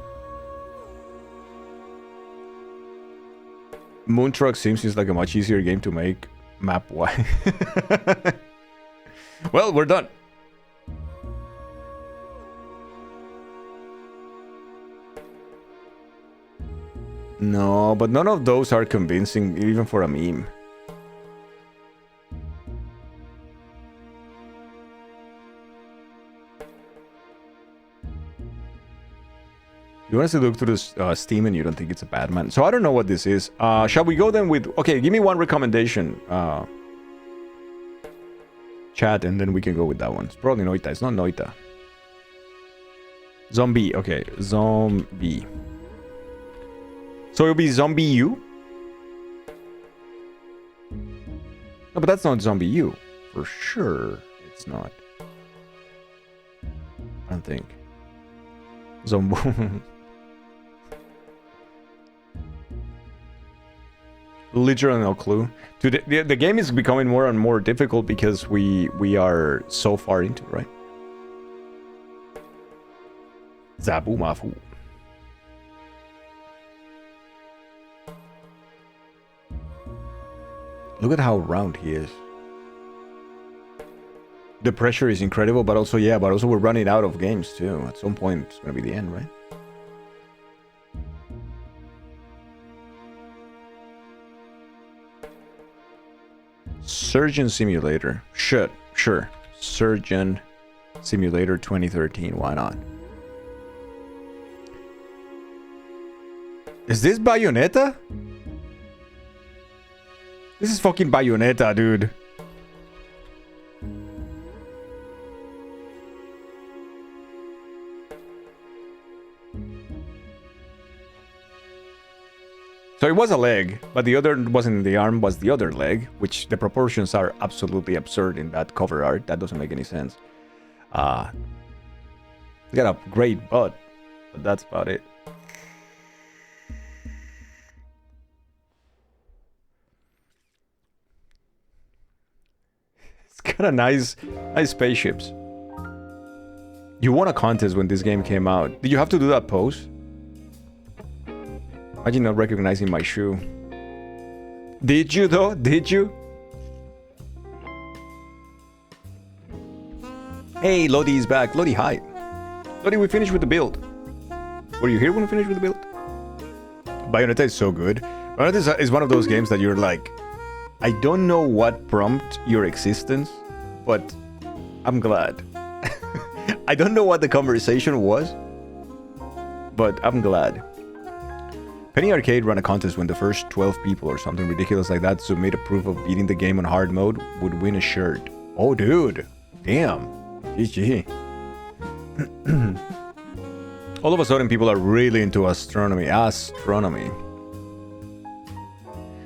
[SPEAKER 4] Moon Truck seems like a much easier game to make map-wise. Well, we're done. No, but none of those are convincing, even for a meme. You want us to look through this Steam and you don't think it's a Batman? So I don't know what this is. Shall we go then with... Okay, give me one recommendation. Chat, and then we can go with that one. It's probably Noita. It's not Noita. Zombie. Okay, Zombie. So it'll be Zombie U? No, but that's not Zombie U. For sure, it's not. I don't think. Zombo. Literally no clue. Dude, the game is becoming more and more difficult because we are so far into it, right? Zabu Mafu. Look at how round he is. The pressure is incredible, but also, yeah, but also we're running out of games too. At some point, it's gonna be the end, right? Surgeon Simulator. Sure. Surgeon Simulator 2013. Why not? Is this Bayonetta? This is fucking Bayonetta, dude. So it was a leg, but the other wasn't the arm, was the other leg, which the proportions are absolutely absurd in that cover art. That doesn't make any sense. It's got a great butt, but that's about it. It's got a nice spaceships. You won a contest when this game came out. Did you have to do that pose? Imagine not recognizing my shoe. Did you though? Did you? Hey, Lodi is back. Lodi, hi. Lodi, we finished with the build. Were you here when we finished with the build? Bayonetta is so good. Bayonetta is one of those games that you're like, I don't know what prompted your existence, but I'm glad. I don't know what the conversation was, but I'm glad. Penny Arcade ran a contest when the first 12 people or something ridiculous like that submit a proof of beating the game on hard mode would win a shirt. Oh, dude. Damn. GG. All of a sudden, people are really into astronomy.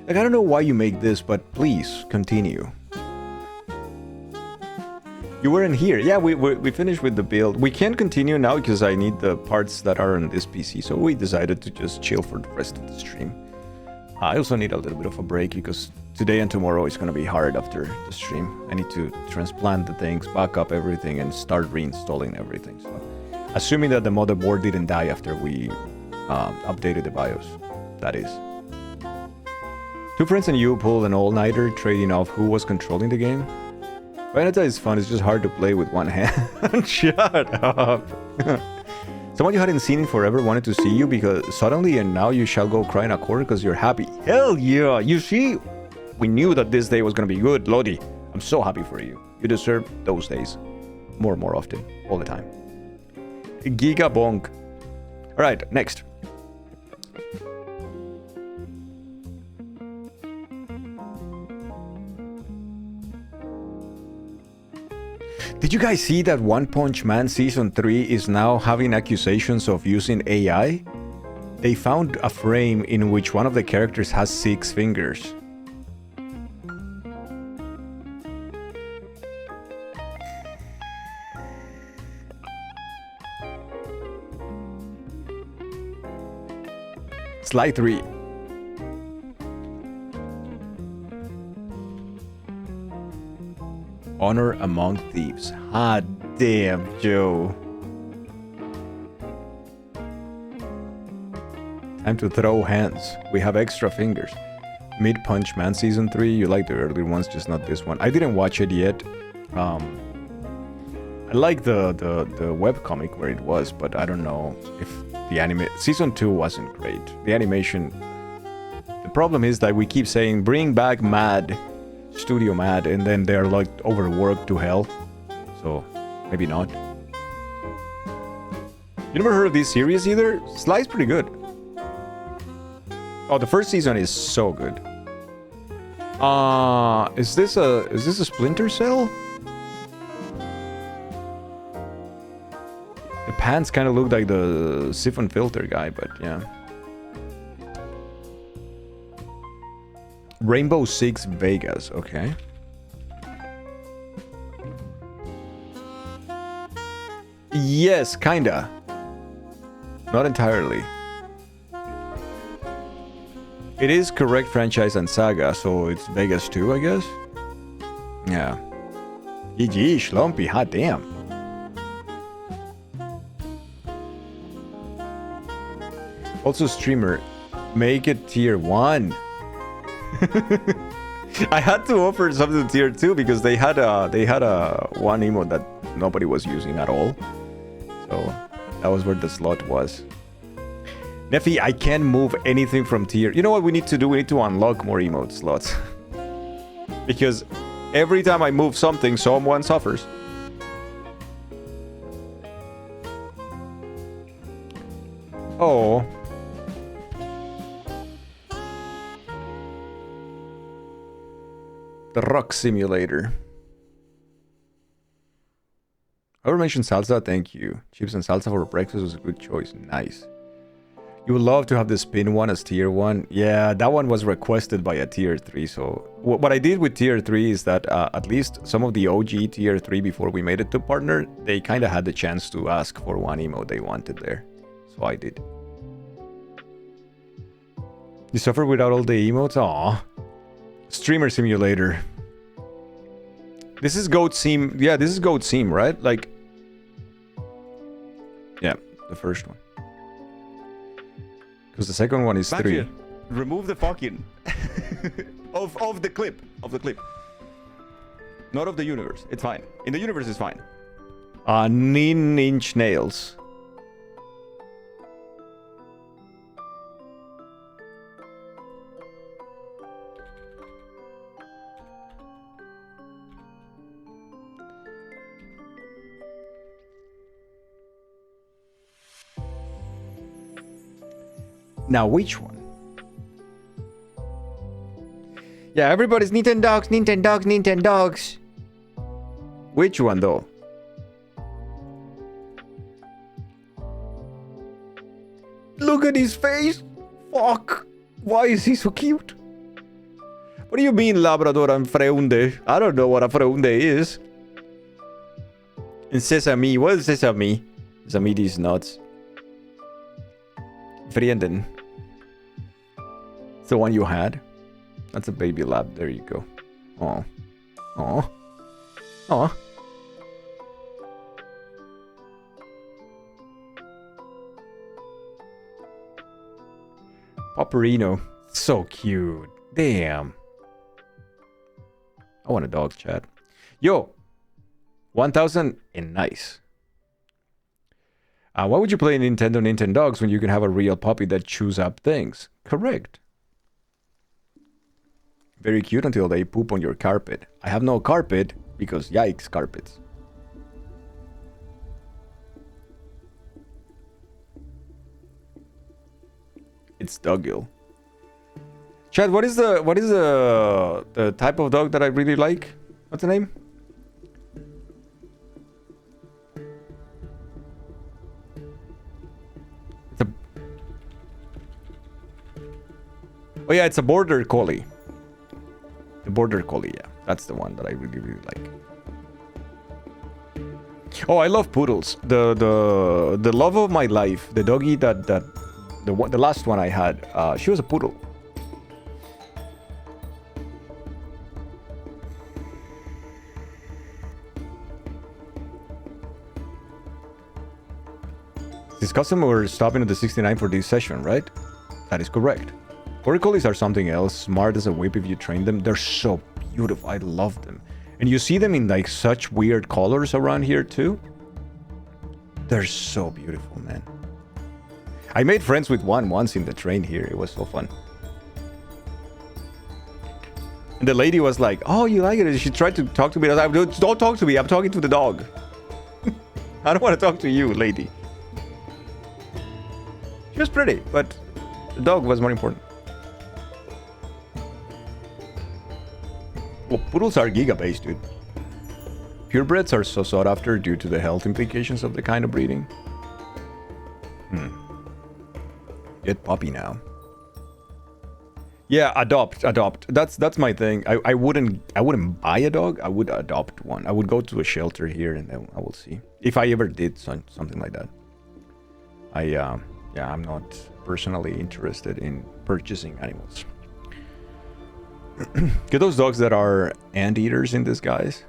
[SPEAKER 4] Like, I don't know why you make this, but please continue. You weren't here. Yeah, we finished with the build. We can't continue now because I need the parts that are on this PC, so we decided to just chill for the rest of the stream. I also need a little bit of a break because today and tomorrow is going to be hard after the stream. I need to transplant the things, back up everything, and start reinstalling everything. So, assuming that the motherboard didn't die after we updated the BIOS, that is. Two friends and you pulled an all-nighter trading off who was controlling the game. Bayonetta is fun, it's just hard to play with one hand. Shut up. Someone you hadn't seen in forever wanted to see you because suddenly and now you shall go cry in a corner because you're happy. Hell yeah! You see? We knew that this day was gonna be good, Lodi. I'm so happy for you. You deserve those days. More often. All the time. Giga bonk. Alright, next. Did you guys see that One Punch Man Season 3 is now having accusations of using AI? They found a frame in which one of the characters has 6 fingers. Slide 3. Honor among thieves. Ah, damn, Joe. Time to throw hands. We have extra fingers. Mid Punch Man Season 3. You like the earlier ones, just not this one. I didn't watch it yet. I like the webcomic where it was, but I don't know if the anime... Season 2 wasn't great. The animation... The problem is that we keep saying, bring back Mad. Studio Mad, and then they're like overworked to hell. So, maybe not. You never heard of this series either? Sly's pretty good. Oh, the first season is so good. Is this a Splinter Cell? The pants kind of look like the Siphon Filter guy, but yeah. Rainbow Six Vegas, okay. Yes, kinda. Not entirely. It is correct franchise and saga, so it's Vegas 2, I guess? Yeah. GG, Schlumpy, hot damn. Also streamer, make it tier 1. I had to offer something to tier 2 because they had a one emote that nobody was using at all. So that was where the slot was. Neffy, I can't move anything from tier. You know what we need to do? We need to unlock more emote slots. Because every time I move something, someone suffers. Oh. The Rock Simulator. Whoever mentioned salsa, thank you. Chips and salsa for breakfast was a good choice. Nice. You would love to have the spin one as tier 1. Yeah, that one was requested by a tier 3. So what I did with tier 3 is that at least some of the OG tier 3 before we made it to partner, they kind of had the chance to ask for one emote they wanted there. So I did. You suffer without all the emotes? Aww. Streamer Simulator. This is Goat Seam. Yeah, this is Goat Seam, right? Like... Yeah, the first one. Because the second one is
[SPEAKER 3] Back
[SPEAKER 4] 3.
[SPEAKER 3] here. Remove the fucking of the clip. Of the clip. Not of the universe. It's fine. In the universe it's fine.
[SPEAKER 4] 9-inch nails. Now which one?
[SPEAKER 9] Yeah, everybody's Nintendogs, Nintendogs, Nintendogs.
[SPEAKER 4] Which one though? Look at his face! Fuck! Why is he so cute? What do you mean Labrador and Freunde? I don't know what a Freunde is. And Sesame, what is Sesame? Sesame these nuts. Frienden. It's the one you had? That's a baby lab, there you go. Oh. Oh. Oh. Paparino. So cute. Damn. I want a dog, chat. Yo. 1000 and nice. Why would you play Nintendo Nintendogs when you can have a real puppy that chews up things? Correct. Very cute until they poop on your carpet. I have no carpet because yikes carpets. It's Doggill. Chad, what is the type of dog that I really like? What's the name? Oh yeah, it's a border collie. The border collie, yeah. That's the one that I really, really like. Oh, I love poodles. The love of my life, the doggy the last one I had, she was a poodle. This customer were stopping at the 69 for this session, right? That is correct. Border collies are something else, smart as a whip if you train them. They're so beautiful, I love them. And you see them in like such weird colors around here too. They're so beautiful, man. I made friends with one once in the train here, it was so fun. And the lady was like, oh, you like it? She tried to talk to me. I was like, don't talk to me, I'm talking to the dog. I don't want to talk to you, lady. She was pretty, but the dog was more important. Well, poodles are giga-based, dude. Purebreds are so sought after due to the health implications of the kind of breeding. Get puppy now. Yeah, adopt. That's my thing. I wouldn't buy a dog. I would adopt one. I would go to a shelter here and then I will see if I ever did something like that. Yeah, I'm not personally interested in purchasing animals. Get those dogs that are anteaters in disguise.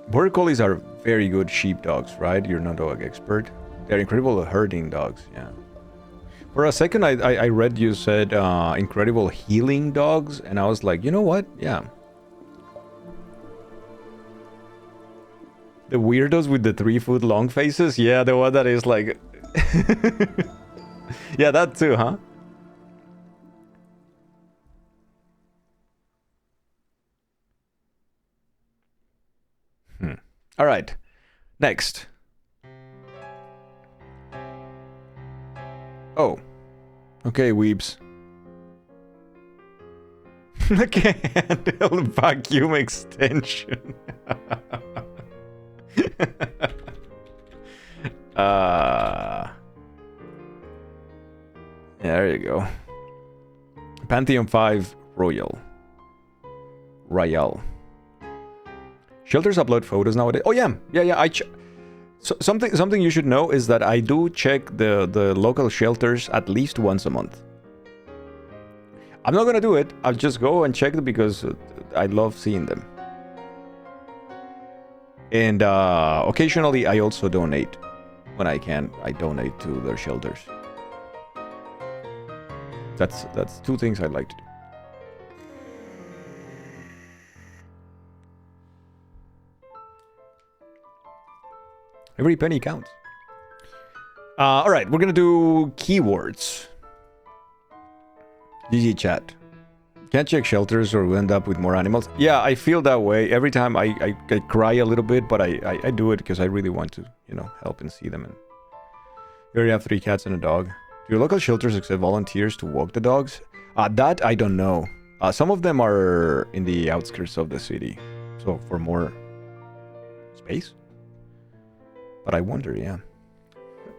[SPEAKER 4] Border collies are very good sheepdogs, right? You're not a dog expert. They're incredible herding dogs, yeah. For a second, I read you said incredible healing dogs, and I was like, you know what? Yeah. The weirdos with the 3-foot long faces? Yeah, the one that is like... yeah, that too, huh? All right, next. Oh, okay, weebs. I can't handle vacuum extension. Yeah, there you go. Pantheon 5 Royal. Shelters upload photos nowadays. Oh yeah. So something you should know is that I do check the local shelters at least once a month. I'm not gonna do it. I'll just go and check them because I love seeing them. And occasionally I also donate. When I can, I donate to their shelters. That's two things I'd like to do. Every penny counts. All right, we're gonna do keywords. GG chat. Can't check shelters or we'll end up with more animals. Yeah, I feel that way. Every time I cry a little bit, but I do it because I really want to, you know, help and see them. And you already have 3 cats and a dog. Do your local shelters accept volunteers to walk the dogs? That I don't know. Some of them are in the outskirts of the city. So for more space? But I wonder, yeah.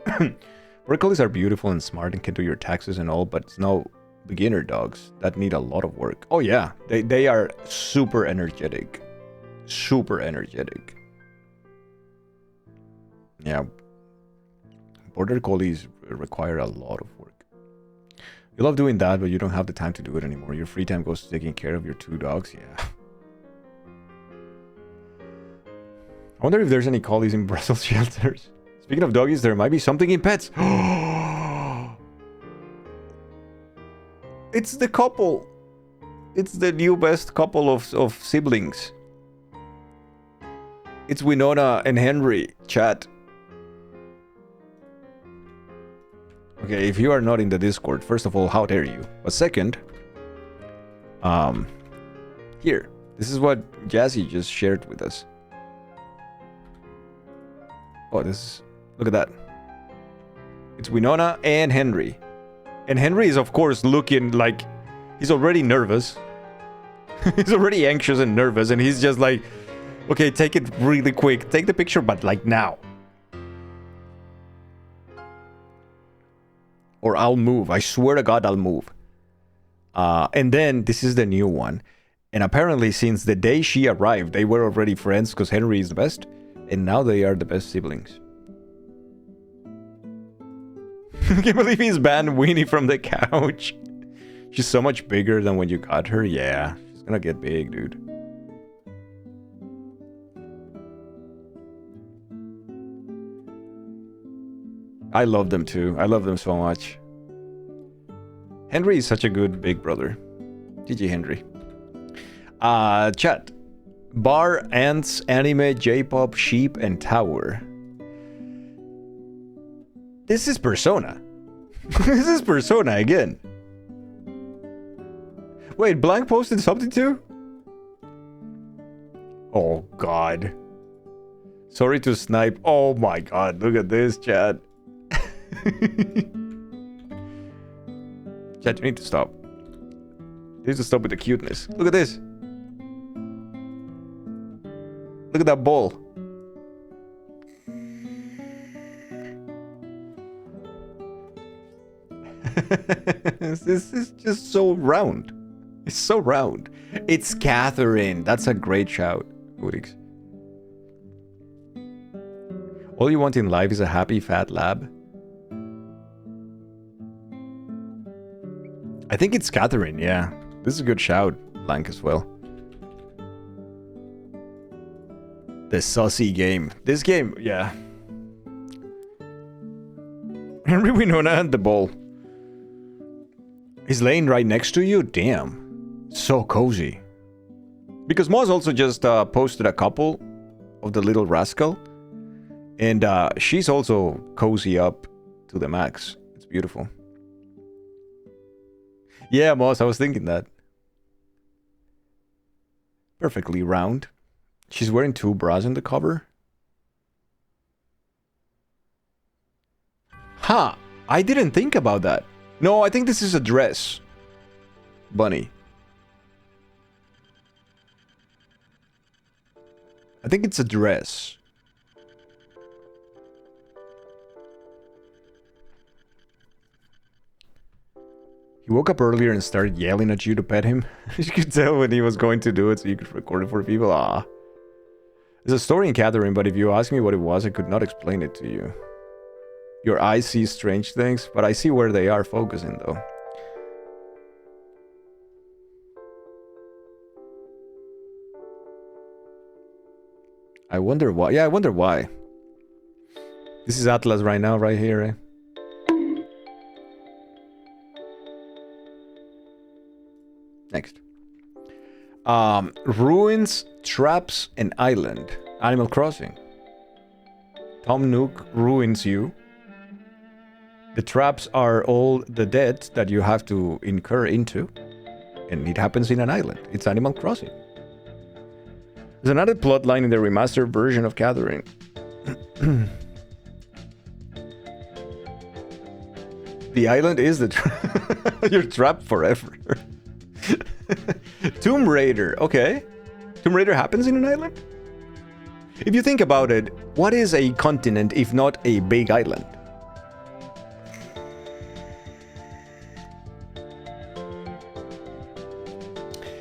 [SPEAKER 4] Border Collies are beautiful and smart and can do your taxes and all, but it's no beginner dogs that need a lot of work. Oh yeah, they are super energetic. Super energetic. Yeah. Border Collies require a lot of work. You love doing that, but you don't have the time to do it anymore. Your free time goes to taking care of your 2 dogs. Yeah. I wonder if there's any collies in Brussels shelters. Speaking of doggies, there might be something in pets. It's the couple. It's the new best couple of siblings. It's Winona and Henry, chat. Okay, if you are not in the Discord, first of all, how dare you? But second, here. This is what Jazzy just shared with us. Oh, this is... Look at that. It's Winona and Henry. And Henry is, of course, looking like... He's already nervous. He's already anxious and nervous. And he's just like... Okay, take it really quick. Take the picture, but like now. Or I'll move. I swear to God, I'll move. And then, this is the new one. And apparently, since the day she arrived, they were already friends because Henry is the best. And now they are the best siblings. I can't believe he's banned Winnie from the couch. She's so much bigger than when you got her. Yeah, she's gonna get big, dude. I love them too. I love them so much. Henry is such a good big brother. GG Henry. Chat. Bar, ants, anime, J-pop, sheep, and tower. This is Persona. This is Persona again. Wait, Blank posted something too? Oh god. Sorry to snipe. Oh my god, look at this, chat. Chat, you need to stop. You need to stop with the cuteness. Look at this. Look at that ball. This is just so round. It's so round. It's Catherine. That's a great shout, Woodix. All you want in life is a happy fat lab. I think it's Catherine, yeah. This is a good shout, Blank as well. The sussy game. This game, yeah. Henry Winona and the ball. He's laying right next to you? Damn. So cozy. Because Moz also just posted a couple of the little rascal. And she's also cozy up to the max. It's beautiful. Yeah, Moz, I was thinking that. Perfectly round. She's wearing 2 bras in the cover. Huh. I didn't think about that. No, I think this is a dress. Bunny. I think it's a dress. He woke up earlier and started yelling at you to pet him. You could tell when he was going to do it so you could record it for people. Ah. There's a story in Catherine, but if you ask me what it was, I could not explain it to you. Your eyes see strange things, but I see where they are focusing, though. I wonder why. Yeah, I wonder why. This is Atlas right now, right here, eh? Next. Ruins, traps, and island. Animal Crossing. Tom Nook ruins you. The traps are all the debts that you have to incur into. And it happens in an island. It's Animal Crossing. There's another plot line in the remastered version of Catherine. The island is the you're trapped forever. Tomb Raider, okay. Tomb Raider happens in an island? If you think about it, what is a continent if not a big island?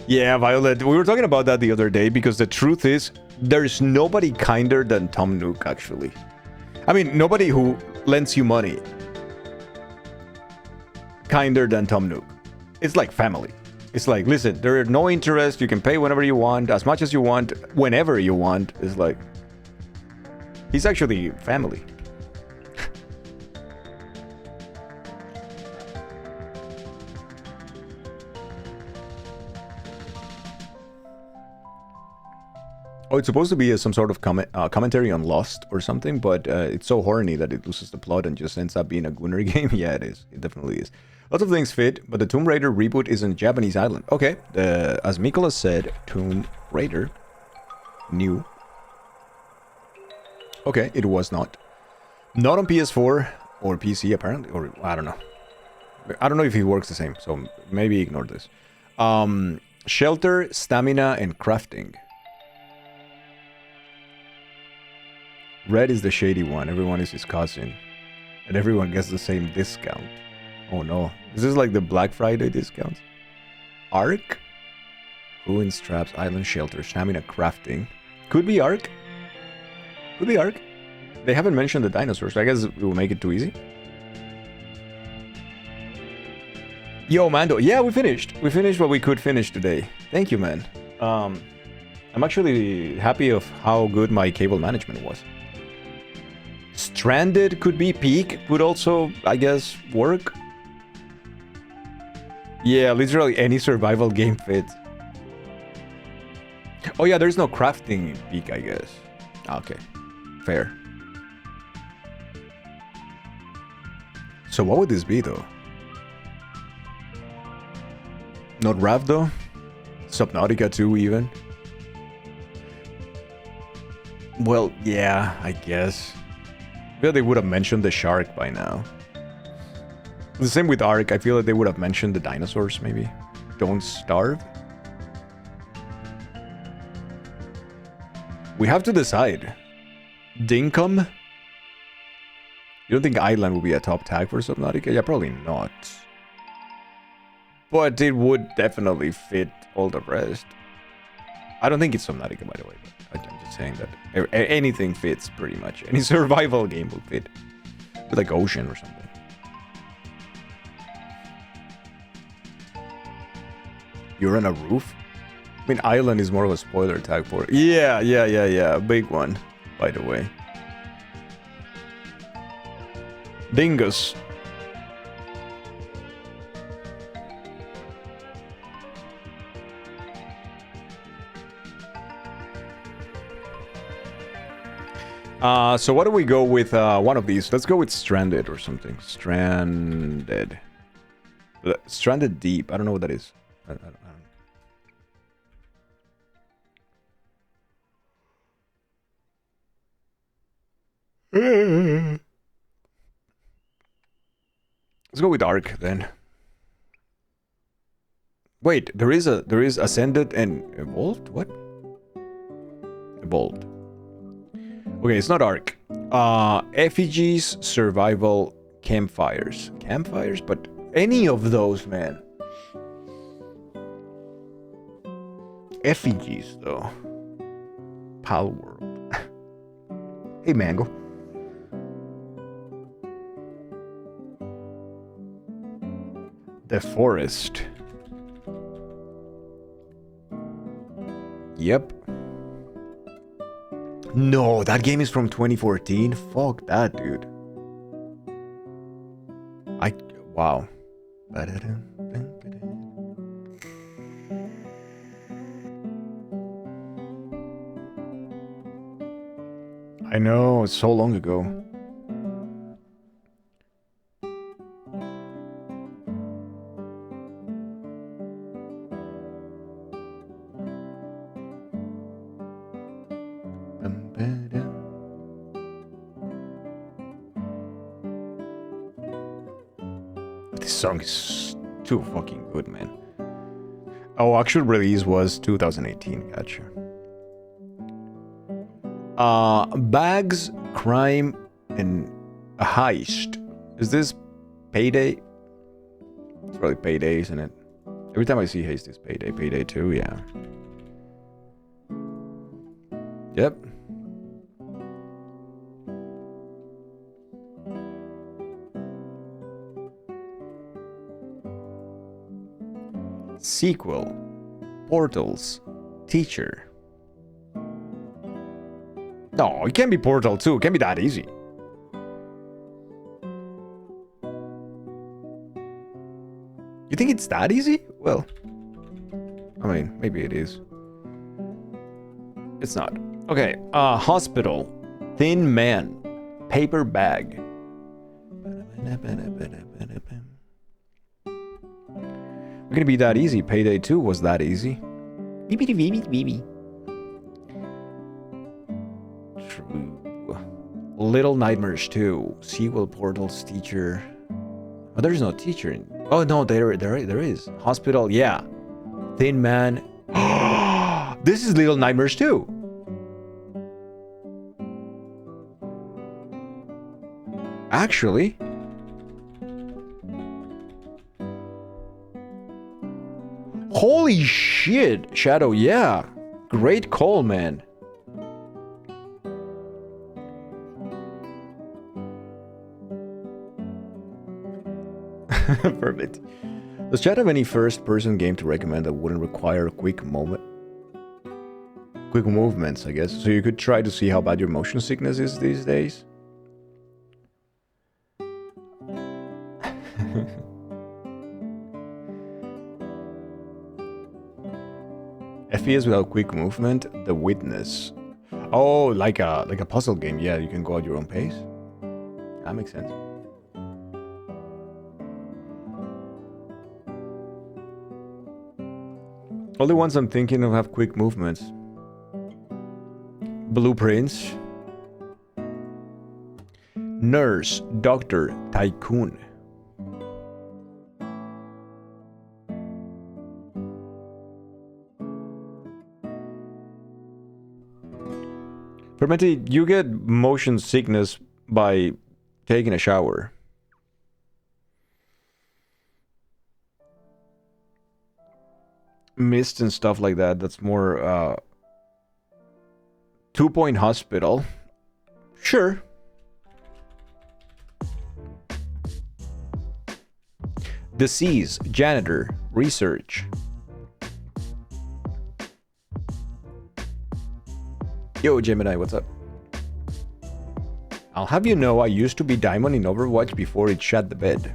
[SPEAKER 4] Yeah, Violet, we were talking about that the other day because the truth is, there's nobody kinder than Tom Nook, actually. I mean, nobody who lends you money kinder than Tom Nook. It's like family. It's like, listen, there are no interest, you can pay whenever you want, as much as you want, whenever you want. It's like, he's actually family. Oh, it's supposed to be some sort of commentary on Lost or something, but it's so horny that it loses the plot and just ends up being a Gunner game. Yeah, it is. It definitely is. Lots of things fit, but the Tomb Raider reboot is in Japanese island. Okay, as Mikolas said, Tomb Raider. New. Okay, it was not. Not on PS4 or PC, apparently. Or, I don't know. I don't know if it works the same, so maybe ignore this. Shelter, stamina, and crafting. Red is the shady one. Everyone is his cousin. And everyone gets the same discount. Oh no. Is this like the Black Friday discounts? Ark? Ruins, traps, island, shelter, stamina, crafting. Could be Ark. Could be Ark. They haven't mentioned the dinosaurs, so I guess it will make it too easy. Yo, Mando. Yeah, we finished. We finished what we could finish today. Thank you, man. I'm actually happy of how good my cable management was. Stranded could be peak, would also, I guess, work. Yeah, literally any survival game fits. Oh yeah, there's no crafting peak, I guess. Okay, fair. So what would this be, though? Not Rav, though? Subnautica 2, even? Well, yeah, I guess. I feel they would have mentioned the shark by now. The same with Ark. I feel like they would have mentioned the dinosaurs, maybe. Don't starve. We have to decide. Dinkum? You don't think Island will be a top tag for Subnautica? Yeah, probably not. But it would definitely fit all the rest. I don't think it's Subnautica, by the way. But I'm just saying that anything fits, pretty much. Any survival game will fit. Like Ocean or something. You're on a roof? I mean, Island is more of a spoiler tag for it. Yeah. Big one, by the way. Dingus. So what do we go with one of these? Let's go with Stranded or something. Stranded. Stranded Deep. I don't know what that is. I don't know. Let's go with Ark then. Wait, there is Ascended and Evolved? What? Evolved. Okay, it's not Ark. Effigies, Survival, Campfires. Campfires? But any of those, man. Effigies, though. Pal World. Hey, Mango. The Forest. Yep. No, that game is from 2014. Fuck that, dude. Wow. I know, it's so long ago. This song is too fucking good, man. Oh, actual release was 2018. Gotcha. Bags, crime, and a heist. Is this Payday? It's probably Payday, isn't it? Every time I see heist, it's Payday. Payday 2, yeah. Yep. Sequel. Portals. Teacher. No, it can't be Portal 2. It can't be that easy. You think it's that easy? Well, I mean, maybe it is. It's not. Okay, hospital. Thin man. Paper bag. We're gonna be that easy. Payday 2 was that easy. True. Little Nightmares 2. Sequel, Portals, Teacher. Oh, there's no teacher in... Oh, no, there is. Hospital, yeah. Thin Man. This is Little Nightmares 2. Actually... Holy shit, Shadow, yeah. Great call, man. Perfect. Does Chad have any first-person game to recommend that wouldn't require quick movements, I guess? So you could try to see how bad your motion sickness is these days? FPS without quick movement, The Witness. Oh, like a puzzle game. Yeah, you can go at your own pace. That makes sense. Only ones I'm thinking of have quick movements. Blueprints. Nurse, Doctor, Tycoon. Fermenty, you get motion sickness by taking a shower. Mist and stuff like that. That's more 2-point hospital. Sure. Disease, janitor, research. Yo, Gemini, what's up? I'll have you know I used to be Diamond in Overwatch before it shut the bed.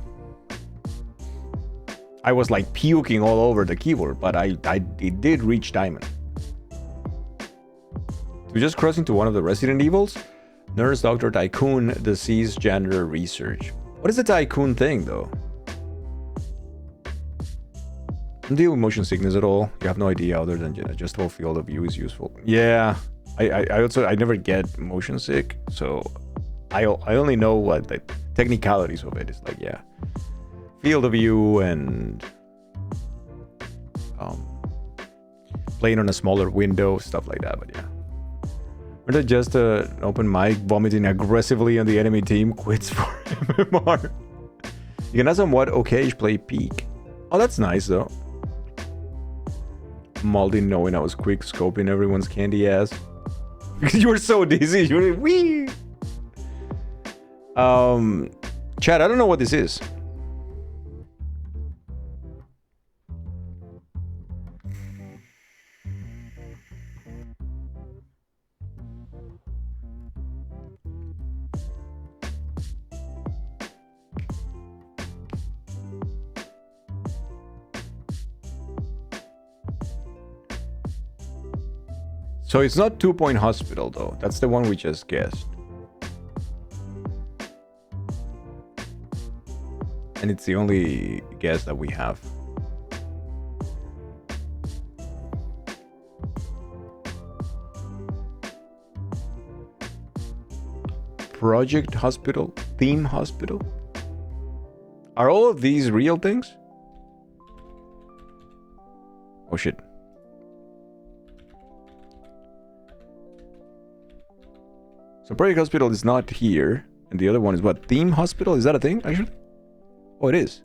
[SPEAKER 4] I was like puking all over the keyboard, but it did reach Diamond. We just crossed into one of the Resident Evils. Nurse, Doctor, Tycoon, Disease, Janitor, Research. What is the Tycoon thing, though? Don't deal with motion sickness at all. You have no idea other than adjustable field of view is useful. Yeah, I never get motion sick, so I only know what the technicalities of it is. Like, yeah, field of view and playing on a smaller window, stuff like that. But yeah, or that just an open mic vomiting aggressively on the enemy team quits for MMR. You can have somewhat okayish play peak. Oh, that's nice though. Maldi knowing I was quick scoping everyone's candy ass. Because you were so dizzy. You were wee. Chad, I don't know what this is. So it's not 2 Point Hospital though. That's the one we just guessed. And it's the only guess that we have. Project Hospital? Theme Hospital? Are all of these real things? Oh shit. So Project Hospital is not here. And the other one is what? Theme Hospital? Is that a thing, actually? Oh, it is.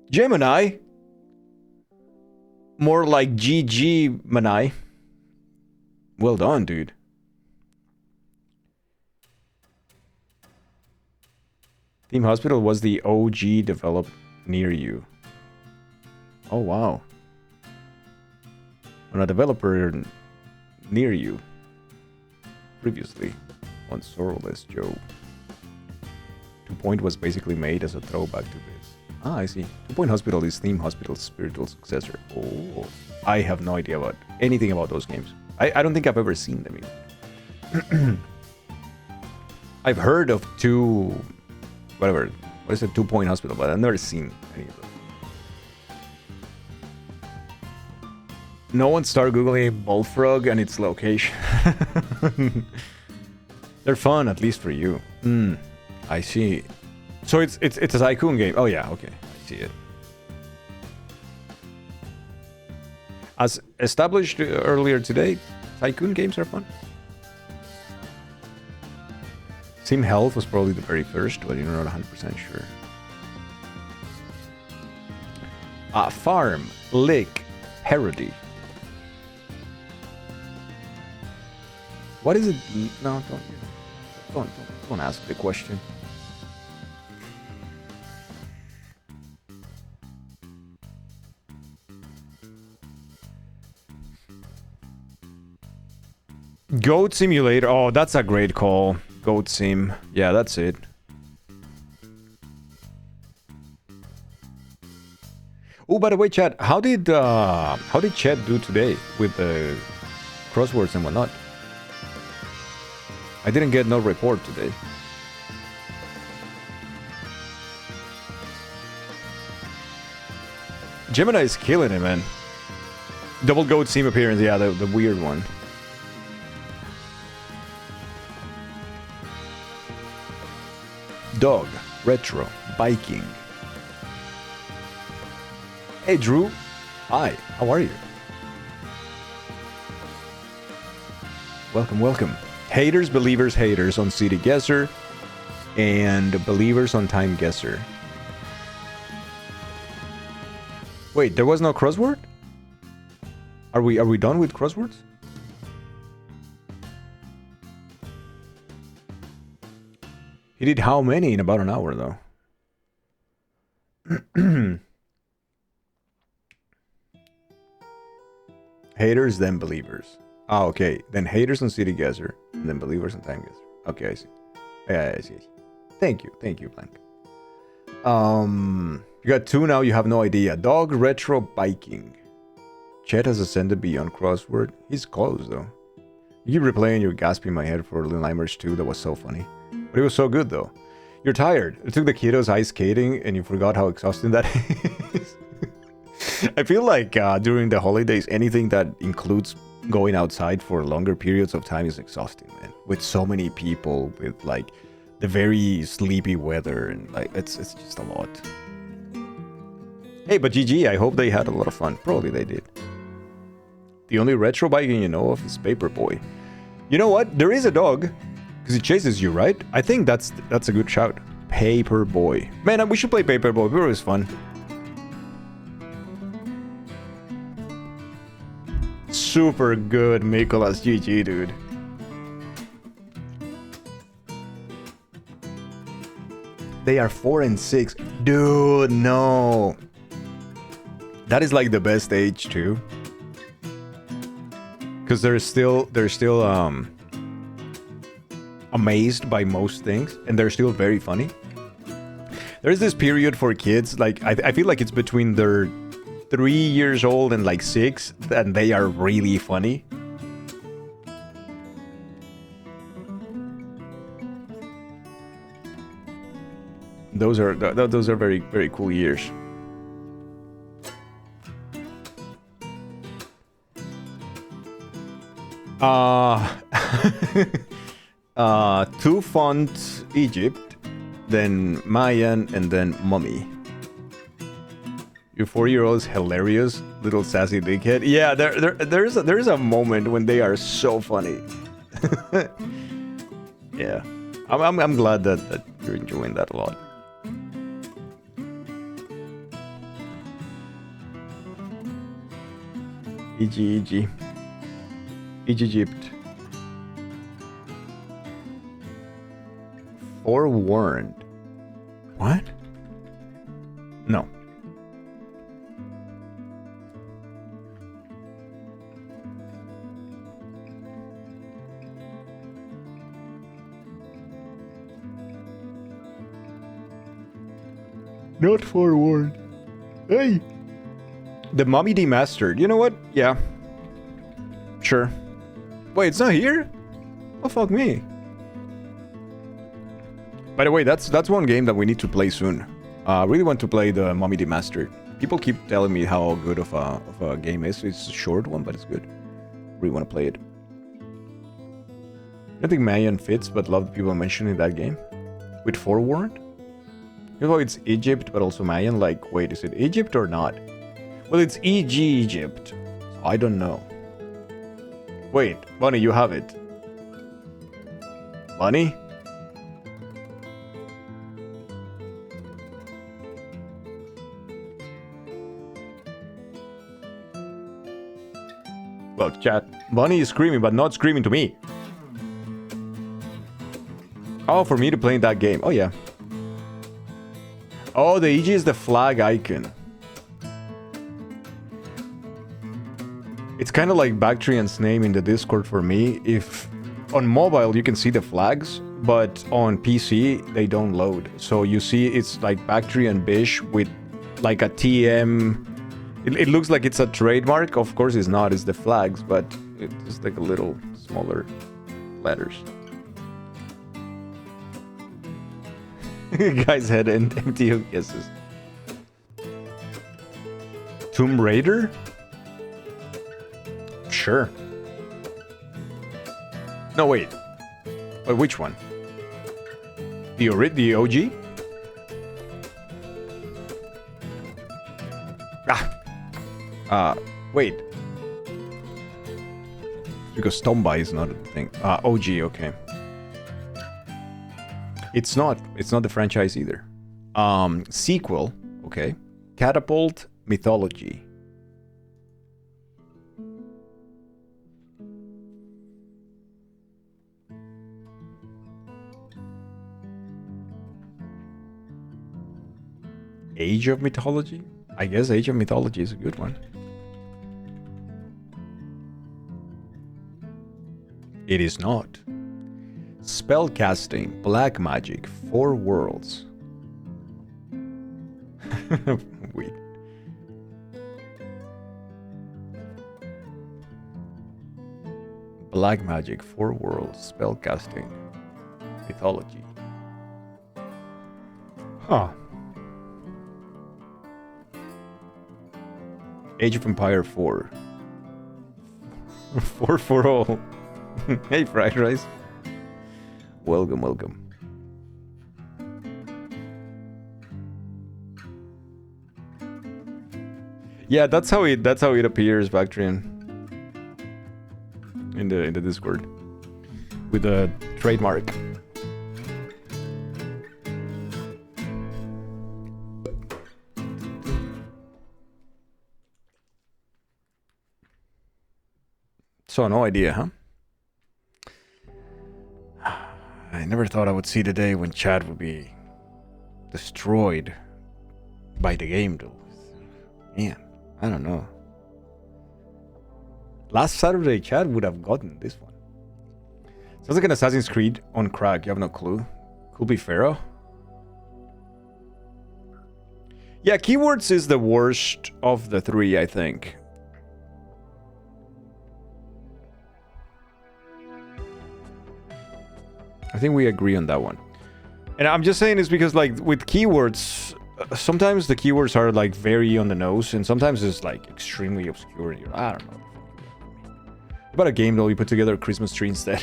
[SPEAKER 4] Gemini? More like GG Manai. Well done, dude. Theme Hospital was the OG developed near you. Oh, wow. On a developer near you. Previously on Sorrowless Joe. 2 Point was basically made as a throwback to this. Ah, I see. 2 Point Hospital is Theme Hospital's spiritual successor. Oh, I have no idea about anything about those games. I don't think I've ever seen them even. I've heard of whatever. What is it? 2 Point Hospital, but I've never seen any of them. No one start googling Bullfrog and its location. They're fun, at least for you. I see. So it's a Tycoon game. Oh yeah, okay, I see it. As established earlier today, Tycoon games are fun. Sim Health was probably the very first, but you're not 100% sure. Farm, Lick, Parody. What is it? No, don't ask the question. Goat Simulator. Oh, that's a great call. Goat Sim. Yeah, that's it. Oh, by the way, chat, how did chat do today with the crosswords and whatnot? I didn't get no report today. Gemini is killing it, man. Double Goat Sim appearance, yeah, the weird one. Dog, Retro, Biking. Hey Drew, hi, how are you? Welcome, welcome. Haters, Believers, Haters on City Guesser, and Believers on Time Guesser. Wait, there was no crossword? Are we done with crosswords? He did how many in about an hour, though? Haters, then Believers. Ah, okay. Then Haters on City Guesser, and then Believers on Time Guesser. Okay, I see. Yeah, I see. Thank you, Blank. You got two now, you have no idea. Dog, Retro, Biking. Chet has ascended beyond crossword. He's close, though. You keep replaying, you're gasping my head for Little Nightmares 2. That was so funny. But it was so good, though. You're tired. It took the kiddos ice skating, and you forgot how exhausting that is. I feel like during the holidays, anything that includes going outside for longer periods of time is exhausting, man. With so many people, with like the very sleepy weather, and like it's just a lot. Hey, but GG, I hope they had a lot of fun. Probably they did. The only retro biking you know of is Paperboy. You know what? There is a dog. Because he chases you, right? I think that's a good shout. Paperboy. Man, we should play Paperboy. Paperboy is fun. Super good, Nicholas. GG, dude. They are 4 and 6. Dude, no. That is like the best age, too. Because they're still amazed by most things, and they're still very funny. There's this period for kids, like I feel like it's between their 3 years old and like 6, and they are really funny. Those are very, very cool years. Two font Egypt, then Mayan, and then Mummy. Your 4-year-old's hilarious, little sassy dickhead. Yeah, there's a moment when they are so funny. Yeah, I'm glad that you're enjoying that a lot. Egypt. Forewarned. What? No. Not forewarned. Hey! The Mummy Demastered. You know what? Yeah. Sure. Wait, it's not here? Oh, fuck me. By the way, that's one game that we need to play soon. I really want to play the Mummy Demastered. People keep telling me how good of a game is. It's a short one, but it's good. Really want to play it. I don't think Mayan fits, but love people mentioning that game. With Forewarned? You know, it's Egypt, but also Mayan. Like, wait, is it Egypt or not? Well, it's EG Egypt. So I don't know. Wait, Bunny, you have it. Bunny? Well, chat. Bunny is screaming, but not screaming to me. Oh, for me to play in that game. Oh, yeah. Oh, the EG is the flag icon. It's kind of like Bactrian's name in the Discord for me. If on mobile you can see the flags, but on PC they don't load. So you see it's like Bactrian Bish with like a TM. It looks like it's a trademark. Of course it's not, it's the flags, but it's just like a little smaller letters. Guy's head and empty guesses. Tomb Raider? Sure. No, wait. But which one? The OG? Wait. Because Tomba is not a thing. OG, okay. It's not the franchise either. Sequel, okay. Catapult Mythology. Age of Mythology? I guess Age of Mythology is a good one. It is not. Spellcasting, Black Magic, 4 Worlds. Wait. Black Magic, 4 Worlds, Spellcasting, Mythology. Huh. Age of Empire 4. 4 for all. Hey, Fried Rice. Welcome, welcome. Yeah, that's how it appears, Bactrian. In the Discord. With a trademark. So no idea, huh? I never thought I would see the day when chat would be destroyed by the game, though. Man, I don't know. Last Saturday, chat would have gotten this one. Sounds like an Assassin's Creed on crack. You have no clue. Could be Pharaoh. Yeah, keywords is the worst of the three, I think. I think we agree on that one. And I'm just saying this because, like, with keywords, sometimes the keywords are, like, very on the nose, and sometimes it's, like, extremely obscure. I don't know. How about a game that we put together a Christmas tree instead?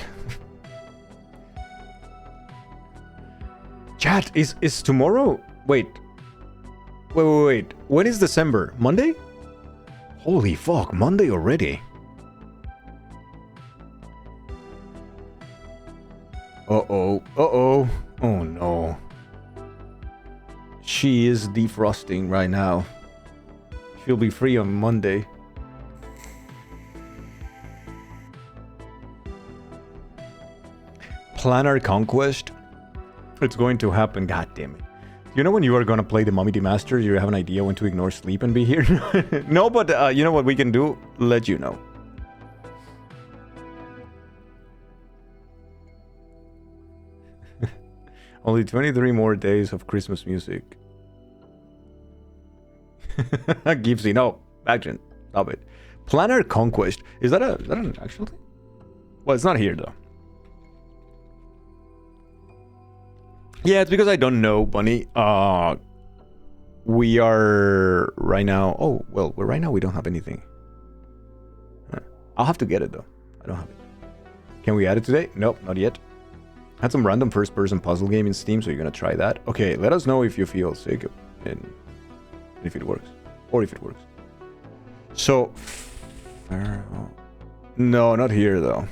[SPEAKER 4] Chat, is tomorrow... Wait. When is December? Monday? Holy fuck, Monday already. Uh-oh. Uh-oh. Oh no. She is defrosting right now. She'll be free on Monday. Planar Conquest? It's going to happen, god damn it. You know when you are gonna play the Mummy Masters, you have an idea when to ignore sleep and be here? No, but you know what we can do? Let you know. Only 23 more days of Christmas music. Gipsy, no. Action. Stop it. Planar Conquest. Is that an actual thing? Well, it's not here though. Yeah, it's because I don't know, Bunny. We are right now... Oh, well, right now we don't have anything. I'll have to get it, though. I don't have it. Can we add it today? Nope, not yet. Had some random first-person puzzle game in Steam, so you're gonna try that. Okay, let us know if you feel sick and if it works. Or if it works. So... No, not here, though.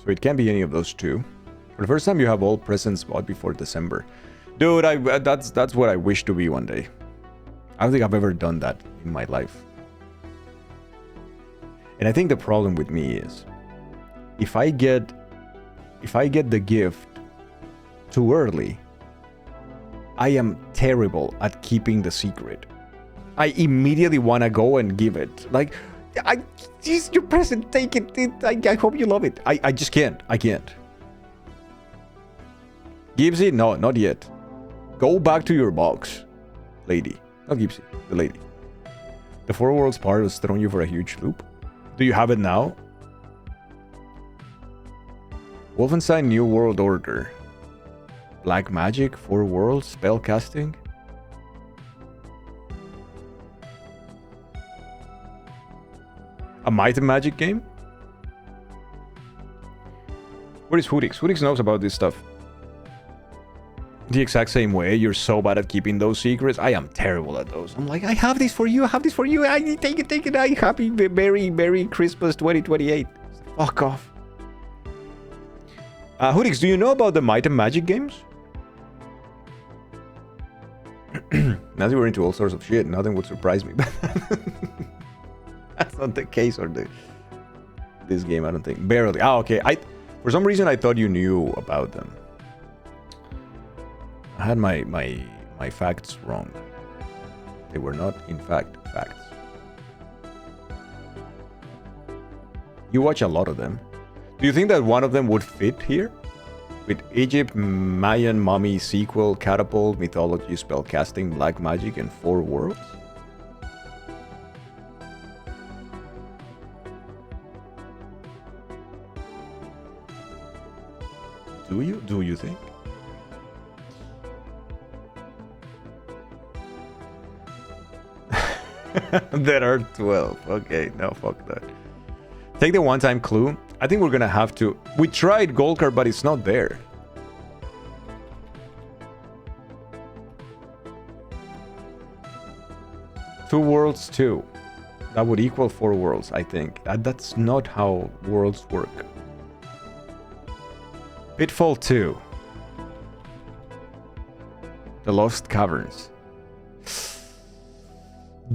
[SPEAKER 4] So it can't be any of those two. For the first time, you have all presents bought before December. Dude, that's what I wish to be one day. I don't think I've ever done that in my life. And I think the problem with me is, if I get the gift too early, I am terrible at keeping the secret. I immediately want to go and give it. Like, it's your present, take it. I hope you love it. I just can't. I can't. Gipsy? No, not yet. Go back to your box. Lady. Not Gipsy, the lady. The Four Worlds part was throwing you for a huge loop. Do you have it now? Wolfenstein New World Order. Black Magic, Four Worlds, spell casting. A Might and Magic game? Where is Hoodix? Hoodix knows about this stuff. The exact same way. You're so bad at keeping those secrets. I am terrible at those. I'm like, I have this for you. I have this for you. I take it. I happy, Merry Christmas 2028. Fuck off. Hoodix, do you know about the Might and Magic games? Now that we're into all sorts of shit, nothing would surprise me. That's not the case for this game, I don't think. Barely. Ah, okay. For some reason, I thought you knew about them. I had my facts wrong. They were not, in fact, facts. You watch a lot of them. Do you think that one of them would fit here? With Egypt, Mayan Mummy, Sequel, Catapult, Mythology, Spellcasting, Black Magic, and Four Worlds? Do you think? There are 12. Okay, no, fuck that. Take the one-time clue. I think we're gonna have to... We tried Golkar, but it's not there. Two worlds, two. That would equal 4 worlds, I think. That's not how worlds work. Pitfall 2. The Lost Caverns.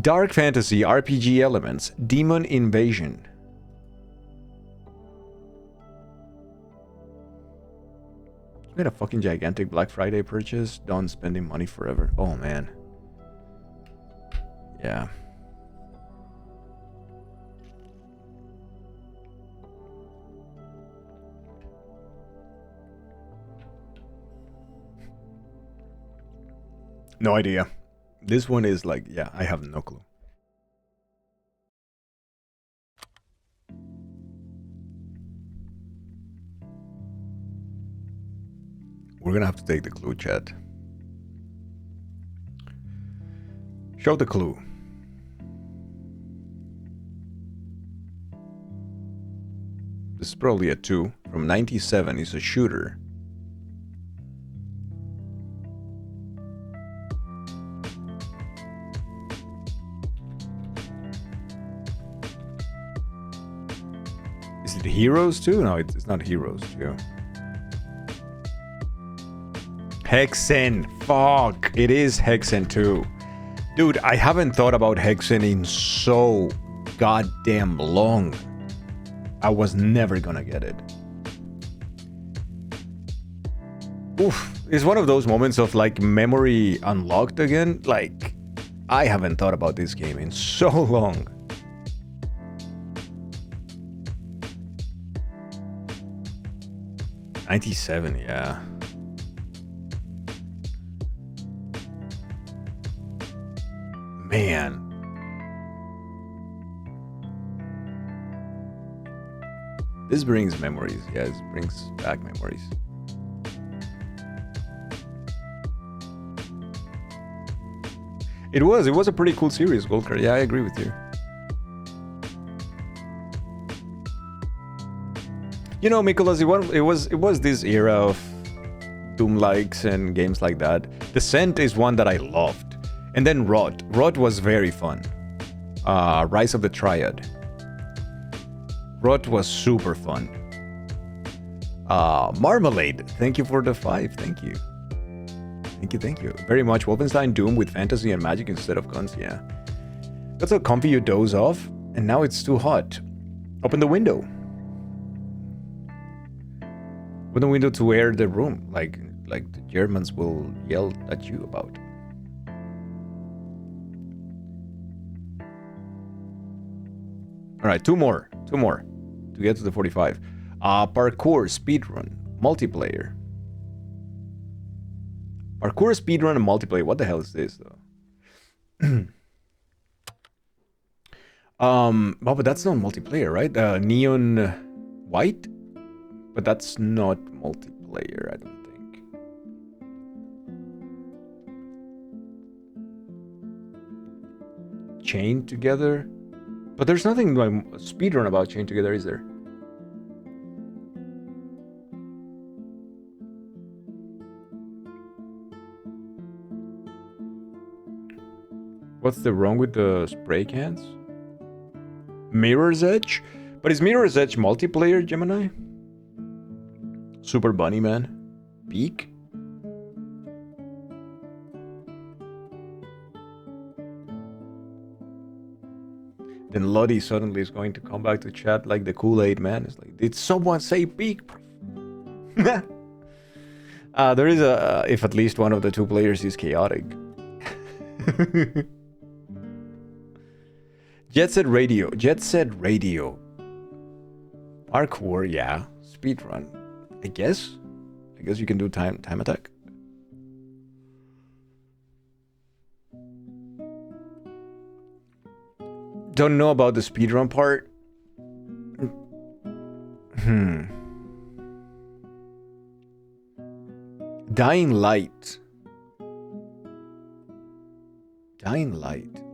[SPEAKER 4] Dark fantasy, RPG elements, demon invasion. You made a fucking gigantic Black Friday purchase. Done spending money forever. Oh man. Yeah. No idea. This one is like, yeah, I have no clue. We're gonna have to take the clue, chat. Show the clue. This is probably a 2. From 97, it's a shooter. Is it Heroes 2? No, it's not Heroes 2. Hexen. Fuck. It is Hexen 2. Dude, I haven't thought about Hexen in so goddamn long. I was never gonna get it. Oof. It's one of those moments of like memory unlocked again. Like, I haven't thought about this game in so long. '97, yeah. Man. This brings memories. Yeah, this brings back memories. It was a pretty cool series, Volker. Yeah, I agree with you. You know, Mikolas, it was this era of Doom likes and games like that. Descent is one that I loved. And then Rot. Rot was very fun. Rise of the Triad. Rot was super fun. Marmalade, thank you for the 5. Thank you. Thank you. Very much. Wolfenstein Doom with fantasy and magic instead of guns, yeah. Got so comfy you doze off, and now it's too hot. Open the window. Open the window to air the room, like the Germans will yell at you about. Alright, two more to get to the 45. Parkour, speedrun, multiplayer. Parkour, speedrun, and multiplayer. What the hell is this, though? Oh, but that's not multiplayer, right? Neon White? But that's not multiplayer, I don't think. Chained Together? But there's nothing like speedrun about Chained Together, is there? What's the wrong with the spray cans? Mirror's Edge? But is Mirror's Edge multiplayer, Gemini? Super Bunny Man? Peak? Then Lottie suddenly is going to come back to chat like the Kool-Aid man. It's like, did someone say peak? There is a, if at least one of the two players is chaotic. Jet Set Radio. Parkour, yeah. Speedrun. I guess you can do time attack. Don't know about the speedrun part. Dying Light.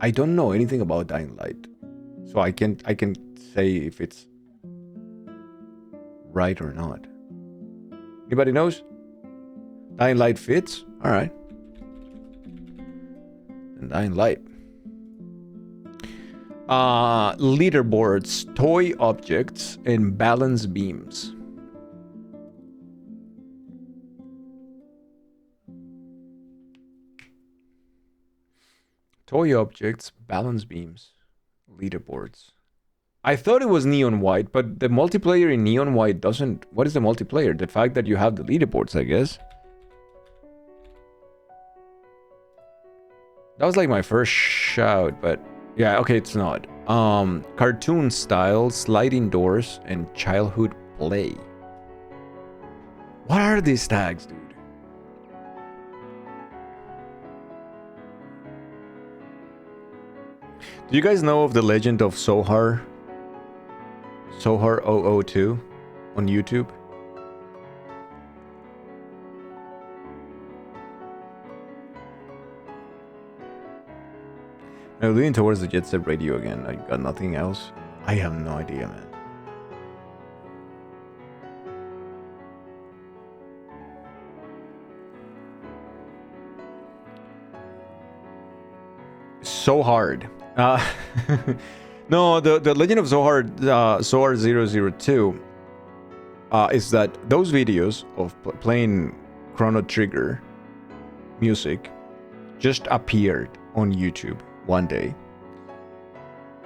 [SPEAKER 4] I don't know anything about Dying Light, so I can say if it's right or not. Anybody knows? Dying Light fits? All right. And Dying Light. Leaderboards, toy objects, and balance beams. Toy objects, balance beams, leaderboards. I thought it was Neon White, but the multiplayer in Neon White doesn't... What is the multiplayer? The fact that you have the leaderboards, I guess. That was like my first shout, but... Yeah, okay, it's not. Cartoon style, sliding doors, and childhood play. What are these tags, dude? Do you guys know of the legend of Sohar? Sohar 002 on YouTube? I'm leaning towards the Jet Set Radio again. I got nothing else. I have no idea, man. So hard. No, the Legend of Zohar, Zohar 002, is that those videos of playing Chrono Trigger music just appeared on YouTube one day.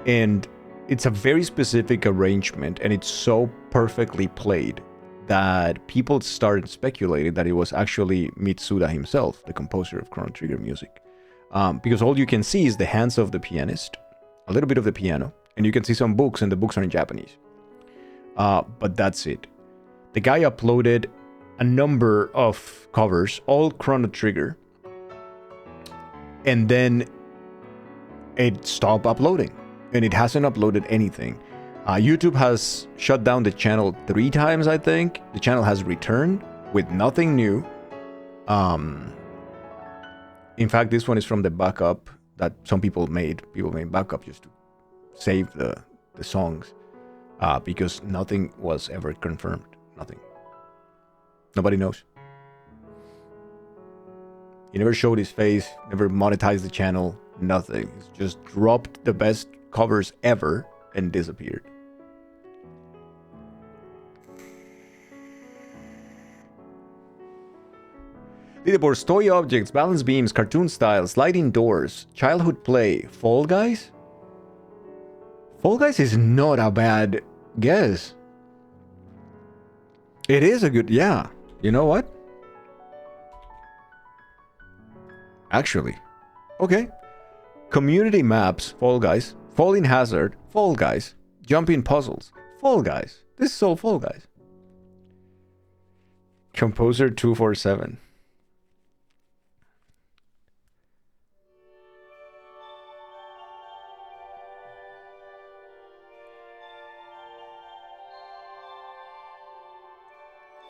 [SPEAKER 4] And it's a very specific arrangement, and it's so perfectly played that people started speculating that it was actually Mitsuda himself, the composer of Chrono Trigger music. Because all you can see is the hands of the pianist, a little bit of the piano, and you can see some books, and the books are in Japanese. But that's it. The guy uploaded a number of covers, all Chrono Trigger, and then it stopped uploading, and it hasn't uploaded anything. YouTube has shut down the channel 3 times, I think. The channel has returned with nothing new. In fact, this one is from the backup that some people made. People made backup just to save the songs, because nothing was ever confirmed. Nothing. Nobody knows. He never showed his face, never monetized the channel, nothing. He's just dropped the best covers ever and disappeared. Leaderboards, toy objects, balance beams, cartoon style, sliding doors, childhood play, Fall Guys? Fall Guys is not a bad guess. It is a good, yeah. You know what? Actually, okay. Community maps, Fall Guys. Falling Hazard, Fall Guys. Jumping puzzles, Fall Guys. This is all Fall Guys. Composer 247.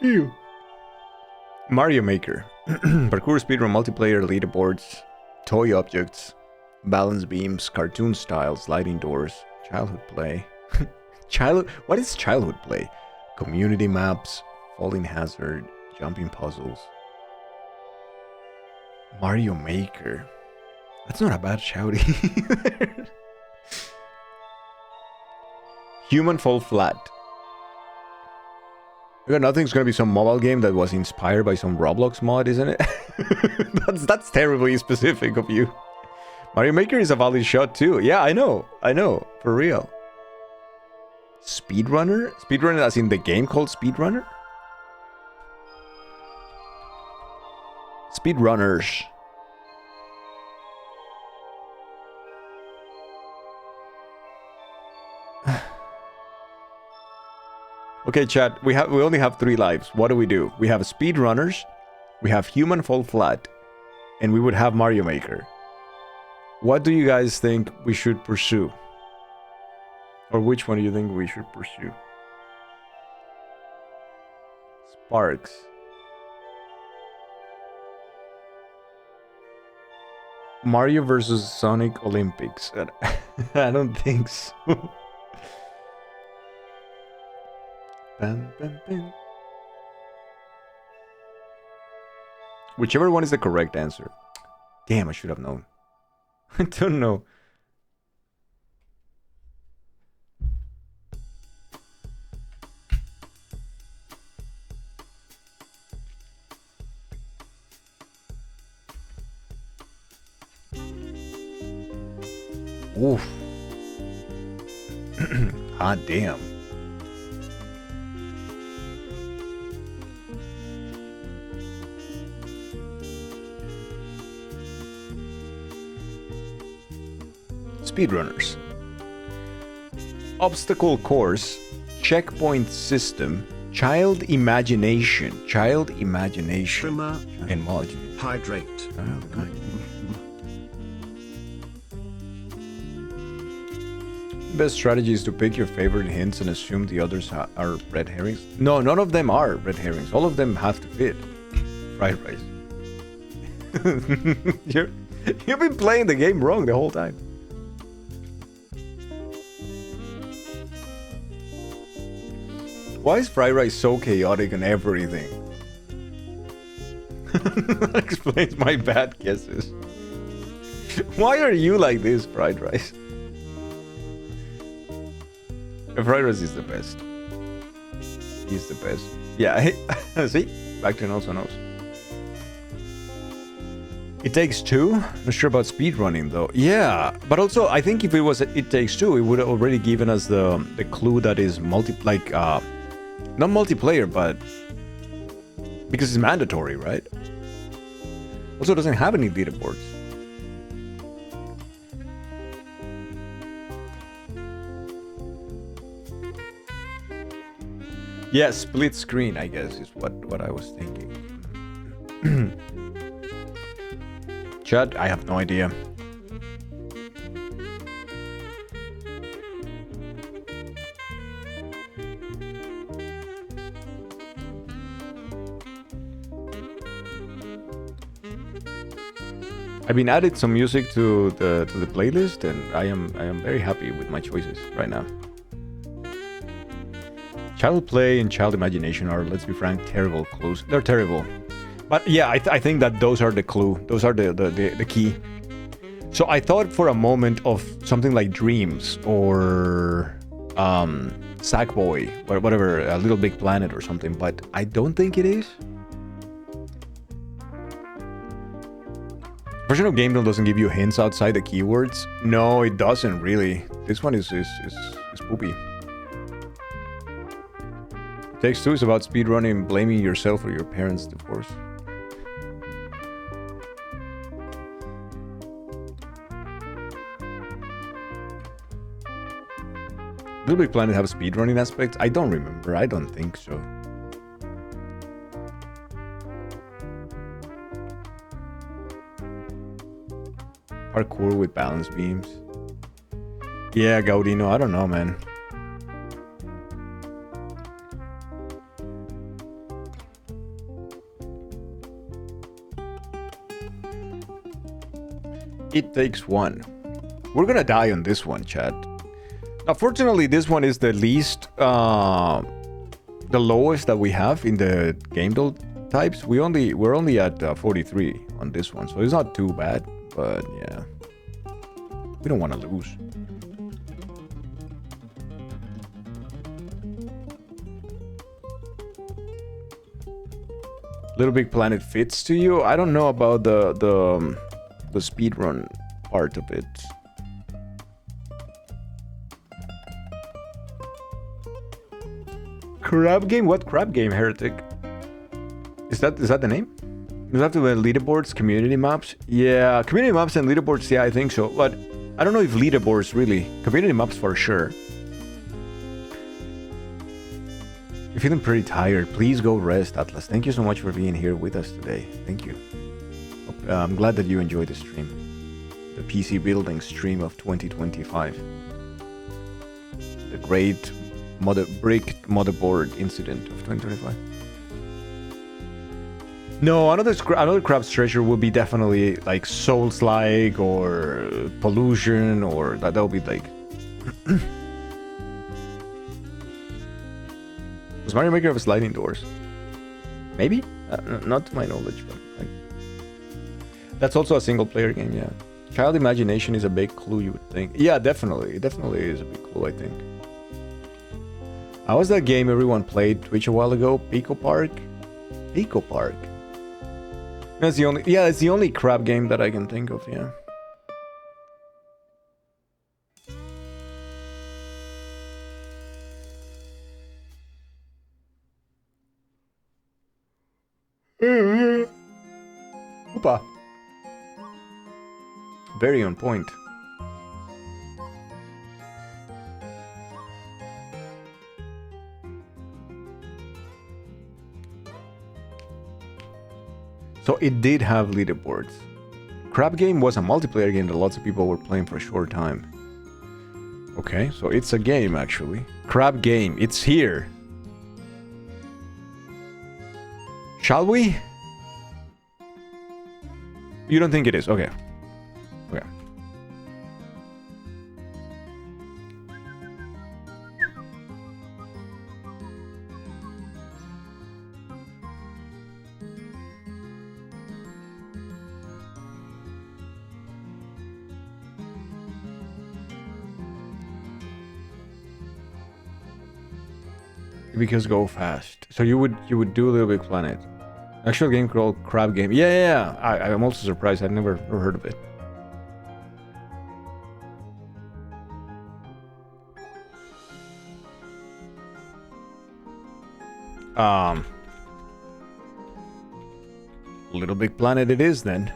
[SPEAKER 4] Ew. Mario Maker. Parkour, speedrun, multiplayer, leaderboards, toy objects, balance beams, cartoon style, sliding doors, childhood play. What is childhood play? Community maps, Falling Hazard, jumping puzzles. Mario Maker. That's not a bad shout either. Human Fall Flat. Nothing's gonna be some mobile game that was inspired by some Roblox mod, isn't it? that's terribly specific of you. Mario Maker is a valid shot too. Yeah, I know, for real. Speedrunner? Speedrunner as in the game called Speedrunner? Speedrunners. Okay, chat, we only have 3 lives. What do? We have Speedrunners, we have Human Fall Flat, and we would have Mario Maker. What do you guys think we should pursue? Or which one do you think we should pursue? Sparks. Mario versus Sonic Olympics. I don't think so. Bam, bam, bam. Whichever one is the correct answer. Damn, I should have known. I don't know. Oof. Ah, damn. Speedrunners. Obstacle course, checkpoint system, child imagination,
[SPEAKER 6] Trimmer,
[SPEAKER 4] and mod.
[SPEAKER 6] hydrate.
[SPEAKER 4] Best strategy is to pick your favorite hints and assume the others are red herrings. No, none of them are red herrings. All of them have to fit. Fried rice. You've been playing the game wrong the whole time. Why is fried rice so chaotic and everything? That explains my bad guesses. Why are you like this, fried rice? Fried rice is the best. He's the best. Yeah, see? Bactrian also knows. It Takes Two? Not sure about speedrunning though. Yeah, but also I think if it was It Takes Two, it would have already given us the clue that is not multiplayer, but because it's mandatory, right? Also, it doesn't have any leaderboards. Yeah, split screen, I guess, is what I was thinking. Chat, I have no idea. I've been added some music to the playlist, and I am very happy with my choices right now. Child play and child imagination are, let's be frank, terrible clues. They're terrible. But yeah, I think that those are the clue. Those are the key. So I thought for a moment of something like Dreams or Sackboy or whatever, a Little Big Planet or something, but I don't think it is. Version of Gamedom doesn't give you hints outside the keywords. No, it doesn't really. This one is poopy. Takes Two is about speedrunning, blaming yourself for your parents' divorce. Little Big Planet have a speedrunning aspect? I don't remember. I don't think so. Parkour with balance beams. Yeah, Gaudino. I don't know, man. It Takes One. We're gonna die on this one, chat. Now, fortunately, this one is the least, the lowest that we have in the game build types. We're only at 43 on this one, so it's not too bad. But yeah, we don't want to lose. Little Big Planet fits to you. I don't know about the speedrun part of it. Crab game? What crab game, Heretic? Is that the name? Does that have to be leaderboards, community maps? Yeah, community maps and leaderboards, yeah, I think so. But I don't know if leaderboards really. Community maps for sure. You're feeling pretty tired. Please go rest, Atlas. Thank you so much for being here with us today. Thank you. I'm glad that you enjoyed the stream. The PC building stream of 2025. The great brick motherboard incident of 2025. No, another Crab's Treasure will be definitely like Souls-like or Pollution, or that'll be like. Does Mario Maker have sliding doors? Maybe? Not to my knowledge, but like, that's also a single player game, yeah. Child imagination is a big clue, you would think. Yeah, definitely. It definitely is a big clue, I think. How was that game everyone played Twitch a while ago? Pico Park? Pico Park. That's the only, yeah, it's the only crab game that I can think of, yeah. Oopa. Very on point. So it did have leaderboards. Crab Game was a multiplayer game that lots of people were playing for a short time. Okay, so it's a game actually. Crab game. It's here. Shall we? You don't think it is? Okay. Okay. Because go fast. So you would do Little Big Planet. Actual game called Crab Game. Yeah. I'm also surprised. I've never heard of it. Little Big Planet it is then.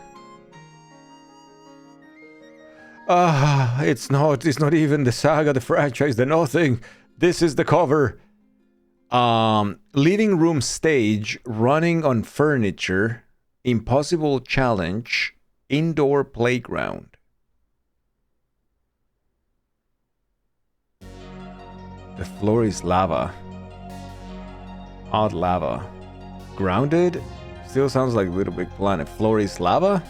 [SPEAKER 4] It's not even the saga, the franchise, the nothing. This is the cover. Living room stage, running on furniture, impossible challenge, indoor playground. The floor is lava. Hot lava. Grounded? Still sounds like Little Big Planet. Floor is lava?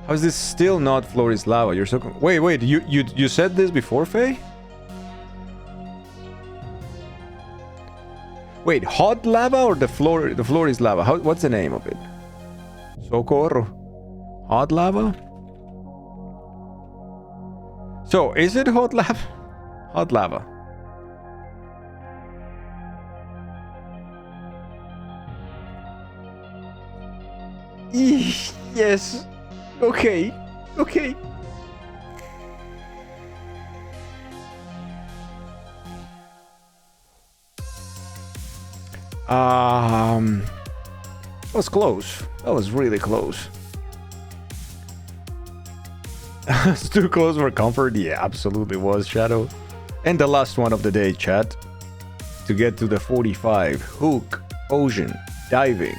[SPEAKER 4] How is this still not floor is lava? You're so... Wait, you said this before, Faye? Wait, hot lava or the floor is lava? What's the name of it? Socorro. Hot lava? So, is it hot lava? Hot lava. Yes. Okay. That was close. That was really close. It's too close for comfort. Yeah, absolutely was, Shadow. And the last one of the day, chat. To get to the 45. Hook, ocean, diving.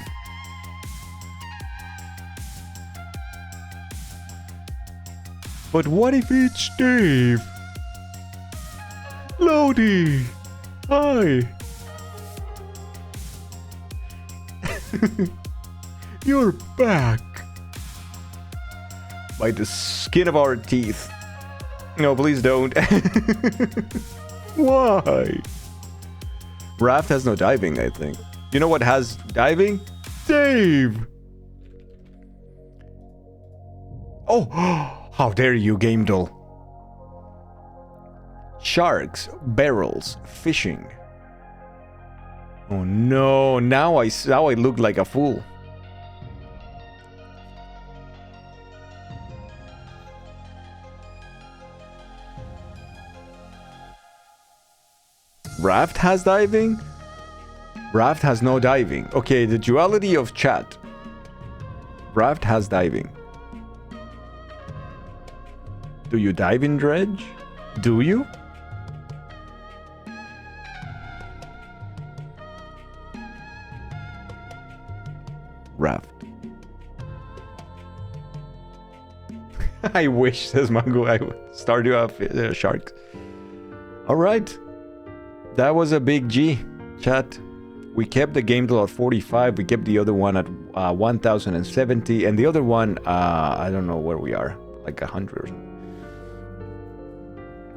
[SPEAKER 4] But what if it's Dave? Lodi! Hi! You're back! By the skin of our teeth. No, please don't. Why? Raft has no diving, I think. You know what has diving? Dave! Oh! How dare you, Game Doll? Sharks, barrels, fishing. Oh no, now I look like a fool. Raft has diving? Raft has no diving. Okay, the duality of chat. Raft has diving. Do you dive in Dredge? Do you? Raft. I wish, says Mango, I would start you off sharks. Alright. That was a big G, chat. We kept the game till at 45. We kept the other one at 1070. And the other one, I don't know where we are. Like 100 or something.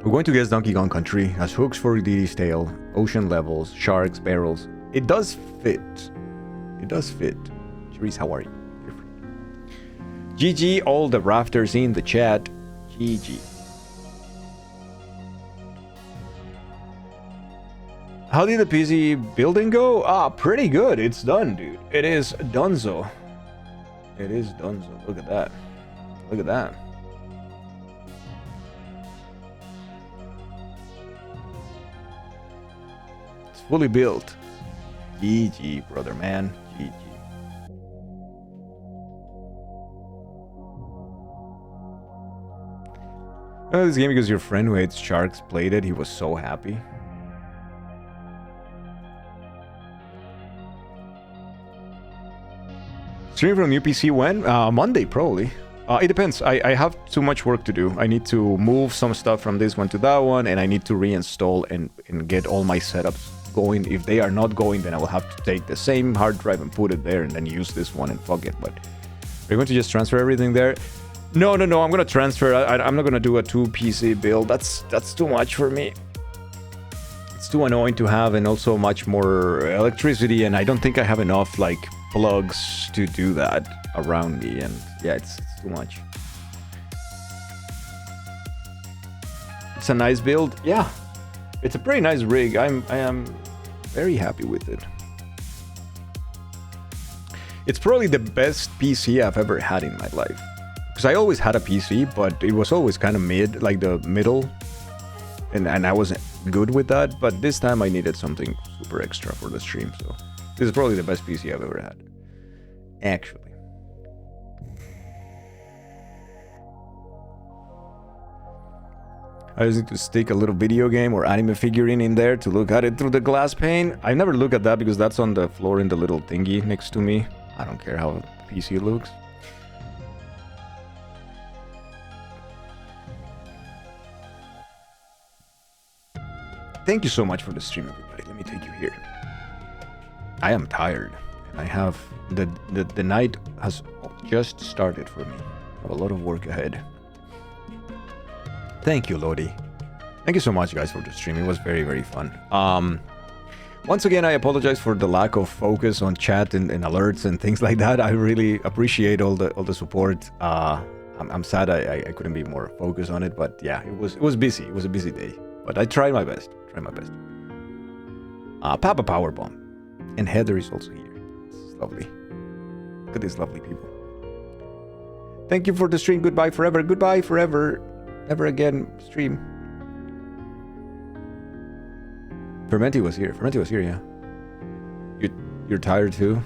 [SPEAKER 4] We're going to guess Donkey Kong Country. Has hooks for Diddy's tail. Ocean levels. Sharks, barrels. It does fit. It does fit. Cherise, how are you? GG, all the rafters in the chat. GG. How did the PC building go? Pretty good. It's done, dude. It is donezo. It is donezo. Look at that. Look at that. It's fully built. GG, brother man. GG. Oh, this game because your friend who hates sharks played it. He was so happy. Stream from UPC when? Monday, probably. It depends. I have too much work to do. I need to move some stuff from this one to that one, and I need to reinstall and get all my setups going. If they are not going, then I will have to take the same hard drive and put it there and then use this one and fuck it. But we're going to just transfer everything there. No, I'm going to transfer. I'm not going to do a 2 PC build. That's too much for me. It's too annoying to have, and also much more electricity, and I don't think I have enough like plugs to do that around me, and yeah, it's too much. It's a nice build. Yeah, it's a pretty nice rig. I am very happy with it. It's probably the best PC I've ever had in my life, because I always had a PC, but it was always kind of mid, like the middle, and I wasn't good with that. But this time I needed something super extra for the stream, so this is probably the best PC I've ever had, actually. I just need to stick a little video game or anime figurine in there to look at it through the glass pane. I never look at that because that's on the floor in the little thingy next to me. I don't care how the PC looks. Thank you so much for the stream, everybody. Let me take you here. I am tired, and I have the night has just started for me. I have a lot of work ahead. Thank you, Lodi. Thank you so much, guys, for the stream. It was very, very fun. Once again, I apologize for the lack of focus on chat and alerts and things like that. I really appreciate all the support. I'm sad I couldn't be more focused on it, but yeah, it was busy. It was a busy day, but I tried my best. Papa Powerbomb, and Heather is also here. It's lovely. Look at these lovely people. Thank you for the stream. Goodbye forever. Goodbye forever. Never again stream. Fermenti was here. Fermenti was here, yeah. You're tired too?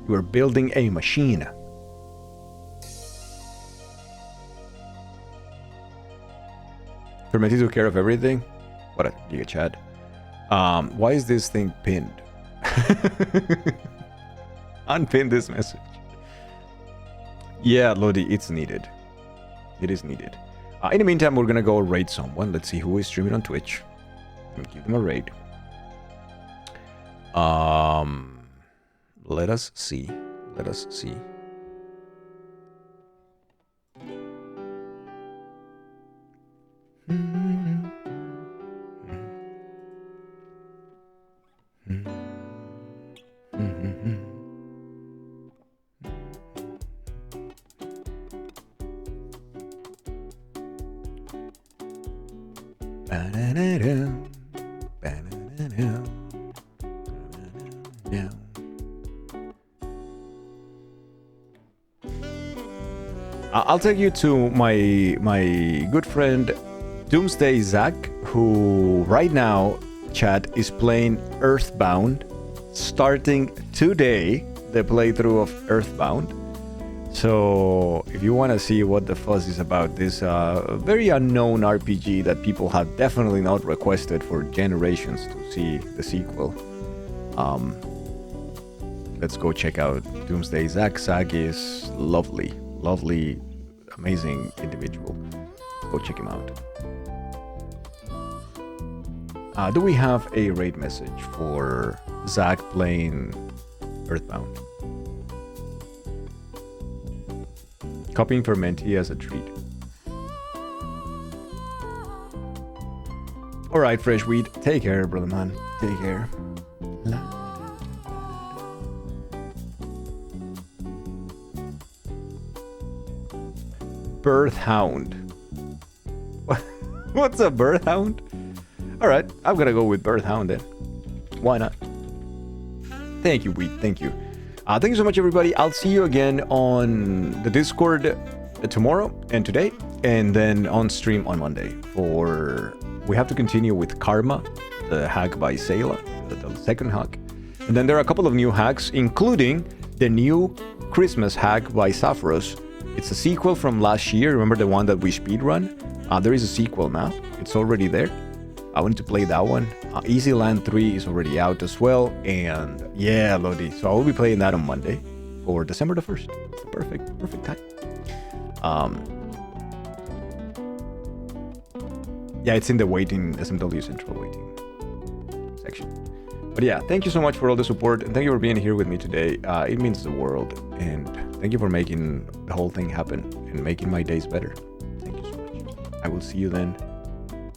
[SPEAKER 4] You are building a machine. Fermenti took care of everything? What a giga chat. Why is this thing pinned? Unpin this message. Yeah, Lodi, it's needed. It is needed. In the meantime, we're gonna go raid someone. Let's see who is streaming on Twitch. And give them a raid. Let us see. Let us see. I'll take you to my good friend Doomsday Zach, who right now, chat, is playing Earthbound, starting today the playthrough of Earthbound. So if you want to see what the fuzz is about this very unknown RPG that people have definitely not requested for generations to see the sequel, let's go check out Doomsday Zach. Zach is lovely, amazing individual. Go check him out. Do we have a raid message for Zach playing Earthbound? Copying Fermenti as a treat. Alright, Fresh Wheat. Take care, brother man. Take care. Birth Hound. What's a Birth Hound? Alright, I'm gonna go with Birth Hound then. Why not? Thank you, Wheat. Thank you. Thank you so much, everybody. I'll see you again on the Discord tomorrow and today, and then on stream on Monday. We have to continue with Karma, the hack by Sayla, the second hack. And then there are a couple of new hacks, including the new Christmas hack by Sapphoros. It's a sequel from last year. Remember the one that we speedrun? There is a sequel now. It's already there. I wanted to play that one. Easy Land 3 is already out as well. And yeah, Lodi. So I will be playing that on Monday for December the 1st. It's the perfect time. Yeah, it's in the waiting, SMW Central waiting section. But yeah, thank you so much for all the support, and thank you for being here with me today. It means the world, and thank you for making the whole thing happen and making my days better. Thank you so much. I will see you then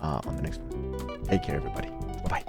[SPEAKER 4] on the next one. Take care, everybody. Bye-bye.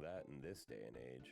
[SPEAKER 10] That in this day and age.